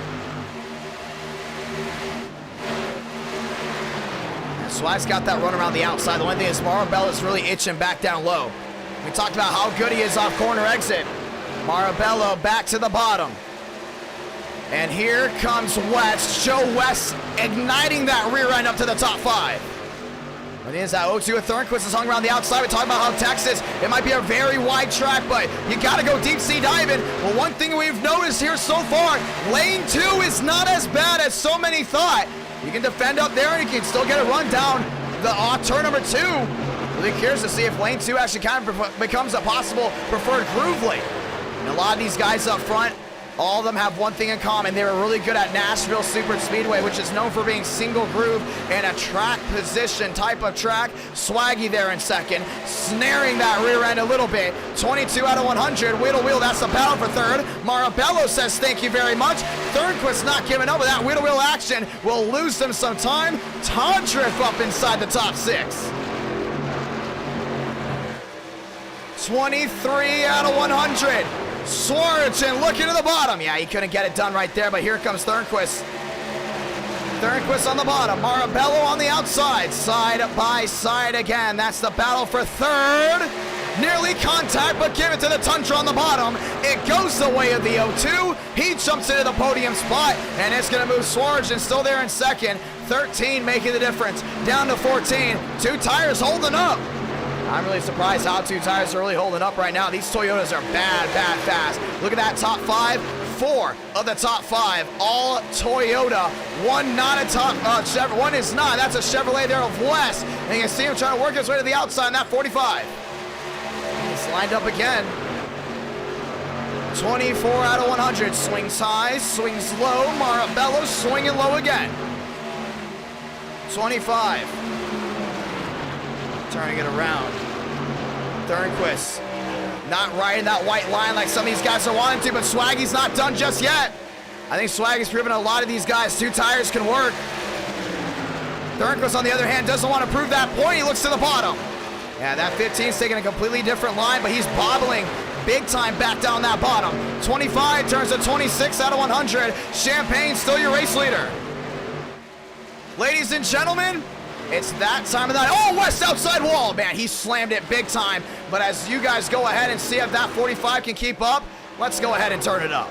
And Swag's got that run around the outside. The one thing is Marabella's really itching back down low. We talked about how good he is off corner exit. Marabello back to the bottom. And here comes West. Joe West igniting that rear end up to the top 5. It is that 0-2 with Thurnquist is hung around the outside. We talk about how Texas, it might be a very wide track, but you got to go deep sea diving. Well, one thing we've noticed here so far, lane 2 is not as bad as so many thought. You can defend up there and you can still get a run down the turn number 2. Really curious to see if lane 2 actually kind of becomes a possible preferred groove lane. And a lot of these guys up front, all of them have one thing in common. They were really good at Nashville Super Speedway, which is known for being single groove and a track position type of track. Swaggy there in second, snaring that rear end a little bit. 22 out of 100, wheel to wheel, that's the battle for 3rd. Marabello says thank you very much. Thurnquist not giving up with that wheel to wheel action. Will lose them some time. Tondrift up inside the top 6. 23 out of 100. Swartz looking to the bottom. Yeah, he couldn't get it done right there, but here comes Thornquist. Thornquist on the bottom. Marabello on the outside. Side by side again. That's the battle for third. Nearly contact, but give it to the Tundra on the bottom. It goes the way of the 0-2. He jumps into the podium spot, and it's going to move Swartz still there in second. 13 making the difference. Down to 14. 2 tires holding up. I'm really surprised how 2 tires are really holding up right now. These Toyotas are bad fast. Look at that top 5. 4 of the top 5, all Toyota. One not a top, Chevrolet. One is not. That's a Chevrolet there of West. And you can see him trying to work his way to the outside in that 45. He's lined up again. 24 out of 100. Swings high, swings low. Marabello swinging low again. 25. Turning it around. Thornquist. Not riding that white line like some of these guys are wanting to, but Swaggy's not done just yet. I think Swaggy's proven a lot of these guys 2 tires can work. Thornquist, on the other hand, doesn't want to prove that point. He looks to the bottom. Yeah, that 15's taking a completely different line, but he's bobbling big time back down that bottom. 25 turns to 26 out of 100. Champagne still your race leader. Ladies and gentlemen, it's that time of the night. Oh, West outside wall. Man, he slammed it big time. But as you guys go ahead and see if that 45 can keep up, let's go ahead and turn it up.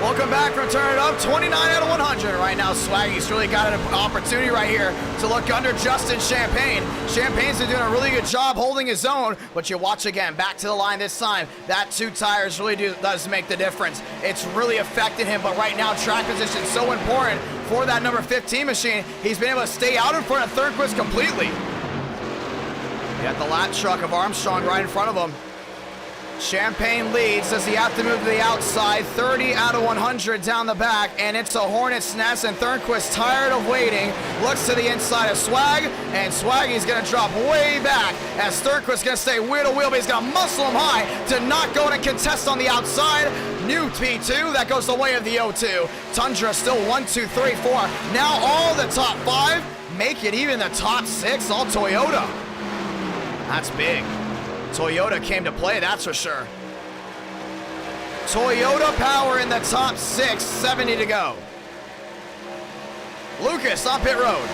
Welcome back from Turn It Up. 29 out of 100 right now. Swaggy's really got an opportunity right here to look under Justin Champagne. Champagne's been doing a really good job holding his own, but you watch again, back to the line this time. That 2 tires really does make the difference. It's really affected him, but right now track position is so important for that number 15 machine. He's been able to stay out in front of Thornquist completely. You got the lap truck of Armstrong right in front of him. Champagne leads. Does he have to move to the outside? 30 out of 100 down the back, and it's a hornet's nest, and Thornquist, tired of waiting, looks to the inside of Swag, and Swaggy's going to drop way back as Thornquist's going to stay wheel to wheel, but he's going to muscle him high to not go and contest on the outside. New P2, that goes the way of the 0-2. Tundra still 1, 2, 3, 4. Now all the top 5 make it even the top 6, all Toyota. That's big. Toyota came to play, that's for sure. Toyota power in the top 6, 70 to go. Lucas on pit road.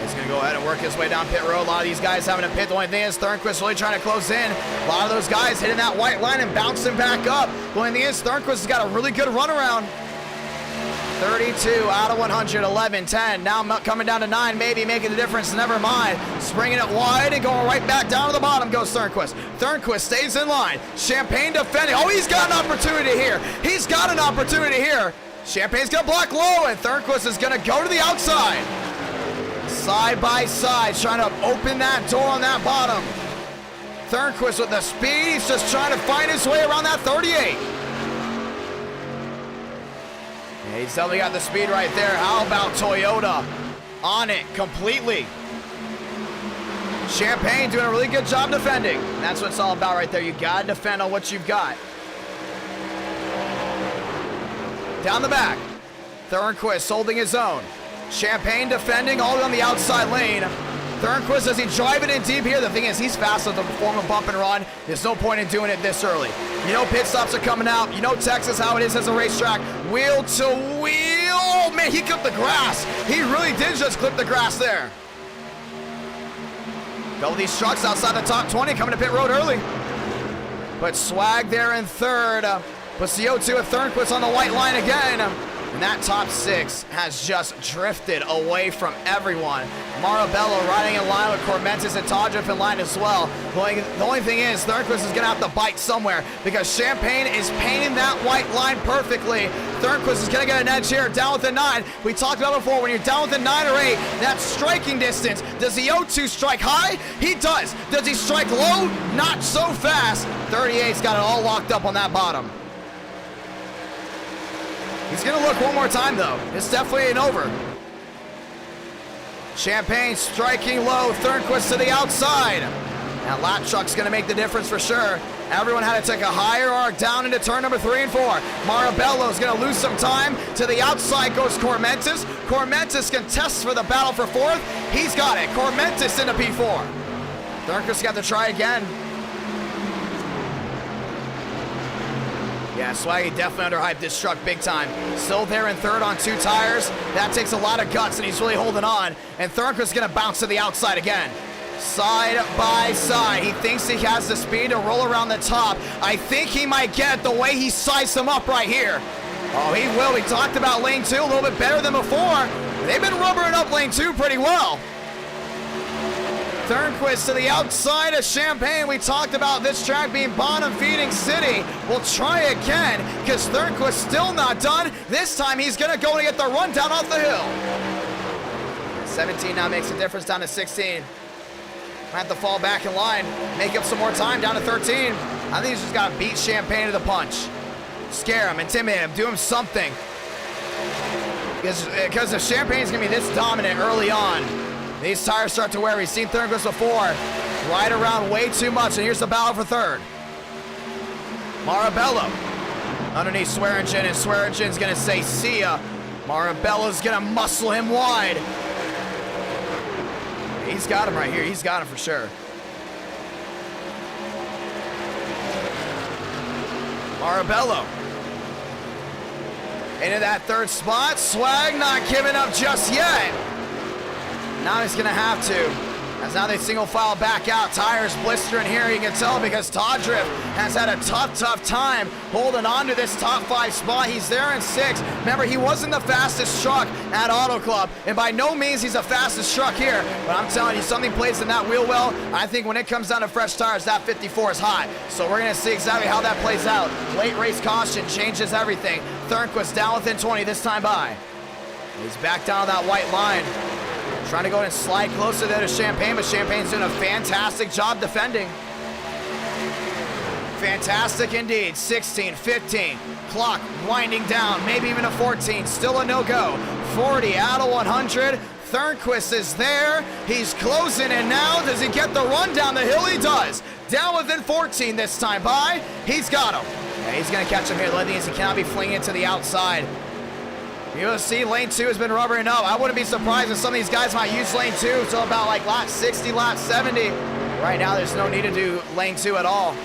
He's going to go ahead and work his way down pit road. A lot of these guys having to pit. The only thing is Thornquist really trying to close in. A lot of those guys hitting that white line and bouncing back up. The only thing is Thornquist has got a really good run around. 32 out of 100, 11, 10. Now coming down to 9, maybe making the difference. Never mind. Springing it wide and going right back down to the bottom goes Thornquist. Thornquist stays in line. Champagne defending. Oh, he's got an opportunity here. He's got an opportunity here. Champagne's going to block low, and Thornquist is going to go to the outside. Side by side, trying to open that door on that bottom. Thornquist with the speed. He's just trying to find his way around that 38. He's definitely got the speed right there. How about Toyota? On it completely. Champagne doing a really good job defending. That's what it's all about right there. You got to defend on what you've got. Down the back. Thornquist holding his own. Champagne defending all the way on the outside lane. Thornquist, does he drive it in deep here? The thing is, he's fast enough to perform a bump and run. There's no point in doing it this early. You know pit stops are coming out. You know Texas, how it is as a racetrack. Wheel to wheel. Oh, man, he clipped the grass. He really did just clip the grass there. Couple of these trucks outside the top 20 coming to pit road early. But Swag there in third. Puts the 0-2 of Thornquist on the white line again. And that top 6 has just drifted away from everyone. Marabello riding in line with Cormentis and Todriff in line as well. The only thing is, Thornquist is going to have to bite somewhere because Champagne is painting that white line perfectly. Thornquist is going to get an edge here, down within 9. We talked about before, when you're down within 9 or 8, that's striking distance. Does the 0-2 strike high? He does. Does he strike low? Not so fast. 38's got it all locked up on that bottom. He's going to look one more time, though. It's definitely ain't over. Champagne striking low. Thornquist to the outside. Now, lap truck's going to make the difference for sure. Everyone had to take a higher arc down into turn number 3 and 4. Marabello's going to lose some time. To the outside goes Cormentis. Cormentis contests for the battle for 4th. He's got it. Cormentis into P4. Thornquist got to try again. Yeah, Swaggy definitely underhyped this truck big time. Still there in third on 2 tires. That takes a lot of guts, and he's really holding on. And Thornquist is going to bounce to the outside again. Side by side. He thinks he has the speed to roll around the top. I think he might get it the way he sized him up right here. Oh, he will. We talked about lane 2 a little bit better than before. They've been rubbering up lane 2 pretty well. Thornquist to the outside of Champagne. We talked about this track being bottom feeding city. We'll try again because Thornquist still not done. This time he's going to go and get the run down off the hill. 17 now makes a difference down to 16. Might have to fall back in line, make up some more time down to 13. I think he's just got to beat Champagne to the punch. Scare him, intimidate him, do him something. Because if Champagne's going to be this dominant early on, these tires start to wear. We've seen Thornquist before. Ride around way too much, and here's the battle for third. Marabello underneath Swearingen, and Swearingen's going to say, see ya. Marabello's going to muscle him wide. He's got him right here. He's got him for sure. Marabello into that third spot. Swag not giving up just yet. Now he's going to have to. As now they single file back out. Tires blistering here, you can tell, because Todriff has had a tough time holding on to this top 5 spot. He's there in 6. Remember, he wasn't the fastest truck at Auto Club, and by no means he's the fastest truck here. But I'm telling you, something plays in that wheel well. I think when it comes down to fresh tires, that 54 is hot. So we're going to see exactly how that plays out. Late race caution changes everything. Thornquist down within 20 this time by. He's back down that white line. Trying to go and slide closer there to Champagne, but Champagne's doing a fantastic job defending. Fantastic indeed. 16, 15, clock winding down, maybe even a 14, still a no-go. 40 out of 100. Thornquist is there. He's closing in now. Does he get the run down the hill? He does. Down within 14 this time by. He's got him. Yeah, he's going to catch him here. The thing is, he cannot be flinging it to the outside. You'll see lane 2 has been rubbering up. I wouldn't be surprised if some of these guys might use lane 2 until about like lap 60, lap 70. Right now, there's no need to do lane 2 at all.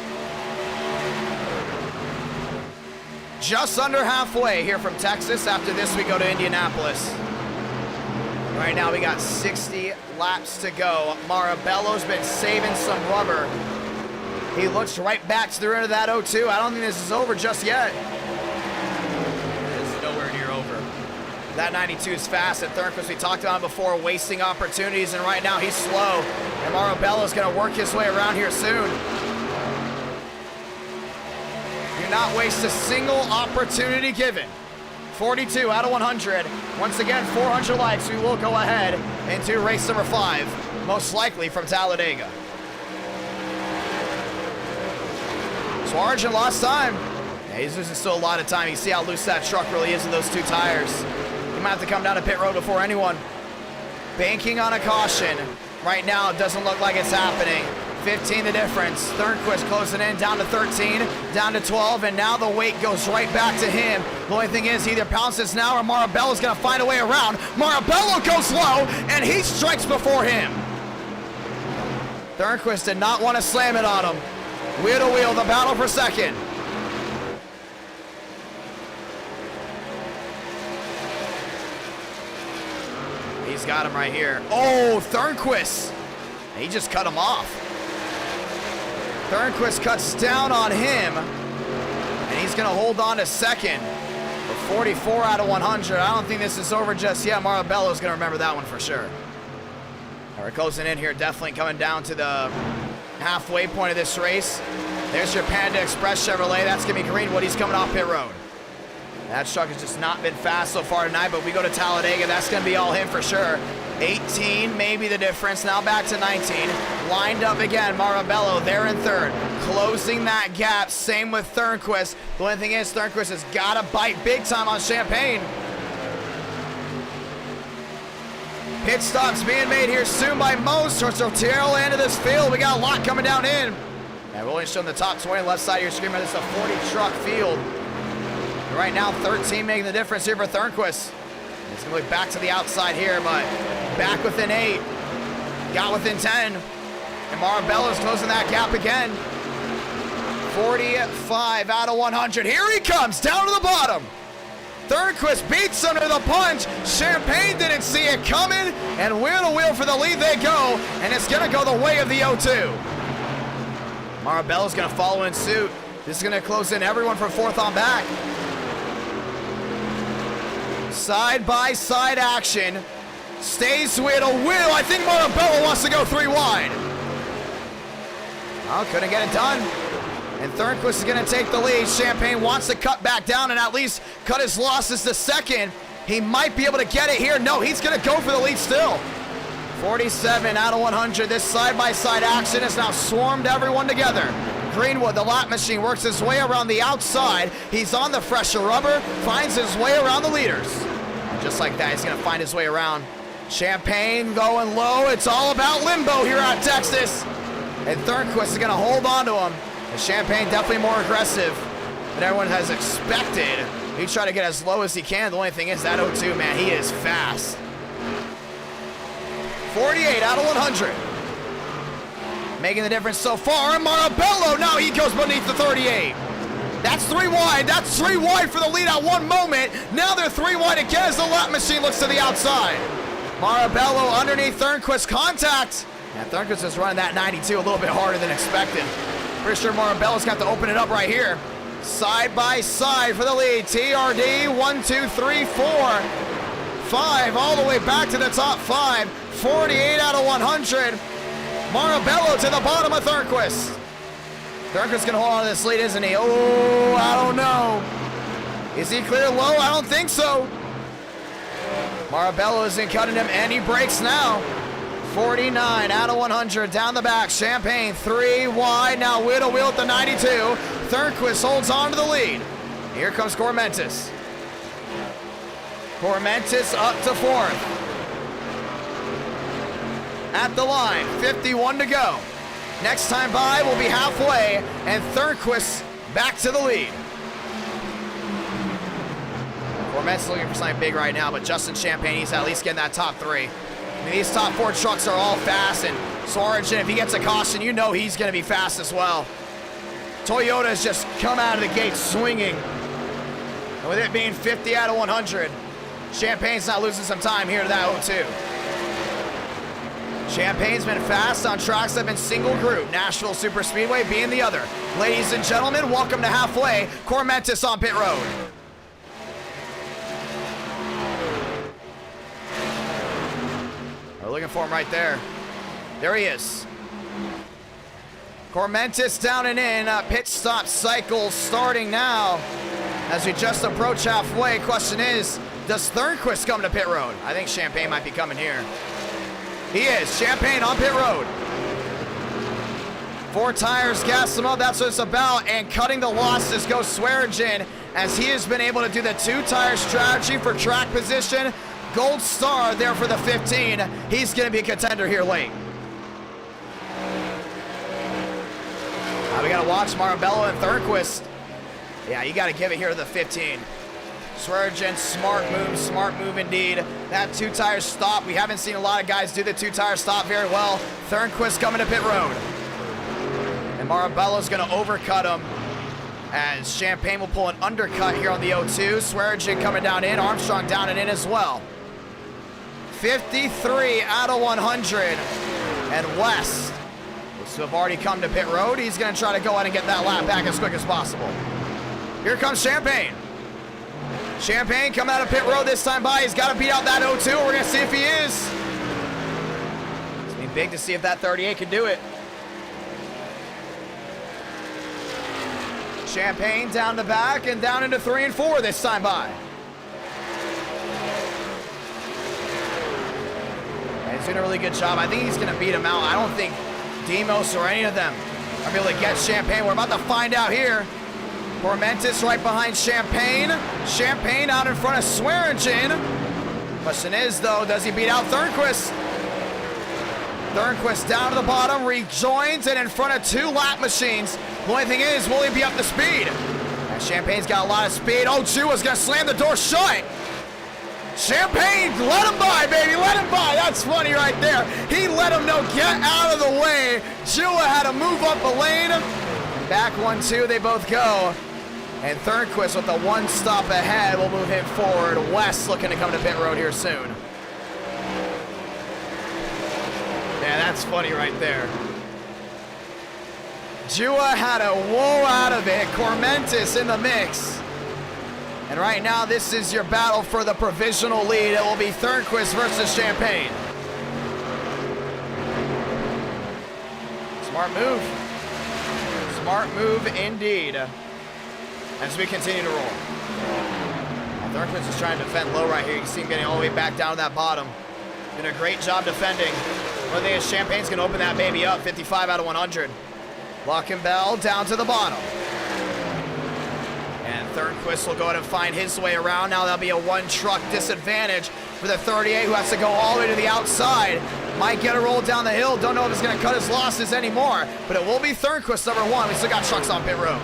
Just under halfway here from Texas. After this, we go to Indianapolis. Right now, we got 60 laps to go. Marabello's been saving some rubber. He looks right back to the rear of that 0-2. I don't think this is over just yet. That 92 is fast, and Thornquist, we talked about him before, wasting opportunities, and right now he's slow. And Marabello's going to work his way around here soon. Do not waste a single opportunity given. 42 out of 100. Once again, 400 likes. We will go ahead into race number 5, most likely from Talladega. Swearingen lost time. Yeah, he's losing still a lot of time. You see how loose that truck really is in those 2 tires. Might have to come down to pit road before anyone. Banking on a caution. Right now, it doesn't look like it's happening. 15 the difference. Thornquist closing in, down to 13, down to 12, and now the weight goes right back to him. The only thing is, he either pounces now or Marabello's gonna find a way around. Marabello goes low, and he strikes before him. Thornquist did not want to slam it on him. Wheel to wheel, the battle for second. He's got him right here. Oh, Thornquist. He just cut him off. Thornquist cuts down on him, and he's going to hold on to second for 44 out of 100. I don't think this is over just yet. Marabello's going to remember that one for sure. We're closing in here, definitely coming down to the halfway point of this race. There's your Panda Express Chevrolet. That's going to be Greenwood. He's coming off pit road. That truck has just not been fast so far tonight, but we go to Talladega. That's going to be all him for sure. 18, maybe the difference. Now back to 19. Lined up again, Marabello there in third. Closing that gap, same with Thornquist. The only thing is, Thornquist has got to bite big time on Champagne. Pit stops being made here soon by most towards the tail end of this field. We got a lot coming down in. And we're only showing the top 20 left side of your screen, but it's a 40 truck field. And right now, 13 making the difference here for Thornquist. He's going to look back to the outside here, but back within 8. Got within 10. And Marabello's closing that gap again. 45 out of 100. Here he comes, down to the bottom. Thornquist beats under the punch. Champagne didn't see it coming, and wheel to wheel for the lead they go, and it's going to go the way of the 0-2. Marabello's going to follow in suit. This is going to close in everyone from fourth on back. Side-by-side action. Stays wheel to wheel. I think Marabello wants to go 3 wide. Oh, couldn't get it done. And Thornquist is going to take the lead. Champagne wants to cut back down and at least cut his losses to second. He might be able to get it here. No, he's going to go for the lead still. 47 out of 100. This side-by-side action has now swarmed everyone together. Greenwood, the lap machine, works his way around the outside. He's on the fresher rubber, finds his way around the leaders. And just like that, he's going to find his way around. Champagne going low. It's all about limbo here at Texas. And Thornquist is going to hold on to him. And Champagne definitely more aggressive than everyone has expected. He tried to get as low as he can. The only thing is that 0-2, man, he is fast. 48 out of 100. Making the difference so far. And Marabello, now he goes beneath the 38. That's 3 wide. That's 3 wide for the lead at one moment. Now they're 3 wide again as the lap machine looks to the outside. Marabello underneath Thornquist contact. And Thornquist is running that 92 a little bit harder than expected. Pretty sure Marabello's got to open it up right here. Side by side for the lead. TRD, 1, 2, 3, 4, 5, all the way back to the top 5. 48 out of 100. Marabello to the bottom of Thornquist. Thornquist's gonna hold on to this lead, isn't he? Oh, I don't know. Is he clear low? I don't think so. Marabello isn't cutting him, and he breaks now. 49 out of 100 down the back. Champagne 3 wide. Now wheel to wheel at the 92. Thornquist holds on to the lead. Here comes Cormentis. Cormentis up to 4th. At the line, 51 to go. Next time by will be halfway, and Thornquist back to the lead. Cormentis looking for something big right now, but Justin Champagne, he's at least getting that top 3. I mean, these top 4 trucks are all fast, and Sorensen, if he gets a caution, you know he's going to be fast as well. Toyota has just come out of the gate swinging. And with it being 50 out of 100, Champagne's not losing some time here to that 0-2. Champagne's been fast on tracks that have been single group, Nashville Superspeedway being the other. Ladies and gentlemen, welcome to halfway. Cormentis on pit road. We're looking for him right there. There he is. Cormentis down and in. Pit stop cycle starting now. As we just approach halfway, question is, does Thornquist come to pit road? I think Champagne might be coming here. He is. Champagne on pit road. 4 tires, gas them up. That's what it's about. And cutting the losses goes Swearingen, as he has been able to do the 2-tire strategy for track position. Gold star there for the 15. He's going to be a contender here late. got to watch Marabello and Thornquist. Yeah, you got to give it here to the 15. Swearigan, smart move indeed. That two-tire stop, we haven't seen a lot of guys do the two-tire stop very well. Thornquist coming to pit road. And Marabello's going to overcut him as Champagne will pull an undercut here on the 0-2. Swearigan coming down in, Armstrong down and in as well. 53 out of 100. And West looks to have already come to pit road. He's going to try to go ahead and get that lap back as quick as possible. Here comes Champagne. Champagne coming out of pit road this time by. He's got to beat out that 0-2. We're going to see if he is. It's going to be big to see if that 38 can do it. Champagne down the back and down into 3 and 4 this time by. And he's doing a really good job. I think he's going to beat him out. I don't think Demos or any of them are going to be able to get Champagne. We're about to find out here. Tormentis right behind Champagne. Champagne out in front of Swearigan. Question is, though, does he beat out Thornquist? Thornquist down to the bottom, rejoins, and in front of 2 lap machines. The only thing is, will he be up to speed? And Champagne's got a lot of speed. Oh, Jua's gonna slam the door shut. Champagne, let him by, baby, let him by. That's funny right there. He let him know, get out of the way. Jua had to move up the lane. Back 1-2, they both go. And Thornquist with the 1 stop ahead will move him forward. West looking to come to pit road here soon. Yeah, that's funny right there. Jua had a whoa out of it. Cormentis in the mix. And right now, this is your battle for the provisional lead. It will be Thornquist versus Champagne. Smart move. Smart move indeed. As we continue to roll. Thornquist is trying to defend low right here. You can see him getting all the way back down to that bottom. Doing a great job defending. One thing is Champagne's going to open that baby up. 55 out of 100. Lockenbell down to the bottom. And Thornquist will go ahead and find his way around. Now that'll be a 1-truck disadvantage for the 38 who has to go all the way to the outside. Might get a roll down the hill. Don't know if he's going to cut his losses anymore. But it will be Thornquist number 1. We still got trucks on pit road.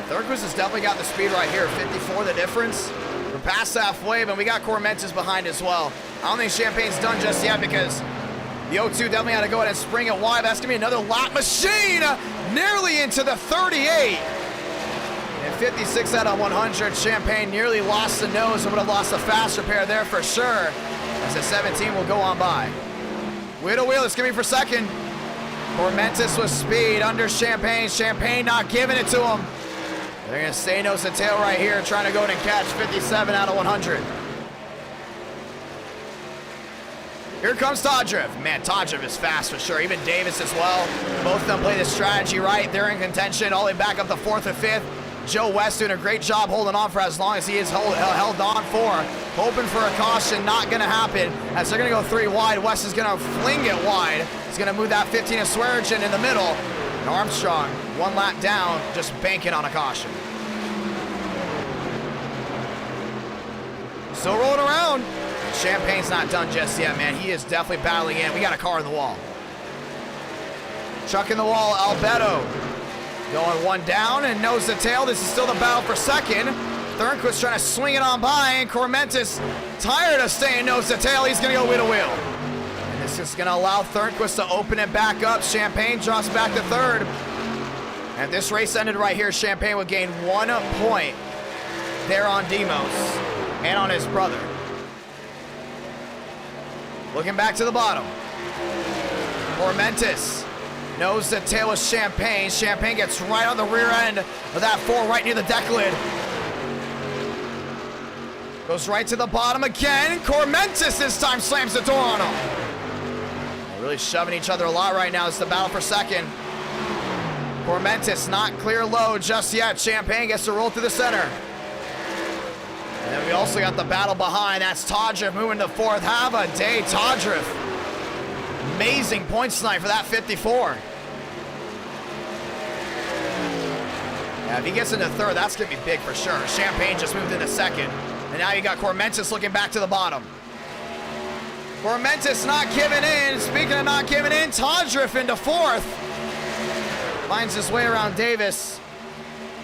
Thornquist has definitely got the speed right here. 54 the difference. We're past halfway, but we got Cormentis behind as well. I don't think Champagne's done just yet because the 0-2 definitely had to go ahead and spring it wide. That's going to be another lap machine. Nearly into the 38. And 56 out of 100. Champagne nearly lost the nose and would have lost a faster pair there for sure. As the 17 will go on by. Wheel to wheel, it's going to be for second. Cormentis with speed under Champagne. Champagne not giving it to him. They're going to stay nose to tail right here, trying to go in and catch 57 out of 100. Here comes Todriff. Man, Todriff is fast for sure. Even Davis as well. Both of them play this strategy right. They're in contention all the way back up to 4th or 5th. Joe West doing a great job holding on for as long as he is held on for. Hoping for a caution, not going to happen. As they're going to go 3 wide, West is going to fling it wide. He's going to move that 15 of Swearigan in the middle. And Armstrong, 1 lap down, just banking on a caution. Still rolling around. Champagne's not done just yet, man. He is definitely battling in. We got a car in the wall. Chuck in the wall, Albedo. Going 1 down and nose to tail. This is still the battle for second. Thornquist trying to swing it on by, and Cormentis tired of staying nose to tail. He's going to go wheel to wheel. And this is going to allow Thornquist to open it back up. Champagne drops back to 3rd. And this race ended right here. Champagne would gain 1 point there on Demos and on his brother. Looking back to the bottom. Cormentis nose to tail with Champagne. Champagne gets right on the rear end of that 4 right near the deck lid. Goes right to the bottom again. Cormentis this time slams the door on him. They're really shoving each other a lot right now. It's the battle for second. Cormentis not clear low just yet. Champagne gets to roll through the center. And then we also got the battle behind. That's Todriff moving to 4th. Have a day, Todriff. Amazing points tonight for that 54. Yeah, if he gets into 3rd, that's going to be big for sure. Champagne just moved into 2nd. And now you got Cormentis looking back to the bottom. Cormentis not giving in. Speaking of not giving in, Todriff into 4th. Finds his way around Davis.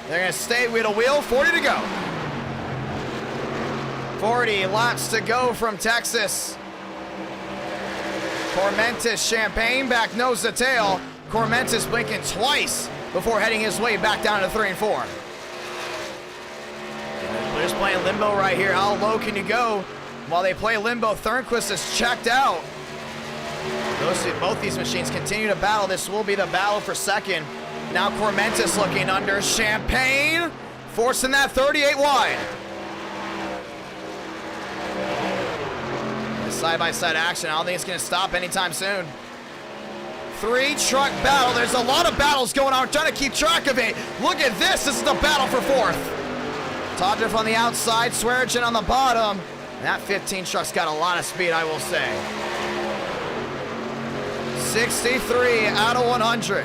They're going to stay wheel to wheel. 40 to go. 40 laps to go from Texas. Cormentis, Champagne, back nose to tail. Cormentis blinking twice before heading his way back down to 3 and 4. They're just playing limbo right here. How low can you go? While they play limbo, Thornquist is checked out. Both these machines continue to battle. This will be the battle for second. Now Cormentis looking under. Champagne forcing that 38 wide. Side-by-side action. I don't think it's going to stop anytime soon. 3-truck battle. There's a lot of battles going on. We're trying to keep track of it. Look at this. This is the battle for 4th. Todriff on the outside. Swearigan on the bottom. That 15 truck's got a lot of speed, I will say. 63 out of 100.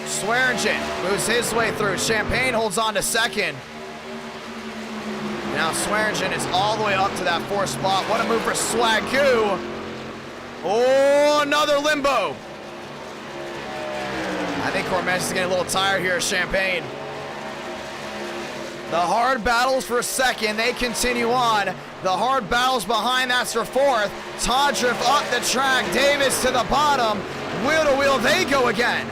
Swearigan moves his way through. Champagne holds on to second. Now Swearigan is all the way up to that 4th spot. What a move for Swagoo. Oh, another limbo. I think Cormentis is getting a little tired here, Champagne. The hard battles for second, they continue on. The hard battles behind, that's for 4th. Todriff up the track, Davis to the bottom. Wheel to wheel, they go again.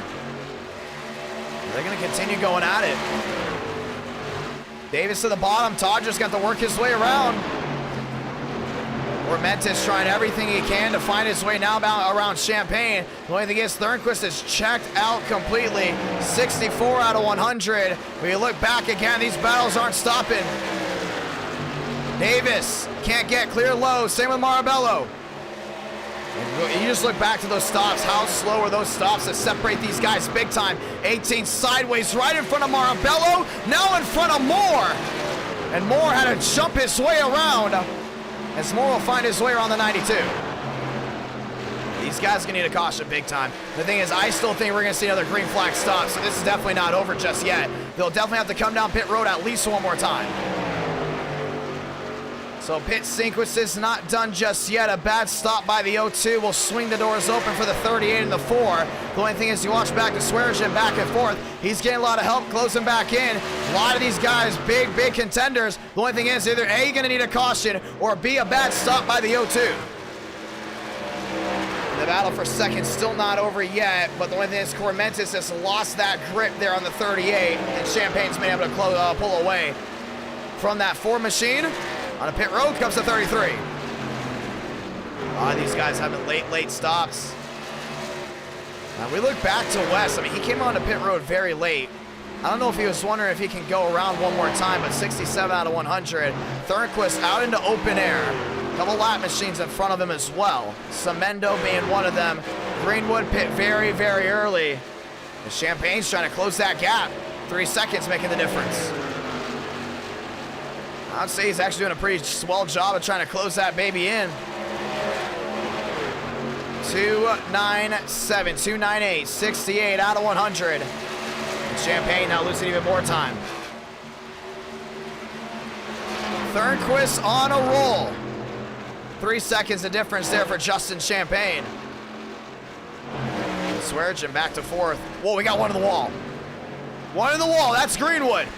They're gonna continue going at it. Davis to the bottom, Todriff's got to work his way around. Cormentis trying everything he can to find his way now around Champagne. The only thing is Thornquist is checked out completely. 64 out of 100. When you look back again, these battles aren't stopping. Davis can't get clear low. Same with Marabello. And you just look back to those stops. How slow are those stops to separate these guys big time? 18 sideways right in front of Marabello. Now in front of Moore. And Moore had to jump his way around. As Moore will find his way around the 92. These guys are gonna need a caution big time. The thing is, I still think we're gonna see another green flag stop, so this is definitely not over just yet. They'll definitely have to come down pit road at least one more time. So pit sequence is not done just yet. A bad stop by the 02 will swing the doors open for the 38 and the 4. The only thing is, you watch back to Swearigan back and forth. He's getting a lot of help closing back in. A lot of these guys, big contenders. The only thing is, either A, gonna need a caution, or B, a bad stop by the 02. The battle for second still not over yet, but the only thing is Cormentis has lost that grip there on the 38, and Champagne's been able to pull away from that 4 machine. On a pit road comes the 33. These guys having late stops. Now we look back to Wes. I mean, he came onto pit road very late. I don't know if he was wondering if he can go around one more time, but 67 out of 100. Thornquist out into open air. A couple lap machines in front of him as well. Semendo being one of them. Greenwood pit very early. And Champagne's trying to close that gap. 3 seconds making the difference. I'd say he's actually doing a pretty swell job of trying to close that baby in. 297, 298, 68 out of 100. And Champagne now losing even more time. Thornquist on a roll. 3 seconds of difference there for Justin Champagne. Swearigan back to 4th. Whoa, we got one in the wall. One in the wall, that's Greenwood.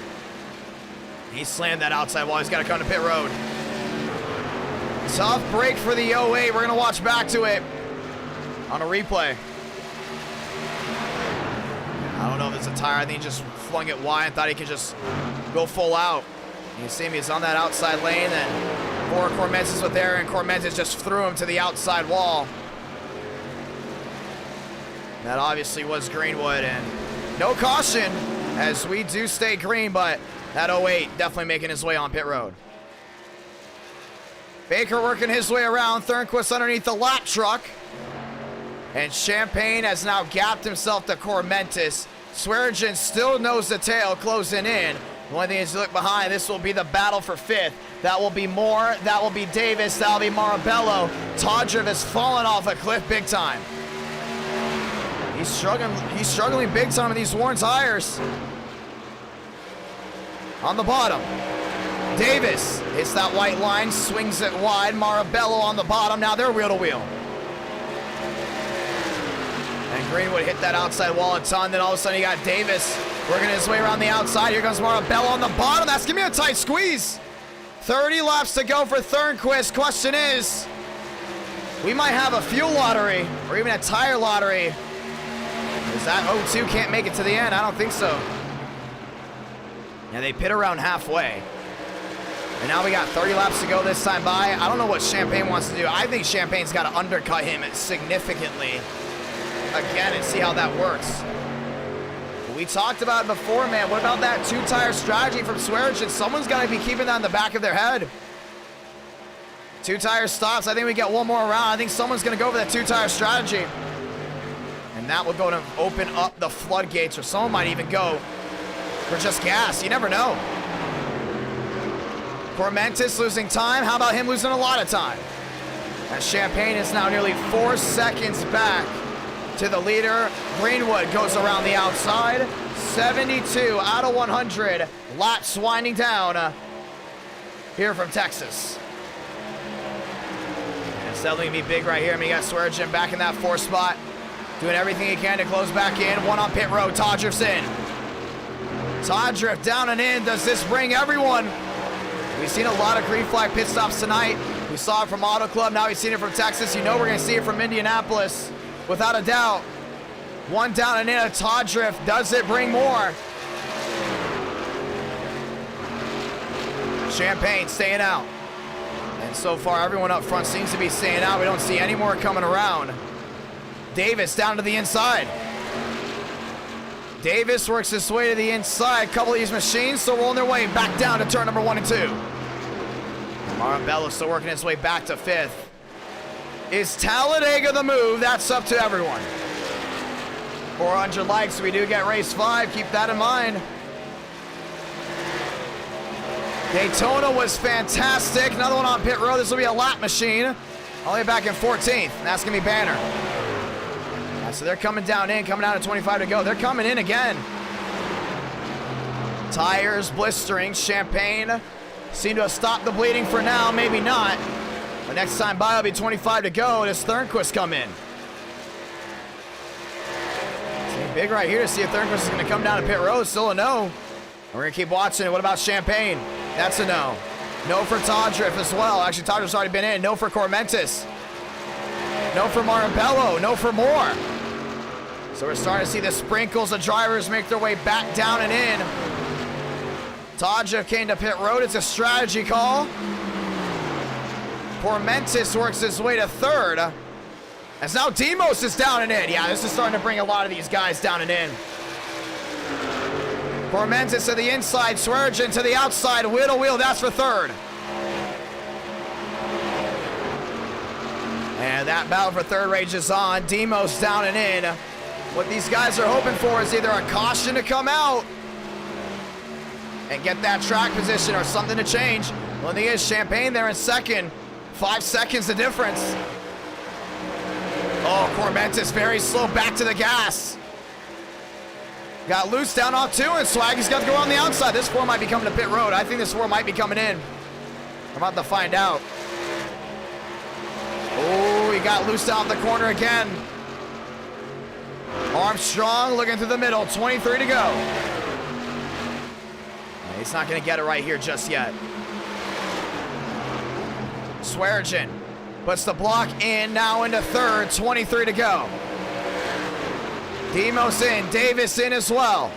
He slammed that outside wall. He's got to come to pit road. Tough break for the 08. We're going to watch back to it on a replay. I don't know if it's a tire. I think he just flung it wide and thought he could just go full out. You see him, he's on that outside lane, and poor Cormentis was there, and Cormentis just threw him to the outside wall. That obviously was Greenwood, and no caution as we do stay green, but that 08 definitely making his way on pit road. Baker working his way around. Thornquist underneath the lap truck. And Champagne has now gapped himself to Cormentis. Swearigan still nose to tail closing in. The only thing is, you look behind, this will be the battle for 5th. That will be Moore, that will be Davis, that will be Marabello. Todriff has fallen off a cliff big time. He's struggling big time with these worn tires. On the bottom. Davis hits that white line, swings it wide. Marabello on the bottom. Now they're wheel to wheel. And Greenwood hit that outside wall a ton. Then all of a sudden you got Davis working his way around the outside. Here comes Marabello on the bottom. That's going to be a tight squeeze. 30 laps to go for Thornquist. Question is, we might have a fuel lottery or even a tire lottery. Is that 0-2 can't make it to the end? I don't think so. Yeah, they pit around halfway. And now we got 30 laps to go this time by. I don't know what Champagne wants to do. I think Champagne's got to undercut him significantly again and see how that works. We talked about it before, man. What about that two-tire strategy from Swearinger? Someone's got to be keeping that in the back of their head. Two-tire stops. I think we get one more round. I think someone's going to go for that two-tire strategy. And that will go to open up the floodgates, or someone might even go for just gas. You never know. Cormentis losing time. How about him losing a lot of time? As Champagne is now nearly 4 seconds back to the leader. Greenwood goes around the outside. 72 out of 100. Laps winding down here from Texas. And it's definitely going to be big right here. I mean, you got Swearinger back in that 4th spot, doing everything he can to close back in. One on pit road. Todrift's in. Todrift down and in. Does this bring everyone? We've seen a lot of green flag pit stops tonight. We saw it from Auto Club. Now we've seen it from Texas. You know we're going to see it from Indianapolis, without a doubt. One down and in a Todrift. Does it bring more? Champagne staying out. And so far, everyone up front seems to be staying out. We don't see any more coming around. Davis down to the inside. Davis works his way to the inside. A couple of these machines still rolling their way back down to turn number 1 and 2. Marabello still working his way back to 5th. Is Talladega the move? That's up to everyone. 400 likes. We do get race 5. Keep that in mind. Daytona was fantastic. Another one on pit road. This will be a lap machine. Only back in 14th. And that's going to be Banner. So they're coming down in, coming down to 25 to go. They're coming in again. Tires blistering. Champagne seem to have stopped the bleeding for now. Maybe not. But next time by, it'll be 25 to go. Does Thornquist come in? It's big right here to see if Thornquist is going to come down to pit road. Still a no. We're going to keep watching it. What about Champagne? That's a no. No for Todrift as well. Actually, Todrift's already been in. No for Cormentis. No for Marabello. No for Moore. So we're starting to see the sprinkles of drivers make their way back down and in. Todrift came to pit road. It's a strategy call. Cormentis works his way to 3rd. As now Demos is down and in. Yeah, this is starting to bring a lot of these guys down and in. Cormentis to the inside. Swearinger to the outside. Wheel to wheel. That's for 3rd. And that battle for 3rd rages on. Demos down and in. What these guys are hoping for is either a caution to come out and get that track position or something to change. Well, the thing is, Champagne there in 2nd. 5 seconds the difference. Oh, Cormentis very slow back to the gas. Got loose down off 2, and Swaggy's got to go on the outside. This 4 might be coming to pit road. I think this 4 might be coming in. I'm about to find out. Oh, he got loose down the corner again. Armstrong looking through the middle. 23 to go. He's not going to get it right here just yet. Swearinger puts the block in, now into 3rd. 23 to go. Demos in. Davis in as well.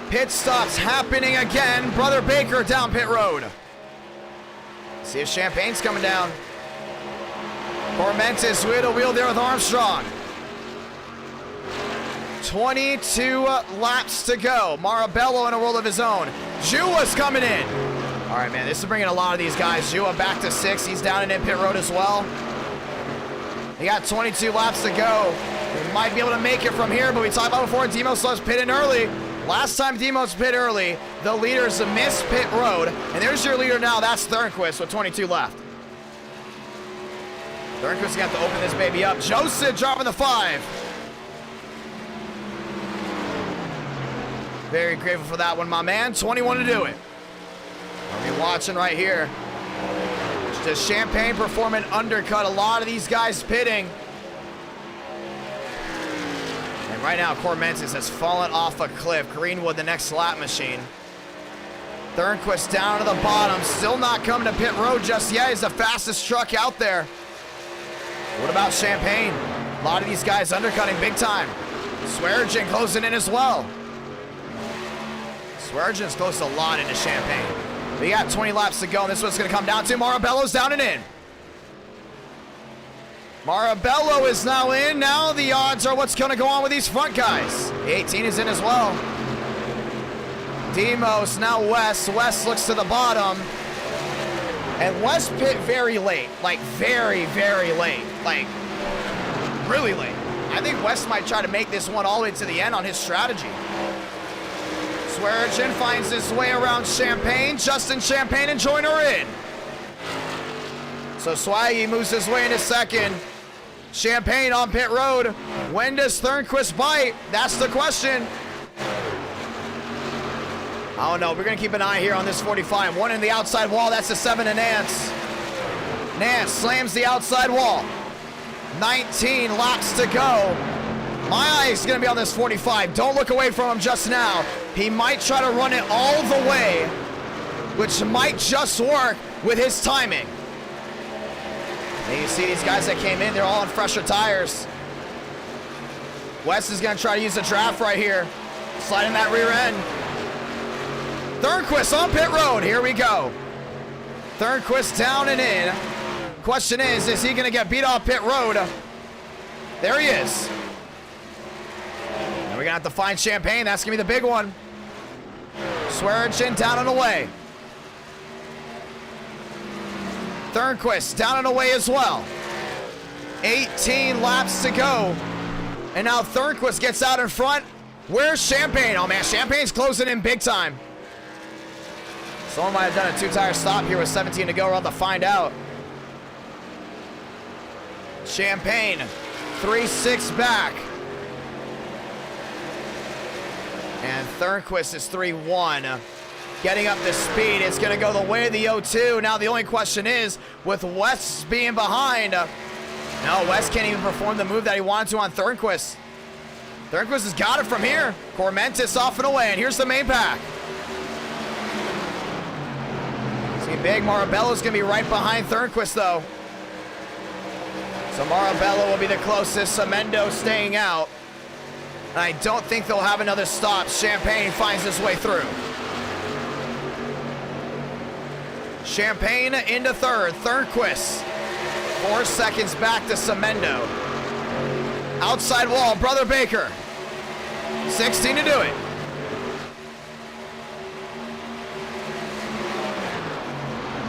Pit stops happening again. Brother Baker down pit road. See if Champagne's coming down. Cormentis wheel to wheel there with Armstrong. 22 laps to go. Marabello in a world of his own. Jua's coming in. All right, man, this is bringing a lot of these guys. Jua back to 6th. He's down and in pit road as well. He got 22 laps to go. He might be able to make it from here, but we talked about before, Demos loves pit in early. Last time Demos pit early, the leaders missed pit road. And there's your leader now. That's Thornquist with 22 left. Thornquist got to open this baby up. Joseph dropping the 5. Very grateful for that one, my man. 21 to do it. watching right here. Does Champagne perform an undercut? A lot of these guys pitting. And right now, Cormentis has fallen off a cliff. Greenwood, the next lap machine. Thornquist down to the bottom. Still not coming to pit road just yet. He's the fastest truck out there. What about Champagne? A lot of these guys undercutting big time. Swearinger closing in as well. Swearinger's close a lot into Champagne. We got 20 laps to go, and this is what it's going to come down to. Marabello's down and in. Marabello is now in. Now the odds are what's going to go on with these front guys. The 18 is in as well. Demos, now West. West looks to the bottom. And West pit very late. Like, very, very late. Like, really late. I think West might try to make this one all the way to the end on his strategy. Swearinger finds his way around Champagne. Justin Champagne and Joyner in. So Swaggy moves his way into second. Champagne on pit road. When does Thornquist bite? That's the question. I don't know. We're going to keep an eye here on this 45. One in the outside wall. That's the 7 to Nance. Nance slams the outside wall. 19 laps to go. My eye is going to be on this 45. Don't look away from him just now. He might try to run it all the way, which might just work with his timing. And you see these guys that came in, they're all on fresher tires. West is going to try to use a draft right here. Sliding that rear end. Thornquist on pit road. Here we go. Thornquist down and in. Question is he going to get beat off pit road? There he is. And we're going to have to find Champagne. That's going to be the big one. Swearinger down and away. Thornquist down and away as well. 18 laps to go. And now Thornquist gets out in front. Where's Champagne? Oh man, Champagne's closing in big time. Someone might have done a two-tire stop here with 17 to go. We'll have to find out. Champagne, 3-6 back. And Thornquist is 3-1. Getting up to speed. It's going to go the way of the 0-2. Now the only question is, with West being behind, no, West can't even perform the move that he wanted to on Thornquist. Thornquist has got it from here. Cormentis off and away, and here's the main pack. It's going to be big. Marabello's going to be right behind Thornquist, though. So Marabello will be the closest. Semendo staying out. And I don't think they'll have another stop. Champagne finds his way through. Champagne into third. Thornquist 4 seconds back to Semendo. Outside wall, Brother Baker. 16 to do it.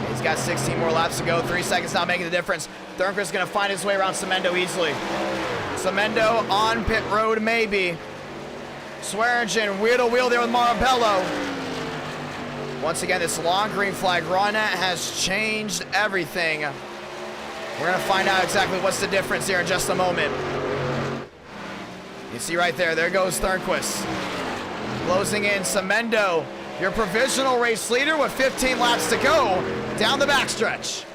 He's got 16 more laps to go. 3 seconds not making the difference. Thornquist is going to find his way around Semendo easily. Semendo on pit road, maybe. Swearinger wheel to wheel there with Marabello. Once again, this long green flag run has changed everything. We're going to find out exactly what's the difference here in just a moment. You see right there, there goes Thornquist. Closing in, Semendo, your provisional race leader with 15 laps to go down the backstretch.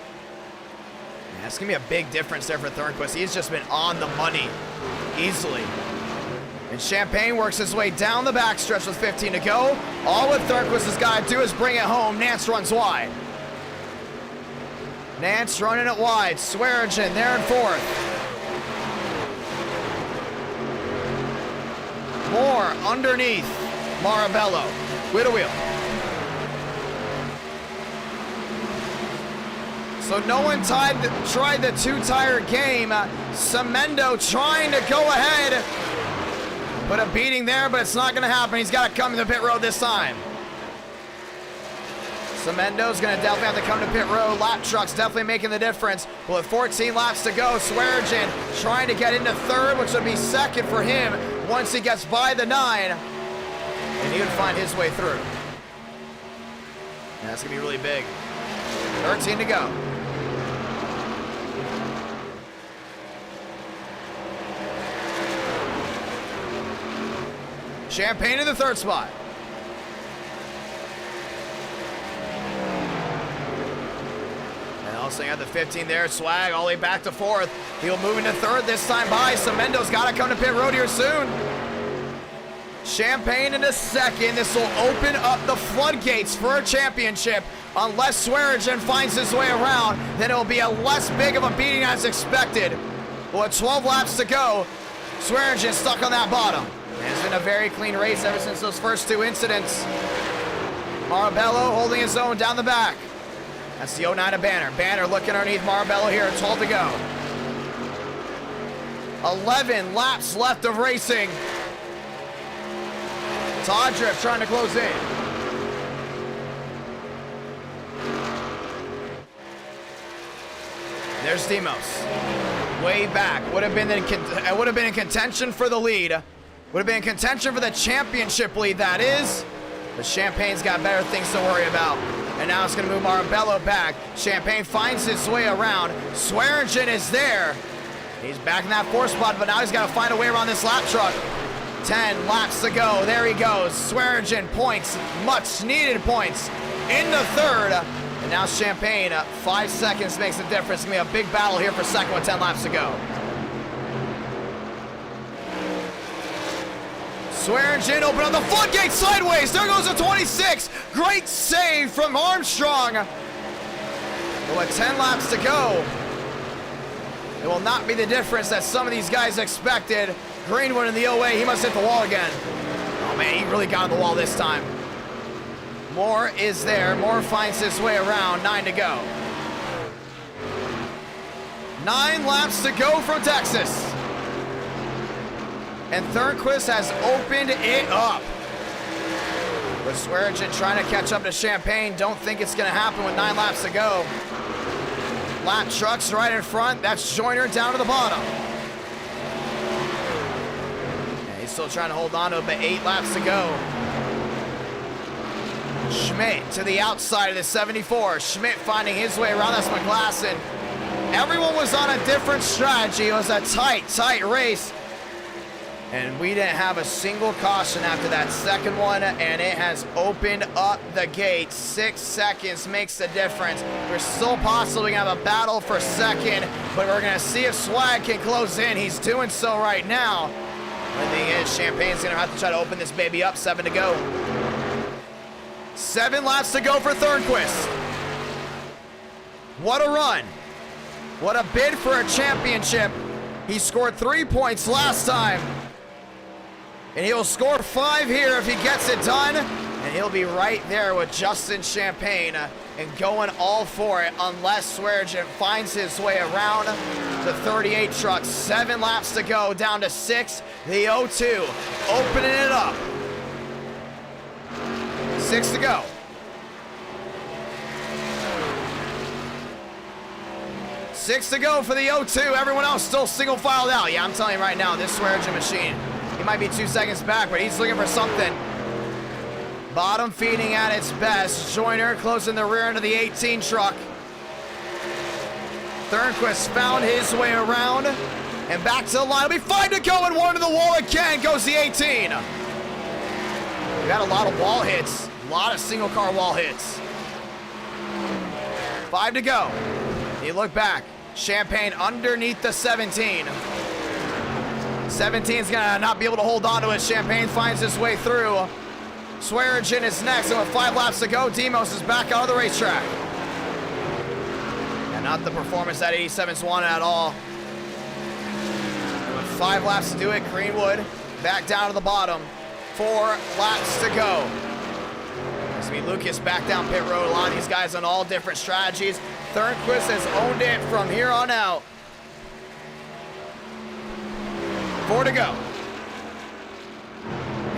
That's going to be a big difference there for Thornquist. He's just been on the money easily. And Champagne works his way down the backstretch with 15 to go. All what Thornquist has got to do is bring it home. Nance runs wide. Nance running it wide. Swearinger there in fourth. More underneath Marabello. Wheel to wheel. So no one tried the two-tire game. Semendo trying to go ahead. Put a beating there, but it's not going to happen. He's got to come to the pit road this time. Semendo's going to definitely have to come to pit road. Lap trucks definitely making the difference. With 14 laps to go, Swearinger trying to get into third, which would be second for him once he gets by the 9. And he would find his way through. And that's going to be really big. 13 to go. Champagne in the third spot. Hustling at the 15 there. Swag all the way back to 4th. He'll move into 3rd this time by. Cemendo's got to come to pit road here soon. Champagne into 2nd. This will open up the floodgates for a championship. Unless Swearingen finds his way around, then it'll be a less big of a beating as expected. With 12 laps to go, Swearingen stuck on that bottom. It's been a very clean race ever since those first 2 incidents. Marabello holding his own down the back. That's the 09 of Banner. Banner looking underneath Marabello here. 12 to go. 11 laps left of racing. Todriff trying to close in. There's Demos. Way back. Would have been in contention for the lead. Would have been in contention for the championship lead, that is. But Champagne's got better things to worry about. And now it's going to move Marabello back. Champagne finds his way around. Swearingen is there. He's back in that 4th spot, but now he's got to find a way around this lap truck. 10 laps to go. There he goes. Swearingen points, much needed points, into 3rd. And now Champagne, 5 seconds makes a difference. It's going to be a big battle here for 2nd with 10 laps to go. Swearingen open up the floodgate sideways. There goes the 26. Great save from Armstrong. But with 10 laps to go, it will not be the difference that some of these guys expected. Greenwood in the OA, he must hit the wall again. Oh man, he really got on the wall this time. Moore is there. Moore finds his way around. 9 to go. 9 laps to go from Texas. And Thornquist has opened it up. But Swearingen trying to catch up to Champagne. Don't think it's going to happen with 9 laps to go. Lap trucks right in front. That's Joyner down to the bottom. Yeah, he's still trying to hold on to it, but 8 laps to go. Schmidt to the outside of the 74. Schmidt finding his way around. That's McGlasson. Everyone was on a different strategy. It was a tight race. And we didn't have a single caution after that 2nd one, and it has opened up the gate. 6 seconds makes the difference. We're still possibly going to have a battle for 2nd, but we're going to see if Swag can close in. He's doing so right now. The thing is, Champagne's going to have to try to open this baby up. 7 to go. 7 laps to go for Thornquist. What a run. What a bid for a championship. He scored 3 points last time. And he'll score 5 here if he gets it done. And he'll be right there with Justin Champagne and going all for it unless Swearingen finds his way around the 38 truck. 7 laps to go, down to 6. The 0-2, opening it up. 6 to go. 6 to go for the 0-2. Everyone else still single filed out. Yeah, I'm telling you right now, this Swearingen machine, he might be 2 seconds back, but he's looking for something. Bottom feeding at its best. Joyner closing the rear end of the 18 truck. Thornquist found his way around and back to the line. It'll be 5 to go and 1 to the wall again. Goes the 18. We got a lot of wall hits. A lot of single car wall hits. 5 to go. You look back. Champagne underneath the 17. 17's gonna not be able to hold on to it. Champagne finds his way through. Swearingen is next, and with 5 laps to go, Demos is back out of the racetrack. And not the performance that 87's wanted at all. And with 5 laps to do it, Greenwood back down to the bottom. 4 laps to go. It's gonna be Lucas back down pit road. A lot of these guys on all different strategies. Thornquist has owned it from here on out. 4 to go.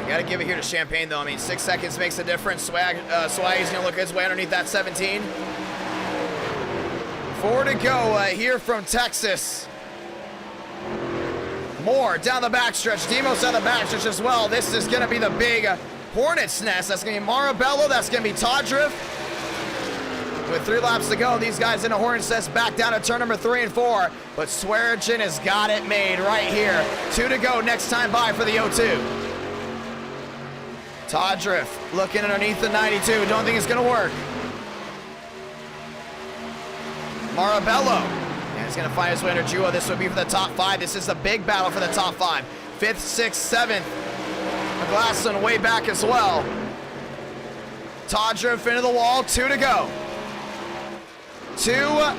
You gotta give it here to Champagne, though. I mean, 6 seconds makes a difference. Swaggy's gonna look his way underneath that 17. 4 to go here from Texas. Moore down the backstretch. Demos down the backstretch as well. This is gonna be the big hornet's nest. That's gonna be Marabello. That's gonna be Todriff. With 3 laps to go, these guys in a hornet's nest back down to turn number 3 and 4. But Swearingen has got it made right here. 2 to go next time by for the 0-2. Todriff looking underneath the 92. Don't think it's gonna work. Marabello. And he's going to find his way under Jua. This would be for the top 5. This is the big battle for the top 5. 5th, 6th, 7th. McGlasson way back as well. Todd drove into the wall. 2 to go. 2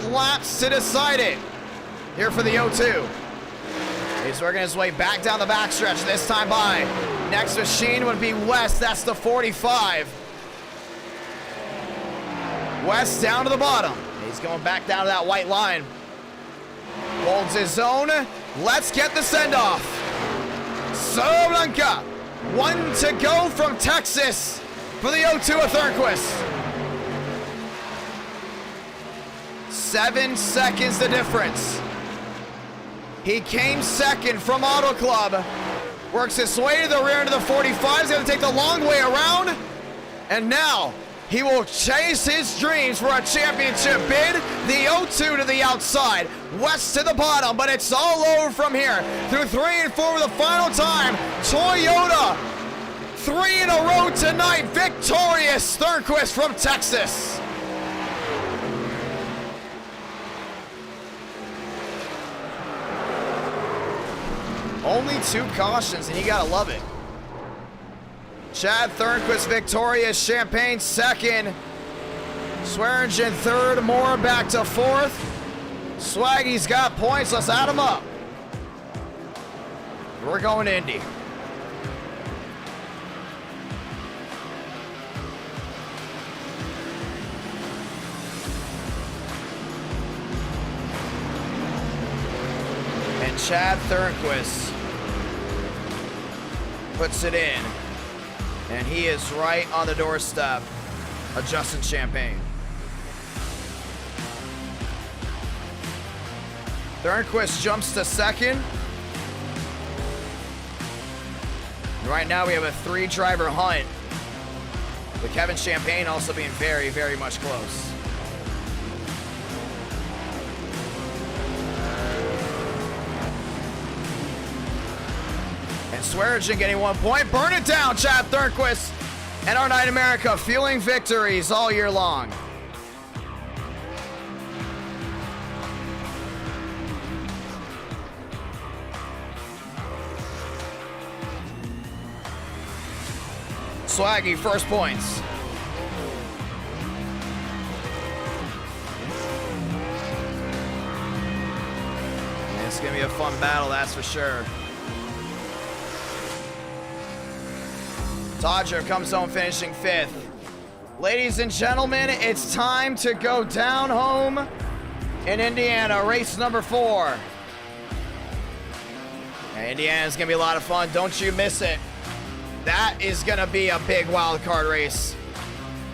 laps to decide it here for the 0-2. He's working his way back down the backstretch, this time by. Next machine would be West. That's the 45. West down to the bottom. He's going back down to that white line. Holds his zone. Let's get the send-off. So Blanca. 1 to go from Texas for the 0-2 of Thornquist. 7 seconds the difference. He came second from Auto Club. Works his way to the rear into the 45. He's going to take the long way around. And now he will chase his dreams for a championship bid. The 0-2 to the outside. West to the bottom, but it's all over from here. Through 3 and 4 for the final time. Toyota, 3 in a row tonight. Victorious Thornquist from Texas. Only 2 cautions, and you gotta love it. Chad Thornquist victorious, Champagne second, Swearingen third, Moore back to 4th. Swaggy's got points, let's add them up. We're going to Indy. And Chad Thornquist puts it in. And he is right on the doorstep of Justin Champagne. Thornquist jumps to second. And right now we have a 3-driver hunt, with Kevin Champagne also being very, very much close. And Swearingen getting 1 point. Burn it down, Chad Thornquist. And our Night America fueling victories all year long. Swaggy, first points. And it's going to be a fun battle, that's for sure. Todger comes home finishing 5th. Ladies and gentlemen, it's time to go down home in Indiana, race number 4. And Indiana's going to be a lot of fun. Don't you miss it. That is going to be a big wild card race.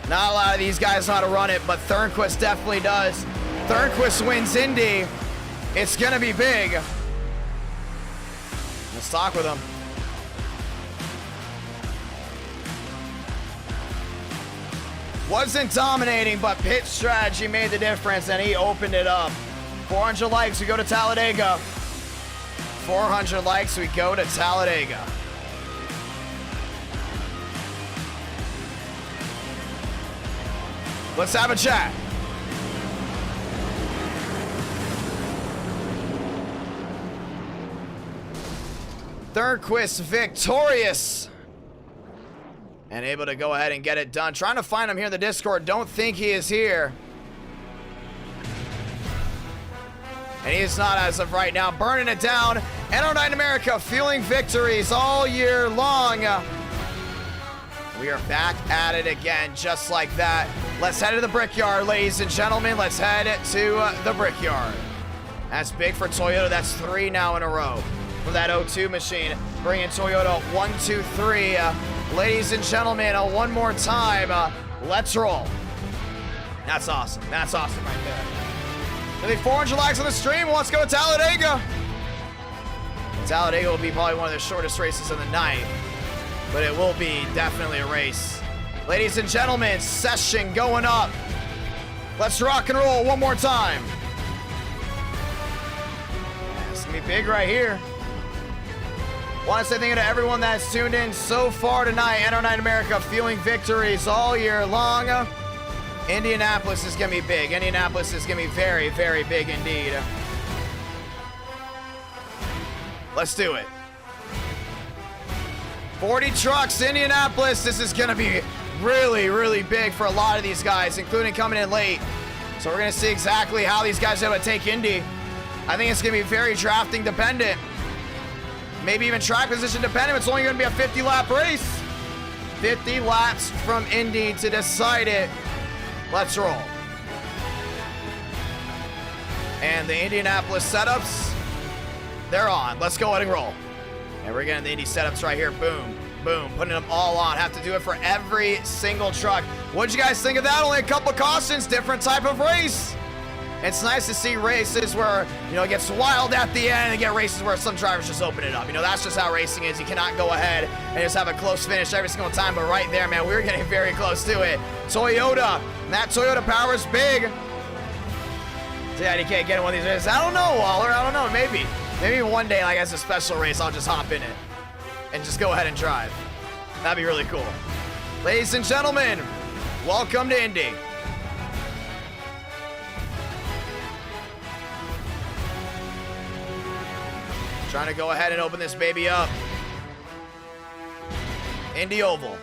Not a lot of these guys know how to run it, but Thornquist definitely does. Thornquist wins Indy. It's going to be big. Let's talk with him. Wasn't dominating, but pit strategy made the difference, and he opened it up. 400 likes, we go to Talladega. 400 likes, we go to Talladega. Let's have a chat. Thornquist victorious. And able to go ahead and get it done. Trying to find him here in the Discord. Don't think he is here. And he is not as of right now. Burning it down. And our Night in America fueling victories all year long. We are back at it again, just like that. Let's head to the Brickyard, ladies and gentlemen. Let's head to the Brickyard. That's big for Toyota. That's 3 now in a row for that 0-2 machine. Bringing Toyota 1, 2, 3. Ladies and gentlemen, one more time. Let's roll. That's awesome. That's awesome right there. Nearly 400 likes on the stream. Let's go to Talladega. Talladega will be probably one of the shortest races of the night, but it will be definitely a race. Ladies and gentlemen, session going up. Let's rock and roll one more time. It's gonna be big right here. Want to say thank you to everyone that's tuned in so far tonight. NR9 America fueling victories all year long. Indianapolis is going to be big. Indianapolis is going to be very, very big indeed. Let's do it. 40 trucks, Indianapolis. This is going to be really, really big for a lot of these guys, including coming in late. So we're going to see exactly how these guys are able to take Indy. I think it's going to be very drafting dependent. Maybe even track position dependent. It's only going to be a 50-lap race. 50 laps from Indy to decide it. Let's roll. And the Indianapolis setups, they're on. Let's go ahead and roll. And we're getting the Indy setups right here. Boom, boom, putting them all on. Have to do it for every single truck. What'd you guys think of that? Only a couple cautions, different type of race. It's nice to see races where, you know, it gets wild at the end and get races where some drivers just open it up. You know, that's just how racing is. You cannot go ahead and just have a close finish every single time. But right there, man, we were getting very close to it. Toyota, and that Toyota power is big. Yeah, you can't get in one of these races. I don't know, Waller. I don't know. Maybe one day, like as a special race, I'll just hop in it and just go ahead and drive. That'd be really cool. Ladies and gentlemen, welcome to Indy. Trying to go ahead and open this baby up. Indy Oval.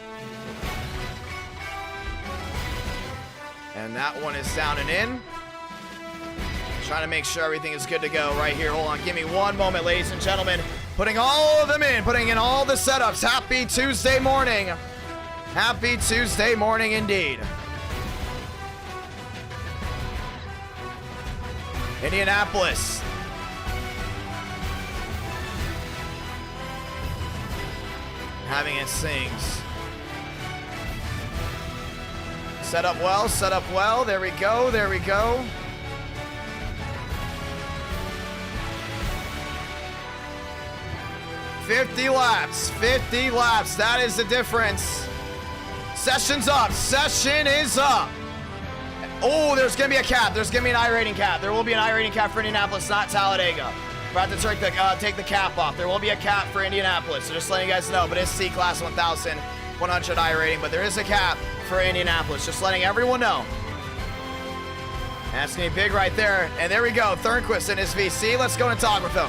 And that one is down and in. Trying to make sure everything is good to go right here. Hold on, give me one moment, ladies and gentlemen. Putting all of them in, putting in all the setups. Happy Tuesday morning. Happy Tuesday morning indeed. Indianapolis. Having it sings. Set up well, set up well. There we go, there we go. $50 laps, 50 laps. That is the difference. Session's up, session is up. Oh, there's gonna be a cap. There's gonna be an iRating cap. There will be an iRating cap for Indianapolis, not Talladega. We're about to take the cap off. There will be a cap for Indianapolis, so just letting you guys know. But it's C-Class 1,100 iRating, but there is a cap for Indianapolis. Just letting everyone know. That's going to be big right there. And there we go, Thornquist in his VC. Let's go and talk with him.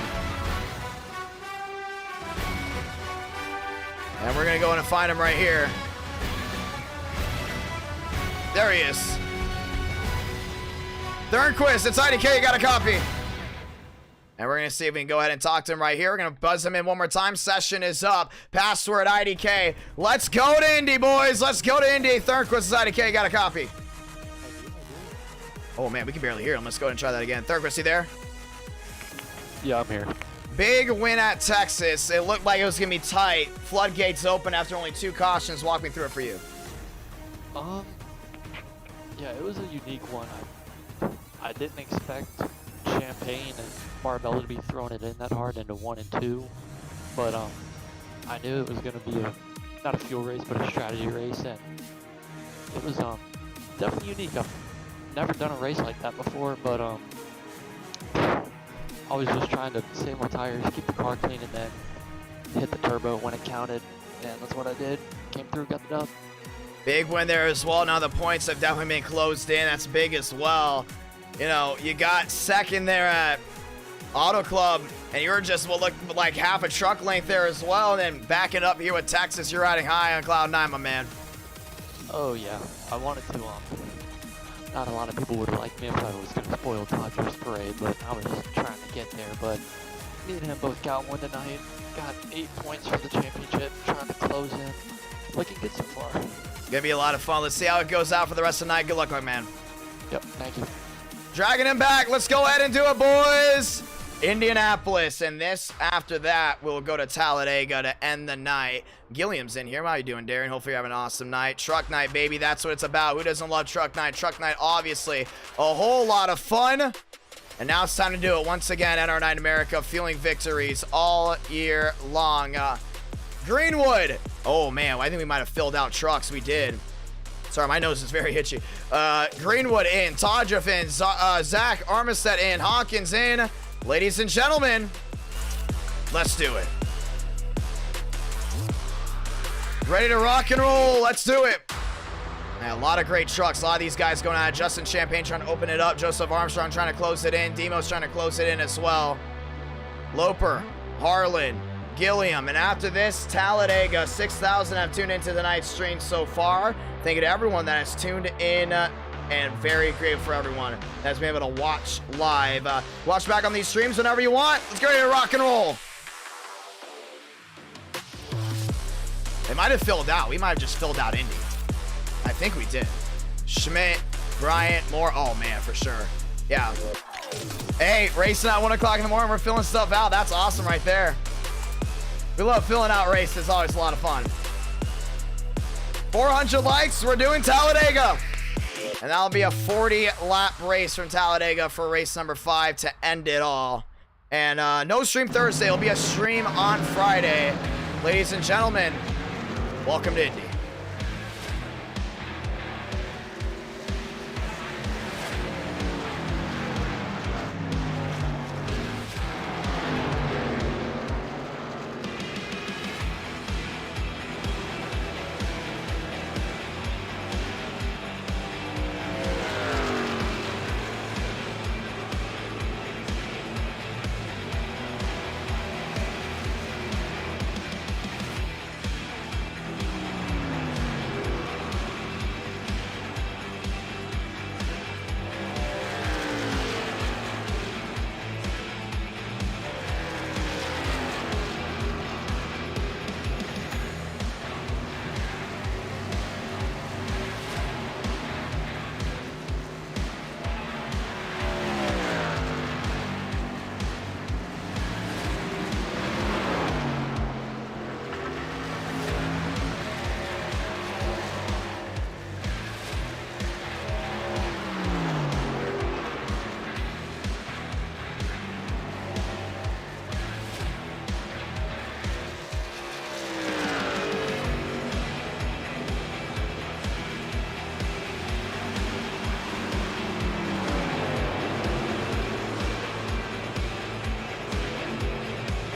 And we're going to go in and find him right here. There he is. Thornquist, it's IDK, you got a copy. And we're going to see if we can go ahead and talk to him right here. We're going to buzz him in one more time. Session is up. Password IDK. Let's go to Indy, boys. Let's go to Indy. Thornquist is IDK. Got a copy. Oh, man, we can barely hear him. Let's go ahead and try that again. Thornquist, you there? Yeah, I'm here. Big win at Texas. It looked like it was going to be tight. Floodgates open after only 2 cautions. Walk me through it for you. Yeah, it was a unique one. I didn't expect Champagne and Barbella to be throwing it in that hard into 1 and 2, but I knew it was going to be not a fuel race but a strategy race, and it was definitely unique. I've never done a race like that before, but I was just trying to save my tires, keep the car clean, and then hit the turbo when it counted, and that's what I did. Came through, got the dub. Big win there as well. Now the points have definitely been closed in. That's big as well. You know, you got second there at Auto Club, and you were just, well, look, like half a truck length there as well. And then backing up here with Texas, you're riding high on Cloud 9, my man. Oh yeah, I wanted to. Not a lot of people would like me if I was going to spoil Dodger's parade, but I was trying to get there. But me and him both got one tonight. Got 8 points for the championship. Trying to close in. Looking good so far. Gonna be a lot of fun. Let's see how it goes out for the rest of the night. Good luck, my man. Yep, thank you. Dragging him back. Let's go ahead and do it, boys. Indianapolis, and this after that we'll go to Talladega to end the night. Gilliam's in here. How you doing, Darren? Hopefully you're having an awesome night. Truck night, baby. That's what it's about. Who doesn't love truck night? Truck night, obviously a whole lot of fun. And now it's time to do it once again at our Night America, fueling victories all year long. Greenwood. Oh man, I think we might have filled out trucks. We did. Sorry, my nose is very itchy. Greenwood in, Todriff in, Zach Armistead in, Hawkins in. Ladies and gentlemen, let's do it. Ready to rock and roll. Let's do it. A lot of great trucks. A lot of these guys going at it. Justin Champagne trying to open it up. Joseph Armstrong trying to close it in. Demo's trying to close it in as well. Loper, Harlan, Gilliam, and after this, Talladega. 6,000 have tuned into tonight's stream so far. Thank you to everyone that has tuned in, and very grateful for everyone that's been able to watch live. Watch back on these streams whenever you want. Let's get ready to rock and roll. They might have filled out. We might have just filled out Indy. I think we did. Schmidt, Bryant, Moore. Oh, man, for sure. Yeah. Hey, racing at 1 o'clock in the morning. We're filling stuff out. That's awesome right there. We love filling out races. It's always a lot of fun. 400 likes. We're doing Talladega. And that'll be a 40-lap race from Talladega for race number 5 to end it all. And no stream Thursday. It'll be a stream on Friday. Ladies and gentlemen, welcome to Indy.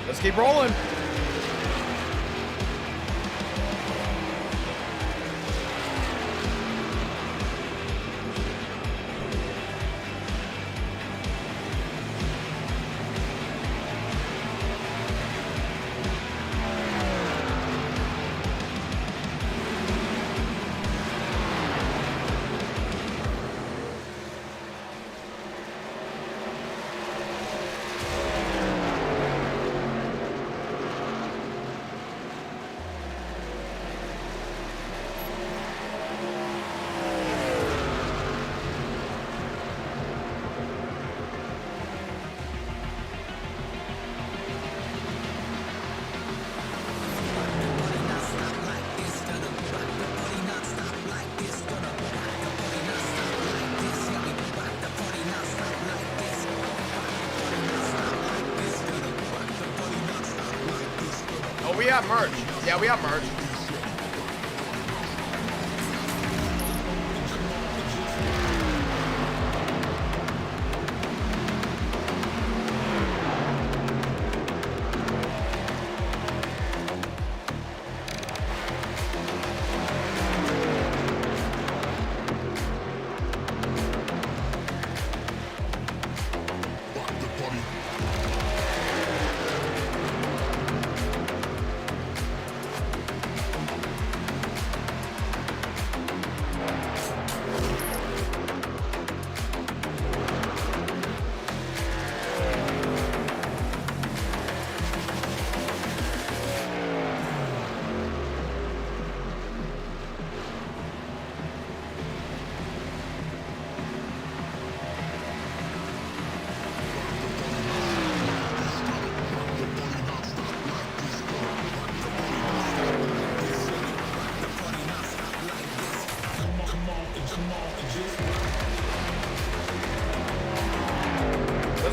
Let's keep rolling. We have merch. Yeah, we have merch.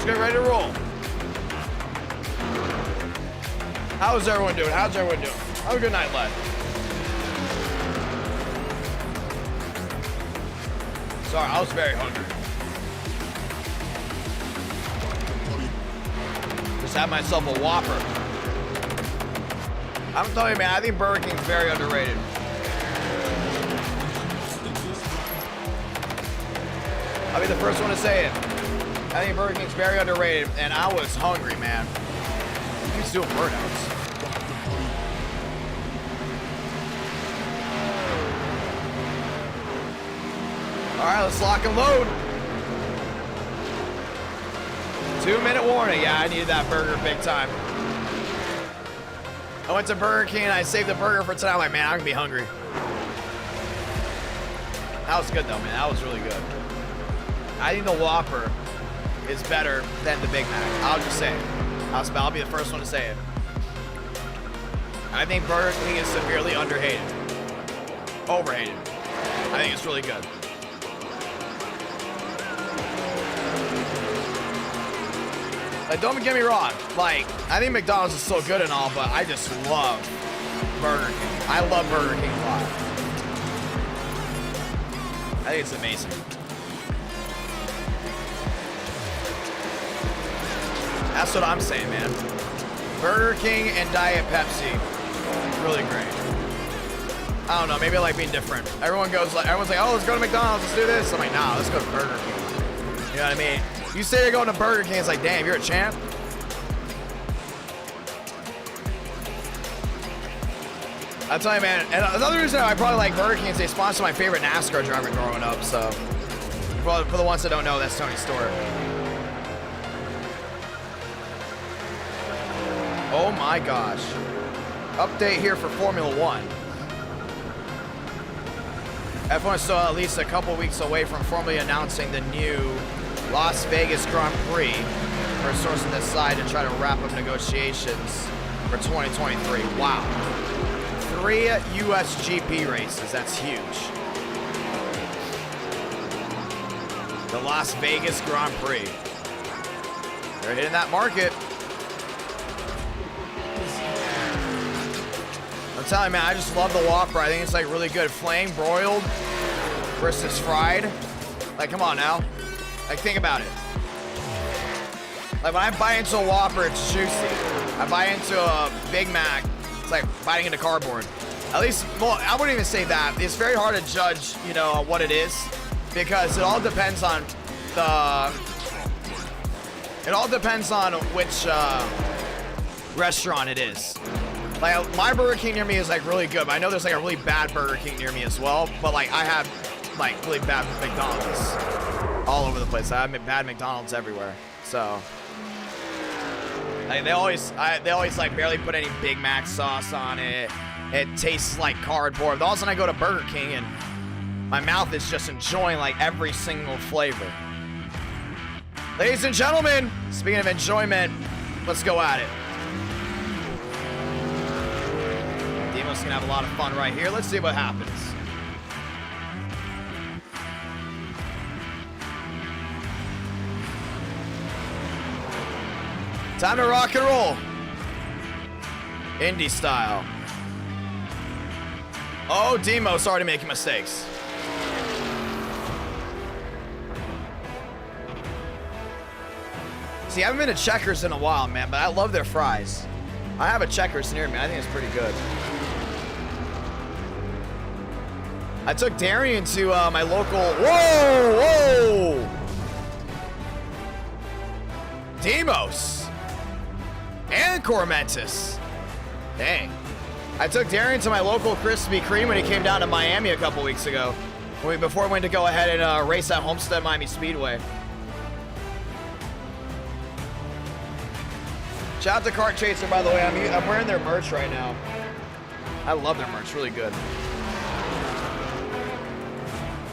Get ready to roll. How's everyone doing? How's everyone doing? Have a good night, lad. Sorry, I was very hungry. Just had myself a Whopper. I'm telling you, man, I think Burger King's very underrated. I'll be the first one to say it. I think Burger King's very underrated, and I was hungry, man. He's doing burnouts. All right, let's lock and load. 2-minute warning. Yeah, I needed that burger big time. I went to Burger King and I saved the burger for tonight. I'm like, man, I'm gonna be hungry. That was good though, man. That was really good. I think the Whopper is better than the Big Mac. I'll just say it. I'll be the first one to say it. I think Burger King is severely underrated. Overrated. I think it's really good. Like, don't get me wrong. Like, I think McDonald's is so good and all, but I just love Burger King. I love Burger King a lot. I think it's amazing. That's what I'm saying, man. Burger King and Diet Pepsi, really great. I don't know, maybe I like being different. Everyone's like, oh, let's go to McDonald's, let's do this. I'm like, nah, let's go to Burger King. You know what I mean? You say you're going to Burger King, it's like, damn, you're a champ. I'll tell you, man, and another reason I probably like Burger King is they sponsor my favorite NASCAR driver growing up, so. For the ones that don't know, that's Tony Stewart. Oh my gosh. Update here for Formula One. F1 is still at least a couple weeks away from formally announcing the new Las Vegas Grand Prix for a source on this side to try to wrap up negotiations for 2023. Wow. 3 US GP races, that's huge. The Las Vegas Grand Prix. They're hitting that market. I'm telling you, man, I just love the Whopper. I think it's like really good. Flame broiled versus fried. Like, come on now. Like, think about it. Like, when I bite into a Whopper, it's juicy. I bite into a Big Mac, it's like biting into cardboard. At least, well, I wouldn't even say that. It's very hard to judge, you know, what it is because it all depends on which restaurant it is. Like, my Burger King near me is like really good, but I know there's like a really bad Burger King near me as well. But like, I have like really bad McDonald's all over the place. I have bad McDonald's everywhere. So like, they always like barely put any Big Mac sauce on it. It tastes like cardboard. But all of a sudden I go to Burger King and my mouth is just enjoying like every single flavor. Ladies and gentlemen, speaking of enjoyment, let's go at it. Demo's gonna have a lot of fun right here. Let's see what happens. Time to rock and roll. Indy style. Oh, Demo's already making mistakes. See, I haven't been to Checkers in a while, man, but I love their fries. I have a Checkers near me. I think it's pretty good. I took Darian to my local... Whoa! Demos. And Cormentis. Dang. I took Darian to my local Krispy Kreme when he came down to Miami a couple weeks ago. Before we went to go ahead and race at Homestead Miami Speedway. Shout out to Kart Chaser, by the way. I'm wearing their merch right now. I love their merch. Really good.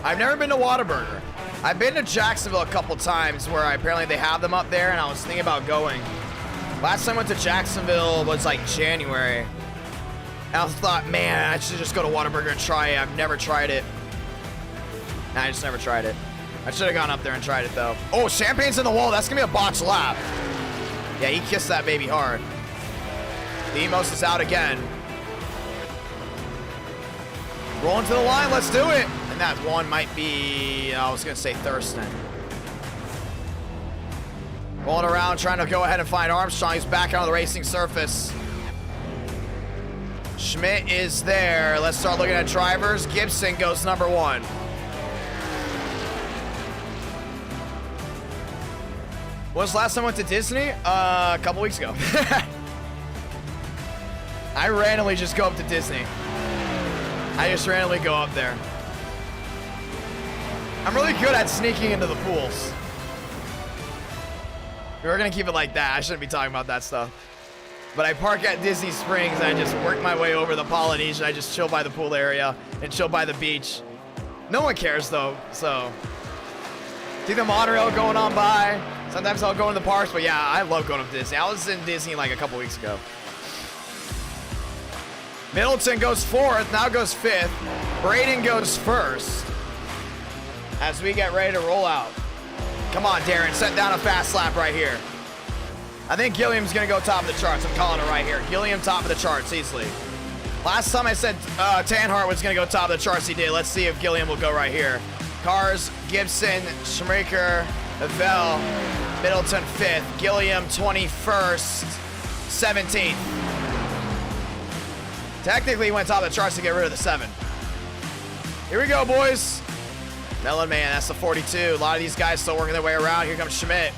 I've never been to Whataburger. I've been to Jacksonville a couple times where apparently they have them up there, and I was thinking about going. Last time I went to Jacksonville was like January. And I thought, man, I should just go to Whataburger and try it. I've never tried it. Nah, I just never tried it. I should have gone up there and tried it, though. Oh, champagne's in the wall. That's going to be a botched lap. Yeah, he kissed that baby hard. Demos is out again. Rolling to the line. Let's do it. And that one might be, I was going to say Thurston. Rolling around, trying to go ahead and find Armstrong. He's back on the racing surface. Schmidt is there. Let's start looking at drivers. Gibson goes number 1. When was the last time I went to Disney? A couple weeks ago. I randomly just go up to Disney. I just randomly go up there. I'm really good at sneaking into the pools. We're gonna keep it like that. I shouldn't be talking about that stuff. But I park at Disney Springs and I just work my way over the Polynesian. I just chill by the pool area and chill by the beach. No one cares though, so. See the monorail going on by. Sometimes I'll go in the parks, but yeah, I love going to Disney. I was in Disney like a couple weeks ago. Middleton goes 4th, now goes 5th. Braden goes 1st. As we get ready to roll out. Come on, Darren, set down a fast lap right here. I think Gilliam's gonna go top of the charts. I'm calling it right here. Gilliam top of the charts easily. Last time I said Tanhart was gonna go top of the charts, he did. Let's see if Gilliam will go right here. Cars, Gibson, Schmaker, Avell, Middleton 5th, Gilliam 21st, 17th. Technically, he went top of the charts to get rid of the 7. Here we go, boys. Melon Man, that's the 42. A lot of these guys still working their way around. Here comes Schmidt.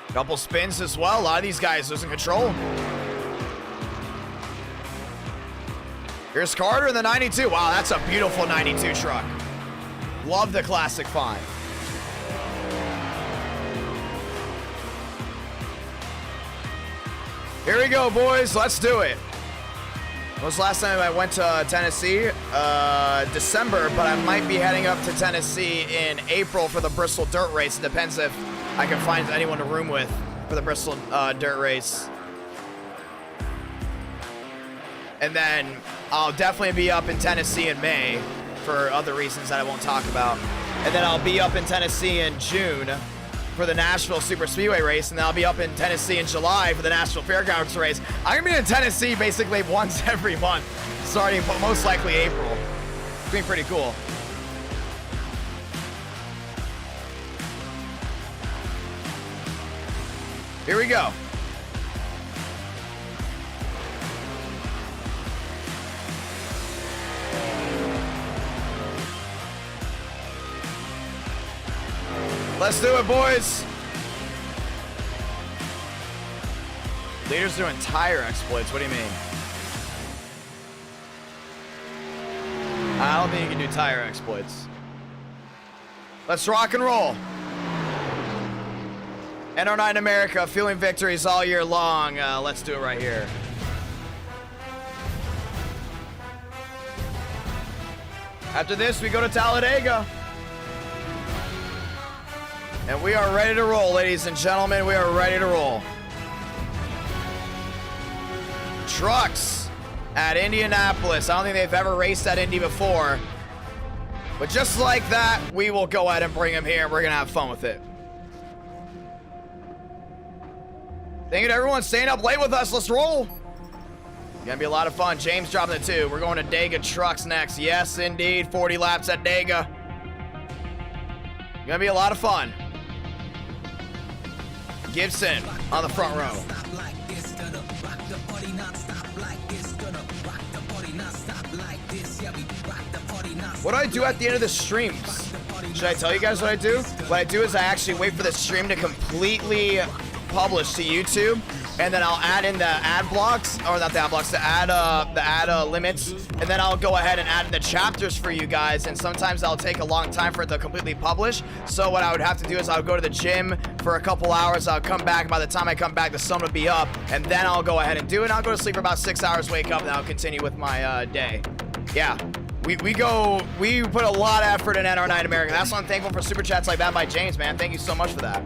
Couple spins as well. A lot of these guys losing control. Here's Carter in the 92. Wow, that's a beautiful 92 truck. Love the Classic 5. Here we go, boys. Let's do it. When was the last time I went to Tennessee? December, but I might be heading up to Tennessee in April for the Bristol Dirt Race. It depends if I can find anyone to room with for the Bristol Dirt Race. And then I'll definitely be up in Tennessee in May for other reasons that I won't talk about. And then I'll be up in Tennessee in June for the Nashville Super Speedway race, and then I'll be up in Tennessee in July for the Nashville Fairgrounds race. I'm gonna be in Tennessee basically once every month, starting most likely April. It's been pretty cool. Here we go. Let's do it, boys. Leaders doing tire exploits. What do you mean? I don't think you can do tire exploits. Let's rock and roll. NR9 America, feeling victories all year long. Let's do it right here. After this, we go to Talladega. And we are ready to roll, ladies and gentlemen. We are ready to roll. Trucks at Indianapolis. I don't think they've ever raced at Indy before. But just like that, we will go ahead and bring them here. We're going to have fun with it. Thank you to everyone staying up late with us. Let's roll. Gonna be a lot of fun. James dropping the 2. We're going to Dega Trucks next. Yes, indeed. 40 laps at Dega. Gonna be a lot of fun. Gibson on the front row. What do I do at the end of the streams? Should I tell you guys what I do? What I do is I actually wait for the stream to completely publish to YouTube, and then I'll add in the ad blocks, or not the ad blocks, the ad limits, and then I'll go ahead and add in the chapters for you guys, and sometimes that'll take a long time for it to completely publish. So what I would have to do is I'll go to the gym for a couple hours, I'll come back, by the time I come back the sun will be up, and then I'll go ahead and do it. I'll go to sleep for about 6 hours, wake up, and I'll continue with my day. Yeah. We put a lot of effort in NR9 America. That's why I'm thankful for super chats like that by James, man. Thank you so much for that.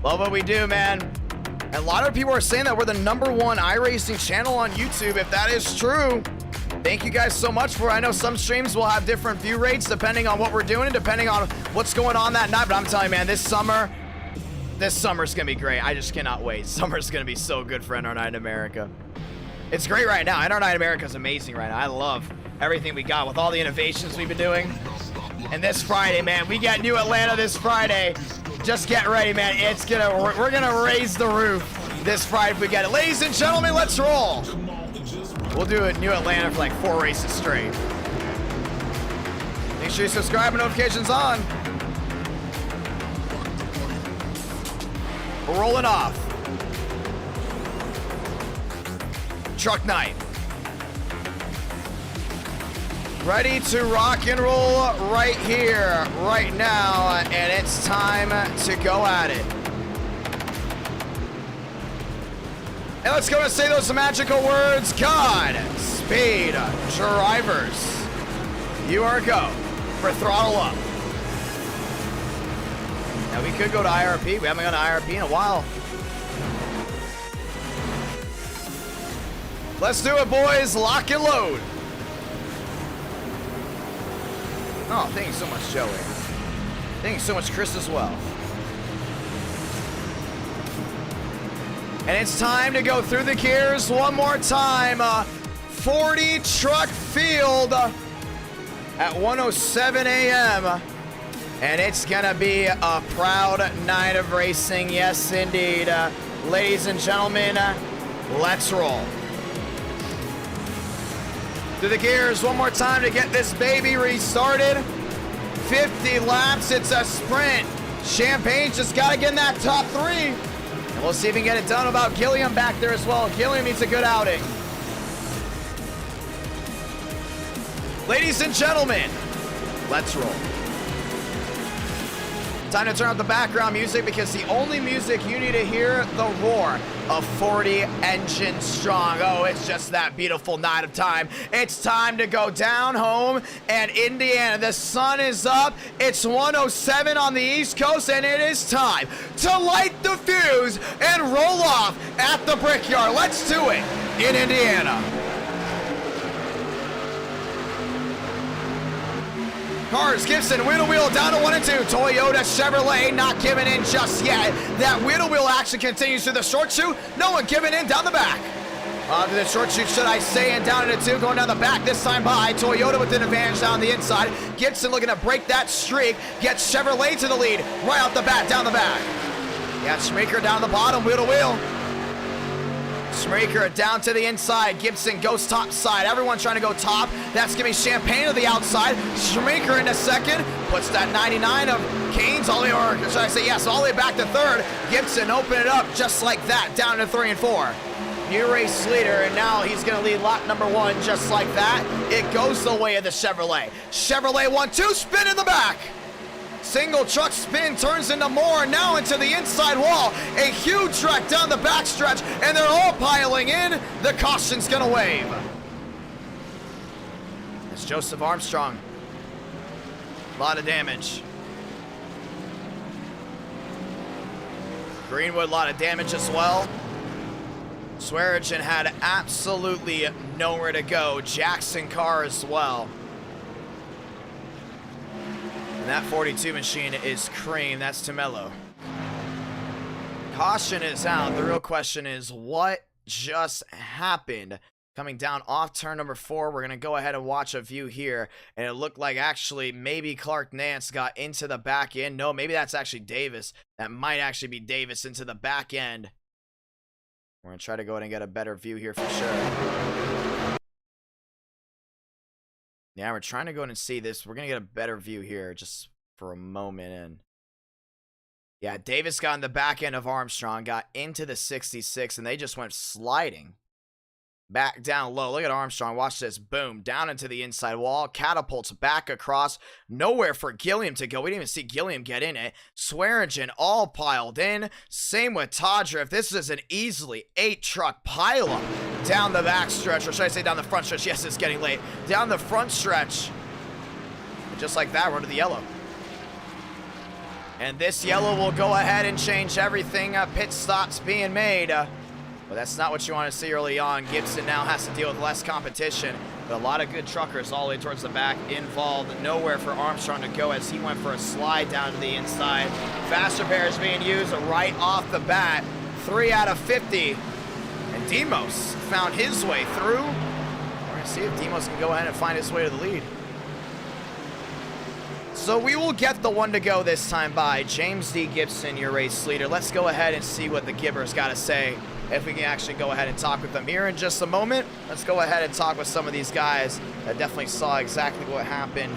Love what we do, man. And a lot of people are saying that we're the #1 iRacing channel on YouTube. If that is true, thank you guys so much for it. I know some streams will have different view rates depending on what we're doing and depending on what's going on that night. But I'm telling you, man, this summer's gonna be great. I just cannot wait. Summer's gonna be so good for NR9 America. It's great right now. NR9 America is amazing right now. I love everything we got with all the innovations we've been doing. And this Friday, man, we got New Atlanta this Friday. Just get ready, man. We're gonna raise the roof this Friday if we get it. Ladies and gentlemen, let's roll. We'll do it New Atlanta for like 4 races straight. Make sure you subscribe and notifications on. We're rolling off. Truck night. Ready to rock and roll right here, right now, and it's time to go at it. And let's go and say those magical words. God, speed, drivers. You are go for throttle up. Now we could go to IRP. We haven't gone to IRP in a while. Let's do it, boys. Lock and load. Oh, thank you so much, Joey. Thank you so much, Chris, as well. And it's time to go through the gears one more time. 40 truck field at 1:07 a.m. And it's going to be a proud night of racing. Yes, indeed. Ladies and gentlemen, let's roll. Through the gears one more time to get this baby restarted. 50 laps. It's a sprint. Champagne's just got to get in that top 3. And we'll see if we can get it done. About Gilliam back there as well. Gilliam needs a good outing. Ladies and gentlemen, let's roll. Time to turn up the background music because the only music you need to hear, the roar of 40 engines strong. Oh, it's just that beautiful night of time. It's time to go down home and Indiana. The sun is up. It's 1:07 on the East Coast, and it is time to light the fuse and roll off at the Brickyard. Let's do it in Indiana. Cars, Gibson, wheel down to 1 and 2. Toyota, Chevrolet, not giving in just yet. That wheel action continues through the short chute. No one giving in down the back. To the short chute, should I say, and down into 2, going down the back this time by Toyota with an advantage down the inside. Gibson looking to break that streak. Gets Chevrolet to the lead right off the bat, down the back. Yeah, Schmaker down the bottom, wheel to wheel. Schmaker down to the inside. Gibson goes top side. Everyone trying to go top. That's going to be Champagne to the outside. Schmaker in a second. Puts that 99 of Canes all the way, or should I say, yes, all the way back to third. Gibson open it up just like that, down to 3 and 4. New race leader, and now he's going to lead lap number 1 just like that. It goes the way of the Chevrolet. Chevrolet 1-2, spin in the back. Single truck spin turns into more, now into the inside wall. A huge wreck down the backstretch, and they're all piling in. The caution's gonna wave. It's Joseph Armstrong. A lot of damage. Greenwood, a lot of damage as well. Swearigan had absolutely nowhere to go. Jackson Carr as well. And that 42 machine is cream. That's Tomello. Caution is out. The real question is, what just happened? Coming down off turn number 4, we're going to go ahead and watch a view here. And it looked like actually maybe Clark Nance got into the back end. No, maybe that's actually Davis. That might actually be Davis into the back end. We're going to try to go ahead and get a better view here for sure. Yeah, we're trying to go in and see this. We're going to get a better view here just for a moment. And yeah, Davis got in the back end of Armstrong, got into the 66, and they just went sliding back down low. Look at Armstrong. Watch this. Boom. Down into the inside wall. Catapults back across. Nowhere for Gilliam to go. We didn't even see Gilliam get in it. Swearigan all piled in. Same with Todriff. This is an easily 8-truck pileup down the back stretch. Or should I say down the front stretch? Yes, it's getting late. Down the front stretch. And just like that, we're to the yellow. And this yellow will go ahead and change everything. Pit stops being made. But that's not what you want to see early on. Gibson now has to deal with less competition. But a lot of good truckers all the way towards the back involved. Nowhere for Armstrong to go as he went for a slide down to the inside. Fast repair is being used right off the bat. 3 out of 50. And Demos found his way through. We're going to see if Demos can go ahead and find his way to the lead. So we will get the one to go this time by James D. Gibson, your race leader. Let's go ahead and see what the Gibber's got to say. If we can actually go ahead and talk with them here in just a moment. Let's go ahead and talk with some of these guys that definitely saw exactly what happened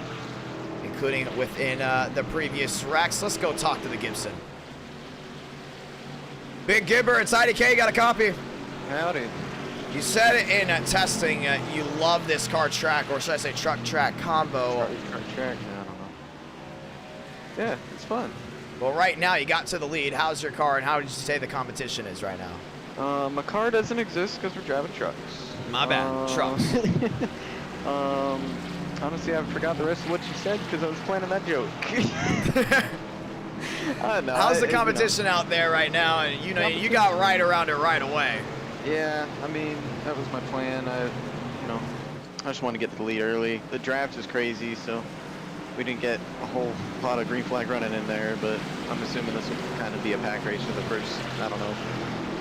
including within the previous wrecks. Let's go talk to the Gibson. Big Gibber, it's IDK, got a copy. Howdy. You said in testing you love this car track, or should I say truck track combo. Car track, I don't know. Yeah, it's fun. Well, right now you got to the lead. How's your car, and how would you say the competition is right now? My car doesn't exist because we're driving trucks. My bad, trucks. Honestly, I forgot the rest of what you said because I was planning that joke. I know. How's the competition out there right now? And you got right around it right away. Yeah, I mean, that was my plan. I just want to get to the lead early. The draft is crazy, so we didn't get a whole lot of green flag running in there, but I'm assuming this will kind of be a pack race for the first, I don't know,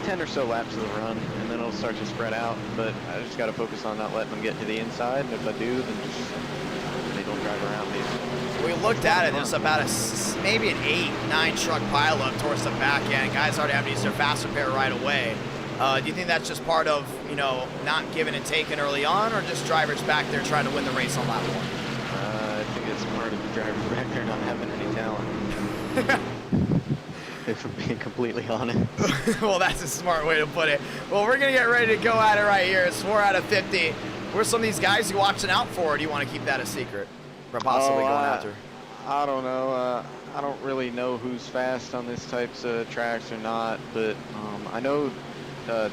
10 or so laps of the run, and then it'll start to spread out. But I just got to focus on not letting them get to the inside, and if I do, then just they don't drive around me. We looked at it, there's about maybe an 8-9 truck pileup towards the back end. Guys already have to use their fast repair right away. Do you think that's just part of, not giving and taking early on, or just drivers back there trying to win the race on lap one? I think it's part of the drivers back there not having any talent. If I'm being completely honest. Well, that's a smart way to put it. Well, we're going to get ready to go at it right here. It's 4 out of 50. Who are some of these guys you're watching out for, or do you want to keep that a secret for possibly going after? I don't know. I don't really know who's fast on this types of tracks or not, but I know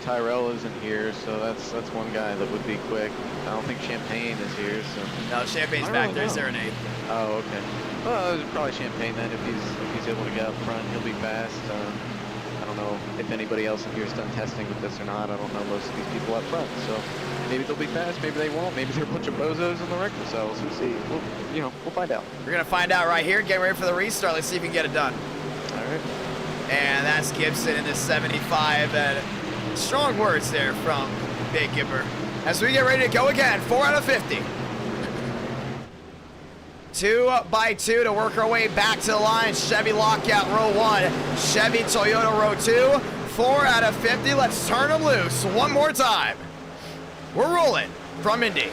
Tyrell isn't here, so that's one guy that would be quick. I don't think Champagne is here, so. No, Champagne's back there. He's there in 8th. Oh, okay. Well, it's probably Champagne then. If he's able to get up front, he'll be fast. I don't know if anybody else in here has done testing with this or not. I don't know most of these people up front, so maybe they'll be fast, maybe they won't. Maybe they're a bunch of bozos in the wreck themselves. We'll see. We'll find out. We're gonna find out right here. Get ready for the restart. Let's see if we can get it done. All right. And that's Gibson in the 75. And strong words there from Big Gibber. As we get ready to go again, 4 out of 50. 2 by 2 to work our way back to the line. Chevy lockout row 1, Chevy Toyota row 2. 4 out of 50. Let's turn them loose one more time. We're rolling from Indy.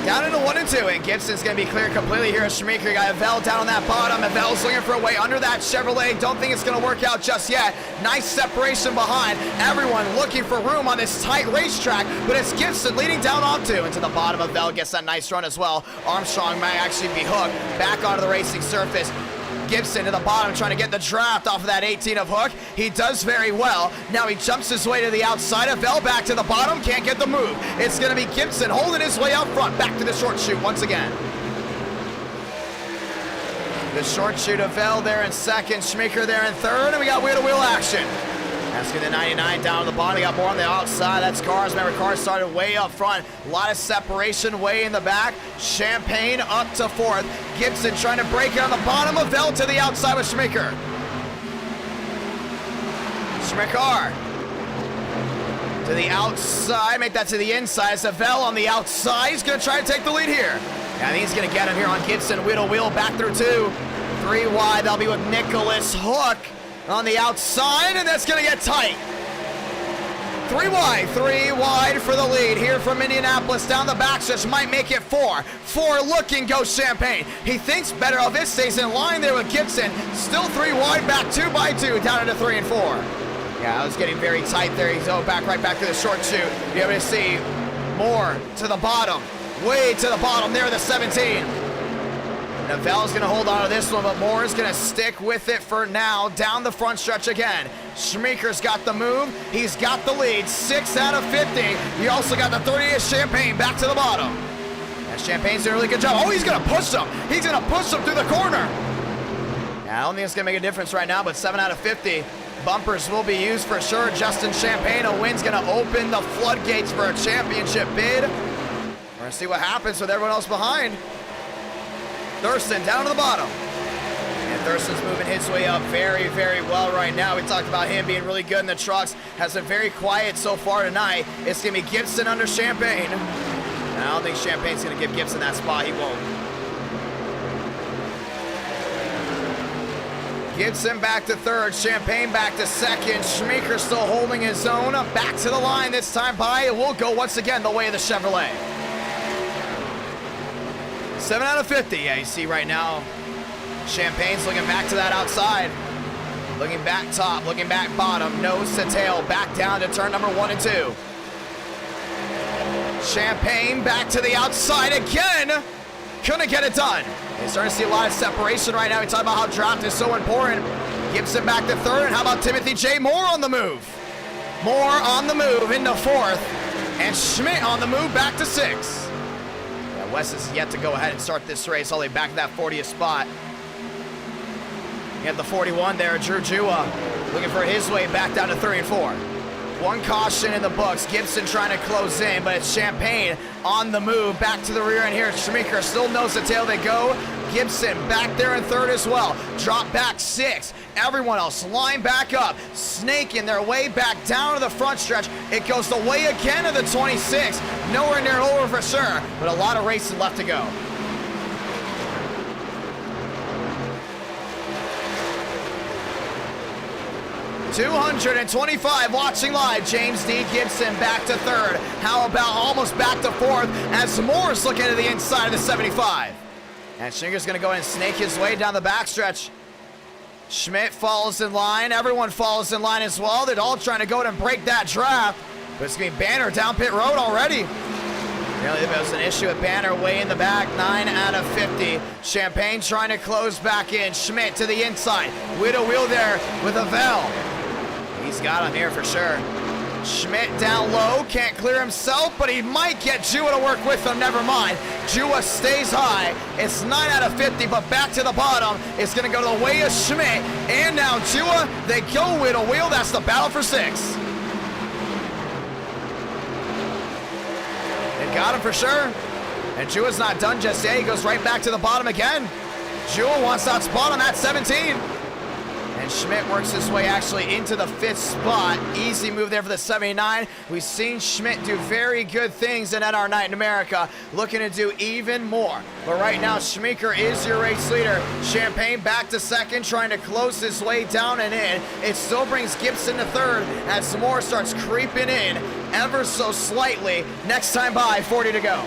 Down into 1 and 2, and Gibson's going to be clear completely here. Schmeeker, you got Avell down on that bottom. Avell's looking for a way under that Chevrolet. Don't think it's going to work out just yet. Nice separation behind. Everyone looking for room on this tight racetrack, but it's Gibson leading down onto. Into the bottom. Avell gets that nice run as well. Armstrong might actually be hooked back onto the racing surface. Gibson to the bottom trying to get the draft off of that 18 of Hook. He does very well. Now he jumps his way to the outside. Avell back to the bottom. Can't get the move. It's going to be Gibson holding his way up front. Back to the short chute once again. The short chute Avell there in second. Schmeeker there in third. And we got wheel-to-wheel action. Asking the 99 down to the bottom. Got more on the outside. That's Cars. Remember, Cars started way up front. A lot of separation way in the back. Champagne up to 4th. Gibson trying to break it on the bottom. Avell to the outside with Schmeeker. Schmeeker to the outside. Make that to the inside. It's Avell on the outside. He's going to try to take the lead here. And he's going to get him here on Gibson. Wheel-to-wheel back through 2. 3 wide. That'll be with Nicholas Hook on the outside, and that's going to get tight. 3 wide for the lead here from Indianapolis down the backstretch. Might make it 4. 4 looking goes Champagne. He thinks better of it, stays in line there with Gibson. Still 3 wide, back 2 by 2, down into 3 and 4. Yeah, I was getting very tight there. He's right back to the short chute. You're able to see more to the bottom. Way to the bottom there, the 17. Avell's going to hold on to this one, but Moore is going to stick with it for now. Down the front stretch again. Schmeeker's got the move. He's got the lead. 6 out of 50. He also got the 38 Champagne back to the bottom. And Champagne's doing a really good job. Oh, he's going to push him. He's going to push him through the corner. Yeah, I don't think it's going to make a difference right now, but 7 out of 50. Bumpers will be used for sure. Justin Champagne, a win's going to open the floodgates for a championship bid. We're going to see what happens with everyone else behind. Thurston down to the bottom. And Thurston's moving his way up very, very well right now. We talked about him being really good in the trucks. Has been very quiet so far tonight. It's going to be Gibson under Champagne. And I don't think Champagne's going to give Gibson that spot. He won't. Gibson back to third. Champagne back to second. Schmeeker still holding his own. Back to the line this time by. It will go once again the way of the Chevrolet. 7 out of 50. Yeah, you see right now, Champagne's looking back to that outside. Looking back top, looking back bottom, nose to tail, back down to turn number 1 and 2. Champagne back to the outside again. Couldn't get it done. You're starting to see a lot of separation right now. We talk about how draft is so important. Gibson back to third. And how about Timothy J. Moore on the move? Moore on the move into fourth. And Schmidt on the move back to sixth. Yeah, Wes is yet to go ahead and start this race all the way back to that 40th spot. You have the 41 there, Drew Jua, looking for his way back down to 3 and 4. One caution in the books. Gibson trying to close in, but it's Champagne on the move. Back to the rear end here. Schmeeker still nose to tail they go. Gibson back there in third as well. Drop back 6. Everyone else line back up. Snaking their way back down to the front stretch. It goes the way again of the 26. Nowhere near over for sure, but a lot of racing left to go. $225 watching live. James D. Gibson back to third. How about almost back to fourth as Moore's looking to the inside of the 75. And Schmeeker's going to go ahead and snake his way down the backstretch. Schmidt follows in line. Everyone follows in line as well. They're all trying to go ahead and break that draft. But it's going to be Banner down pit road already. Apparently there was an issue with Banner way in the back. 9 out of 50. Champagne trying to close back in. Schmidt to the inside. Widow wheel there with a Vel. He's got him here for sure. Schmidt down low, can't clear himself, but he might get Jua to work with him. Never mind. Jua stays high. It's 9 out of 50, but back to the bottom. It's going to go the way of Schmidt. And now Jua, they go with a wheel. That's the battle for 6. They got him for sure. And Jua's not done just yet. He goes right back to the bottom again. Jua wants that spot on that 17. And Schmidt works his way actually into the 5th spot. Easy move there for the 79. We've seen Schmidt do very good things in NR Night in America. Looking to do even more. But right now, Schmeeker is your race leader. Champagne back to second, trying to close his way down and in. It still brings Gibson to third as Moore starts creeping in ever so slightly. Next time by, 40 to go.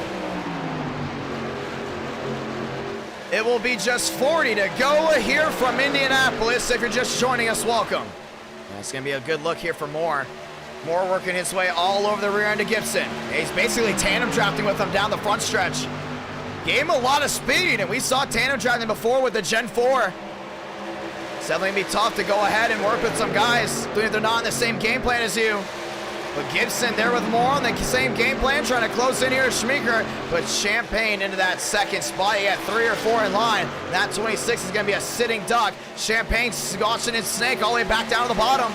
It will be just 40 to go here from Indianapolis. If you're just joining us, welcome. It's going to be a good look here for Moore. Moore working his way all over the rear end of Gibson. He's basically tandem drafting with him down the front stretch. Gave him a lot of speed, and we saw tandem drafting before with the Gen 4. It's definitely going to be tough to go ahead and work with some guys, even if they're not in the same game plan as you. But Gibson there with Moore on the same game plan, trying to close in here to Schmeeker. But Champagne into that 2nd spot. You got 3 or 4 in line. That 26 is going to be a sitting duck. Champagne scotching his snake all the way back down to the bottom.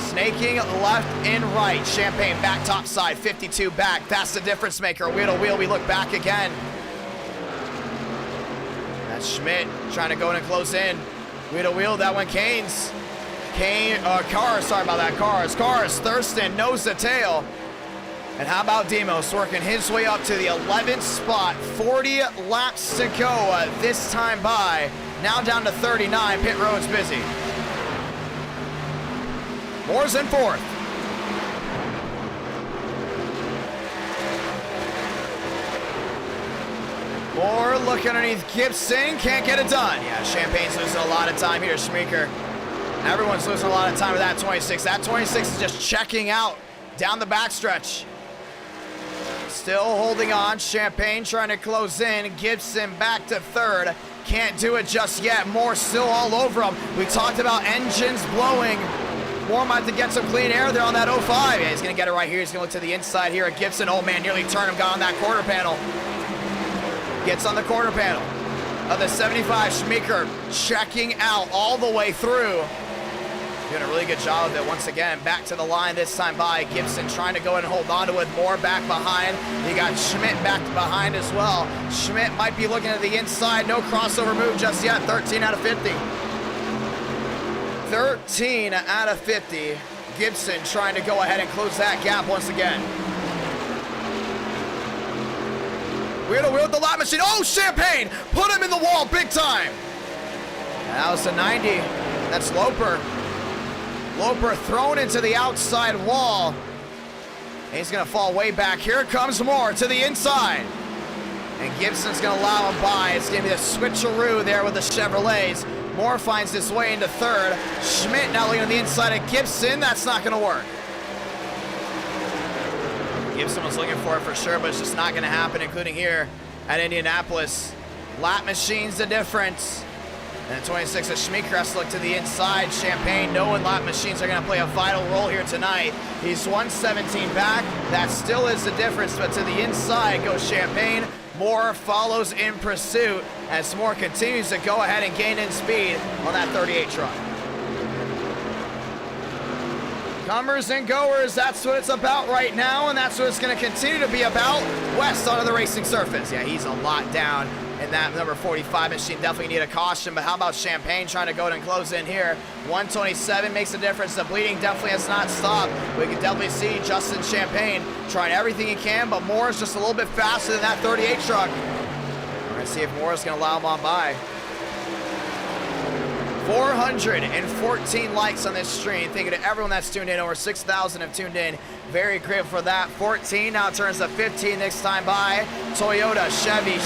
Snaking left and right. Champagne back top side, 52 back. That's the difference maker. Wheel to wheel, we look back again. That's Schmidt trying to go in and close in. Wheel to wheel, that one Canes. Cars, sorry about that, Cars, Thurston, nose to tail. And how about Demos working his way up to the 11th spot, 40 laps to go this time by. Now down to 39, pit road's busy. Moore's in 4th. Moore looking underneath Gibson, can't get it done. Yeah, Champagne's losing a lot of time here, Schmeeker. Everyone's losing a lot of time with that 26. That 26 is just checking out down the backstretch. Still holding on. Champagne trying to close in. Gibson back to 3rd. Can't do it just yet. Moore still all over him. We talked about engines blowing. Moore might have to get some clean air there on that 05. Yeah, he's going to get it right here. He's going to look to the inside here at Gibson. Oh, man, nearly turned him. Got on that quarter panel. Gets on the quarter panel of the 75. Schmeeker checking out all the way through. Doing a really good job of it once again. Back to the line this time by Gibson, trying to go and hold on to it. More back behind. You got Schmidt back behind as well. Schmidt might be looking at the inside. No crossover move just yet. 13 out of 50. 13 out of 50. Gibson trying to go ahead and close that gap once again. Wheel to wheel with the lap machine. Oh, Champagne! Put him in the wall big time. That was the 90. That's Loper. Loper thrown into the outside wall. He's going to fall way back. Here comes Moore to the inside. And Gibson's going to allow him by. It's going to be a switcheroo there with the Chevrolets. Moore finds his way into third. Schmidt now looking on the inside of Gibson. That's not going to work. Gibson was looking for it for sure, but it's just not going to happen, including here at Indianapolis. Lap machine's the difference. And the 26 of Schmidt has to look to the inside. Champagne knowing lap machines are going to play a vital role here tonight. He's 117 back. That still is the difference, but to the inside goes Champagne. Moore follows in pursuit as Moore continues to go ahead and gain in speed on that 38 truck. Comers and goers, that's what it's about right now, and that's what it's going to continue to be about. West onto the racing surface. Yeah, he's a lot down. And that number 45 machine definitely need a caution, but how about Champagne trying to go and close in here? 127 makes a difference. The bleeding definitely has not stopped. We can definitely see Justin Champagne trying everything he can, but Moore is just a little bit faster than that 38 truck. We're going to see if Moore is going to allow him on by. 414 likes on this stream. Thank you to everyone that's tuned in. Over 6,000 have tuned in. Very grateful for that. 14 now turns to 15 next time by. Toyota,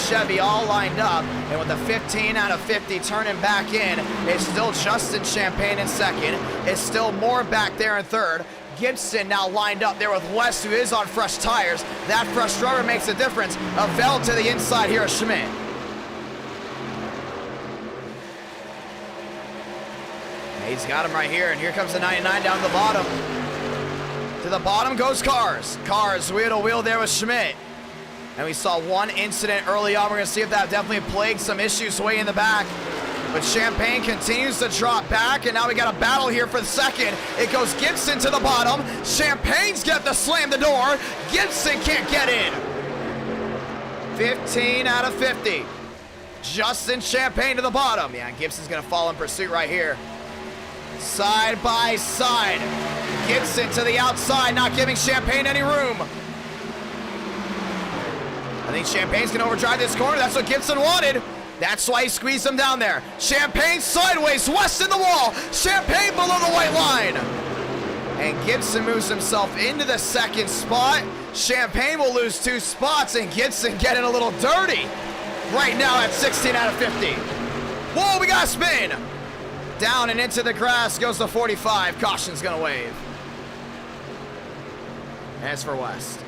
Chevy all lined up. And with the 15 out of 50 turning back in, it's still Justin Champagne in second. It's still Moore back there in third. Gibson now lined up there with West, who is on fresh tires. That fresh rubber makes a difference. A Veld to the inside here of Schmidt. He's got him right here, and here comes the 99 down the bottom. To the bottom goes Cars. Cars wheel to wheel there with Schmidt. And we saw one incident early on. We're going to see if that definitely plagued some issues way in the back. But Champagne continues to drop back, and now we got a battle here for the second. It goes Gibson to the bottom. Champagne's got to slam the door. Gibson can't get in. 15 out of 50. Justin Champagne to the bottom. Yeah, Gibson's going to fall in pursuit right here. Side by side. Gibson to the outside, not giving Champagne any room. I think Champagne's going to overdrive this corner. That's what Gibson wanted. That's why he squeezed him down there. Champagne sideways, West in the wall. Champagne below the white line. And Gibson moves himself into the second spot. Champagne will lose 2 spots, and Gibson getting a little dirty right now at 16 out of 50. Whoa, we got a spin. Down and into the grass goes the 45. Caution's gonna wave. And it's for West.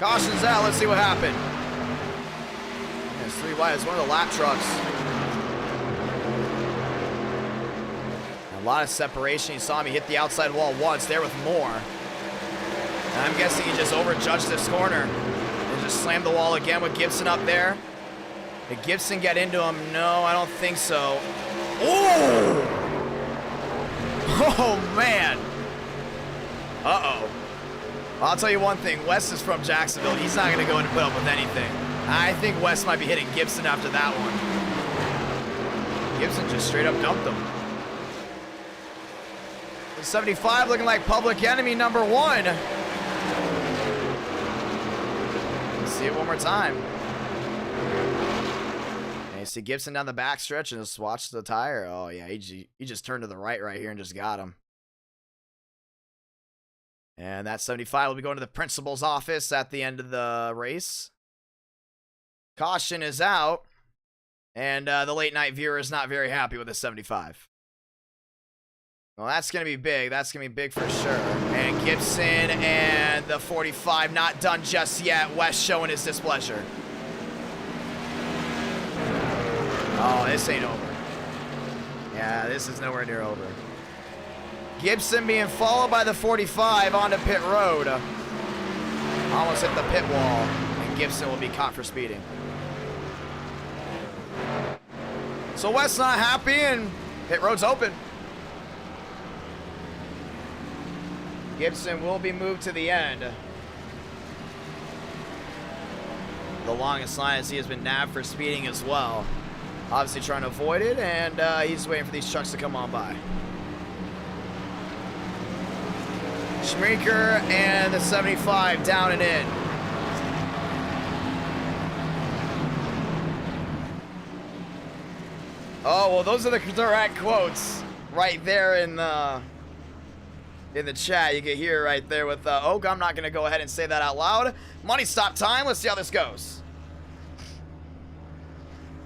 Caution's out. Let's see what happened. It's 3 wide. It's one of the lap trucks. A lot of separation. You saw me hit the outside wall once there with Moore. And I'm guessing he just overjudged this corner and just slammed the wall again with Gibson up there. Did Gibson get into him? No, I don't think so. Oh! Oh, man. Uh-oh. I'll tell you one thing. Wes is from Jacksonville. He's not going to go in and put up with anything. I think Wes might be hitting Gibson after that one. Gibson just straight up dumped him. The 75 looking like public enemy number 1. Let's see it one more time. And you see Gibson down the back stretch and just watch the tire. Oh, yeah, he just turned to the right here and just got him. And that 75 will be going to the principal's office at the end of the race. Caution is out. And the late night viewer is not very happy with the 75. Well, that's going to be big. That's going to be big for sure. And Gibson and the 45 not done just yet. West showing his displeasure. Oh, this ain't over. Yeah, this is nowhere near over. Gibson being followed by the 45 onto pit road. Almost hit the pit wall. And Gibson will be caught for speeding. So West's not happy and pit road's open. Gibson will be moved to the end. The longest line as he has been nabbed for speeding as well. Obviously trying to avoid it, and he's waiting for these trucks to come on by. Schmeeker and the 75 down and in. Oh, well, those are the direct quotes right there in the chat. You can hear right there with Oak. I'm not going to go ahead and say that out loud. Money stop time. Let's see how this goes.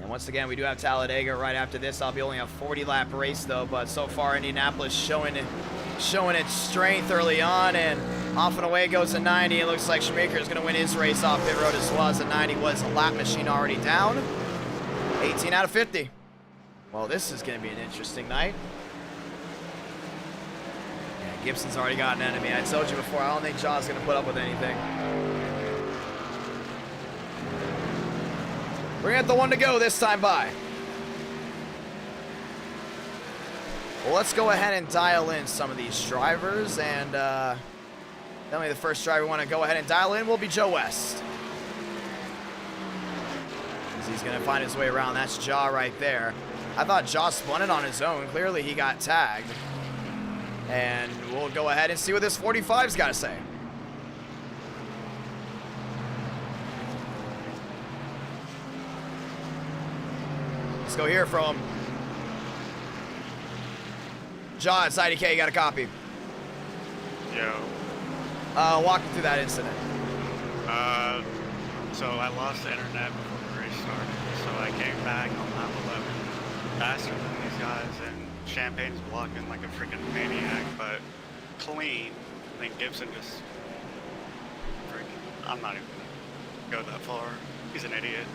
And once again, we do have Talladega right after this. I'll be only a 40-lap race, though, but so far Indianapolis showing its strength early on, and off and away goes a 90. It looks like Schumacher is going to win his race off pit road as well, as a 90 was a lap machine already down. 18 out of 50. Well, this is going to be an interesting night. Yeah, Gibson's already got an enemy. I told you before, I don't think Jaw's going to put up with anything. We're going to have the one to go this time by. Well, let's go ahead and dial in some of these drivers, and definitely the first driver we want to go ahead and dial in will be Joe West. As he's going to find his way around. That's Jaw right there. I thought Jaw spun it on his own. Clearly he got tagged. And we'll go ahead and see what this 45's got to say. Let's go hear from him. Jaw, it's IDK, you got a copy. Yo. Walk me through that incident. So I lost the internet before the race started, so I came back on lap 11 faster than these guys, and Champagne's blocking like a freaking maniac, but clean. I think Gibson just freaking, I'm not even gonna go that far. He's an idiot.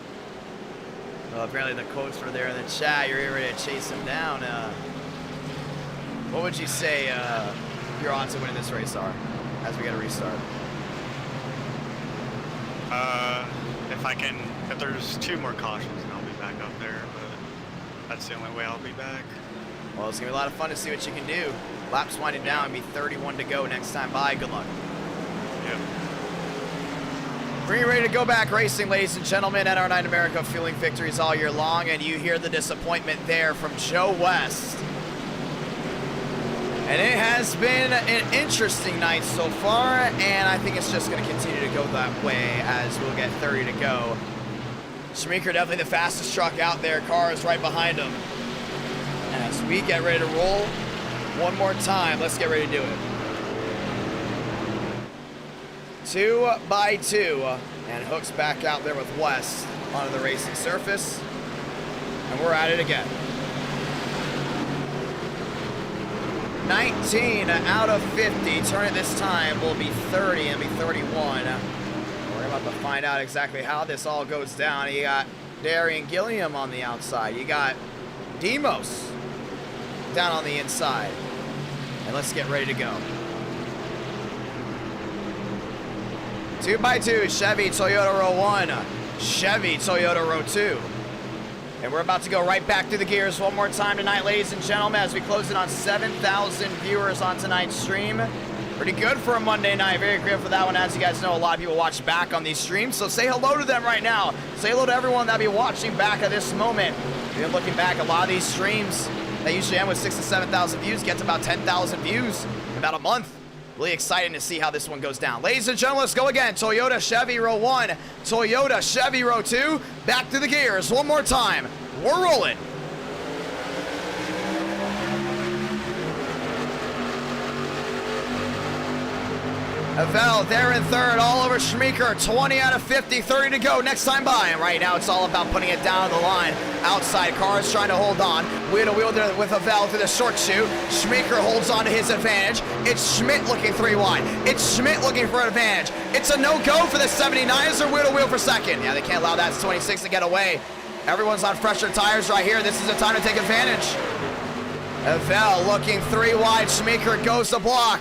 Well, apparently the quotes were there in the chat. You're ready to chase him down. What would you say your odds of winning this race are as we get a restart? If there's 2 more cautions, then I'll be back up there, but that's the only way I'll be back. Well, it's going to be a lot of fun to see what you can do. Laps winding down and be 31 to go next time by. Good luck. Yep. Bring you ready to go back racing, ladies and gentlemen. NR9 America fueling victories all year long, and you hear the disappointment there from Joe West. And it has been an interesting night so far, and I think it's just going to continue to go that way as we'll get 30 to go. Schumacher definitely the fastest truck out there. Car is right behind him. As we get ready to roll one more time, let's get ready to do it. 2 by 2, and Hook's back out there with West onto the racing surface, and we're at it again. 19 out of 50. Turn it this time will be 30 and be 31. We're about to find out exactly how this all goes down. You got Darian Gilliam on the outside. You got Demos down on the inside. And let's get ready to go. 2 by 2, Chevy, Toyota row 1, Chevy, Toyota row 2. And we're about to go right back through the gears one more time tonight, ladies and gentlemen, as we close in on 7,000 viewers on tonight's stream. Pretty good for a Monday night. Very good for that one. As you guys know, a lot of people watch back on these streams, so say hello to them right now. Say hello to everyone that'll be watching back at this moment. If you're looking back, a lot of these streams that usually end with 6,000 to 7,000 views get to about 10,000 views in about a month. Really exciting to see how this one goes down. Ladies and gentlemen, let's go again. Toyota Chevy row 1, Toyota Chevy row 2. Back to the gears one more time. We're rolling. Avell there in third, all over Schumacher. 20 out of 50, 30 to go. Next time by. And right now it's all about putting it down the line. Outside cars trying to hold on. Wheel to wheel there with Avell through the short chute. Schumacher holds on to his advantage. It's Schmidt looking 3 wide. It's Schmidt looking for an advantage. It's a no-go for the 79ers or wheel to wheel for second. Yeah, they can't allow that 26 to get away. Everyone's on fresher tires right here. This is the time to take advantage. Avell looking 3 wide. Schumacher goes to block.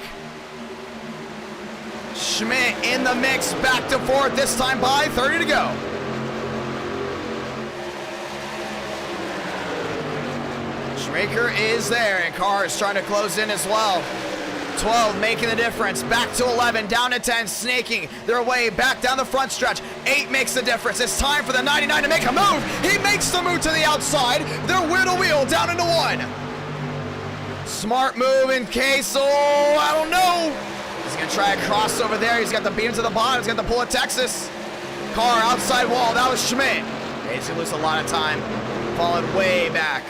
Schmidt in the mix, back to forth, this time by, 30 to go. Schumacher is there, and Carr is trying to close in as well. 12 making the difference, back to 11, down to 10, snaking their way back down the front stretch. 8 makes the difference. It's time for the 99 to make a move. He makes the move to the outside. They're wheel to wheel, down into 1. Smart move in case, oh, I don't know. He's going to try a crossover there. He's got the beam to the bottom. He's got the pull of Texas. Carr outside wall. That was Schmidt. He's going to lose a lot of time. Falling way back.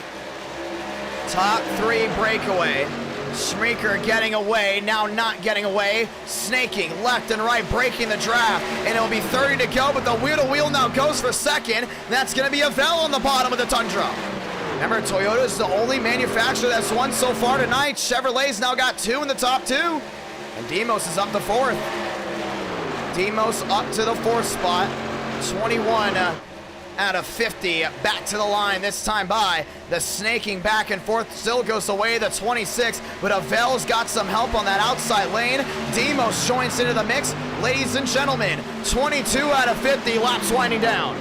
Top 3 breakaway. Schmeeker getting away, now not getting away. Snaking left and right, breaking the draft. And it'll be 30 to go, but the wheel-to-wheel now goes for second. That's going to be Avell on the bottom of the Tundra. Remember, Toyota is the only manufacturer that's won so far tonight. Chevrolet's now got 2 in the top 2. And Demos is up to 4th. Demos up to the 4th spot. 21 out of 50. Back to the line, this time by the snaking back and forth. Still goes away, the 26, but Avell's got some help on that outside lane. Demos joins into the mix. Ladies and gentlemen, 22 out of 50, laps winding down.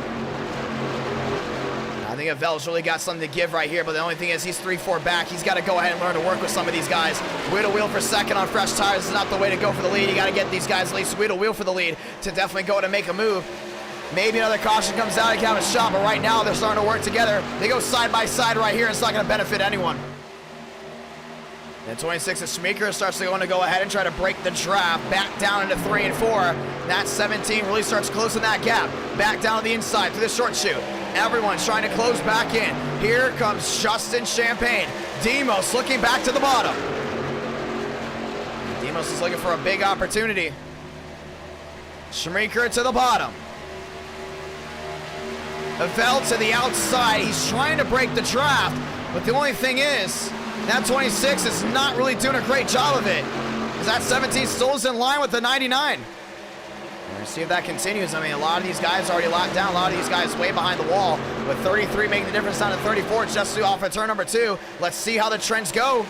I think Avell's really got something to give right here, but the only thing is he's 3-4 back. He's got to go ahead and learn to work with some of these guys. Wheel-to-wheel for second on fresh tires is not the way to go for the lead. You got to get these guys at least wheel-to-wheel for the lead to definitely go and make a move. Maybe another caution comes out, he can have a shot, but right now they're starting to work together. They go side by side right here, and it's not going to benefit anyone. Then 26 is Schmeeker starts to go ahead and try to break the draft. Back down into 3 and 4. That 17 really starts closing that gap. Back down to the inside through the short chute. Everyone's trying to close back in. Here comes Justin Champagne. Demos looking back to the bottom. Demos is looking for a big opportunity. Schmeeker to the bottom. Avell to the outside. He's trying to break the draft, but the only thing is, that 26 is not really doing a great job of it, because that 17 still is in line with the 99. Let's see if that continues. I mean, a lot of these guys already locked down. A lot of these guys way behind the wall, with 33 making the difference down to 34 just off of turn number 2. Let's see how the trends go.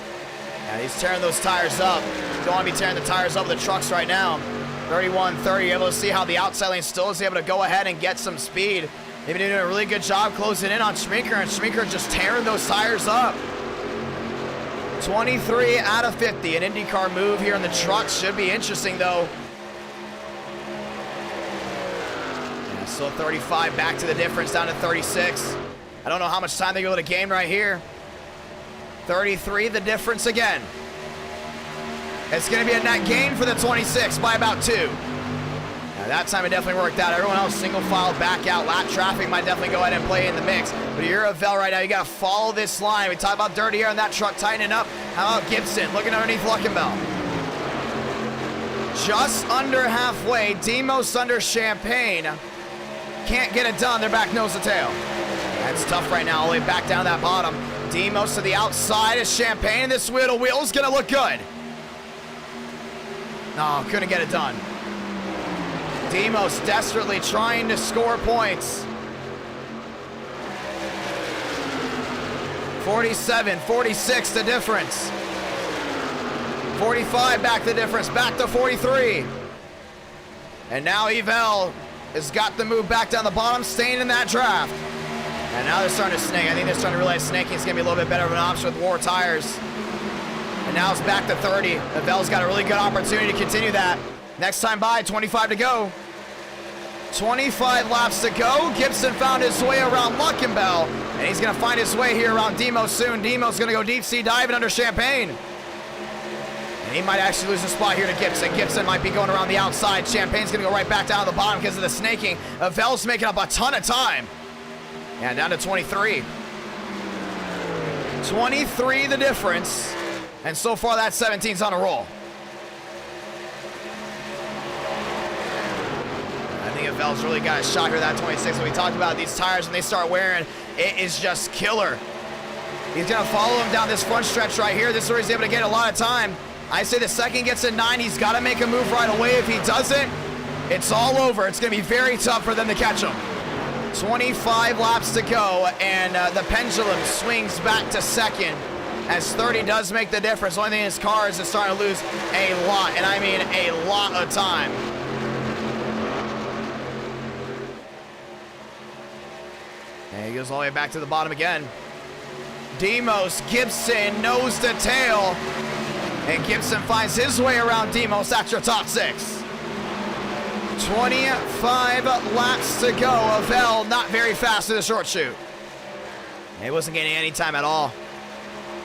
Yeah, he's tearing those tires up. Don't want to be tearing the tires up with the trucks right now. 31-30, able to see how the outside lane still is able to go ahead and get some speed. They've been doing a really good job closing in on Schmeeker, and Schmeeker just tearing those tires up. 23 out of 50. An IndyCar move here in the trucks. Should be interesting, though. Yeah, still 35. Back to the difference, down to 36. I don't know how much time they're able to gain right here. 33, the difference again. It's going to be a net gain for the 26 by about 2. That time it definitely worked out. Everyone else single file back out. Lap traffic might definitely go ahead and play in the mix. But you're Avell right now. You got to follow this line. We talked about dirty air on that truck tightening up. How about Gibson looking underneath Luckenbell? Just under halfway. Demos under Champagne. Can't get it done. They're back nose to tail. That's tough right now. All the way back down that bottom. Demos to the outside is Champagne. And this wheel is going to look good. No, couldn't get it done. Demos desperately trying to score points. 47, 46 the difference. 45 back the difference, back to 43. And now Avell has got the move back down the bottom, staying in that draft. And now they're starting to snake. I think they're starting to realize snaking is going to be a little bit better of an option with war tires. And now it's back to 30. Avell's got a really good opportunity to continue that. Next time by, 25 to go. 25 laps to go. Gibson found his way around Luckenbell, and he's going to find his way here around Demos soon. Demos going to go deep sea diving under Champagne. And he might actually lose a spot here to Gibson. Gibson might be going around the outside. Champagne's going to go right back down to the bottom because of the snaking. Avell's making up a ton of time. And down to 23. 23 the difference. And so far that 17's on a roll. I think Avell's really got a shot here, that 26. When we talked about these tires, when they start wearing, it is just killer. He's going to follow him down this front stretch right here. This is where he's able to get a lot of time. I say the second gets a 9, he's got to make a move right away. If he doesn't, it's all over. It's going to be very tough for them to catch him. 25 laps to go, and the pendulum swings back to second as 30 does make the difference. The only thing is cars is starting to lose a lot, and I mean a lot of time. And he goes all the way back to the bottom again. Demos, Gibson, nose to tail. And Gibson finds his way around Demos after top 6. 25 laps to go. Avell not very fast in the short chute. He wasn't getting any time at all.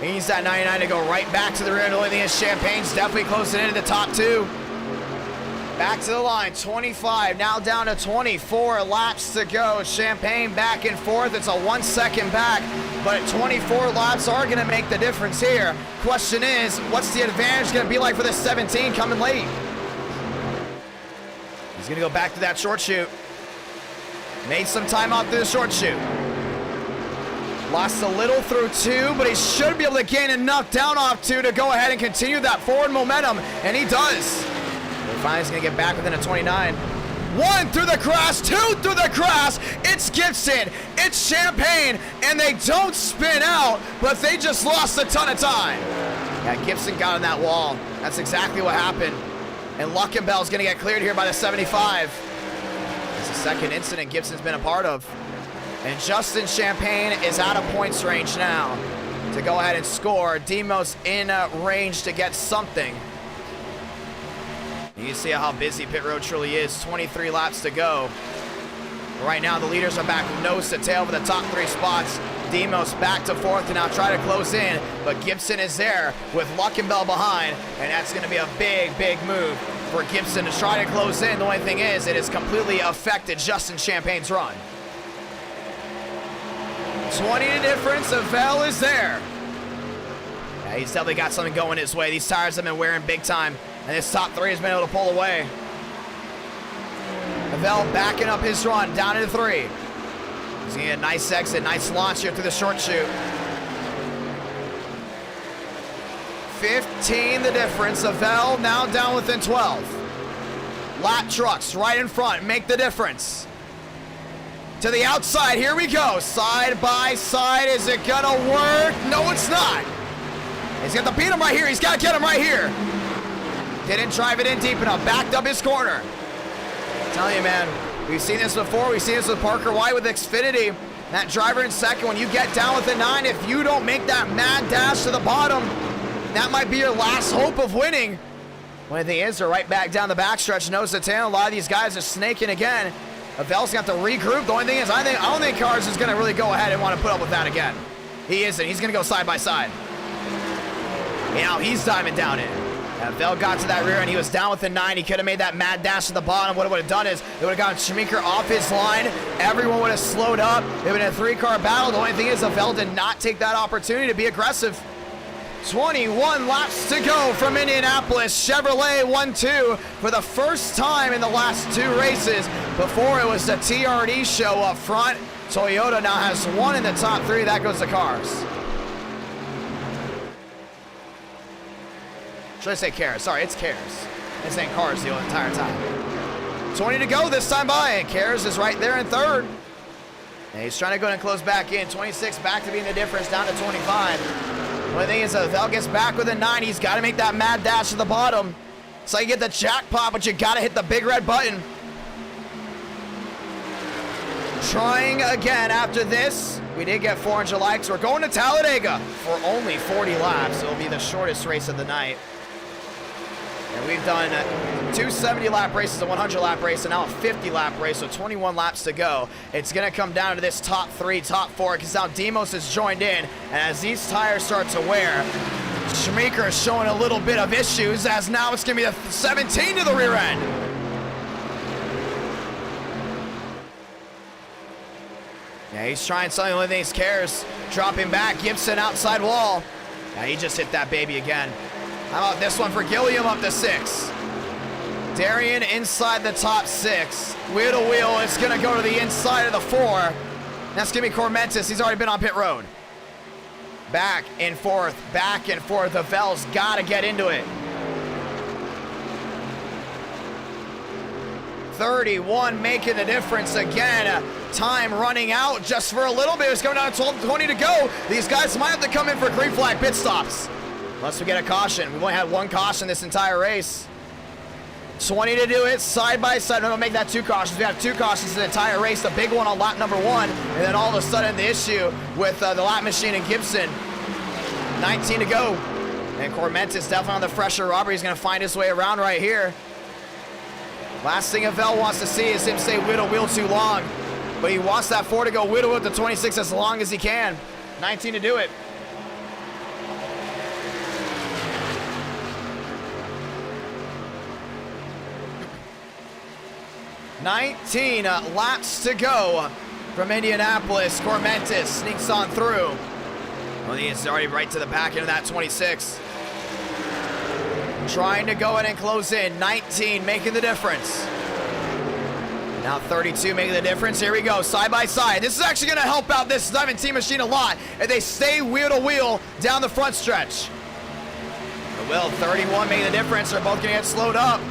He needs that 99 to go right back to the rear. The only thing is Champagne's definitely closing into the top 2. Back to the line, 25, now down to 24 laps to go. Champagne back and forth. It's a 1 second back. but 24 laps are going to make the difference here. Question is, what's the advantage going to be like for this 17 coming late? He's going to go back to that short chute. Made some time out through the short chute. Lost a little through 2, but he should be able to gain enough down off 2 to go ahead and continue that forward momentum, and he does. And finally, he's going to get back within a 29. 1 through the grass, 2 through the grass. It's Gibson, it's Champagne, and they don't spin out, but they just lost a ton of time. Yeah, Gibson got on that wall. That's exactly what happened. And Luckenbell's going to get cleared here by the 75. It's the second incident Gibson's been a part of. And Justin Champagne is out of points range now to go ahead and score. Demos in range to get something. You see how busy pit road truly is. 23 laps to go. Right now, the leaders are back nose to tail for the top 3 spots. Demos back to 4th to now try to close in, but Gibson is there with Luckenbell behind, and that's going to be a big, big move for Gibson to try to close in. The only thing is, it has completely affected Justin Champagne's run. 20 to difference, Avell is there. Yeah, he's definitely got something going his way. These tires have been wearing big time, and this top 3 has been able to pull away. Avell backing up his run, down into 3. He's gonna get a nice exit, nice launch here through the short chute. 15 the difference, Avell now down within 12. Lap trucks right in front, make the difference. To the outside, here we go. Side by side, is it gonna work? No, it's not. He's got to beat him right here. He's got to get him right here. Didn't drive it in deep enough. Backed up his corner. I'm telling you, man, we've seen this before. We've seen this with Parker White with Xfinity. That driver in second, when you get down with the 9, if you don't make that mad dash to the bottom, that might be your last hope of winning. Only thing is, they're right back down the backstretch, nose to tail. A lot of these guys are snaking again. Avell's got to regroup. The only thing is, I don't think Cars is going to really go ahead and want to put up with that again. He isn't. He's going to go side by side. Now he's diving down in. Avell got to that rear and he was down with the 9. He could have made that mad dash to the bottom. What it would have done is it would have gotten Schmeeker off his line. Everyone would have slowed up. It would have been a 3-car battle. The only thing is, Avell did not take that opportunity to be aggressive. 21 laps to go from Indianapolis. Chevrolet 1-2 for the first time in the last 2 races. Before it was the TRD show up front. Toyota now has 1 in the top 3. That goes to Cars. Should I say Cares? Sorry, it's Cares. It's saying Cars the entire time. 20 to go this time by, and Cares is right there in 3rd. And he's trying to go and close back in. 26 back to being the difference, down to 25. The only thing is, Avell gets back with a 9. He's got to make that mad dash to the bottom. So you get the jackpot, but you got to hit the big red button. Trying again after this. We did get 400 likes. We're going to Talladega for only 40 laps. It'll be the shortest race of the night. And we've done 2 70-lap races, a 100-lap race, and now a 50-lap race, so 21 laps to go. It's going to come down to this top 3, top 4, because now Demos has joined in, and as these tires start to wear, Schmeeker is showing a little bit of issues, as now it's going to be the 17 to the rear end. Yeah, he's trying something. The only thing he cares. Dropping back, Gibson outside wall. Yeah, he just hit that baby again. How about this one for Gilliam up to 6? Darian inside the top 6. Wheel to wheel, it's going to go to the inside of the 4. That's going to be Cormentis. He's already been on pit road. Back and forth, back and forth. Avell's got to get into it. 31 making the difference again. Time running out just for a little bit. It's coming down to 12-20 to go. These guys might have to come in for green flag pit stops. Unless we get a caution. We've only had 1 caution this entire race. 20 to do it, side by side. We'll make that 2 cautions. We have 2 cautions in the entire race. The big one on lap number 1. And then all of a sudden the issue with the lap machine and Gibson. 19 to go. And Cormentis definitely on the fresher rubber. He's going to find his way around right here. Last thing Avell wants to see is him say wheel to wheel too long. But he wants that 4 to go wheel to wheel to 26 as long as he can. 19 to do it. 19 laps to go from Indianapolis. Cormentis sneaks on through. Well, he's already right to the back end of that 26. Trying to go in and close in. 19 making the difference. Now 32 making the difference. Here we go, side by side. This is actually going to help out this 17 machine a lot if they stay wheel to wheel down the front stretch. It will. 31 making the difference. They're both going to get slowed up.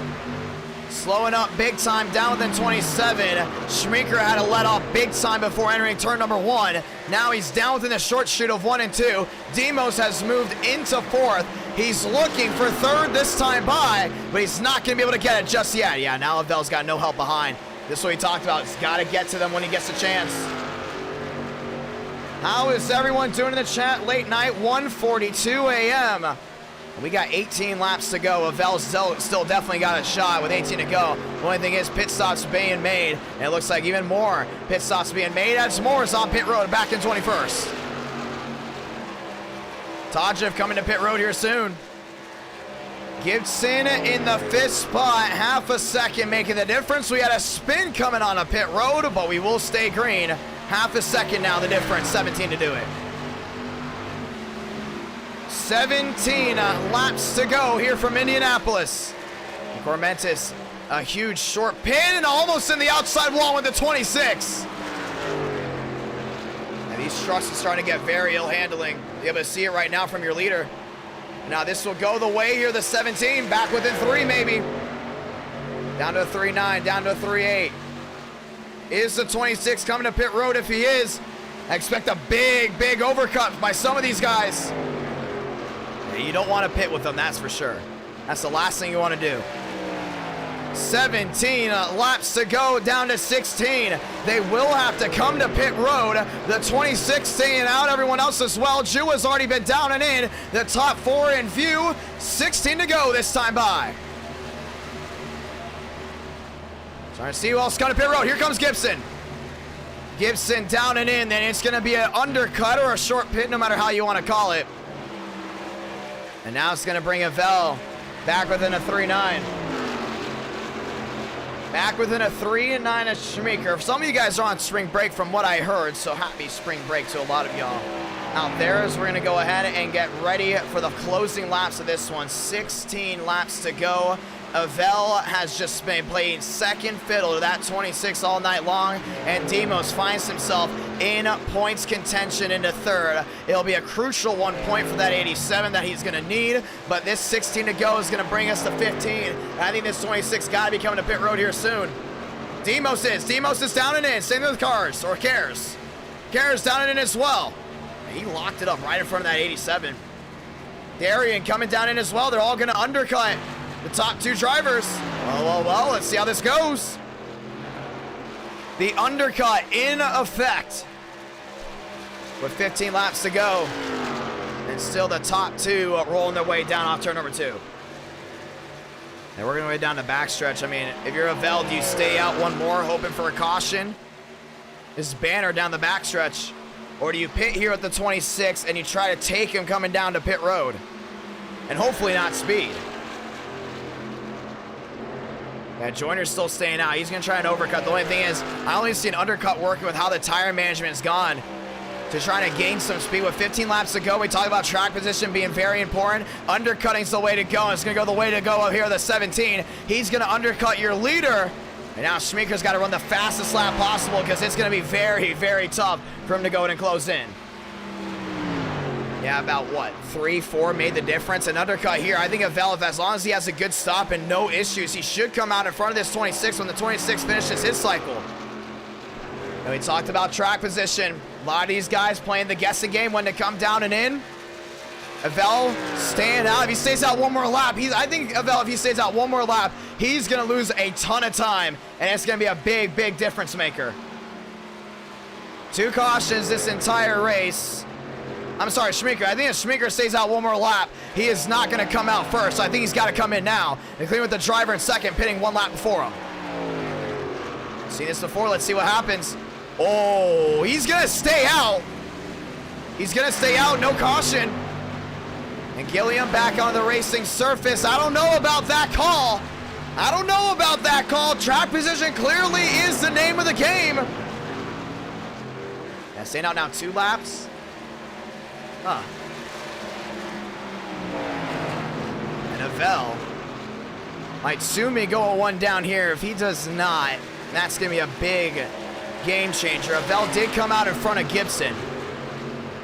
Slowing up big time down within 27. Schmeeker had to let off big time before entering turn number 1. Now he's down within the short shoot of 1 and 2. Demos has moved into 4th. He's looking for 3rd this time by, but he's not going to be able to get it just yet. Yeah, now Lavelle's got no help behind. This is what he talked about. He's got to get to them when he gets a chance. How is everyone doing in the chat? Late night, 1:42 a.m. We got 18 laps to go. Lavelle's still definitely got a shot with 18 to go. The only thing is pit stops being made. And it looks like even more pit stops being made as Moore's on pit road back in 21st. Tadjev coming to pit road here soon. Gibson in the 5th spot, half a second making the difference. We had a spin coming on a pit road, but we will stay green. Half a second now the difference, 17 to do it. 17 laps to go here from Indianapolis. Cormentis, a huge short pin and almost in the outside wall with the 26. And these trucks are starting to get very ill handling. You're able to see it right now from your leader. Now this will go the way here, the 17, back within 3 maybe. Down to a 3.9, down to a 3.8. Is the 26 coming to pit road? If he is, I expect a big, big overcut by some of these guys. You don't want to pit with them, that's for sure. That's the last thing you want to do. 17 laps to go, down to 16. They will have to come to pit road. The 26 staying out, everyone else as well. Ju has already been down and in. The top 4 in view. 16 to go this time by. Trying to see who else coming to pit road. Here comes Gibson. Gibson down and in. Then it's going to be an undercut or a short pit, no matter how you want to call it. And now it's going to bring Lavelle back within a 3.9. Back within a 3.9 of Schmeeker. Some of you guys are on spring break from what I heard, so happy spring break to a lot of y'all out there as we're going to go ahead and get ready for the closing laps of this one. 16 laps to go. Avell has just been playing second fiddle to that 26 all night long, and Demos finds himself in points contention into 3rd. It'll be a crucial 1 point for that 87 that he's going to need, but this 16 to go is going to bring us to 15. And I think this 26 got to be coming to pit road here soon. Demos is down and in. Same with Cars, or Cares. Cares down and in as well. And he locked it up right in front of that 87. Darian coming down in as well. They're all going to undercut the top 2 drivers. Well, let's see how this goes. The undercut in effect with 15 laps to go. And still the top 2 rolling their way down off turn number 2. And we're going to way down the backstretch. I mean, if you're Avell, do you stay out one more hoping for a caution? This banner down the backstretch. Or do you pit here at the 26 and you try to take him coming down to pit road? And hopefully not speed. Yeah, Joyner's still staying out. He's going to try an overcut. The only thing is, I only see an undercut working with how the tire management's gone to try to gain some speed. With 15 laps to go, we talk about track position being very important. Undercutting's the way to go, and it's going to go the way to go up here, the 17. He's going to undercut your leader. And now Schmeeker's got to run the fastest lap possible because it's going to be very, very tough for him to go in and close in. Yeah, about what, 3-4 made the difference. An undercut here. I think Avell, as long as he has a good stop and no issues, he should come out in front of this 26 when the 26 finishes his cycle. And we talked about track position. A lot of these guys playing the guessing game when to come down and in. Avell staying out. If he stays out one more lap, I think Avell, if he stays out one more lap, he's going to lose a ton of time, and it's going to be a big, big difference maker. 2 cautions this entire race. I'm sorry, Schmeeker. I think if Schmeeker stays out one more lap, he is not going to come out first. So I think he's got to come in now and clean with the driver in second, pitting 1 lap before him. Seen this before. Let's see what happens. Oh, he's going to stay out. He's going to stay out. No caution. And Gilliam back on the racing surface. I don't know about that call. I don't know about that call. Track position clearly is the name of the game. Yeah, staying out now 2 laps. Huh. And Avell might soon be going one down here. If he does not, that's going to be a big game changer. Avell did come out in front of Gibson.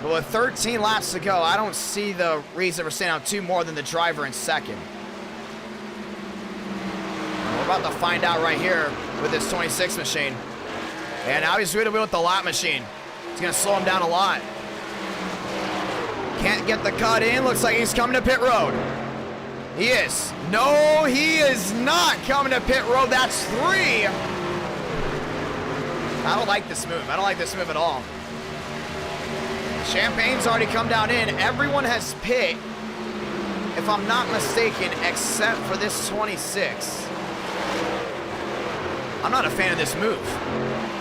But with 13 laps to go, I don't see the reason for staying out 2 more than the driver in second. We're about to find out right here with this 26 machine. And now he's wheel to wheel with the lap machine. It's going to slow him down a lot. Can't get the cut in. Looks like he's coming to pit road. He is. No, he is not coming to pit road. That's 3. I don't like this move. I don't like this move at all. Champagne's already come down in. Everyone has pit, if I'm not mistaken, except for this 26. I'm not a fan of this move.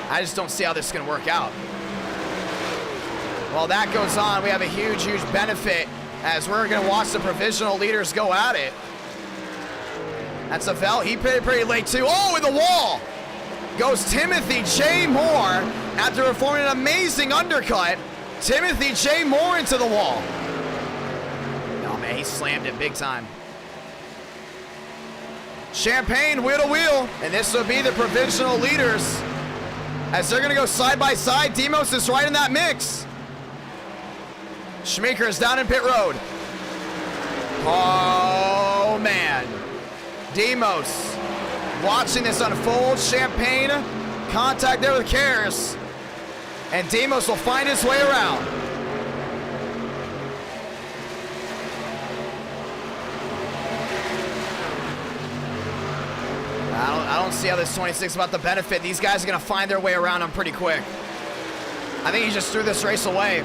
I just don't see how this is going to work out. While that goes on, we have a huge, huge benefit as we're going to watch the provisional leaders go at it. That's Avell. He pitted pretty late, too. Oh, in the wall goes Timothy J. Moore after performing an amazing undercut. Timothy J. Moore into the wall. Oh, man, he slammed it big time. Champagne wheel to wheel, and this will be the provisional leaders as they're going to go side by side. Demos is right in that mix. Schmeeker is down in pit road. Oh, man. Demos watching this unfold. Champagne contact there with Cares. And Demos will find his way around. I don't see how this 26 is about to benefit. These guys are going to find their way around him pretty quick. I think he just threw this race away.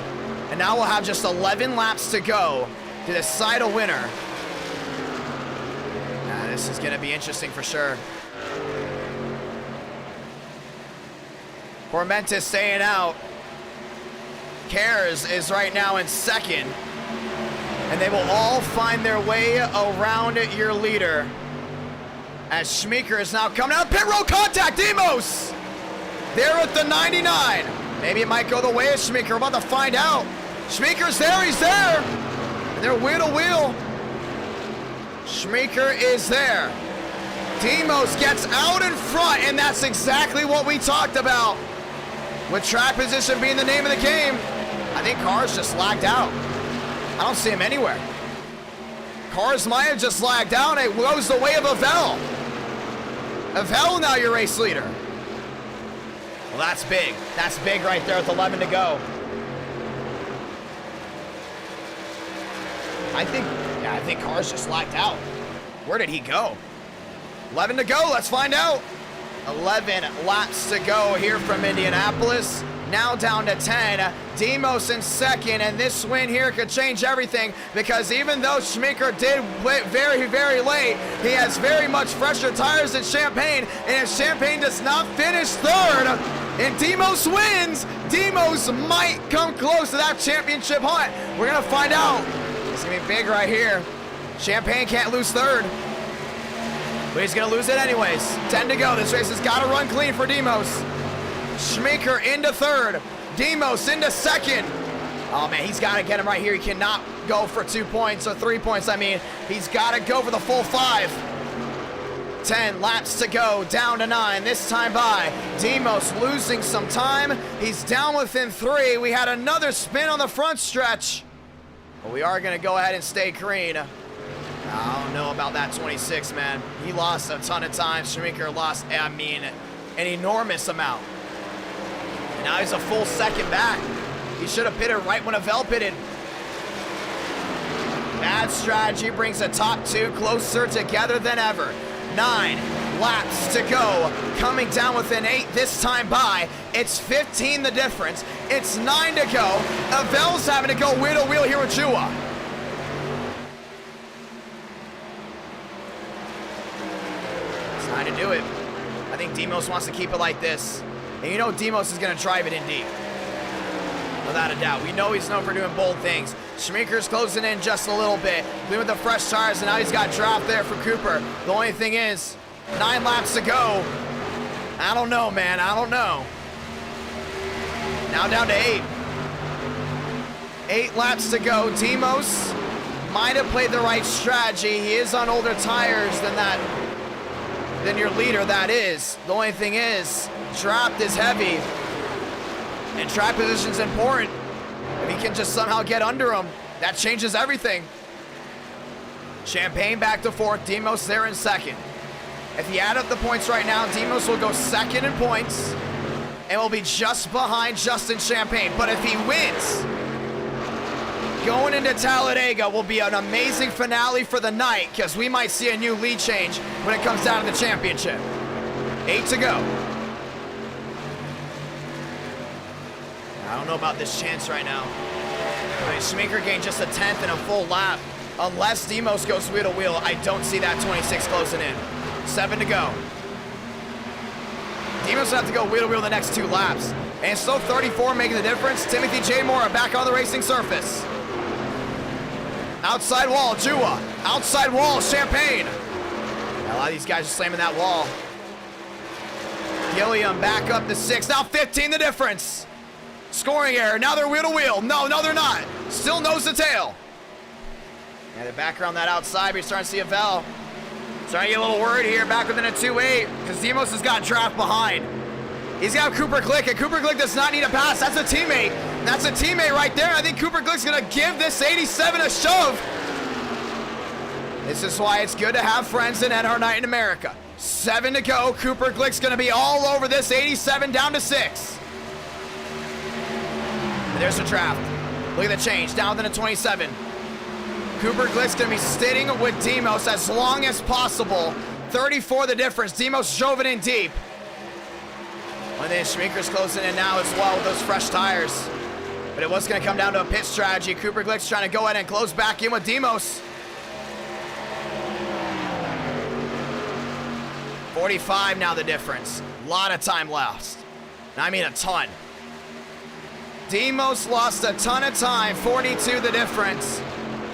And now we'll have just 11 laps to go to decide a winner. This is going to be interesting for sure. Formentis staying out. Cares is right now in second. And they will all find their way around your leader. As Schmeeker is now coming out. Pit road contact, Demos! There at the 99. Maybe it might go the way of Schmeeker. We're about to find out. Schmeeker's there, he's there. And they're wheel to wheel. Schmeeker is there. Demos gets out in front, and that's exactly what we talked about. With track position being the name of the game, I think Cars just lagged out. I don't see him anywhere. Cars might have just lagged out. It goes the way of Avell. Avell now your race leader. Well, that's big. That's big right there with 11 to go. I think Cars just lagged out. Where did he go? 11 to go. Let's find out. 11 laps to go here from Indianapolis. Now down to 10. Demos in second, and this win here could change everything because even though Schmeeker did wait very, very late, he has very much fresher tires than Champagne, and if Champagne does not finish third and Demos wins, Demos might come close to that championship hunt. We're going to find out. It's going to be big right here. Champagne can't lose third, but he's going to lose it anyways. 10 to go. This race has got to run clean for Demos. Schmeeker into third. Demos into second. Oh, man, he's got to get him right here. He cannot go for 2 points, or 3 points, I mean. He's got to go for the full 5. 10 laps to go, down to 9. This time by Demos losing some time. He's down within 3. We had another spin on the front stretch. But we are going to go ahead and stay green. I don't know about that 26, man. He lost a ton of time. Schmeeker lost, I mean, an enormous amount. And now he's a full second back. He should have pitted right when Avell pitted. Bad strategy brings the top 2 closer together than ever. 9 laps to go. Coming down within 8 this time by. It's 15 the difference. It's 9 to go. Avell's having to go wheel to wheel here with Chua. It's 9 to do it. I think Demos wants to keep it like this. And you know Demos is going to drive it in deep. Without a doubt. We know he's known for doing bold things. Schmeeker's closing in just a little bit. Clean with the fresh tires, and now he's got draft there for Cooper. The only thing is, 9 laps to go. I don't know, man. I don't know. Now down to 8. 8 laps to go. Demos might have played the right strategy. He is on older tires than your leader, that is. The only thing is, draft is heavy, and track position's important. If he can just somehow get under him, that changes everything. Champagne back to 4th, Demos there in 2nd. If you add up the points right now, Demos will go 2nd in points and will be just behind Justin Champagne. But if he wins, going into Talladega will be an amazing finale for the night, because we might see a new lead change when it comes down to the championship. 8 to go. I don't know about this chance right now. I mean, Schmeeker gained just a 10th in a full lap. Unless Demos goes wheel to wheel, I don't see that 26 closing in. 7 to go. Demos will have to go wheel to wheel the next 2 laps. And still 34 making the difference. Timothy J. Moore back on the racing surface. Outside wall, Jua. Outside wall, Champagne. A lot of these guys are slamming that wall. Gilliam back up to 6. Now 15 the difference. Scoring error. Now they're wheel to wheel. No, they're not. Still nose to tail. And they're back around that outside, but you're starting to see a Vel. Starting to get a little worried here, back within a 2-8, because Demos has got draft behind. He's got Cooper Glick, and Cooper Glick does not need a pass. That's a teammate. That's a teammate right there. I think Cooper Glick's going to give this 87 a shove. This is why it's good to have friends in NR Night in America. 7 to go. Cooper Glick's going to be all over this 87 down to 6. And there's the draft. Look at the change. Down to the 27. Cooper Glick's going to be sitting with Demos as long as possible. 34 the difference. Demos drove it in deep. And then Schmeeker's closing in now as well with those fresh tires. But it was going to come down to a pit strategy. Cooper Glick's trying to go ahead and close back in with Demos. 45 now the difference. A lot of time left. I mean a ton. Demos lost a ton of time. 42 the difference.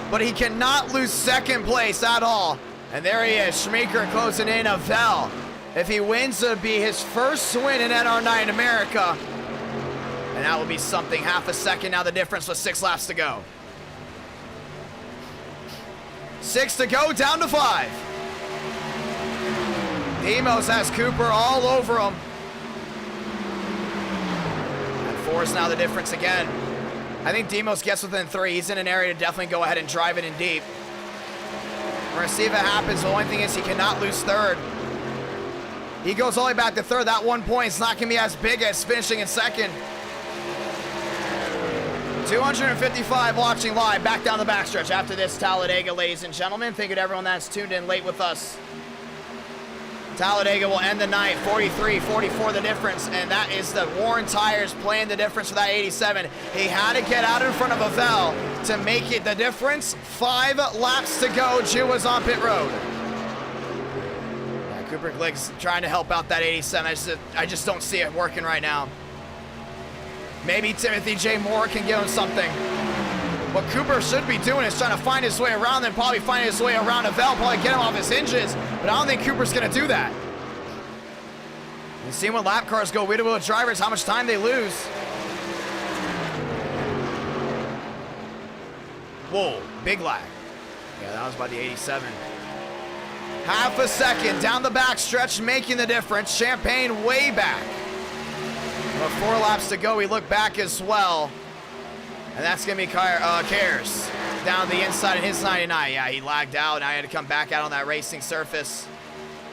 But he cannot lose 2nd place at all. And there he is, Schmeeker closing in a Vel. If he wins, it'll be his first win in NR Night in America. And that will be something. Half a second now the difference with 6 laps to go. 6 to go, down to 5. Demos has Cooper all over him. And 4 is now the difference again. I think Demos gets within 3. He's in an area to definitely go ahead and drive it in deep. We're going to see if it happens. The only thing is he cannot lose 3rd. He goes all the way back to 3rd. That 1 point is not going to be as big as finishing in 2nd. 255 watching live. Back down the backstretch after this Talladega, ladies and gentlemen. Thank you to everyone that's tuned in late with us. Talladega will end the night 43-44 the difference, and that is the worn tires playing the difference for that 87. He had to get out in front of a Vel to make it the difference. 5 laps to go. Jew was on pit road. Yeah, Cooper Glick's trying to help out that 87. I just don't see it working right now. Maybe Timothy J. Moore can give him something. What Cooper should be doing is trying to find his way around and probably find his way around a Vel, probably get him off his hinges, but I don't think Cooper's going to do that. You've seen when lap cars go wheel-to-wheel drivers, how much time they lose. Whoa, big lag. Yeah, that was by the 87. Half a second down the back stretch, making the difference. Champagne way back. With 4 laps to go, we look back as well. And that's going to be Cares down the inside in his 99. Yeah, he lagged out. Now he had to come back out on that racing surface.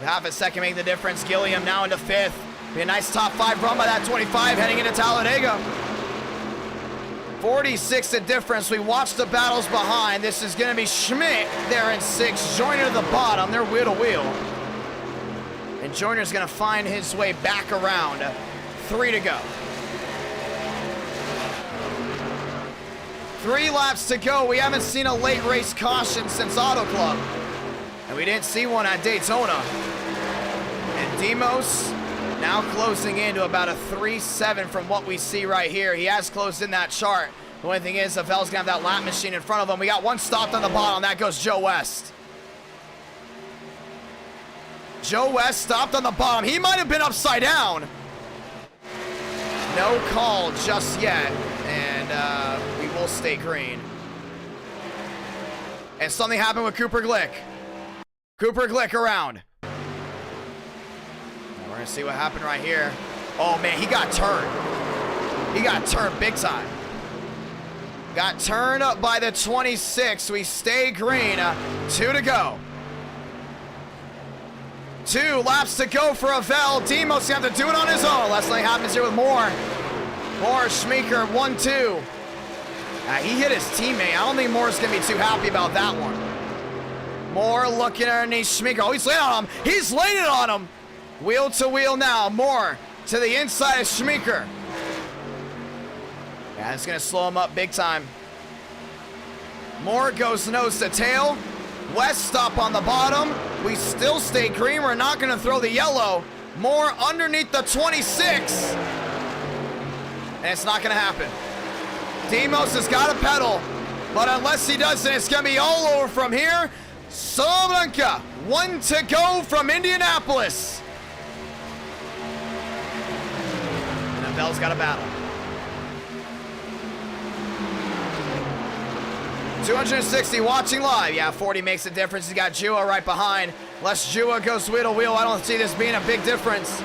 Half a second making the difference. Gilliam now into 5th. Be a nice top 5 run by that 25 heading into Talladega. 46 the difference. We watched the battles behind. This is going to be Schmidt there in 6. Joyner to the bottom. They're wheel to wheel. And Joyner's going to find his way back around. 3 to go. 3 laps to go. We haven't seen a late race caution since Auto Club. And we didn't see one at Daytona. And Demos now closing in to about a 3.7 from what we see right here. He has closed in that chart. The only thing is, Vel's gonna have that lap machine in front of him. We got one stopped on the bottom. That goes Joe West. Joe West stopped on the bottom. He might have been upside down. No call just yet. And we will still stay green. And something happened with Cooper Glick. Cooper Glick around. Now we're gonna see what happened right here. Oh man, he got turned. He got turned big time. Got turned up by the 26. We stay green. 2 to go. 2 laps to go for Avell. Demos gonna have to do it on his own. Last thing happens here with Moore. Moore, Schmeeker, 1-2. He hit his teammate. I don't think Moore's gonna be too happy about that one. Moore looking underneath Schmeeker. Oh, he's laying on him. He's laying it on him. Wheel to wheel now. Moore to the inside of Schmeeker. Yeah, it's gonna slow him up big time. Moore goes nose to tail. West stop on the bottom. We still stay green. We're not gonna throw the yellow. Moore underneath the 26. And it's not gonna happen. Demos has got to pedal, but unless he doesn't, it's gonna be all over from here. Salamanca, 1 to go from Indianapolis. And Avell's got a battle. 260 watching live. Yeah, 40 makes a difference. He's got Jua right behind. Unless Jua goes wheel to wheel, I don't see this being a big difference.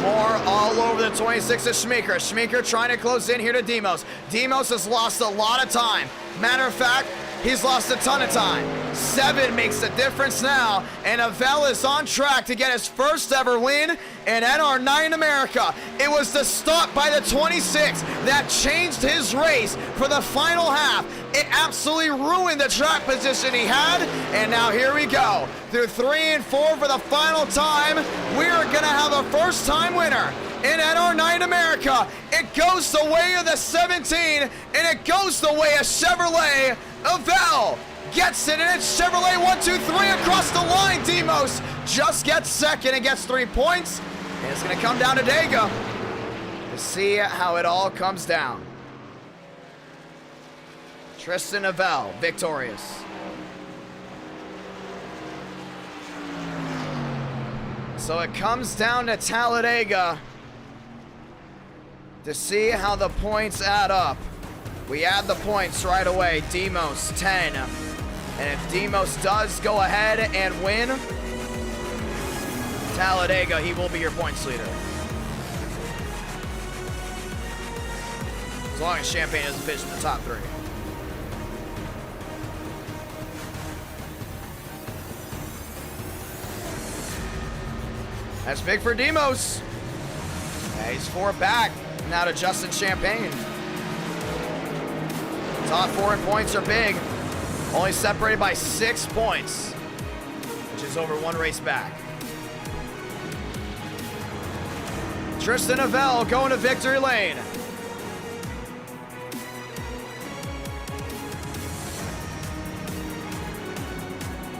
Moore all over the 26 of Schmeeker. Schmeeker trying to close in here to Demos. Demos has lost a lot of time. Matter of fact, he's lost a ton of time. 7 makes a difference now, and Avell is on track to get his first ever win in NR9 America. It was the stop by the 26 that changed his race for the final half. It absolutely ruined the track position he had, and now here we go. Through 3 and 4 for the final time, we're gonna have a first-time winner in NR9 America. It goes the way of the 17, and it goes the way of Chevrolet. Avell gets it, and it's Chevrolet 1, 2, 3 across the line. Demos just gets second and gets 3 points. And it's gonna come down to Dega to see how it all comes down. Tristan Avell, victorious. So it comes down to Talladega to see how the points add up. We add the points right away. Demos, 10. And if Demos does go ahead and win Talladega, he will be your points leader. As long as Champagne doesn't finish in the top 3. That's big for Demos. Yeah, he's 4 back now to Justin Champagne. Top 4 in points are big. Only separated by 6 points, which is over 1 race back. Tristan Avell going to victory lane.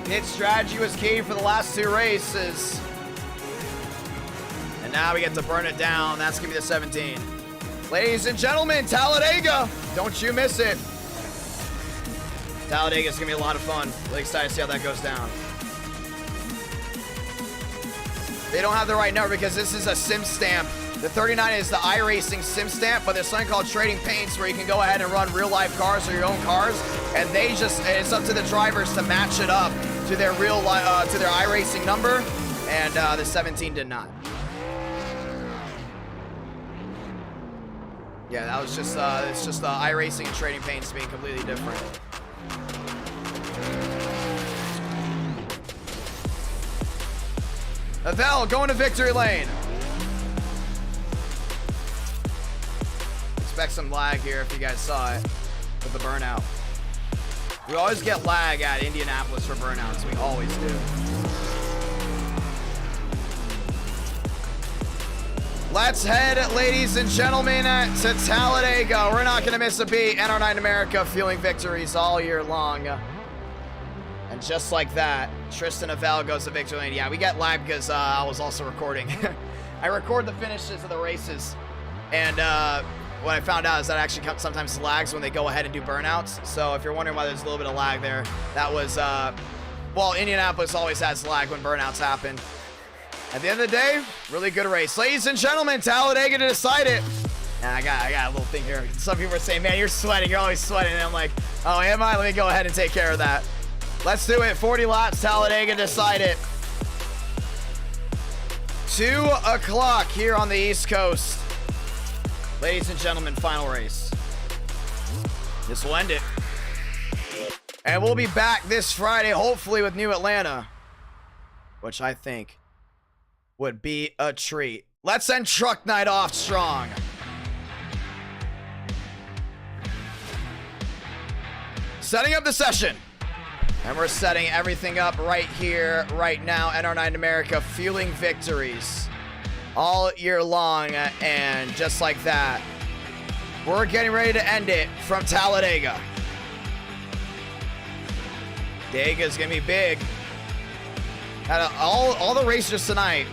Pit strategy was key for the last 2 races. And now we get to burn it down. That's going to be the 17. Ladies and gentlemen, Talladega. Don't you miss it. Talladega is going to be a lot of fun. Really excited to see how that goes down. They don't have the right number because this is a sim stamp. The 39 is the Iracing sim stamp, but there's something called trading paints where you can go ahead and run real life cars or your own cars, and they just, it's up to the drivers to match it up to their real to their Iracing number, and the 17 did not. Yeah, that was just it's just the Iracing and trading paints being completely different. Avell going to victory lane. Expect some lag here if you guys saw it with the burnout. We always get lag at Indianapolis for burnouts. We always do. Let's head, ladies and gentlemen, to Talladega. We're not going to miss a beat. NR9 America fueling victories all year long. And just like that, Tristan Avell goes to victory lane. Yeah, we get lag because I was also recording. I record the finishes of the races. And what I found out is that actually sometimes lags when they go ahead and do burnouts. So if you're wondering why there's a little bit of lag there, that was, well, Indianapolis always has lag when burnouts happen. At the end of the day, really good race. Ladies and gentlemen, Talladega to decide it. And I got a little thing here. Some people are saying, man, you're sweating. You're always sweating. And I'm like, oh, am I? Let me go ahead and take care of that. Let's do it. 40 laps. Talladega, decide it. 2 o'clock here on the East Coast. Ladies and gentlemen, final race. This will end it. And we'll be back this Friday, hopefully with New Atlanta, which I think would be a treat. Let's end Truck Night off strong. Setting up the session. And we're setting everything up right here, right now, NR9 America, fueling victories all year long. And just like that, we're getting ready to end it from Talladega. Dega's gonna be big. Out of all the racers tonight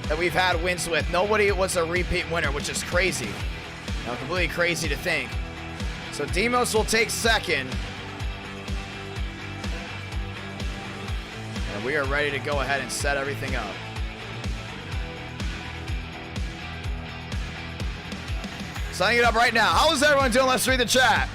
that we've had wins with, nobody was a repeat winner, which is crazy. Completely crazy to think. So Demos will take second. And we are ready to go ahead and set everything up. Setting it up right now. How is everyone doing? Let's read the chat.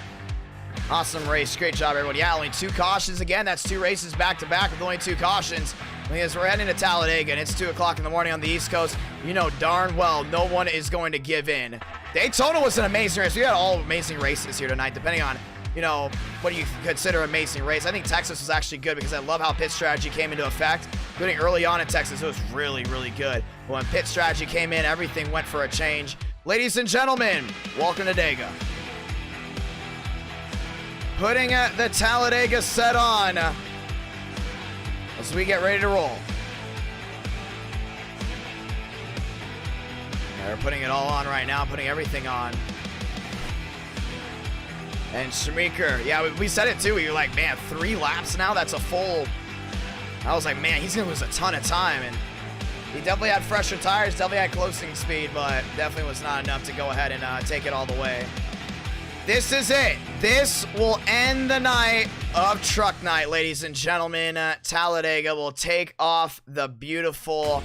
Awesome race. Great job, everyone. Yeah, only 2 cautions again. That's 2 races back to back with only 2 cautions. Because we're heading to Talladega and it's 2 o'clock in the morning on the East Coast. You know darn well no one is going to give in. Daytona was an amazing race. We had all amazing races here tonight, depending on, you know, what you consider an amazing race. I think Texas was actually good because I love how pit strategy came into effect. Including early on in Texas, it was really, really good. But when pit strategy came in, everything went for a change. Ladies and gentlemen, welcome to Dega. Putting the Talladega set on as we get ready to roll. They're putting it all on right now, putting everything on. And Shmeeker, yeah, we said it too. We were like, man, 3 laps now? That's a full... I was like, man, he's going to lose a ton of time. And he definitely had fresher tires, definitely had closing speed, but definitely was not enough to go ahead and take it all the way. This is it. This will end the night of Truck Night, ladies and gentlemen. Talladega will take off the beautiful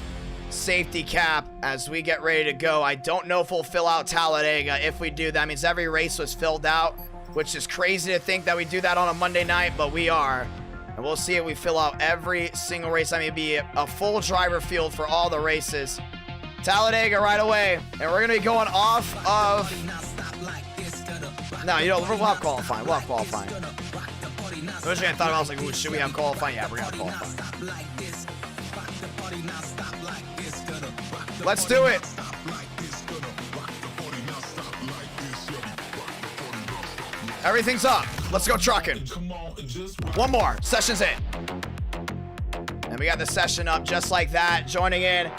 safety cap as we get ready to go. I don't know if we'll fill out Talladega. If we do, that means every race was filled out, which is crazy to think that we do that on a Monday night, but we are. And we'll see if we fill out every single race. I mean, it'd be a full driver field for all the races. Talladega right away. And we're going to be going off of... No, you know, we'll have qualifying. We'll have qualifying. Originally, I thought I was like, ooh, should we have qualifying? Yeah, we're going to have qualifying. Let's do it. Everything's up. Let's go trucking. One more. Session's in. And we got the session up just like that. Joining in.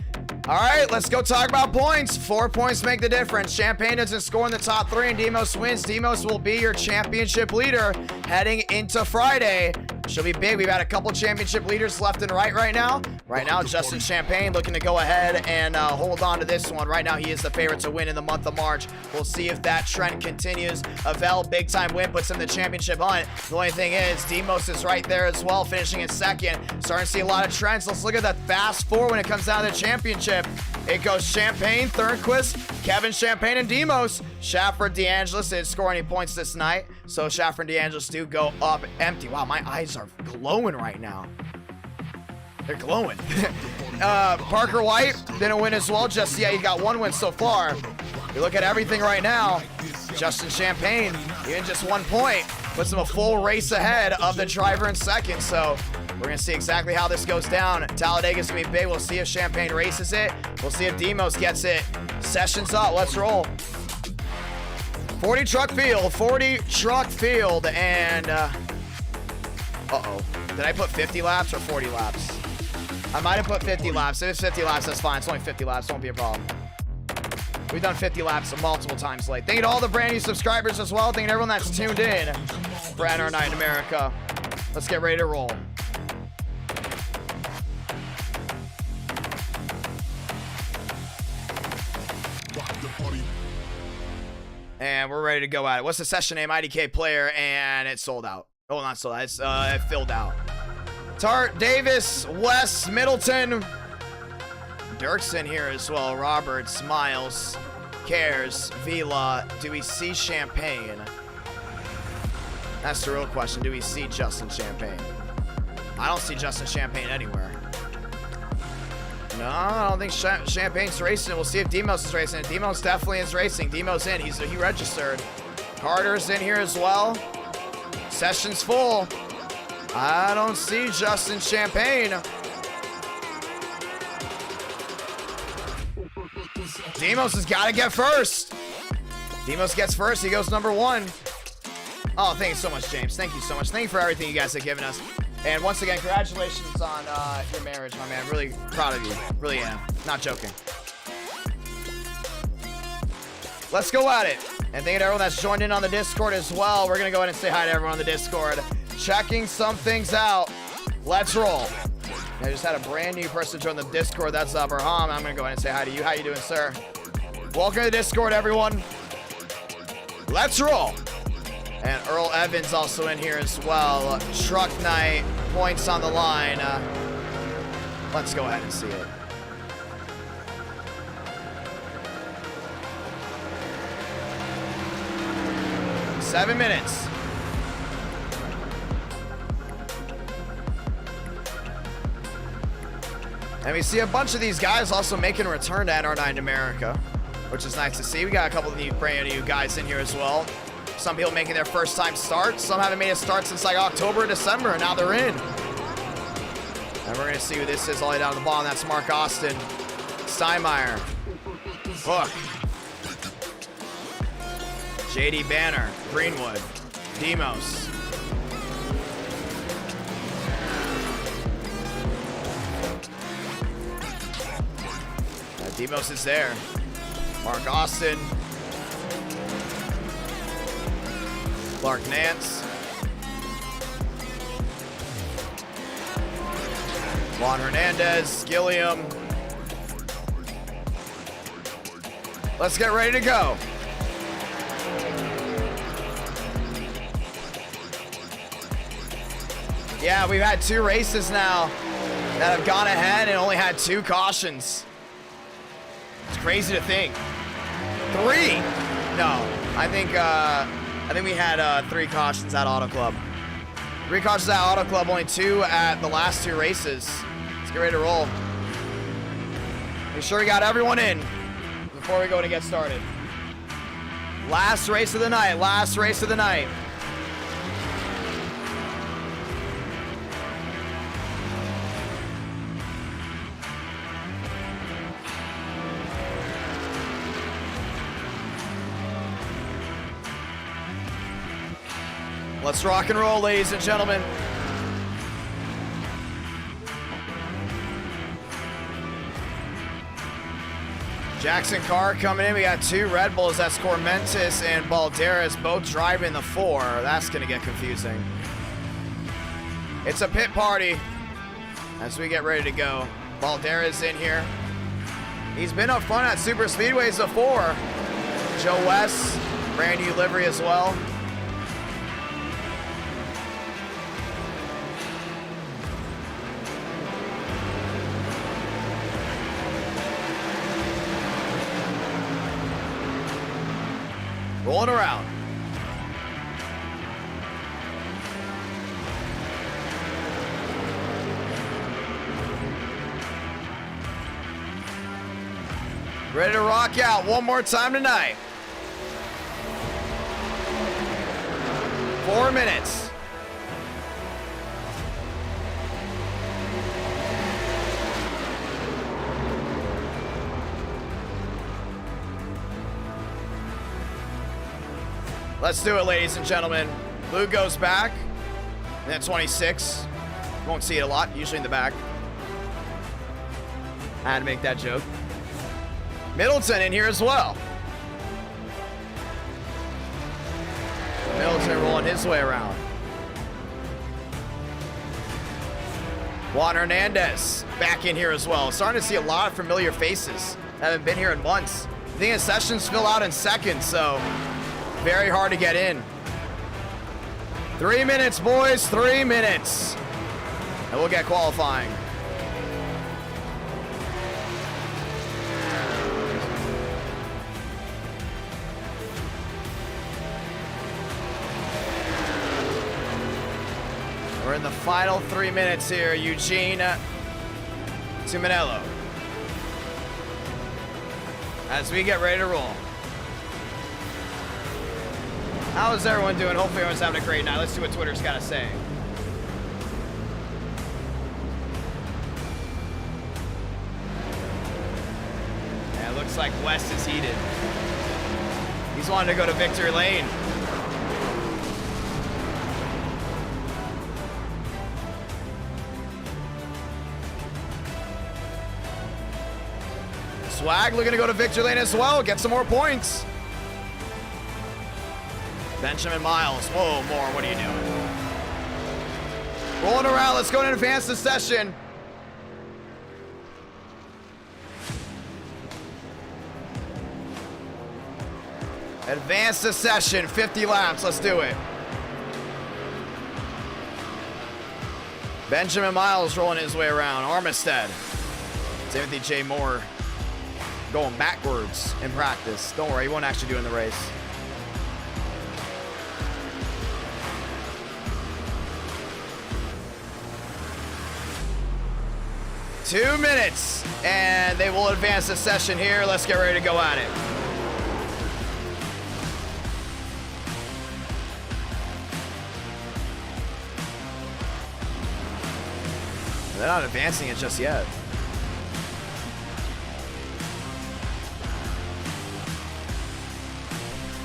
All right, let's go talk about points. 4 points make the difference. Champagne doesn't score in the top 3 and Demos wins. Demos will be your championship leader heading into Friday. She'll be big. We've had a couple championship leaders left and right now. Right now, Justin Champagne looking to go ahead and hold on to this one. Right now, he is the favorite to win in the month of March. We'll see if that trend continues. Avel, big-time win, puts him in the championship hunt. The only thing is, Demos is right there as well, finishing in second. Starting to see a lot of trends. Let's look at the fast 4 when it comes down to the championship. It goes Champagne, Thornquist, Kevin Champagne, and Demos. Shafford, DeAngelis didn't score any points this night, so Shafford and DeAngelis do go up empty. Wow, my eyes are glowing right now. They're glowing. Parker White didn't win as well. Just, yeah, he got 1 win so far. You look at everything right now. Justin Champagne, even just 1 point, puts him a full race ahead of the driver in second. So we're going to see exactly how this goes down. Talladega's going to be big. We'll see if Champagne races it. We'll see if Demos gets it. Session's up. Let's roll. 40 truck field. And, uh-oh. Did I put 50 laps or 40 laps? I might have put 50 laps. If it's 50 laps, that's fine. It's only 50 laps. Won't be a problem. We've done 50 laps multiple times late. Thank you to all the brand new subscribers as well. Thank you to everyone that's tuned in for NR9 in America. Let's get ready to roll. And we're ready to go at it. What's the session name? IDK Player, and it's sold out. Oh, not sold out. It's filled out. Tart, Davis, Wes, Middleton, Dirk's in here as well. Roberts, Miles, cares? Vila, do we see Champagne? That's the real question. Do we see Justin Champagne? I don't see Justin Champagne anywhere. No, I don't think Champagne's racing. We'll see if Demos is racing. Demos definitely is racing. Demos in. He registered. Carter's in here as well. Session's full. I don't see Justin Champagne. Demos has got to get first. Demos gets first. He goes number 1. Oh, thank you so much, James. Thank you so much. Thank you for everything you guys have given us. And once again, congratulations on your marriage, my man. Really proud of you. Really am. Not joking. Let's go at it. And thank you to everyone that's joined in on the Discord as well. We're going to go ahead and say hi to everyone on the Discord. Checking some things out. Let's roll. I just had a brand new person join the Discord. That's Abraham. I'm going to go ahead and say hi to you. How you doing, sir? Welcome to the Discord, everyone. Let's roll. And Earl Evans also in here as well. Truck night, points on the line. Let's go ahead and see it. Seven minutes. And we see a bunch of these guys also making a return to NR9 America, which is nice to see. We got a couple of new brand new guys in here as well. Some people making their first time start. Some haven't made a start since like October or December, and now they're in. And we're gonna see who this is all the way down to the bottom. That's Mark Austin, Steinmeier, Hook, JD Banner, Greenwood, Demos. Demos is there. Mark Austin. Clark Nance. Juan Hernandez, Gilliam. Let's get ready to go. Yeah, we've had 2 races now that have gone ahead and only had 2 cautions. It's crazy to think. 3? No, I think we had 3 cautions at Auto Club. 3 cautions at Auto Club, only 2 at the last 2 races. Let's get ready to roll. Make sure we got everyone in before we go to get started. Last race of the night, last race of the night. Let's rock and roll, ladies and gentlemen. Jackson Carr coming in. We got 2 Red Bulls. That's Cormentis and Balderas both driving the 4. That's going to get confusing. It's a pit party as we get ready to go. Balderas in here. He's been up front at Super Speedways before. Joe West, brand new livery as well. Rolling around. Ready to rock out one more time tonight. 4 minutes. Let's do it, ladies and gentlemen. Blue goes back, and then 26. Won't see it a lot, usually in the back. I had to make that joke. Middleton in here as well. Middleton rolling his way around. Juan Hernandez back in here as well. Starting to see a lot of familiar faces that haven't been here in months. I think the sessions fill out in seconds, so very hard to get in. 3 minutes, boys, 3 minutes. And we'll get qualifying. in the final 3 minutes here. Eugene to Manello. As we get ready to roll. How is everyone doing? Hopefully everyone's having a great night. Let's see what Twitter's got to say. Yeah, it looks like West is heated. He's wanting to go to victory lane. Swag looking to go to victory lane as well. Get some more points. Benjamin Miles. Whoa, more. What are you doing? Rolling around. Let's go and advance the session. Advance the session. 50 laps. Let's do it. Benjamin Miles rolling his way around. Armistead. Timothy J. Moore going backwards in practice. Don't worry, he won't actually do it in the race. Two minutes, and they will advance the session here. Let's get ready to go at it. They're not advancing it just yet.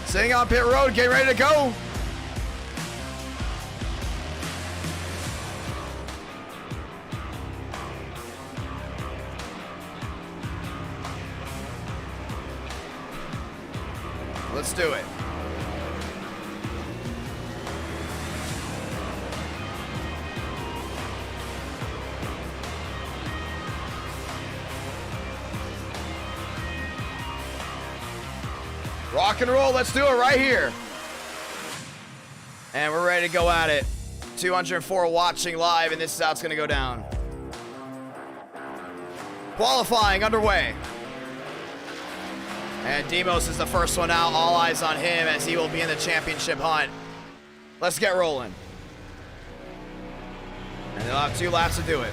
Sitting on pit road, getting ready to go. Let's do it. Rock and roll, let's do it right here. And we're ready to go at it. 204 watching live, and this is how it's gonna go down. Qualifying underway. And Demos is the first one out. All eyes on him as he will be in the championship hunt. Let's get rolling. And they'll have 2 laps to do it.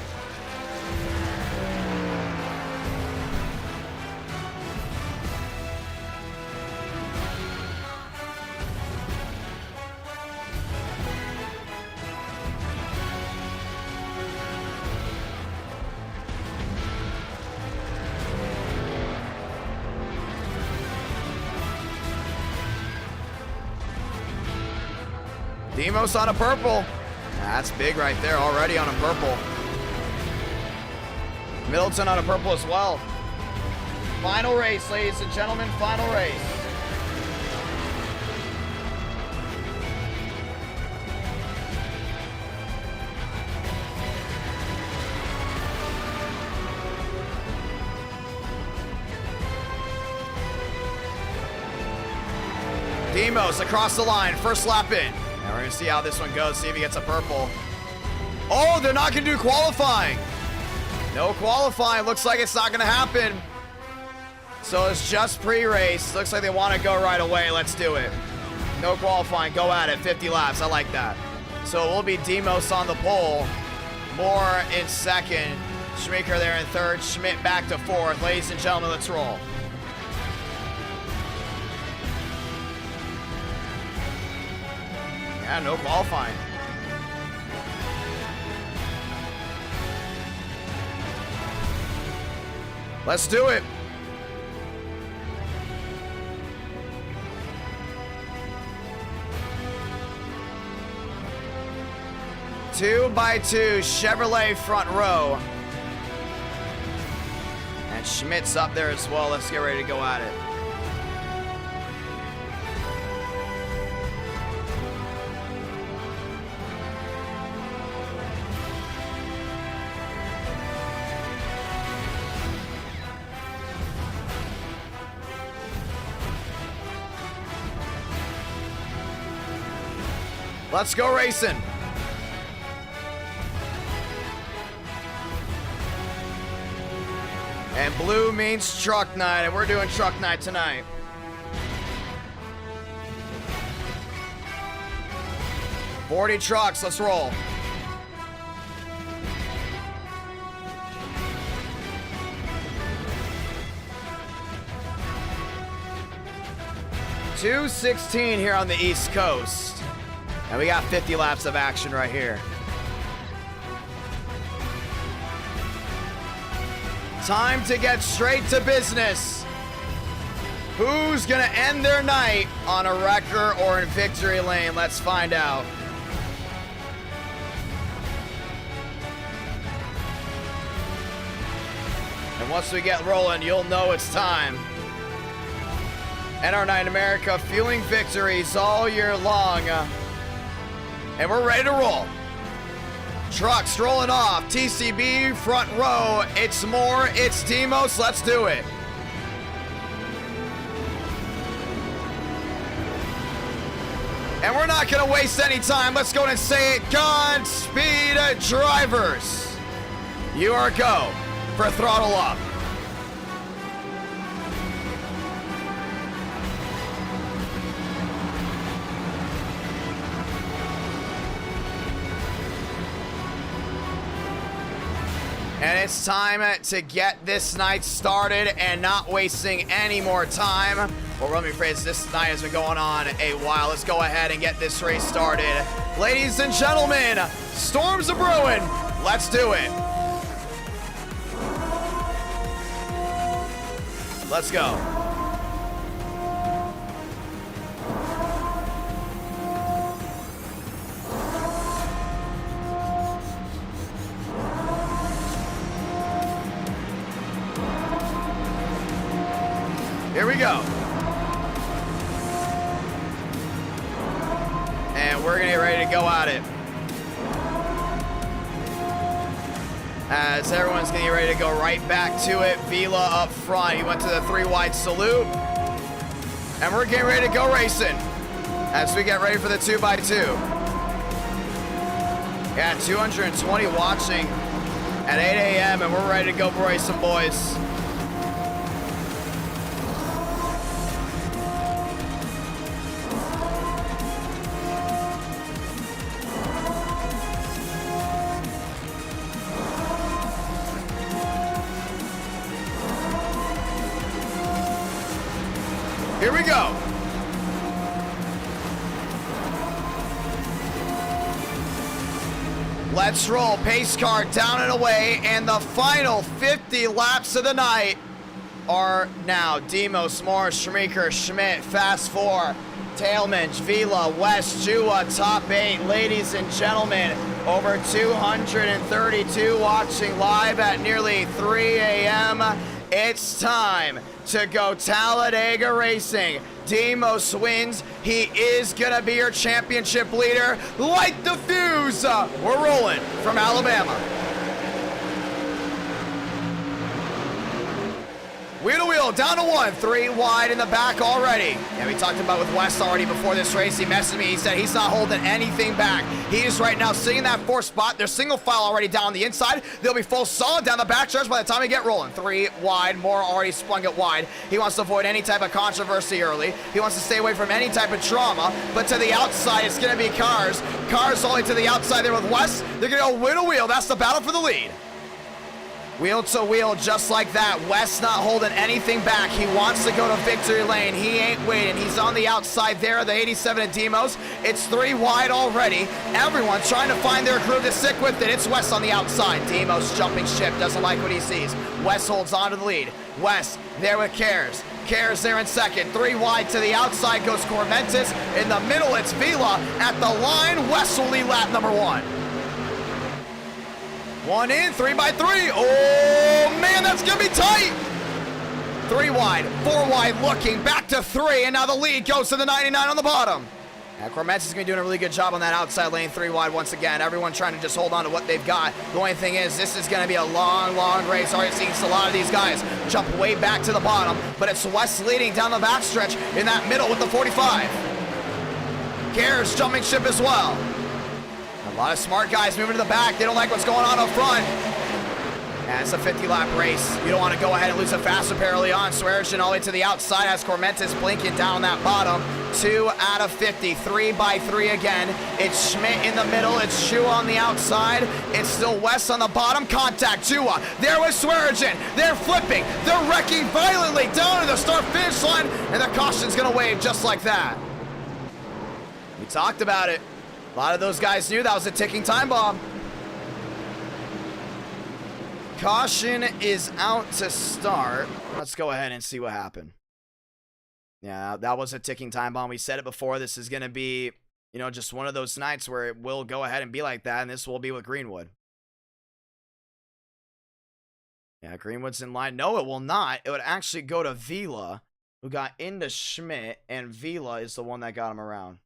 Demos on a purple. That's big right there, already on a purple. Middleton on a purple as well. Final race, ladies and gentlemen, final race. Demos across the line, first lap in. Now we're gonna see how this one goes, see if he gets a purple. Oh, they're not gonna do qualifying. No qualifying, looks like it's not gonna happen. So it's just pre-race. Looks like they wanna go right away, let's do it. No qualifying, go at it, 50 laps, I like that. So it will be Demos on the pole, Moore in second, Schmecker there in third, Schmidt back to fourth. Ladies and gentlemen, let's roll. Yeah, no qualifying. Let's do it. Two by two, Chevrolet front row. And Schmidt's up there as well. Let's get ready to go at it. Let's go racing. And blue means truck night, and we're doing truck night tonight. $40 trucks, let's roll. 2:16 here on the East Coast. And we got 50 laps of action right here. Time to get straight to business. Who's gonna end their night on a wrecker or in victory lane? Let's find out. And once we get rolling, you'll know it's time. NR9 America fueling victories all year long. And we're ready to roll. Trucks rolling off. TCB front row. It's more. It's Demos. Let's do it. And we're not going to waste any time. Let's go and say it. Godspeed, drivers. You are go for throttle up. And it's time to get this night started and not wasting any more time. Well, let me phrase, this night has been going on a while. Let's go ahead and get this race started. Ladies and gentlemen, storms are brewing. Let's do it. Let's go. Here we go. And we're gonna get ready to go at it. As everyone's gonna get ready to go right back to it. Vila up front. He went to the 3 wide salute. And we're getting ready to go racing as we get ready for the 2x2. Yeah, 220 watching at 8 a.m. and we're ready to go racing, boys. Here we go. Let's roll. Pace car down and away, and the final 50 laps of the night are now. Demos, Morris, Schmeeker, Schmidt, Fast 4, Tailman, Vila, West, Jua, top 8. Ladies and gentlemen, over 232 watching live at nearly 3 a.m. It's time to go Talladega Racing. Demos wins. He is going to be your championship leader. Light the fuse. We're rolling from Alabama. Wheel to wheel, down to 1, 3 wide in the back already. And we talked about with West already before this race. He messaged me, he said he's not holding anything back. He is right now sitting in that 4th spot. They're single file already down the inside. They'll be full solid down the back stretch by the time we get rolling. 3 wide, Moore already sprung it wide. He wants to avoid any type of controversy early. He wants to stay away from any type of trauma. But to the outside, it's gonna be Cars. Cars only to the outside there with West. They're gonna go wheel to wheel. That's the battle for the lead. Wheel to wheel, just like that. West not holding anything back. He wants to go to victory lane. He ain't waiting. He's on the outside there, the 87 of Demos. It's 3 wide already. Everyone's trying to find their groove to stick with it. It's West on the outside. Demos jumping ship, doesn't like what he sees. West holds on to the lead. West there with Cares. Cares there in second. 3 wide to the outside goes Cormentis. In the middle, it's Vila. At the line, West will lead lap number 1. 1 in, 3 by 3. Oh, man, that's going to be tight. 3 wide, 4 wide looking, back to 3, and now the lead goes to the 99 on the bottom. And Cormetz is going to be doing a really good job on that outside lane, 3 wide once again. Everyone trying to just hold on to what they've got. The only thing is, this is going to be a long, long race. Already seeing a lot of these guys jump way back to the bottom, but it's West leading down the backstretch in that middle with the 45. Cares jumping ship as well. A lot of smart guys moving to the back. They don't like what's going on up front. And it's a 50-lap race. You don't want to go ahead and lose a fast repair early on. Swearigan all the way to the outside as Cormentis blinking down that bottom. 2 out of 50, 3 by 3 again. It's Schmidt in the middle. It's Chua on the outside. It's still West on the bottom. Contact Chua. There was Swearigan. They're flipping. They're wrecking violently down to the start-finish line, and the caution's going to wave just like that. We talked about it. A lot of those guys knew that was a ticking time bomb. Caution is out to start. Let's go ahead and see what happened. Yeah, that was a ticking time bomb. We said it before. This is going to be, you know, just one of those nights where it will go ahead and be like that, and this will be with Greenwood. Yeah, Greenwood's in line. No, it will not. It would actually go to Vila, who got into Schmidt, and Vila is the one that got him around.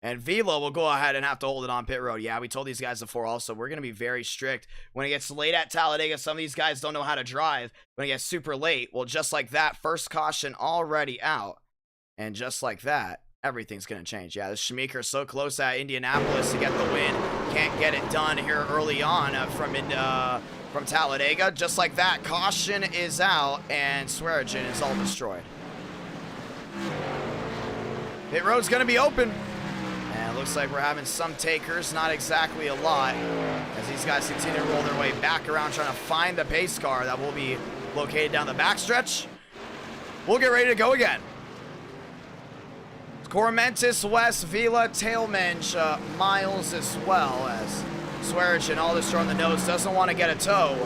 And Vila will go ahead and have to hold it on pit road. Yeah, we told these guys before also, we're going to be very strict. When it gets late at Talladega, some of these guys don't know how to drive. When it gets super late, well, just like that, first caution already out. And just like that, everything's going to change. Yeah, the Schmeeker so close at Indianapolis to get the win. Can't get it done here early on from Talladega. Just like that, caution is out, and Swearigan is all destroyed. Pit road's going to be open. And it looks like we're having some takers, not exactly a lot, as these guys continue to roll their way back around trying to find the pace car that will be located down the backstretch. We'll get ready to go again. Cormentis, West, Vila, Tailmensch, Miles as well, as Swearigan, all this on the nose, doesn't want to get a tow.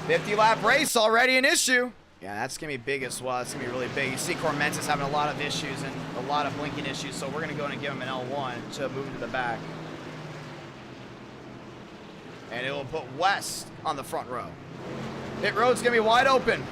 50-lap race, already an issue. Yeah, that's going to be big as well. It's going to be really big. You see Cormentis having a lot of issues and a lot of blinking issues, so we're going to go and give him an L1 to move to the back. And it will put West on the front row. Pit road's going to be wide open.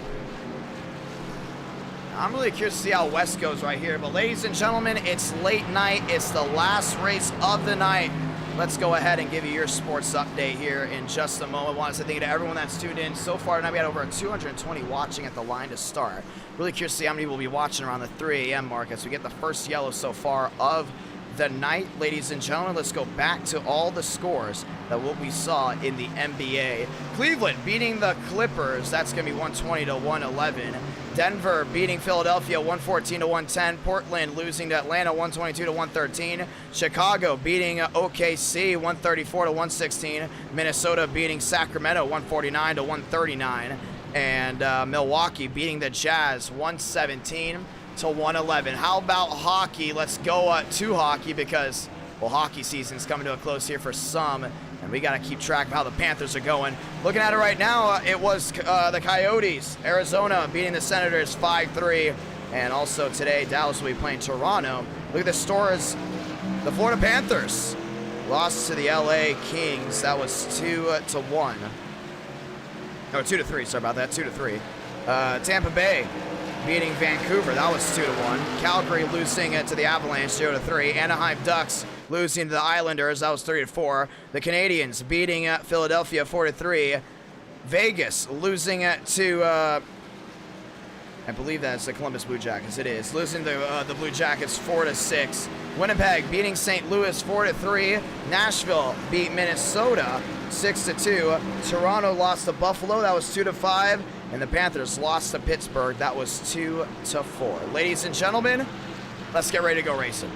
I'm really curious to see how West goes right here. But ladies and gentlemen, it's late night. It's the last race of the night. Let's go ahead and give you your sports update here in just a moment. I want to say thank you to everyone that's tuned in so far tonight. We had over 220 watching at the line to start. Really curious to see how many will be watching around the 3 a.m. mark as we get the first yellow so far of the night. Ladies and gentlemen, let's go back to all the scores that what we saw in the NBA. Cleveland beating the Clippers. That's going to be 120 to 111. Denver beating Philadelphia 114 to 110. Portland losing to Atlanta 122 to 113. Chicago beating OKC 134 to 116. Minnesota beating Sacramento 149 to 139. And Milwaukee beating the Jazz 117 to 111. How about hockey? Let's go to hockey because, well, hockey season's coming to a close here for some, and we got to keep track of how the Panthers are going. Looking at it right now, it was the Coyotes, Arizona beating the Senators 5-3, and also today Dallas will be playing Toronto. Look at the scores. The Florida Panthers lost to the LA Kings. That was 2-1. No, 2-3. Sorry about that. 2-3. Tampa Bay beating Vancouver. That was 2-1. Calgary losing to the Avalanche 0-3. Anaheim Ducks losing to the Islanders. That was 3-4. The Canadiens beating Philadelphia 4-3. Vegas losing to I believe that's the Columbus Blue Jackets. It is losing to the Blue Jackets 4-6. Winnipeg beating St. Louis 4-3. Nashville beat Minnesota 6-2. Toronto lost to Buffalo. That was 2-5. And the Panthers lost to Pittsburgh. That was 2-4. Ladies and gentlemen, let's get ready to go racing.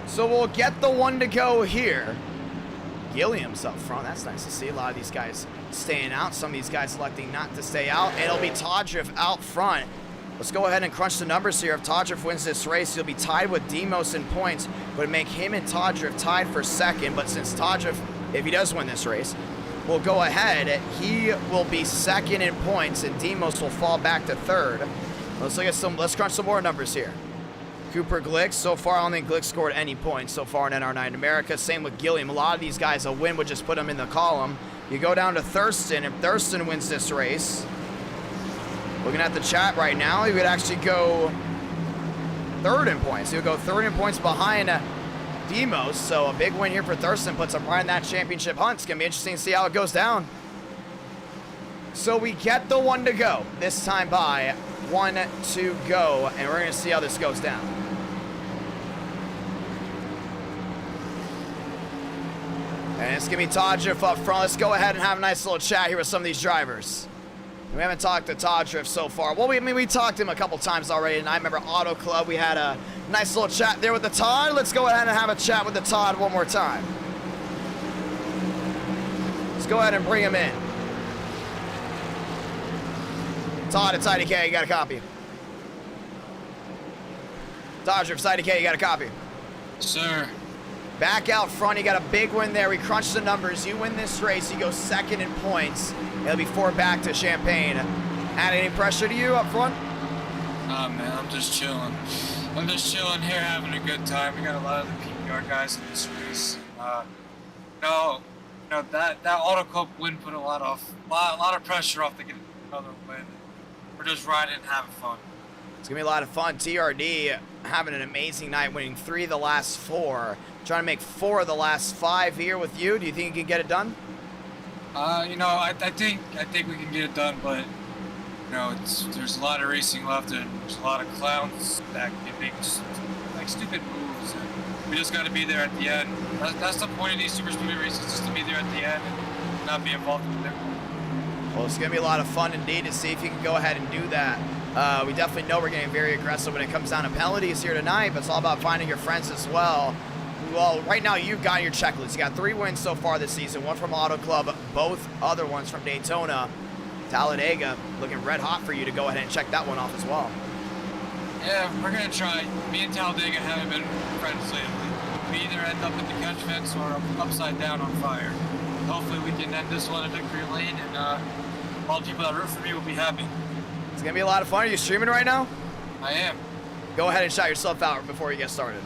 So we'll get the one to go here. Gilliam's up front. That's nice to see. A lot of these guys staying out. Some of these guys electing not to stay out. And it'll be Todriff out front. Let's go ahead and crunch the numbers here. If Todriff wins this race, he'll be tied with Demos in points. Would make him and Todriff tied for second. But since Todriff, if he does win this race, will go ahead, he will be second in points, and Demos will fall back to third. Let's look at let's crunch some more numbers here. Cooper Glick, so far I don't think Glick scored any points so far in NR9 America. Same with Gilliam. A lot of these guys, a win would just put them in the column. You go down to Thurston. If Thurston wins this race, looking at the chat right now, he would actually go third in points. He would go third in points behind Demos, so a big win here for Thurston puts him right in that championship hunt. It's going to be interesting to see how it goes down. So we get the one to go. This time by 1 to go, and we're going to see how this goes down. And it's going to be Todriff up front. Let's go ahead and have a nice little chat here with some of these drivers. We haven't talked to Todriff so far. Well, we talked to him a couple times already, and I remember Auto Club. We had a nice little chat there with the Todd. Let's go ahead and have a chat with the Todd one more time. Let's go ahead and bring him in. Todd, it's IDK. You got a copy. Todriff, it's IDK. You got a copy. Sir. Back out front, you got a big win there. We crunched the numbers. You win this race, you go second in points. It'll be 4 back to Champagne. Add any pressure to you up front? Nah, man, I'm just chilling. I'm just chilling here, having a good time. We got a lot of the PPR guys in this race. That Auto Club win put a lot of pressure off to get another win. We're just riding and having fun. It's gonna be a lot of fun. TRD having an amazing night, winning 3 of the last 4. Trying to make 4 of the last 5 here with you. Do you think you can get it done? I think we can get it done, but there's a lot of racing left, and there's a lot of clowns that can make like stupid moves. And we just got to be there at the end. That's the point of these super speedway races, just to be there at the end and not be involved in the Well, it's going to be a lot of fun indeed to see if you can go ahead and do that. We definitely know we're getting very aggressive when it comes down to penalties here tonight, but it's all about finding your friends as well. Well, right now you've got your checklist. You got 3 wins so far this season, 1 from Auto Club, both other ones from Daytona. Talladega looking red hot for you to go ahead and check that one off as well. Yeah, we're going to try. Me and Talladega haven't been friends lately. We either end up in the catch fence or upside down on fire. Hopefully we can end this one in victory lane, and all the people that root for me will be happy. It's going to be a lot of fun. Are you streaming right now? I am. Go ahead and shout yourself out before you get started.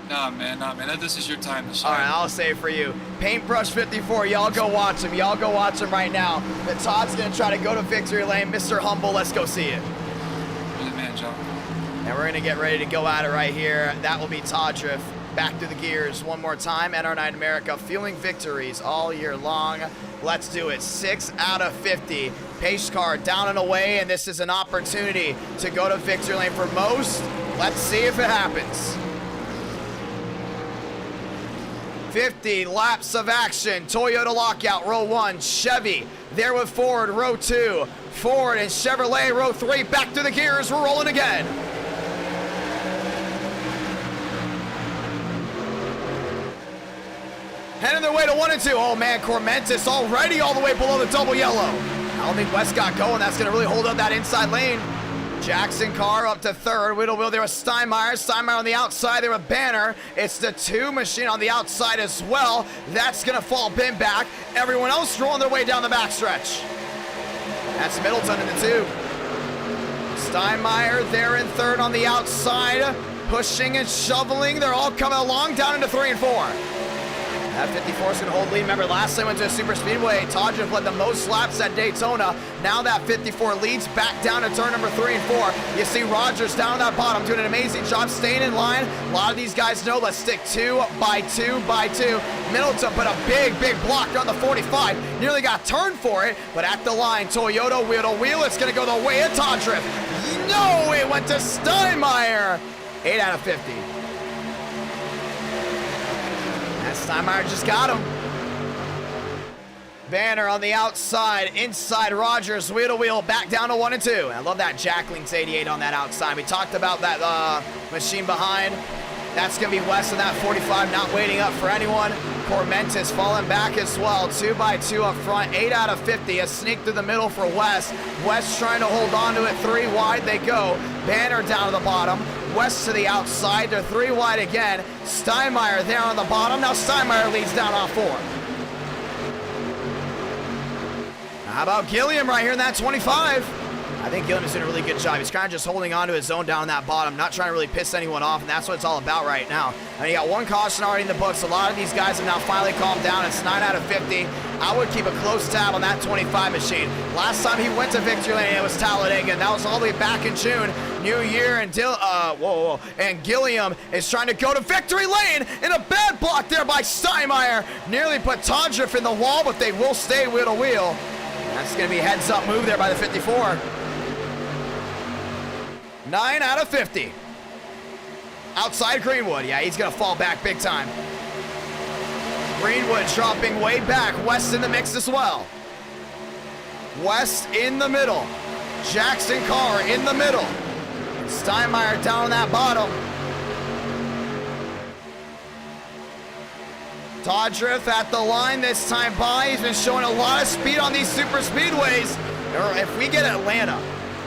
Nah, man. This is your time to shine. All right, I'll say it for you. Paintbrush 54, y'all go watch him. Y'all go watch him right now. The Todd's going to try to go to victory lane. Mr. Humble, let's go see it. You're the man, John. And we're going to get ready to go at it right here. That will be Todriff. Back through the gears one more time. NR9 America fueling victories all year long. Let's do it. 6 out of 50. Pace car down and away, and this is an opportunity to go to victory lane for most. Let's see if it happens. 50 laps of action. Toyota lockout, row 1. Chevy there with Ford, row 2. Ford and Chevrolet, row 3. Back through the gears. We're rolling again. Heading their way to 1 and 2. Oh man, Cormentis already all the way below the double yellow. I don't think West got going. That's going to really hold up that inside lane. Jackson car up to 3rd. Whittle wheel there with Steinmeier. Steinmeier on the outside there with Banner. It's the 2 machine on the outside as well. That's going to fall bin back. Everyone else rolling their way down the backstretch. That's Middleton in the 2. Steinmeier there in 3rd on the outside. Pushing and shoveling. They're all coming along down into 3 and 4. That 54 is going to hold lead. Remember, last time we went to a super speedway, Todriff led the most laps at Daytona. Now that 54 leads back down to turn number 3 and 4. You see Rogers down at that bottom doing an amazing job staying in line. A lot of these guys know, let's stick 2 by 2 by 2. Middleton put a big block on the 45. Nearly got turned for it, but at the line, Toyota wheel to wheel. It's going to go the way of Todriff. No, it went to Steinmeier. 8 out of 50. Steinmeier just got him. Banner on the outside, inside Rogers, wheel to wheel, back down to 1 and 2. I love that Jackling's 88 on that outside. We talked about that machine behind. That's going to be West in that 45, not waiting up for anyone. Cormentis falling back as well, 2 by 2 up front, 8 out of 50. A sneak through the middle for West. West trying to hold on to it, 3 wide they go. Banner down to the bottom. West to the outside, they're 3 wide again. Steinmeier there on the bottom. Now Steinmeier leads down off 4. How about Gilliam right here in that 25? I think Gilliam's doing a really good job. He's kind of just holding on to his zone down in that bottom, not trying to really piss anyone off, and that's what it's all about right now. And you got 1 caution already in the books. A lot of these guys have now finally calmed down. It's 9 out of 50. I would keep a close tab on that 25 machine. Last time he went to victory lane, it was Talladega, and that was all the way back in June. New year, and and Gilliam is trying to go to victory lane, and a bad block there by Steinmeier. Nearly put Todriff in the wall, but they will stay wheel to wheel. That's going to be a heads-up move there by the 54. 9 out of 50. Outside Greenwood. Yeah, he's going to fall back big time. Greenwood dropping way back. West in the mix as well. West in the middle. Jackson Carr in the middle. Steinmeier down on that bottom. Todriff at the line this time by. He's been showing a lot of speed on these super speedways. If we get Atlanta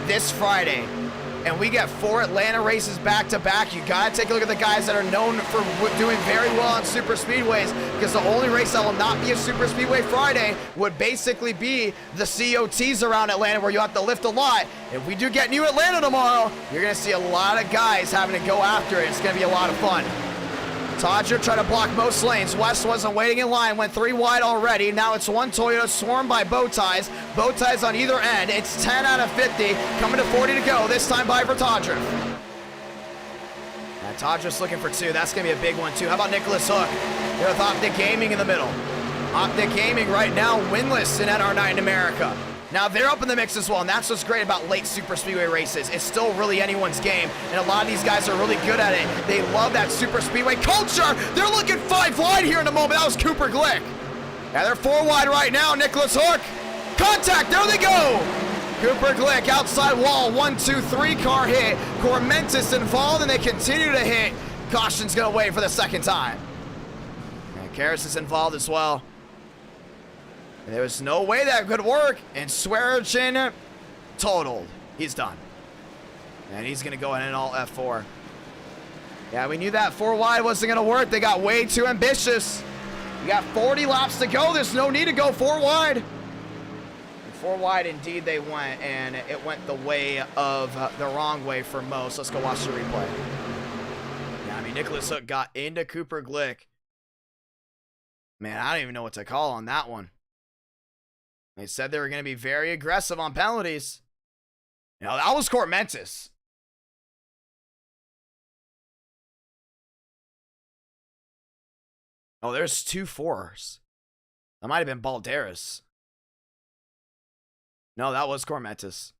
this Friday and we get 4 Atlanta races back to back, you gotta take a look at the guys that are known for doing very well on super speedways, because the only race that will not be a super speedway Friday would basically be the COTs around Atlanta, where you have to lift a lot. If we do get New Atlanta tomorrow, you're gonna see a lot of guys having to go after it. It's gonna be a lot of fun. Todger tried to block most lanes. West wasn't waiting in line, went 3 wide already. Now it's one Toyota swarmed by bow ties. Bow ties on either end. It's 10 out of 50, coming to 40 to go. This time by for Todger. And Todger's looking for 2. That's going to be a big one, too. How about Nicholas Hook? Here with Optic Gaming in the middle. Optic Gaming right now winless in NR9 in America. Now they're up in the mix as well, and that's what's great about late super speedway races. It's still really anyone's game, and a lot of these guys are really good at it. They love that super speedway culture. They're looking 5 wide here in a moment. That was Cooper Glick. Now they're 4 wide right now. Nicholas Hook. Contact. There they go. Cooper Glick outside wall. 1, 2, 3 car hit. Cormentis involved, and they continue to hit. Caution's going to wait for the second time. And Karras is involved as well. There was no way that could work, and Swearigan totaled. He's done. And he's going to go in and all F4. Yeah, we knew that 4 wide wasn't going to work. They got way too ambitious. We got 40 laps to go. There's no need to go 4 wide. And 4 wide, indeed, they went, and it went the way of the wrong way for most. Let's go watch the replay. Yeah, I mean, Nicholas Hook got into Cooper Glick. Man, I don't even know what to call on that one. They said they were going to be very aggressive on penalties. You know, that was Cormentis. Oh, there's 2 4s. That might have been Balderas. No, that was Cormentis.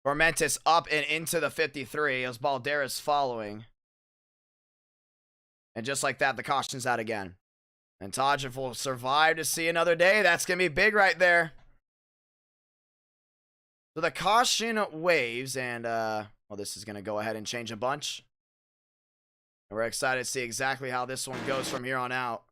Cormentis up and into the 53. It was Balderas following. And just like that, the caution's out again. And Todriff will survive to see another day. That's going to be big right there. So the caution waves, and, well, this is going to go ahead and change a bunch. And we're excited to see exactly how this one goes from here on out.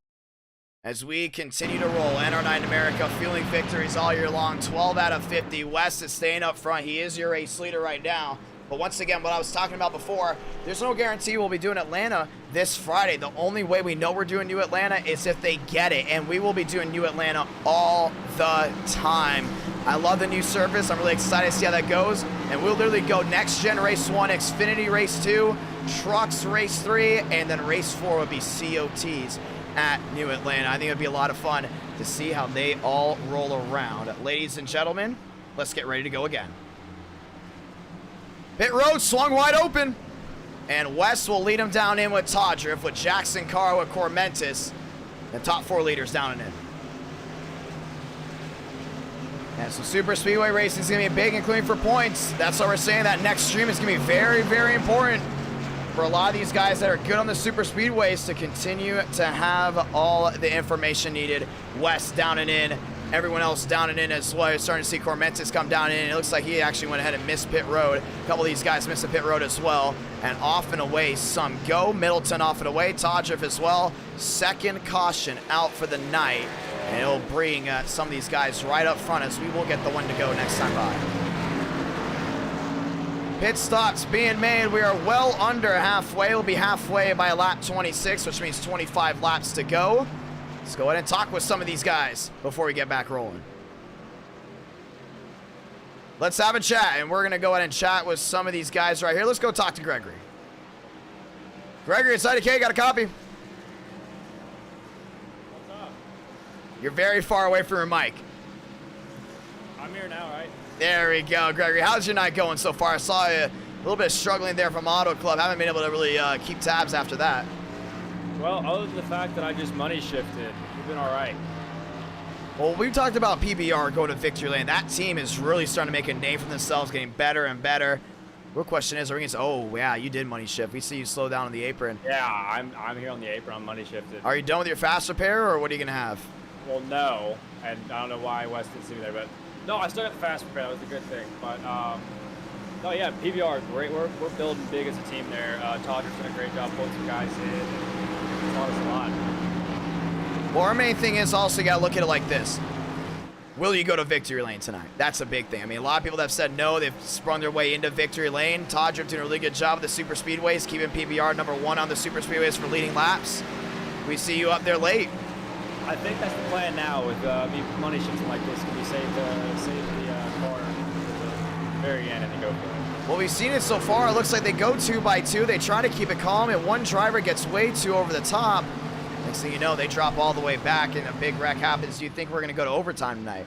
As we continue to roll, NR9 America fueling victories all year long, 12 out of 50. West is staying up front. He is your race leader right now. But once again, what I was talking about before, there's no guarantee we'll be doing Atlanta this Friday. The only way we know we're doing New Atlanta is if they get it, and we will be doing New Atlanta all the time. I love the new service. I'm really excited to see how that goes. And we'll literally go Next Gen Race 1, Xfinity Race 2, Trucks Race 3, and then Race 4 will be COTs at New Atlanta. I think it'd be a lot of fun to see how they all roll around. Ladies and gentlemen, let's get ready to go again. Pit road swung wide open, and West will lead him down in with Todriff, with Jackson Carr, with Cormentis, the top 4 leaders down and in. And so super speedway racing is going to be big, including for points. That's why we're saying that next stream is going to be very, very important for a lot of these guys that are good on the super speedways to continue to have all the information needed. West down and in, everyone else down and in as well. You're starting to see Cormentis come down in. It looks like he actually went ahead and missed pit road. A couple of these guys missed the pit road as well. And off and away some go. Middleton off and away. Todriff as well. Second caution out for the night. And it'll bring some of these guys right up front, as we will get the one to go next time by. Pit stops being made. We are well under halfway. We'll be halfway by lap 26, which means 25 laps to go. Let's go ahead and talk with some of these guys before we get back rolling. Let's have a chat, and we're going to go ahead and chat with some of these guys right here. Let's go talk to Gregory. Gregory, it's IDK. Got a copy? What's up? You're very far away from your mic. I'm here now, right? There we go, Gregory. How's your night going so far? I saw you a little bit struggling there from Auto Club. Haven't been able to really keep tabs after that. Well, other than the fact that I just money shifted, we've been all right. Well, we talked about PBR going to Victory Lane. That team is really starting to make a name for themselves, getting better and better. Real question is, are we gonna say, oh yeah, you did money shift. We see you slow down on the apron. Yeah, I'm here on the apron. I'm money shifted. Are you done with your fast repair, or what are you gonna have? Well, no, and I don't know why Wes didn't see me there, but no, I still got the fast repair. That was a good thing. But no, yeah, PBR, great. We're building big as a team there. Todger's done a great job pulling some guys in. It's taught us a lot. Well, our main thing is also you gotta look at it like this. Will you go to victory lane tonight? That's a big thing. I mean, a lot of people that have said no, they've sprung their way into victory lane. Todger doing a really good job with the super speedways, keeping PBR #1 on the super speedways for leading laps. We see you up there late. I think that's the plan now with me money shifting like this. Can we save the car at the very end and then go for it? Well, we've seen it so far. It looks like they go 2 by 2. They try to keep it calm, and one driver gets way too over the top. Next thing you know, they drop all the way back, and a big wreck happens. Do you think we're going to go to overtime tonight?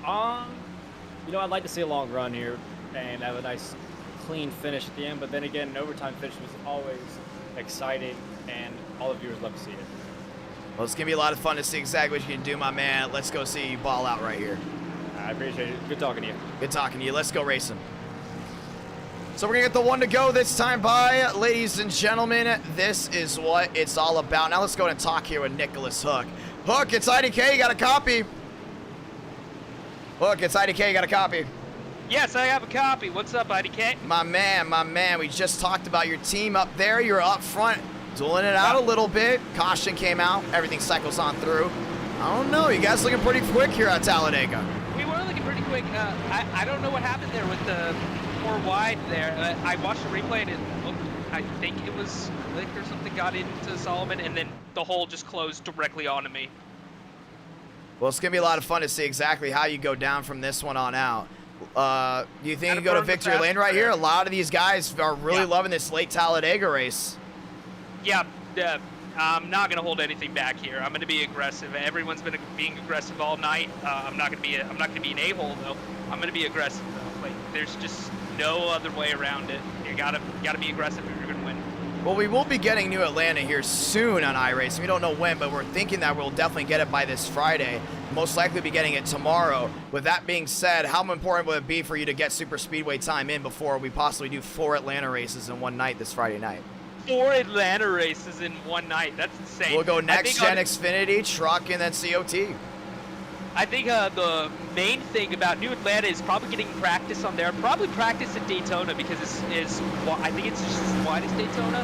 You know, I'd like to see a long run here and have a nice, clean finish at the end. But then again, an overtime finish was always exciting, and all the viewers love to see it. Well, it's going to be a lot of fun to see exactly what you can do, my man. Let's go see you ball out right here. I appreciate it. Good talking to you. Good talking to you. Let's go racing. So we're going to get the one to go this time by. Ladies and gentlemen, this is what it's all about. Now let's go and talk here with Nicholas Hook. Hook, it's IDK. You got a copy. Hook, it's IDK. You got a copy. Yes, I have a copy. What's up, IDK? My man. We just talked about your team up there. You're up front, dueling it out a little bit. Caution came out. Everything cycles on through. I don't know. You guys looking pretty quick here at Talladega. We were looking pretty quick. I don't know what happened there with the 4 wide there. I watched the replay and it looked, I think it was Lick or something got into Solomon, and then the hole just closed directly onto me. Well, it's going to be a lot of fun to see exactly how you go down from this one on out. Do you think you go to victory lane right here? A lot of these guys are really loving this late Talladega race. Yeah, I'm not going to hold anything back here. I'm going to be aggressive. Everyone's been being aggressive all night. I'm not going to be an a-hole though. I'm going to be aggressive though. Like, there's just no other way around it. You gotta be aggressive if you're going to win. Well, we will be getting New Atlanta here soon on iRacing. We don't know when, but we're thinking that we'll definitely get it by this Friday. Most likely be getting it tomorrow. With that being said, how important would it be for you to get super speedway time in before we possibly do 4 Atlanta races in one night this Friday night? 4 Atlanta races in one night. That's insane. We'll go next gen Xfinity, truck, and then COT. I think the main thing about New Atlanta is probably getting practice on there. Probably practice at Daytona because I think it's just as wide as Daytona,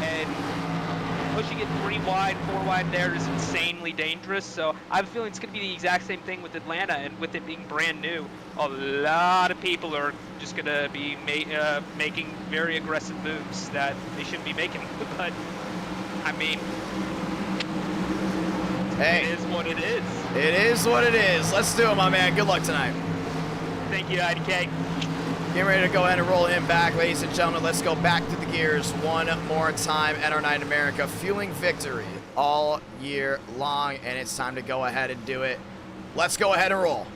and pushing it 3 wide, 4 wide there is insanely dangerous. So I have a feeling it's going to be the exact same thing with Atlanta, and with it being brand new, a lot of people are just going to be making very aggressive moves that they shouldn't be making. But I mean, hey, it is what it is. It is what it is. Let's do it, my man. Good luck tonight. Thank you, IDK. Getting ready to go ahead and roll him back, ladies and gentlemen. Let's go back to the gears one more time at our Night in America, fueling victory all year long, and it's time to go ahead and do it. Let's go ahead and roll.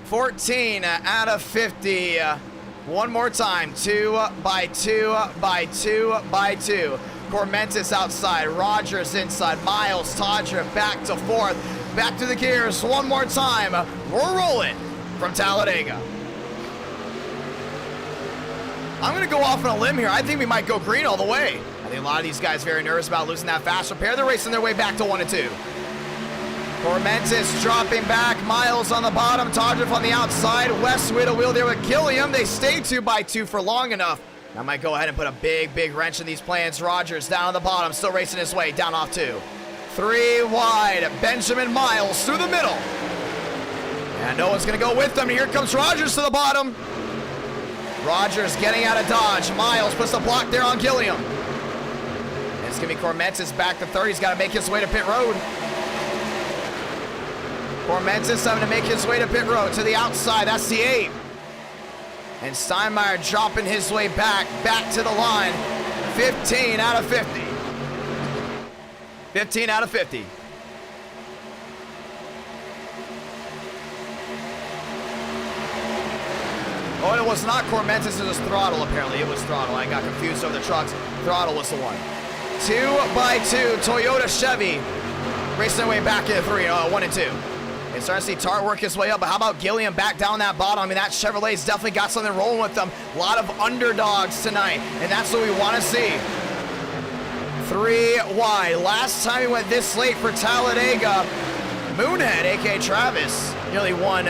14 out of 50. One more time. 2 by 2 by 2 by 2. Cormentis outside, Rogers inside, Miles, Todger back to 4th, back to the gears one more time. We're rolling from Talladega. I'm going to go off on a limb here. I think we might go green all the way. I think a lot of these guys very nervous about losing that fast repair. They're racing their way back to 1 and 2. Cormentis dropping back, Miles on the bottom, Todger on the outside, Westwood a wheel there with Gilliam. They stay 2 by 2 for long enough. I might go ahead and put a big wrench in these plans. Rogers down on the bottom, still racing his way, down off 2. 3 wide, Benjamin Miles through the middle. And no one's gonna go with them. Here comes Rogers to the bottom. Rogers getting out of dodge. Miles puts the block there on Gilliam. And it's gonna be Cormentis back to 3rd. He's gotta make his way to pit road. Cormentis having to make his way to pit road to the outside, that's the 8. And Steinmeier dropping his way back to the line. 15 out of 50. 15 out of 50. Oh, and it was not Cormentis, it was Throttle apparently. It was Throttle. I got confused over the trucks. Throttle was the one. 2 by 2, Toyota Chevy. Racing their way back in 3, 1 and 2. And starting to see Tart work his way up, but how about Gilliam back down that bottom? I mean, that Chevrolet's definitely got something rolling with them. A lot of underdogs tonight, and that's what we want to see. 3 wide. Last time we went this late for Talladega, Moonhead, a.k.a. Travis, nearly won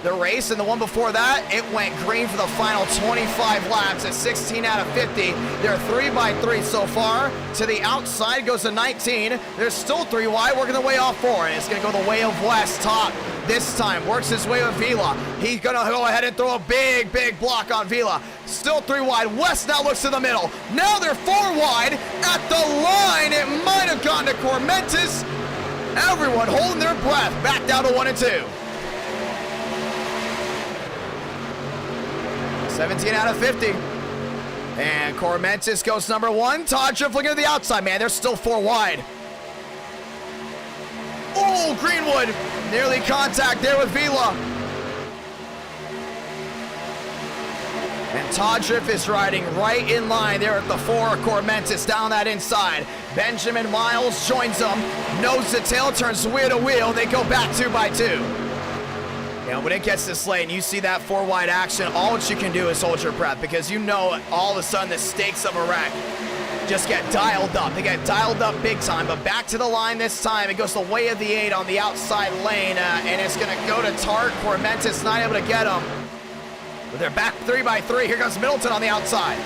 the race, and the one before that, it went green for the final 25 laps at 16 out of 50. They're 3 by 3 so far. To the outside goes to 19. There's still 3 wide, working the way off 4, and it's going to go the way of West. Top this time, works his way with Vila. He's going to go ahead and throw a big block on Vila. Still 3 wide. West now looks to the middle. Now they're 4 wide at the line. It might have gone to Cormentis. Everyone holding their breath. Back down to 1 and 2. 17 out of 50. And Cormentis goes number 1. Todd Drift looking to the outside. Man, they're still 4 wide. Oh, Greenwood. Nearly contact there with Vila. And Todd Drift is riding right in line there at the 4. Cormentis down that inside. Benjamin Miles joins them. Nose to tail, turns wheel to wheel. They go back 2 by 2. And when it gets this late and you see that 4 wide action, all that you can do is hold your breath, because you know all of a sudden the stakes of a wreck just get dialed up. They get dialed up big time, but back to the line this time. It goes the way of the 8 on the outside lane, and it's going to go to Tart. Cormentis not able to get him. But they're back 3 by 3. Here comes Middleton on the outside.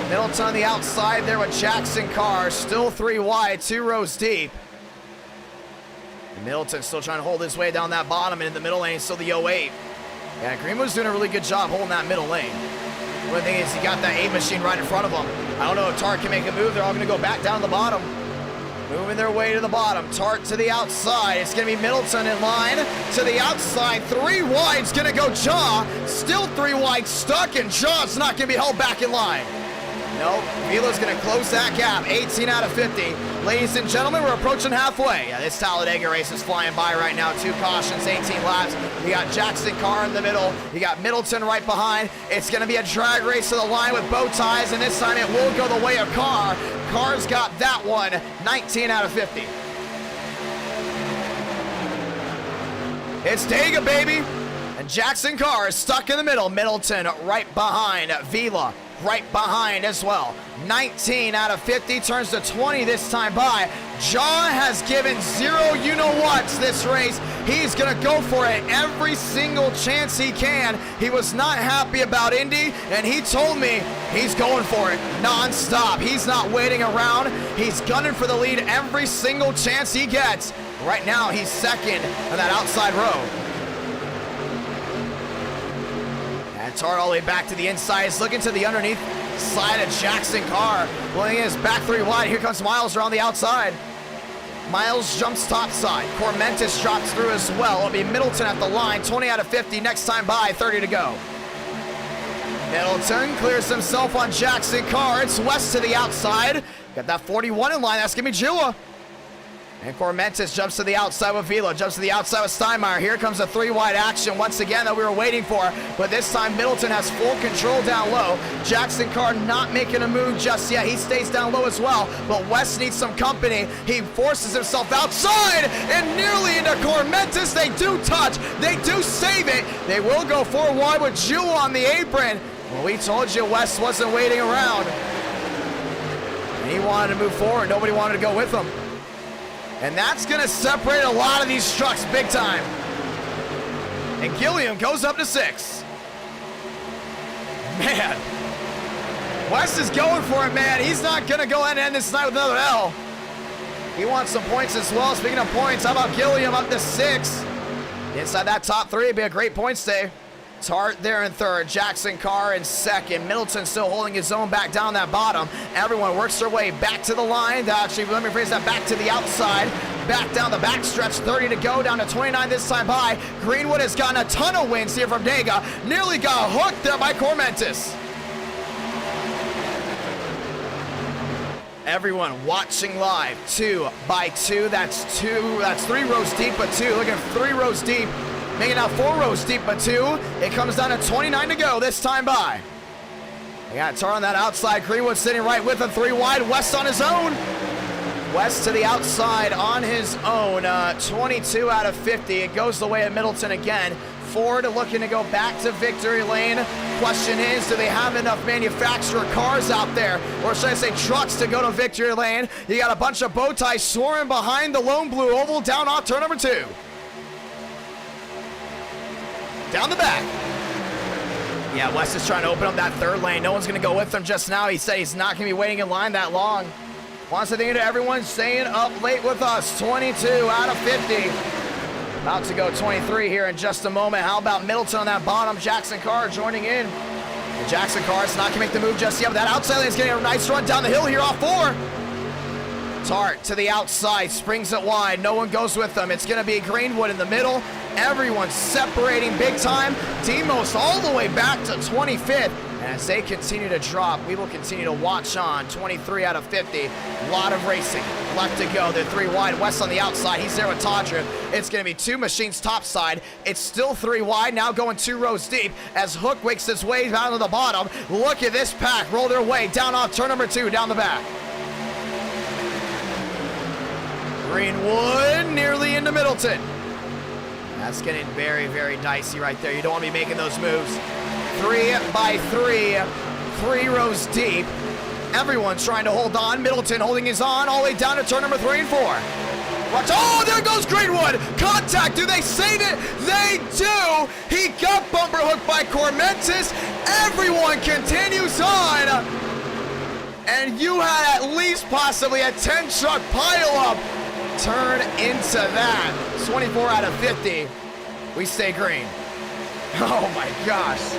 Middleton on the outside there with Jackson Carr. Still 3 wide, 2 rows deep. Middleton still trying to hold his way down that bottom, and in the middle lane, still the 08. Yeah, Greenwood's doing a really good job holding that middle lane. One thing is he got that 8 machine right in front of him. I don't know if Tart can make a move. They're all going to go back down the bottom. Moving their way to the bottom. Tart to the outside. It's going to be Middleton in line. To the outside, 3 wide's going to go Jaw. Still 3 wide stuck, and Jaw's not going to be held back in line. Nope, Vila's going to close that gap, 18 out of 50. Ladies and gentlemen, we're approaching halfway. Yeah, this Talladega race is flying by right now. 2 cautions, 18 laps. You got Jackson Carr in the middle. You got Middleton right behind. It's going to be a drag race to the line with bow ties, and this time it will go the way of Carr. Carr's got that one, 19 out of 50. It's Dega, baby. And Jackson Carr is stuck in the middle. Middleton right behind Vila. Right behind as well. 19 out of 50, turns to 20 this time by. John has given 0 you-know-whats this race. He's going to go for it every single chance he can. He was not happy about Indy, and he told me he's going for it non-stop. He's not waiting around. He's gunning for the lead every single chance he gets. Right now, he's second on that outside row. Tart all the way back to the inside. He's looking to the underneath side of Jackson Carr. Pulling his back 3 wide. Here comes Miles around the outside. Miles jumps top side. Cormentis drops through as well. It'll be Middleton at the line. 20 out of 50. Next time by, 30 to go. Middleton clears himself on Jackson Carr. It's West to the outside. Got that 41 in line. That's going to be Jua. And Cormentis jumps to the outside with Vila, jumps to the outside with Steinmeier. Here comes a 3 wide action once again that we were waiting for, but this time Middleton has full control down low. Jackson Carr not making a move just yet. He stays down low as well, but West needs some company. He forces himself outside and nearly into Cormentis. They do touch. They do save it. They will go 4 wide with Jewel on the apron. Well, we told you West wasn't waiting around. And he wanted to move forward. Nobody wanted to go with him. And that's going to separate a lot of these trucks big time. And Gilliam goes up to 6. Man. West is going for it, man. He's not going to go and end this night with another L. He wants some points as well. Speaking of points, how about Gilliam up to 6? Inside that top 3 would be a great points day. Tart there in 3rd, Jackson Carr in 2nd. Middleton still holding his own back down that bottom. Everyone works their way back to the line. Actually, let me phrase that, back to the outside. Back down the back stretch, 30 to go, down to 29 this time by. Greenwood has gotten a ton of wins here from Dega. Nearly got hooked there by Cormentis. Everyone watching live, 2 by 2. That's 3 rows deep, but 2. Look at 3 rows deep. Making out 4 rows deep, but 2. It comes down to 29 to go this time by. They got Tar on that outside. Greenwood sitting right with him. 3 wide. West on his own. West to the outside on his own, 22 out of 50. It goes the way of Middleton again. Ford looking to go back to victory lane. Question is, do they have enough manufacturer cars out there, or should I say trucks, to go to victory lane? You got a bunch of bow ties soaring behind the lone blue oval down off turn number 2. Down the back. Yeah, West is trying to open up that third lane. No one's going to go with him just now. He said he's not going to be waiting in line that long. Wants to thank you to everyone staying up late with us. 22 out of 50. About to go 23 here in just a moment. How about Middleton on that bottom? Jackson Carr joining in. The Jackson Carr is not going to make the move just yet, but that outside lane is getting a nice run down the hill here off 4. Tart to the outside, springs it wide. No one goes with them. It's going to be Greenwood in the middle. Everyone's separating big time. Demos all the way back to 25th. And as they continue to drop, we will continue to watch on. 23 out of 50. A lot of racing left to go. They're 3 wide. West on the outside. He's there with Todrick. It's going to be 2 machines topside. It's still 3 wide. Now going 2 rows deep as Hook wakes his way down to the bottom. Look at this pack roll their way down off turn number 2 down the back. Greenwood nearly into Middleton. That's getting very, very dicey right there. You don't want to be making those moves. 3 by 3, 3 rows deep. Everyone's trying to hold on. Middleton holding his on all the way down to turn number 3 and 4. Watch, oh, there goes Greenwood. Contact, do they save it? They do. He got bumper hooked by Cormentis. Everyone continues on. And you had at least possibly a 10 truck pile up. Turn into that. 24 out of 50. We stay green. Oh my gosh.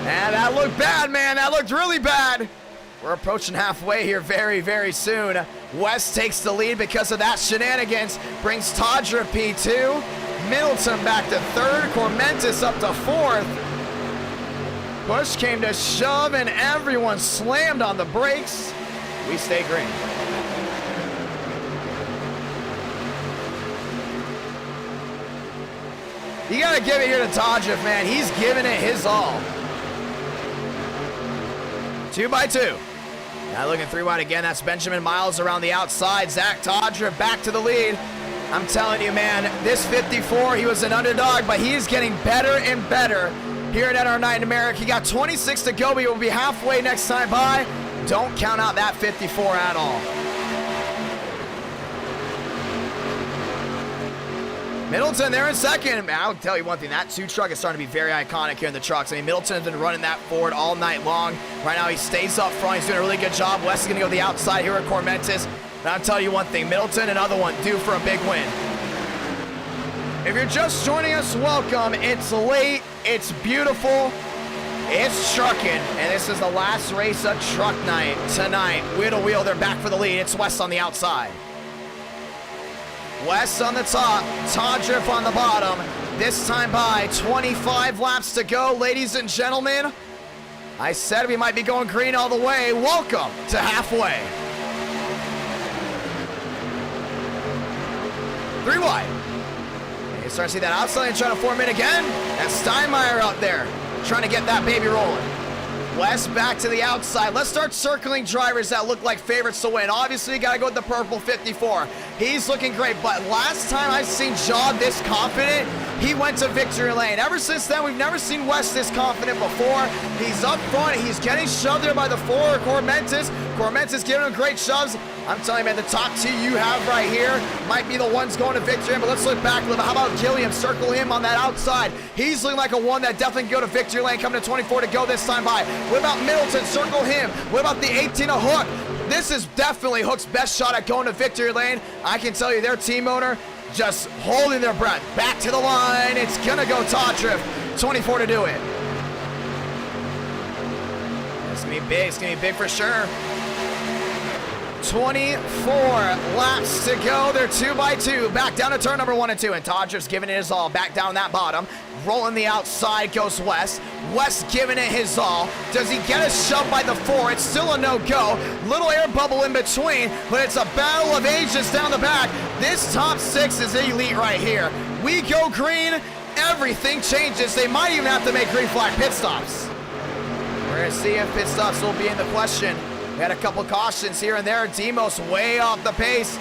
And that looked bad, man. That looked really bad. We're approaching halfway here very, very soon. West takes the lead because of that shenanigans. Brings Todra P2. Middleton back to 3rd. Cormentis up to 4th. Push came to shove and everyone slammed on the brakes. We stay green. You gotta give it here to Todrick, man. He's giving it his all. 2 by 2. Now looking 3 wide again. That's Benjamin Miles around the outside. Zach Todrick back to the lead. I'm telling you, man, this 54, he was an underdog, but he is getting better and better here at NR9 in America. He got 26 to go, but he will be halfway next time by. Don't count out that 54 at all. Middleton there in 2nd. I'll tell you one thing, that 2 truck is starting to be very iconic here in the trucks. I mean, Middleton has been running that forward all night long. Right now he stays up front. He's doing a really good job. West is going to go to the outside here at Cormentis. And I'll tell you one thing, Middleton, another one, due for a big win. If you're just joining us, welcome. It's late. It's beautiful. It's trucking. And this is the last race of truck night tonight. Wheel to wheel, they're back for the lead. It's West on the outside. West on the top, Todrick on the bottom. This time by 25 laps to go, ladies and gentlemen. I said we might be going green all the way. Welcome to halfway. 3 wide. And you start to see that outside lane trying to form in again. And Steinmeier out there trying to get that baby rolling. West back to the outside. Let's start circling drivers that look like favorites to win. Obviously, you got to go with the purple 54. He's looking great, but last time I've seen Jaw this confident, he went to victory lane. Ever since then, we've never seen West this confident before. He's up front. He's getting shoved there by the 4, Cormentis. Cormentis giving him great shoves. I'm telling you, man, the top 2 you have right here might be the ones going to victory lane, but let's look back a little bit. How about Gilliam? Circle him on that outside. He's looking like a one that definitely can go to victory lane, coming to 24 to go this time by. What about Middleton? Circle him. What about the 18 of Hook? This is definitely Hook's best shot at going to victory lane. I can tell you, their team owner just holding their breath. Back to the line. It's going to go Todrick. 24 to do it. It's going to be big. It's going to be big for sure. 24 laps to go. They're 2 by 2. Back down to turn number 1 and 2. And Todrick's giving it his all. Back down that bottom. Rolling the outside goes West. West giving it his all. Does he get a shove by the 4? It's still a no-go. Little air bubble in between, but it's a battle of ages down the back. This top 6 is elite right here. We go green, everything changes. They might even have to make green flag pit stops. We're going to see if pit stops will be in the question. We had a couple cautions here and there. Demos way off the pace.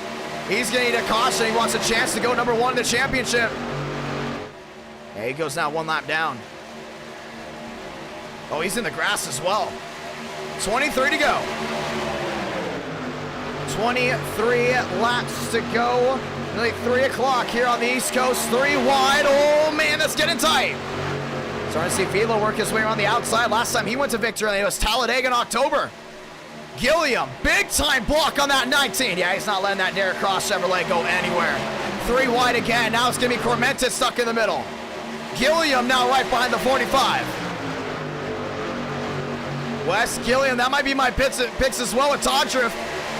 He's gonna need a caution. He wants a chance to go number 1 in the championship. Yeah, he goes now 1 lap down. Oh, he's in the grass as well. 23 to go. 23 laps to go. Nearly 3 o'clock here on the East Coast. 3 wide. Oh, man, that's getting tight. Starting to see Vila work his way around the outside. Last time he went to victory, it was Talladega in October. Gilliam, big time block on that 19. Yeah, he's not letting that Derek Cross Chevrolet go anywhere. 3 wide again. Now it's going to be Cormentis stuck in the middle. Gilliam now right behind the 45. Wes Gilliam, that might be my picks as well with Todriff.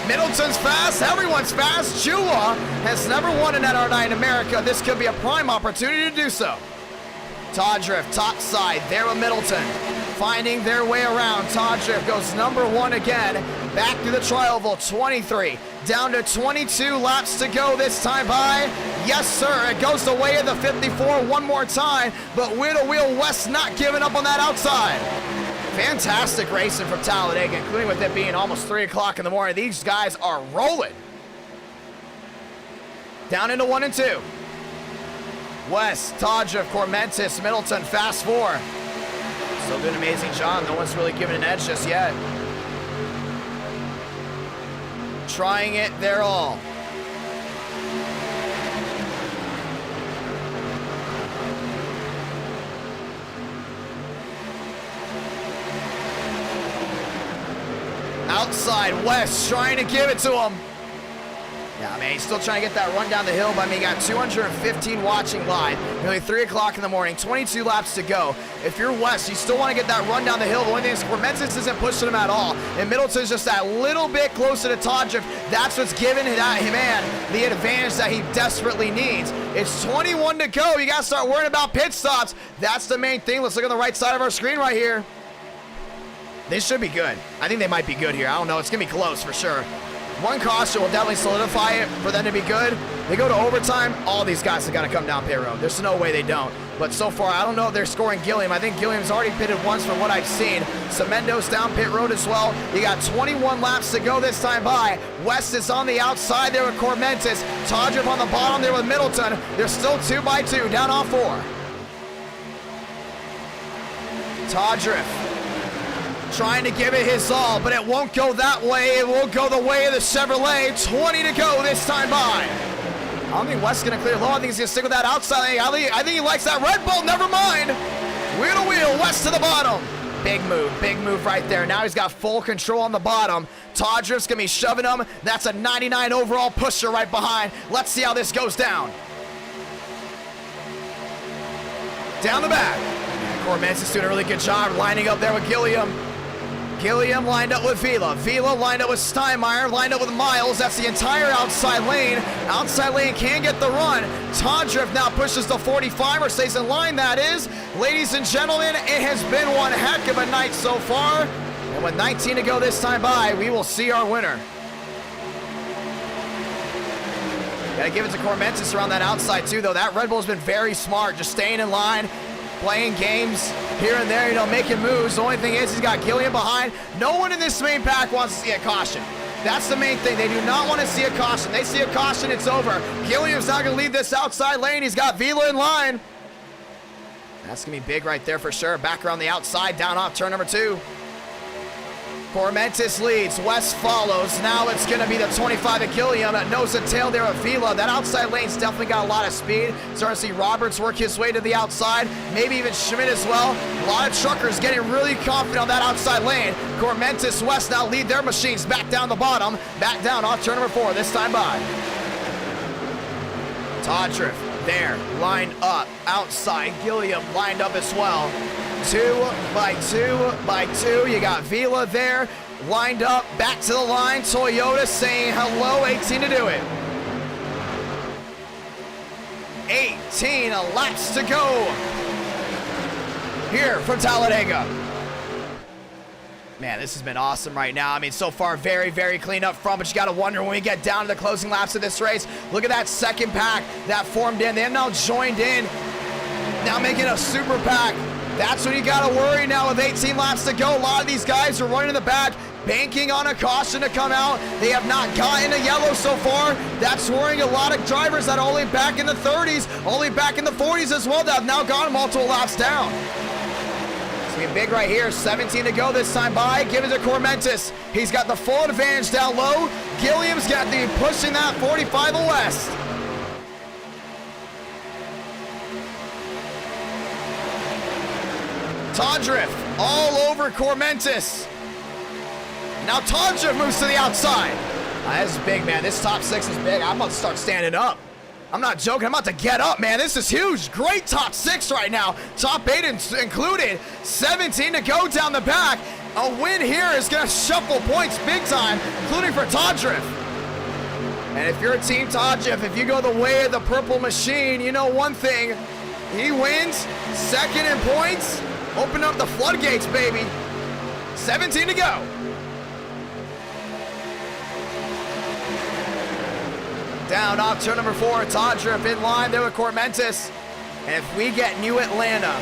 Middleton's fast, everyone's fast. Chua has never won an NR9 in America. This could be a prime opportunity to do so. Todriff, top side, there with Middleton. Finding their way around. Todriff goes number 1 again. Back to the tri-oval, 23. Down to 22 laps to go this time by. Yes, sir, it goes the way of the 54 one more time, but wheel to wheel West not giving up on that outside. Fantastic racing from Talladega, including with it being almost 3 o'clock in the morning. These guys are rolling. Down into 1 and 2. West, Todriff, Cormentis, Middleton, fast 4. Still doing an amazing job. No one's really given an edge just yet. Trying it their all. Outside, West trying to give it to him. Yeah, man, he's still trying to get that run down the hill, but I mean, he got 215 watching live. Nearly 3 o'clock in the morning, 22 laps to go. If you're West, you still want to get that run down the hill. The only thing is Cormentis isn't pushing him at all, and Middleton's just that little bit closer to Todriff. That's what's giving him, man, the advantage that he desperately needs. It's 21 to go. You got to start worrying about pit stops. That's the main thing. Let's look on the right side of our screen right here. This should be good. I think they might be good here. I don't know. It's going to be close for sure. 1 caution will definitely solidify it for them to be good. They go to overtime, all these guys have got to come down pit road. There's no way they don't. But so far, I don't know if they're scoring Gilliam. I think Gilliam's already pitted once from what I've seen. Semendo's down pit road as well. You got 21 laps to go this time by. West is on the outside there with Cormentis. Todriff on the bottom there with Middleton. They're still 2 by 2, down off 4. Todriff trying to give it his all, but it won't go that way. It will go the way of the Chevrolet. 20 to go this time by. I don't think West's going to clear low. I think he's going to stick with that outside. I think he likes that Red Bull. Never mind. Wheel to wheel, West to the bottom. Big move right there. Now he's got full control on the bottom. Todriff's going to be shoving him. That's a 99 overall pusher right behind. Let's see how this goes down. Down the back. Cormentis is doing a really good job lining up there with Gilliam. Gilliam lined up with Vila. Vila lined up with Steinmeier, lined up with Miles. That's the entire outside lane. Outside lane can get the run. Todriff now pushes the 45 or stays in line, that is. Ladies and gentlemen, it has been one heck of a night so far. And with 19 to go this time by, we will see our winner. Gotta give it to Cormentis around that outside too, though. That Red Bull's been very smart, just staying in line, playing games here and there, making moves. The only thing is he's got Gilliam behind. No one in this main pack wants to see a caution. That's the main thing. They do not want to see a caution. They see a caution, it's over. Gilliam's not going to leave this outside lane. He's got Vila in line. That's going to be big right there for sure. Back around the outside, down off turn number 2. Cormentis leads, West follows. Now it's going to be the 25 of Gilliam. Nose and tail there of Vila. That outside lane's definitely got a lot of speed. Starting to see Roberts work his way to the outside. Maybe even Schmidt as well. A lot of truckers getting really confident on that outside lane. Cormentis, West now lead their machines back down the bottom. Back down off turn number 4 this time by. Todriff there, lined up. Outside, Gilliam lined up as well. 2 by 2 by 2. You got Vila there, lined up, back to the line. Toyota saying hello, 18 to do it. 18 laps to go here from Talladega. Man, this has been awesome right now. I mean, so far, very, very clean up front, but you got to wonder when we get down to the closing laps of this race. Look at that second pack that formed in. They have now joined in, now making a super pack. That's when you got to worry now with 18 laps to go. A lot of these guys are running in the back. banking on a caution to come out. They have not gotten a yellow so far. That's worrying a lot of drivers that are only back in the 30s, only back in the 40s as well, that have now gotten multiple laps down. It's gonna be big right here. 17 to go this time by. Give it to Cormentis. He's got the full advantage down low. Gilliam's got the pushing that 45 west. Todriff all over Cormentis. Now Todriff moves to the outside. This is big, man. This top 6 is big. I'm about to start standing up. I'm not joking. I'm about to get up, man. This is huge. Great top 6 right now. Top 8 included. 17 to go down the back. A win here is going to shuffle points big time, including for Todriff. And if you're a Team Todriff, if you go the way of the purple machine, you know one thing. He wins. Second in points. Open up the floodgates, baby. 17 to go. Down off turn number 4, Todriff in line there with Cormentis. And if we get New Atlanta,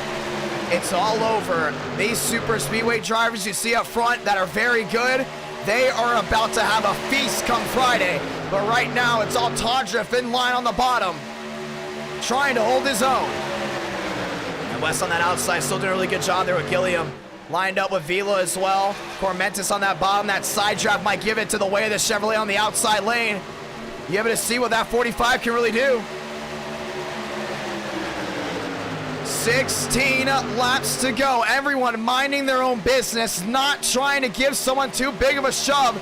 it's all over. These super speedway drivers you see up front that are very good, they are about to have a feast come Friday. But right now, it's all Todriff in line on the bottom, trying to hold his own. And West on that outside, still doing a really good job there with Gilliam. Lined up with Vila as well. Cormentis on that bottom. That side draft might give it to the way of the Chevrolet on the outside lane. You able to see what that 45 can really do. 16 laps to go. Everyone minding their own business, not trying to give someone too big of a shove.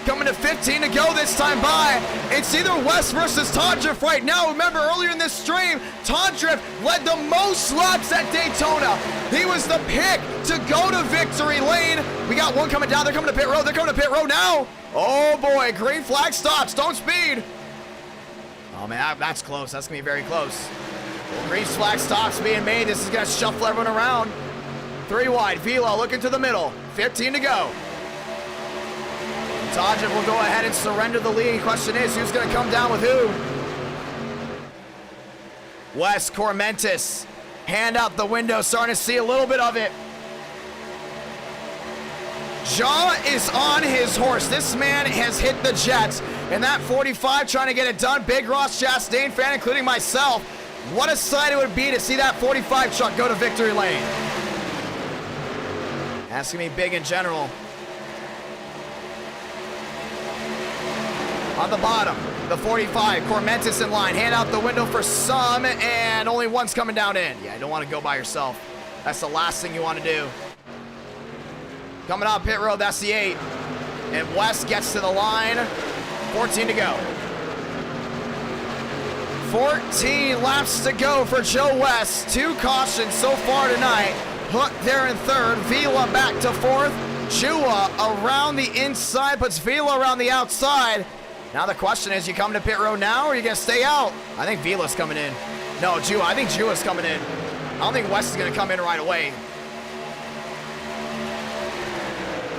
Coming to 15 to go this time by. It's either West versus Todriff right now. Remember earlier in this stream, Todriff led the most laps at Daytona. He was the pick to go to victory lane. We got one coming down. They're coming to pit road. They're coming to pit road now. Oh boy, green flag stops. Don't speed. Oh man, that's close. That's gonna be very close. Green flag stops being made. This is gonna shuffle everyone around. 3 wide. Vila looking to the middle. 15 to go. Todriff will go ahead and surrender the lead. Question is, who's gonna come down with who? Wes Cormentis. Hand out the window, starting to see a little bit of it. Jaw is on his horse. This man has hit the jets. And that 45 trying to get it done. Big Ross Chastain fan, including myself. What a sight it would be to see that 45 truck go to victory lane. That's going to be big in general. On the bottom, the 45, Cormentis in line. Hand out the window for some, and only one's coming down in. Yeah, you don't want to go by yourself. That's the last thing you want to do. Coming out pit road, that's the 8. And West gets to the line. 14 to go. 14 laps to go for Joe West. 2 cautions so far tonight. Hook there in 3rd. Vila back to 4th. Chua around the inside, puts Vila around the outside. Now the question is, you coming to pit road now, or are you going to stay out? I think Vila's coming in. No, Chua. I think Chua's coming in. I don't think West is going to come in right away.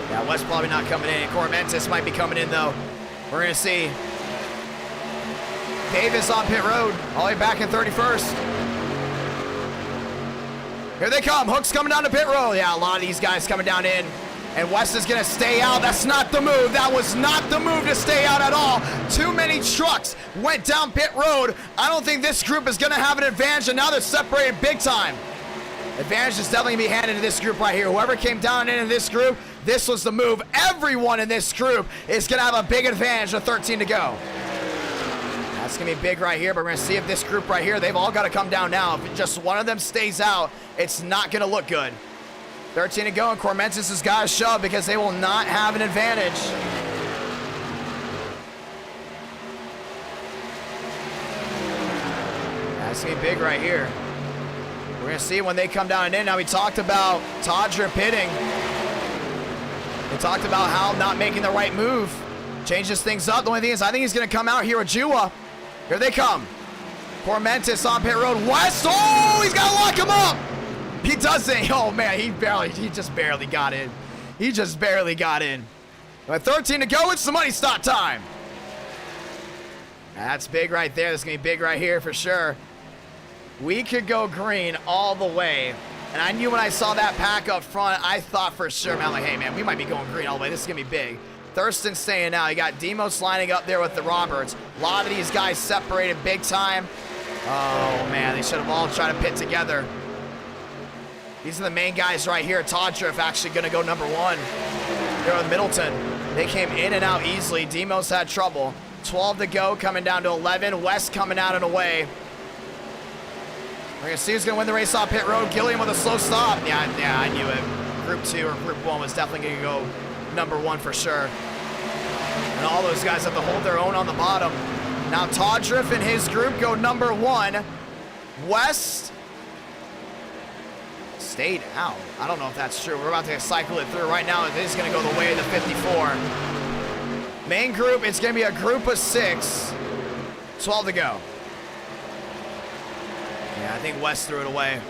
Yeah, West probably not coming in. Cormentis might be coming in, though. We're going to see. Davis on pit road, all the way back in 31st. Here they come. Hook's coming down to pit road. Yeah, a lot of these guys coming down in. And West is going to stay out. That's not the move. That was not the move to stay out at all. Too many trucks went down pit road. I don't think this group is going to have an advantage, and now they're separated big time. Advantage is definitely going to be handed to this group right here. Whoever came down in this group, this was the move. Everyone in this group is going to have a big advantage with 13 to go. That's going to be big right here, but we're going to see if this group right here, they've all got to come down now. If just one of them stays out, it's not going to look good. 13 to go, and Cormentis has got to shove because they will not have an advantage. That's going to be big right here. We're going to see when they come down and in. Now, we talked about Todriff pitting. We talked about how not making the right move changes things up. The only thing is, I think he's going to come out here with Jua. Here they come. Cormentis on pit road. West, oh, he's got to lock him up. He doesn't. Oh, man, he just barely got in. He just barely got in. With 13 to go, it's the money stop time. That's big right there. That's going to be big right here for sure. We could go green all the way. And I knew when I saw that pack up front, I thought for sure, man, I'm like, hey, man, we might be going green all the way. This is going to be big. Thurston staying now. You got Demos lining up there with the Roberts. A lot of these guys separated big time. Oh, man, they should have all tried to pit together. These are the main guys right here. Todriff actually going to go number 1. They're with Middleton. They came in and out easily. Demos had trouble. 12 to go, coming down to 11. West coming out and away. We're going to see who's going to win the race off pit road. Gilliam with a slow stop. Yeah, I knew it. Group 2 or Group 1 was definitely going to go number 1 for sure. And all those guys have to hold their own on the bottom. Now Todriff and his group go number 1. West stayed out. I don't know if that's true. We're about to cycle it through. Right now, it is going to go the way of the 54. Main group, it's going to be a group of 6. 12 to go. Yeah, I think West threw it away.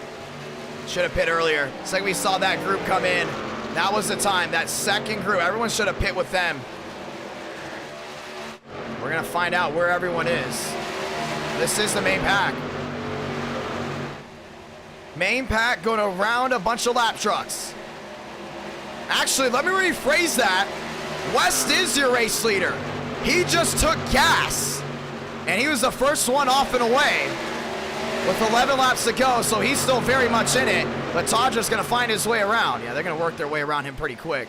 Should have pit earlier. It's like we saw that group come in. That was the time. That second group, everyone should have pit with them. We're going to find out where everyone is. This is the main pack. Main pack going around a bunch of lap trucks. Actually, let me rephrase that. West is your race leader. He just took gas, and he was the first one off and away with 11 laps to go, so he's still very much in it, but Todriff's going to find his way around. Yeah, they're going to work their way around him pretty quick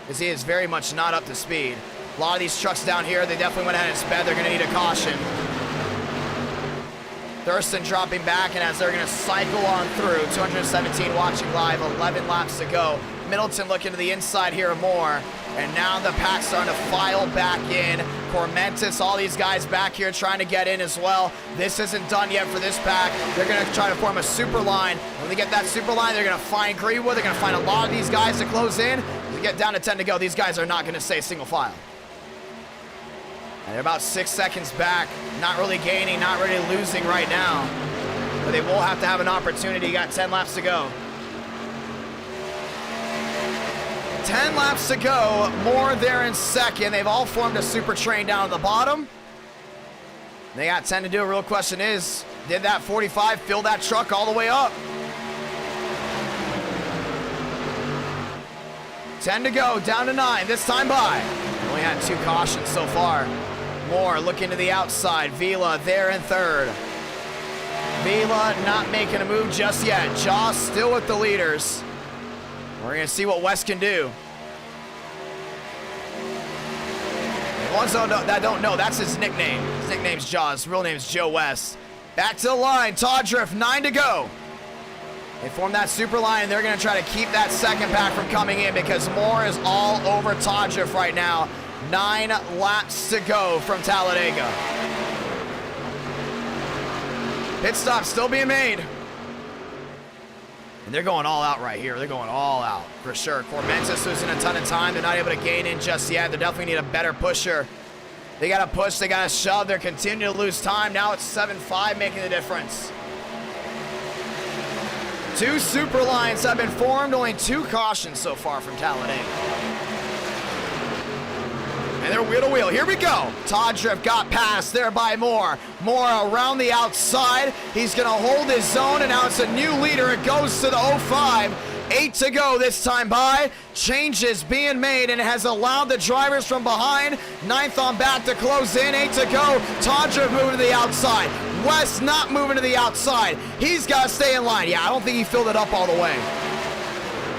because he is very much not up to speed. A lot of these trucks down here, they definitely went ahead and sped. They're going to need a caution. Thurston dropping back, and as they're going to cycle on through, 217 watching live, 11 laps to go. Middleton looking to the inside here more, and now the pack's starting to file back in. Cormentis, all these guys back here trying to get in as well. This isn't done yet for this pack. They're going to try to form a super line. When they get that super line, they're going to find Greenwood. They're going to find a lot of these guys to close in. As we get down to 10 to go, these guys are not going to stay single file. And they're about 6 seconds back. Not really gaining, not really losing right now. But they will have to have an opportunity. You got 10 laps to go. 10 laps to go. More there in second. They've all formed a super train down at the bottom. They got 10 to do. Real question is, did that 45 fill that truck all the way up? 10 to go, down to 9, this time by. Only had 2 cautions so far. Moore looking to the outside. Vila there in third. Vila not making a move just yet. Jaws still with the leaders. We're going to see what West can do. The ones that don't know, that's his nickname. His nickname's Jaws. His real name's Joe West. Back to the line. Todriff, 9 to go. They form that super line, and they're going to try to keep that second pack from coming in because Moore is all over Todriff right now. 9 laps to go from Talladega. Pit stop still being made. And they're going all out right here. They're going all out for sure. Cormentis losing a ton of time. They're not able to gain in just yet. They definitely need a better pusher. They got to push. They got to shove. They're continuing to lose time. Now it's 7-5 making the difference. 2 super lines have been formed. Only 2 cautions so far from Talladega. And they're wheel to wheel. Here we go. Todriff got past there by Moore. Moore around the outside. He's going to hold his zone, and now it's a new leader. It goes to the 05. 8 to go this time by. Changes being made, and it has allowed the drivers from behind. 9th on back to close in. 8 to go. Todriff moving to the outside. West not moving to the outside. He's got to stay in line. Yeah, I don't think he filled it up all the way.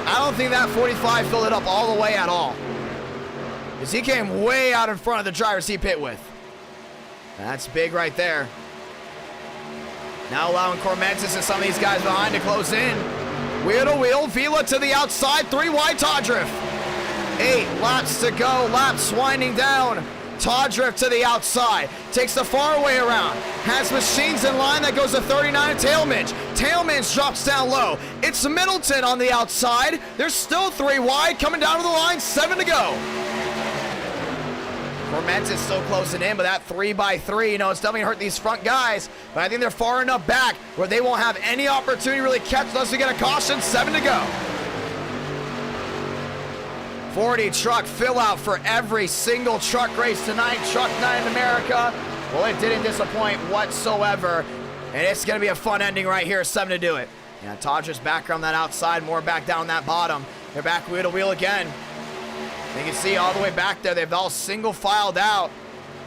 I don't think that 45 filled it up all the way at all. Because he came way out in front of the drivers he pit with. That's big right there. Now allowing Cormentis and some of these guys behind to close in. Wheel to wheel, Vila to the outside, 3 wide Todriff. 8 laps to go, laps winding down. Todriff to the outside, takes the far way around. Has machines in line that goes to 39 Tailminge. Tailminge drops down low. It's Middleton on the outside. There's still 3 wide, coming down to the line, 7 to go. Cormentis still closing in, but that 3x3, you know, it's definitely hurt these front guys. But I think they're far enough back where they won't have any opportunity to really catch unless we get a caution. 7 to go. 40 truck fill out for every single truck race tonight. Truck night in America. Well, it didn't disappoint whatsoever. And it's going to be a fun ending right here. 7 to do it. Yeah, Todger's back on that outside, more back down that bottom. They're back wheel to wheel again. You can see all the way back there, they've all single filed out.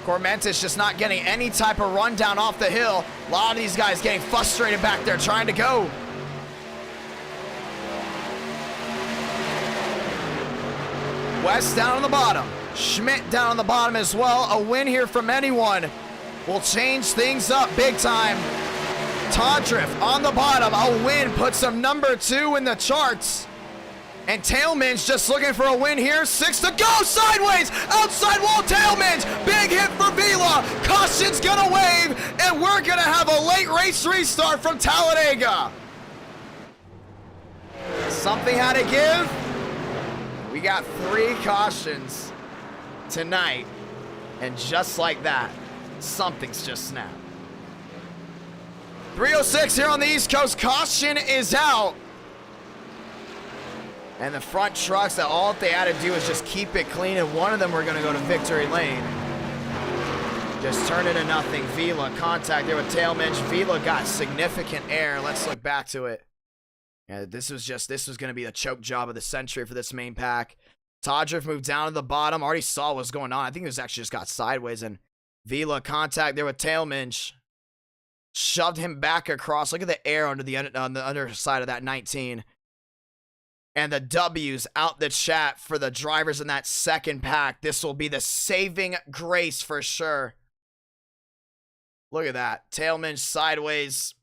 Cormentis just not getting any type of rundown off the hill. A lot of these guys getting frustrated back there trying to go. West down on the bottom. Schmidt down on the bottom as well. A win here from anyone will change things up big time. Todriff on the bottom. A win puts him number 2 in the charts. And Tailman's just looking for a win here. 6 to go. Sideways. Outside wall. Tailman's. Big hit for Vila. Caution's gonna wave. And we're gonna have a late race restart from Talladega. Something had to give. We got 3 cautions tonight. And just like that, something's just snapped. 306 here on the East Coast. Caution is out. And the front trucks, that all they had to do is just keep it clean, and one of them were going to go to victory lane. Just turn it to nothing. Vila contact there with Tailmensch. Vila got significant air. Let's look back to it. Yeah, this was going to be the choke job of the century for this main pack. Todriff moved down to the bottom. Already saw what was going on. I think it was actually just got sideways, and Vila contact there with Tailmensch. Shoved him back across. Look at the air on the underside of that 19. And the W's out the chat for the drivers in that second pack. This will be the saving grace for sure. Look at that. Tailman sideways.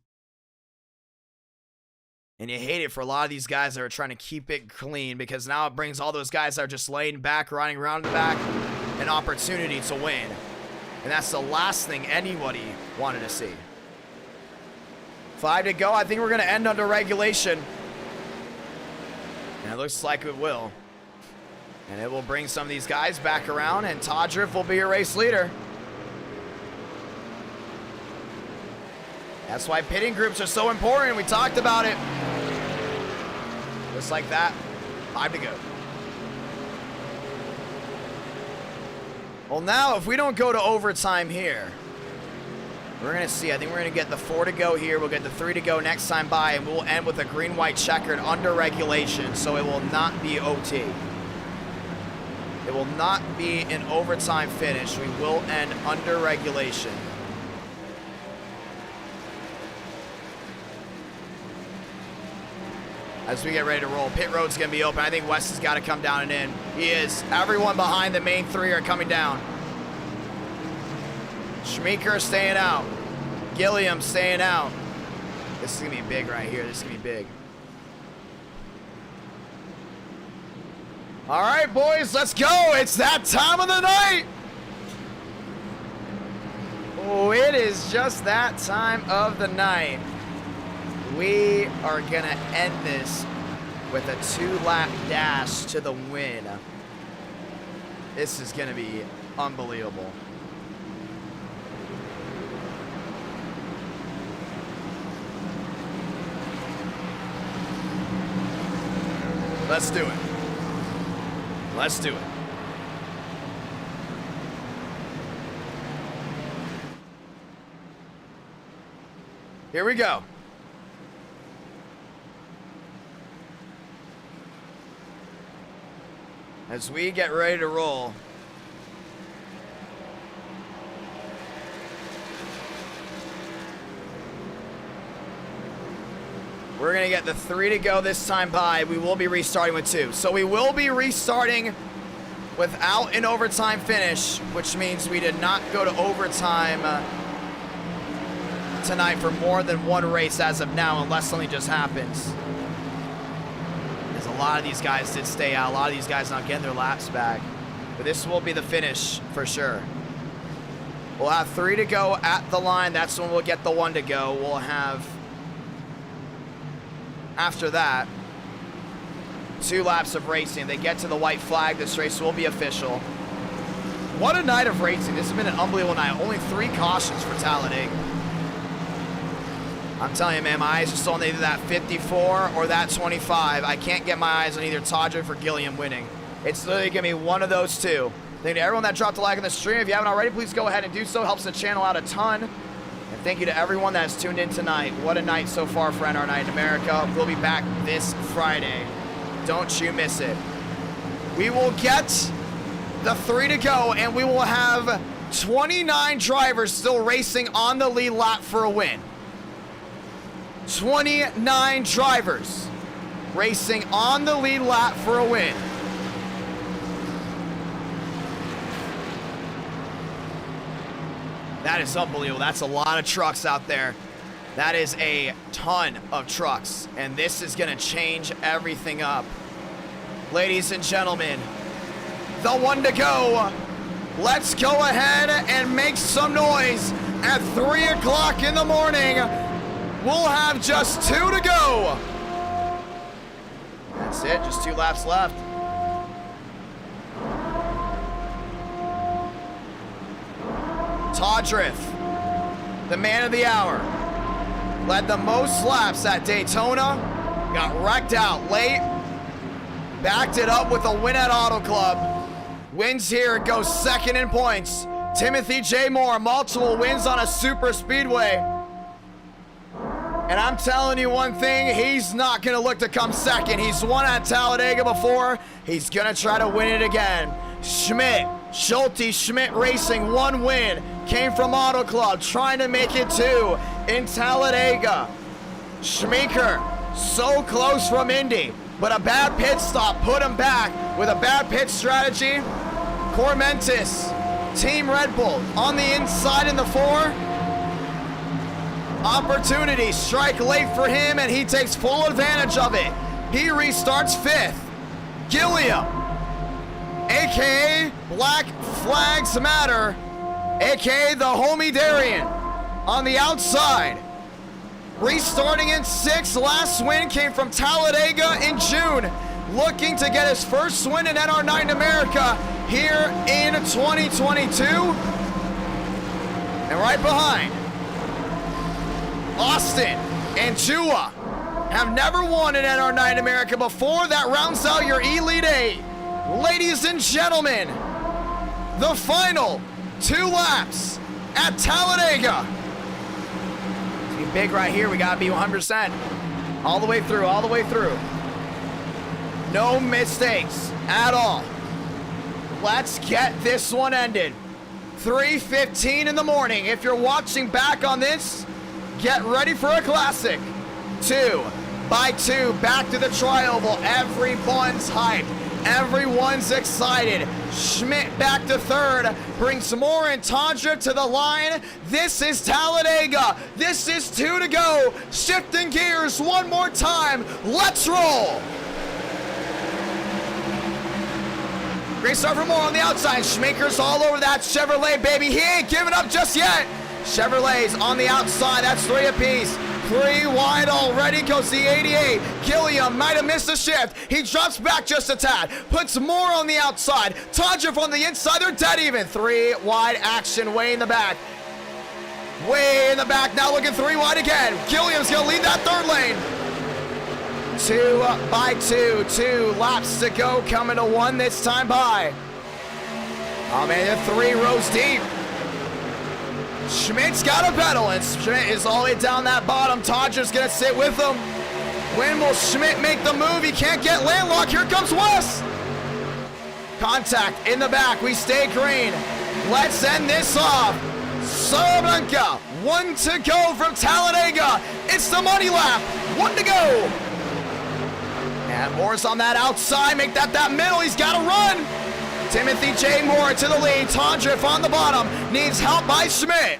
And you hate it for a lot of these guys that are trying to keep it clean, because now it brings all those guys that are just laying back, riding around the back, an opportunity to win. And that's the last thing anybody wanted to see. 5 to go. I think we're going to end under regulation. And it looks like it will. And it will bring some of these guys back around, and Todriff will be your race leader. That's why pitting groups are so important. We talked about it. Just like that. 5 to go. Well, now if we don't go to overtime here, we're going to see. I think we're going to get the 4 to go here. We'll get the 3 to go next time by, and we'll end with a green-white checkered under regulation, so it will not be OT. It will not be an overtime finish. We will end under regulation. As we get ready to roll, pit road's going to be open. I think West has got to come down and in. He is. Everyone behind the main 3 are coming down. Schmeeker staying out. Gilliam staying out. This is going to be big right here. This is going to be big. All right, boys, let's go. It's that time of the night. Oh, it is just that time of the night. We are going to end this with a 2-lap dash to the win. This is going to be unbelievable. Let's do it. Let's do it. Here we go. As we get ready to roll. We're going to get the 3 to go this time by. We will be restarting with 2. So we will be restarting without an overtime finish, which means we did not go to overtime tonight for more than 1 race as of now, unless something just happens. As a lot of these guys did stay out. A lot of these guys not getting their laps back. But this will be the finish for sure. We'll have 3 to go at the line. That's when we'll get the 1 to go. We'll have... After that, 2 laps of racing. They get to the white flag. This race will be official. What a night of racing. This has been an unbelievable night. Only 3 cautions for Talladega. I'm telling you, man, my eyes are still on either that 54 or that 25. I can't get my eyes on either Todriff or Gilliam winning. It's literally going to be one of those 2. Thank you to everyone that dropped a like on the stream. If you haven't already, please go ahead and do so. Helps the channel out a ton. And Thank you to everyone that has tuned in tonight. What a night so far for NR Night in America. We'll be back this Friday. Don't you miss it. We will get the 3 to go, and we will have 29 drivers still racing on the lead lap for a win. 29 drivers racing on the lead lap for a win. That is unbelievable. That's a lot of trucks out there. That is a ton of trucks, and this is going to change everything up. Ladies and gentlemen, the 1 to go. Let's go ahead and make some noise. At 3 o'clock in the morning, we'll have just 2 to go. That's it, just 2 laps left. Todriff, the man of the hour, led the most laps at Daytona, got wrecked out late, backed it up with a win at Auto Club. Wins here, goes second in points. Timothy J. Moore, multiple wins on a super speedway. And I'm telling you one thing, he's not gonna look to come second. He's won at Talladega before. He's gonna try to win it again. Schmidt, Schulte Schmidt Racing, 1 win. Came from Auto Club, trying to make it 2 in Talladega. Schmeeker, so close from Indy, but a bad pit stop put him back with a bad pit strategy. Cormentis, Team Red Bull on the inside in the 4. Opportunity, strike late for him, and he takes full advantage of it. He restarts 5th. Gilliam, AKA Black Flags Matter, AKA the homie Darian, on the outside. Restarting in 6th, last win came from Talladega in June. Looking to get his first win in NR9 America here in 2022. And right behind, Austin and Chua have never won in NR9 America before. That rounds out your Elite 8. Ladies and gentlemen, the final 2 laps at Talladega. It's gonna be big right here. We gotta be 100%. All the way through, all the way through. No mistakes at all. Let's get this one ended. 3:15 in the morning. If you're watching back on this, get ready for a classic. 2 by 2, back to the tri-oval. Everyone's hyped. Everyone's excited. Schmidt back to 3rd. Brings Moore and Tondra to the line. This is Talladega. This is 2 to go. Shifting gears one more time. Let's roll. Great start for Moore on the outside. Schmaker's all over that Chevrolet, baby. He ain't giving up just yet. Chevrolet's on the outside. That's 3 apiece. 3 wide already goes the 88. Gilliam might have missed a shift. He drops back just a tad. Puts Moore on the outside. Tondra from the inside. They're dead even. 3 wide action way in the back. Way in the back. Now looking 3 wide again. Gilliam's going to lead that 3rd lane. 2 by 2. 2 laps to go. Coming to 1 this time by. Oh, man, they're 3 rows deep. Schmidt's got a pedal, and Schmidt is all the way down that bottom. Tondra's gonna sit with him. When will Schmidt make the move? He can't get landlocked. Here comes Wes. Contact in the back. We stay green. Let's end this off. Salamanca, 1 to go from Talladega. It's the money lap. 1 to go. And Moore's on that outside. Make that middle. He's got to run. Timothy J. Moore to the lead. Tondriff on the bottom. Needs help by Schmidt.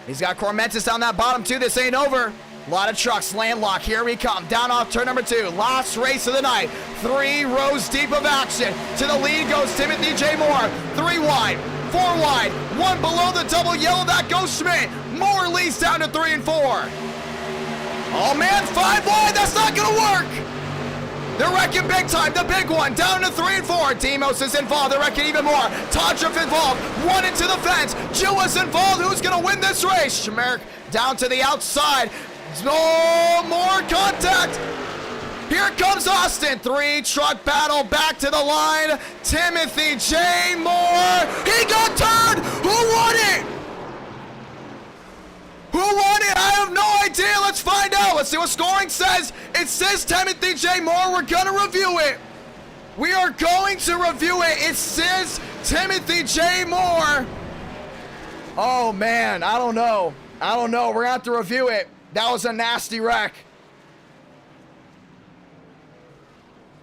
He's got Cormentis down that bottom too. This ain't over. A lot of trucks. Landlock. Here we come. Down off turn number 2. Last race of the night. 3 rows deep of action. To the lead goes Timothy J. Moore. 3 wide. 4 wide. 1 below the double yellow. That goes Schmidt. Moore leads down to 3 and 4. Oh man, 5 wide. That's not going to work. They're wrecking big time, the big one, down to 3 and 4. Demos is involved, they're wrecking even more. Tondriff involved, 1 into the fence. Juwa's involved, who's gonna win this race? Schmerk down to the outside. No more contact. Here comes Austin, 3 truck battle, back to the line. Timothy J. Moore, he got turned. Who won it? Who go. Let's see what scoring says. It says Timothy J. Moore. We're going to review it. We are going to review it. It says Timothy J. Moore. Oh, man. I don't know. We're going to have to review it. That was a nasty wreck.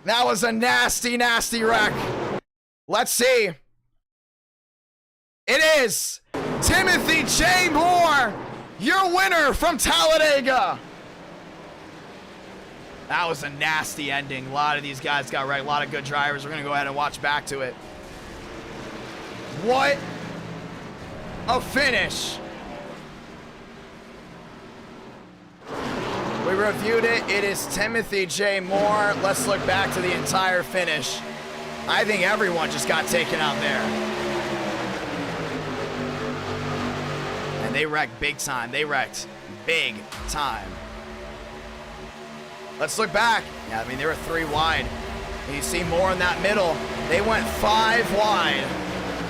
That was a nasty, nasty wreck. Let's see. It is Timothy J. Moore, your winner from Talladega. That was a nasty ending. A lot of these guys got right. A lot of good drivers. We're going to go ahead and watch back to it. What a finish. We reviewed it. It is Timothy J. Moore. Let's look back to the entire finish. I think everyone just got taken out there. And they wrecked big time. They wrecked big time. Let's look back. Yeah, I mean, they were 3 wide. And you see Moore in that middle. They went 5 wide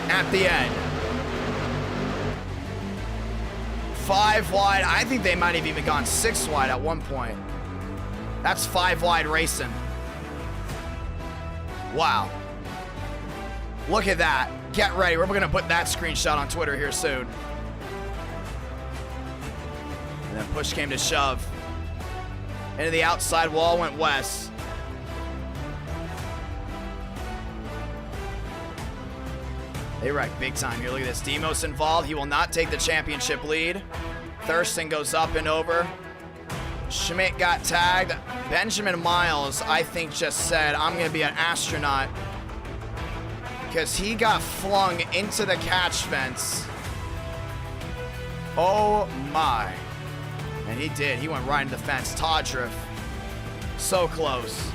at the end. 5 wide. I think they might have even gone 6 wide at one point. That's 5 wide racing. Wow. Look at that. Get ready. We're going to put that screenshot on Twitter here soon. And then push came to shove. Into the outside wall went Wes. They wrecked big time here. Look at this. Demos involved. He will not take the championship lead. Thurston goes up and over. Schmidt got tagged. Benjamin Miles, I think, just said, I'm going to be an astronaut. Because he got flung into the catch fence. Oh, my. And he did. He went right into the fence. Todd drift. So close.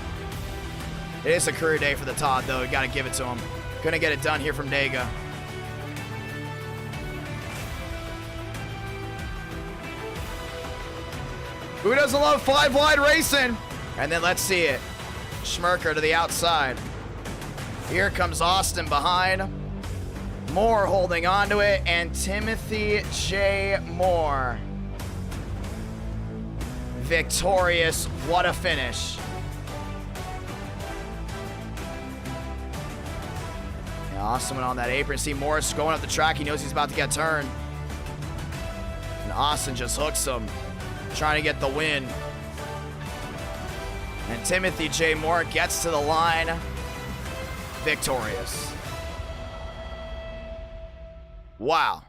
It is a career day for the Todd, though. You got to give it to him. Gonna get it done here from Dega. Who doesn't love 5 wide racing? And then let's see it. Schmerker to the outside. Here comes Austin behind. Moore holding on to it, and Timothy J. Moore. Victorious. What a finish. Austin went on that apron. See Morris going up the track. He knows he's about to get turned. And Austin just hooks him, trying to get the win. And Timothy J. Moore gets to the line, victorious. Wow.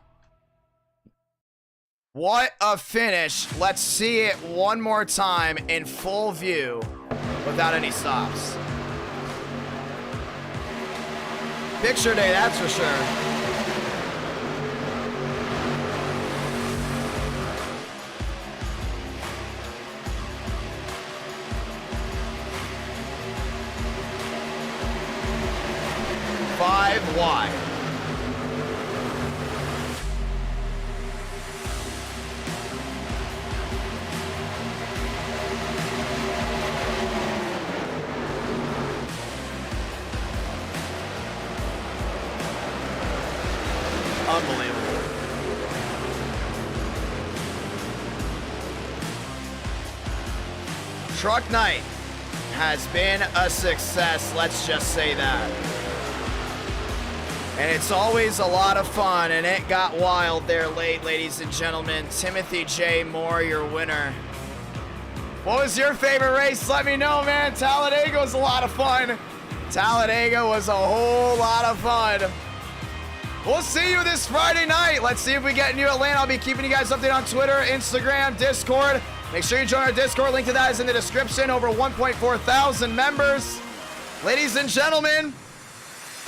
What a finish. Let's see it one more time in full view without any stops. Picture day, that's for sure. Five wide. Unbelievable. Truck night has been a success, let's just say that. And it's always a lot of fun, and it got wild there late, ladies and gentlemen. Timothy J. Moore, your winner. What was your favorite race? Let me know, man. Talladega was a lot of fun. Talladega was a whole lot of fun. We'll see you this Friday night. Let's see if we get New Atlanta. I'll be keeping you guys updated on Twitter, Instagram, Discord. Make sure you join our Discord. Link to that is in the description. Over 1.4 thousand members. Ladies and gentlemen,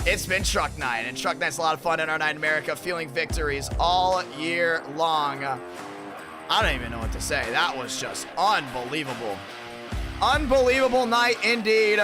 it's been Truck Night. And Truck Night's a lot of fun in our night in America. Feeling victories all year long. I don't even know what to say. That was just unbelievable. Unbelievable night indeed.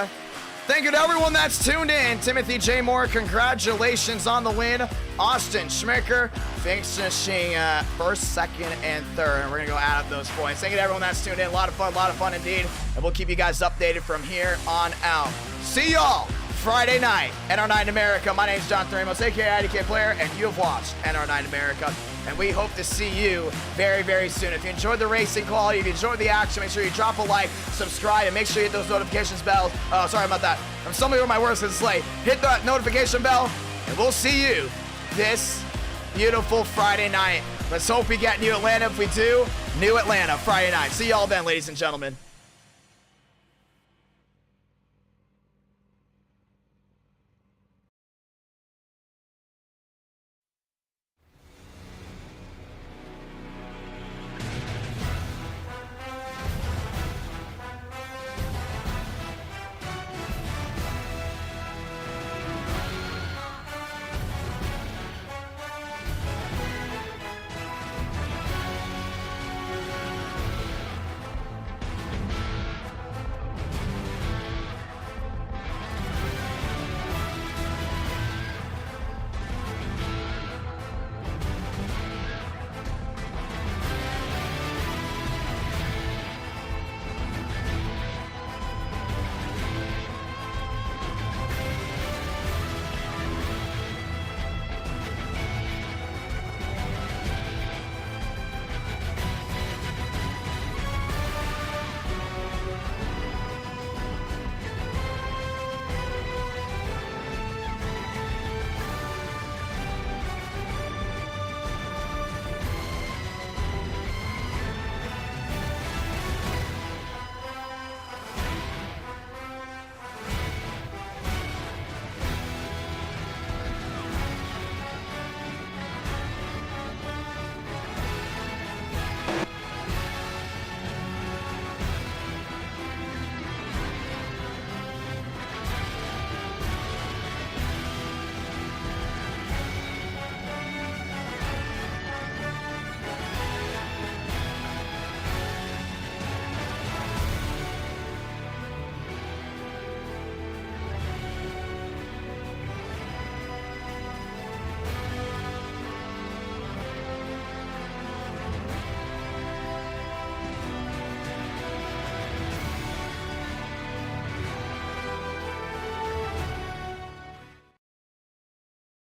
Thank you to everyone that's tuned in. Timothy J. Moore, congratulations on the win. Austin Schmicker finishing first, second, and third. And we're going to go add up those points. Thank you to everyone that's tuned in. A lot of fun indeed. And we'll keep you guys updated from here on out. See y'all Friday night, NR9 America. My name's Jonathan Ramos, aka IDK Player, and you have watched NR9 America. And we hope to see you very, very soon. If you enjoyed the racing quality, if you enjoyed the action, make sure you drop a like, subscribe, and make sure you hit those notifications bells. Oh, sorry about that. I'm stumbling over my words because it's late. Hit that notification bell, and we'll see you this beautiful Friday night. Let's hope we get New Atlanta. If we do, New Atlanta Friday night. See y'all then, ladies and gentlemen.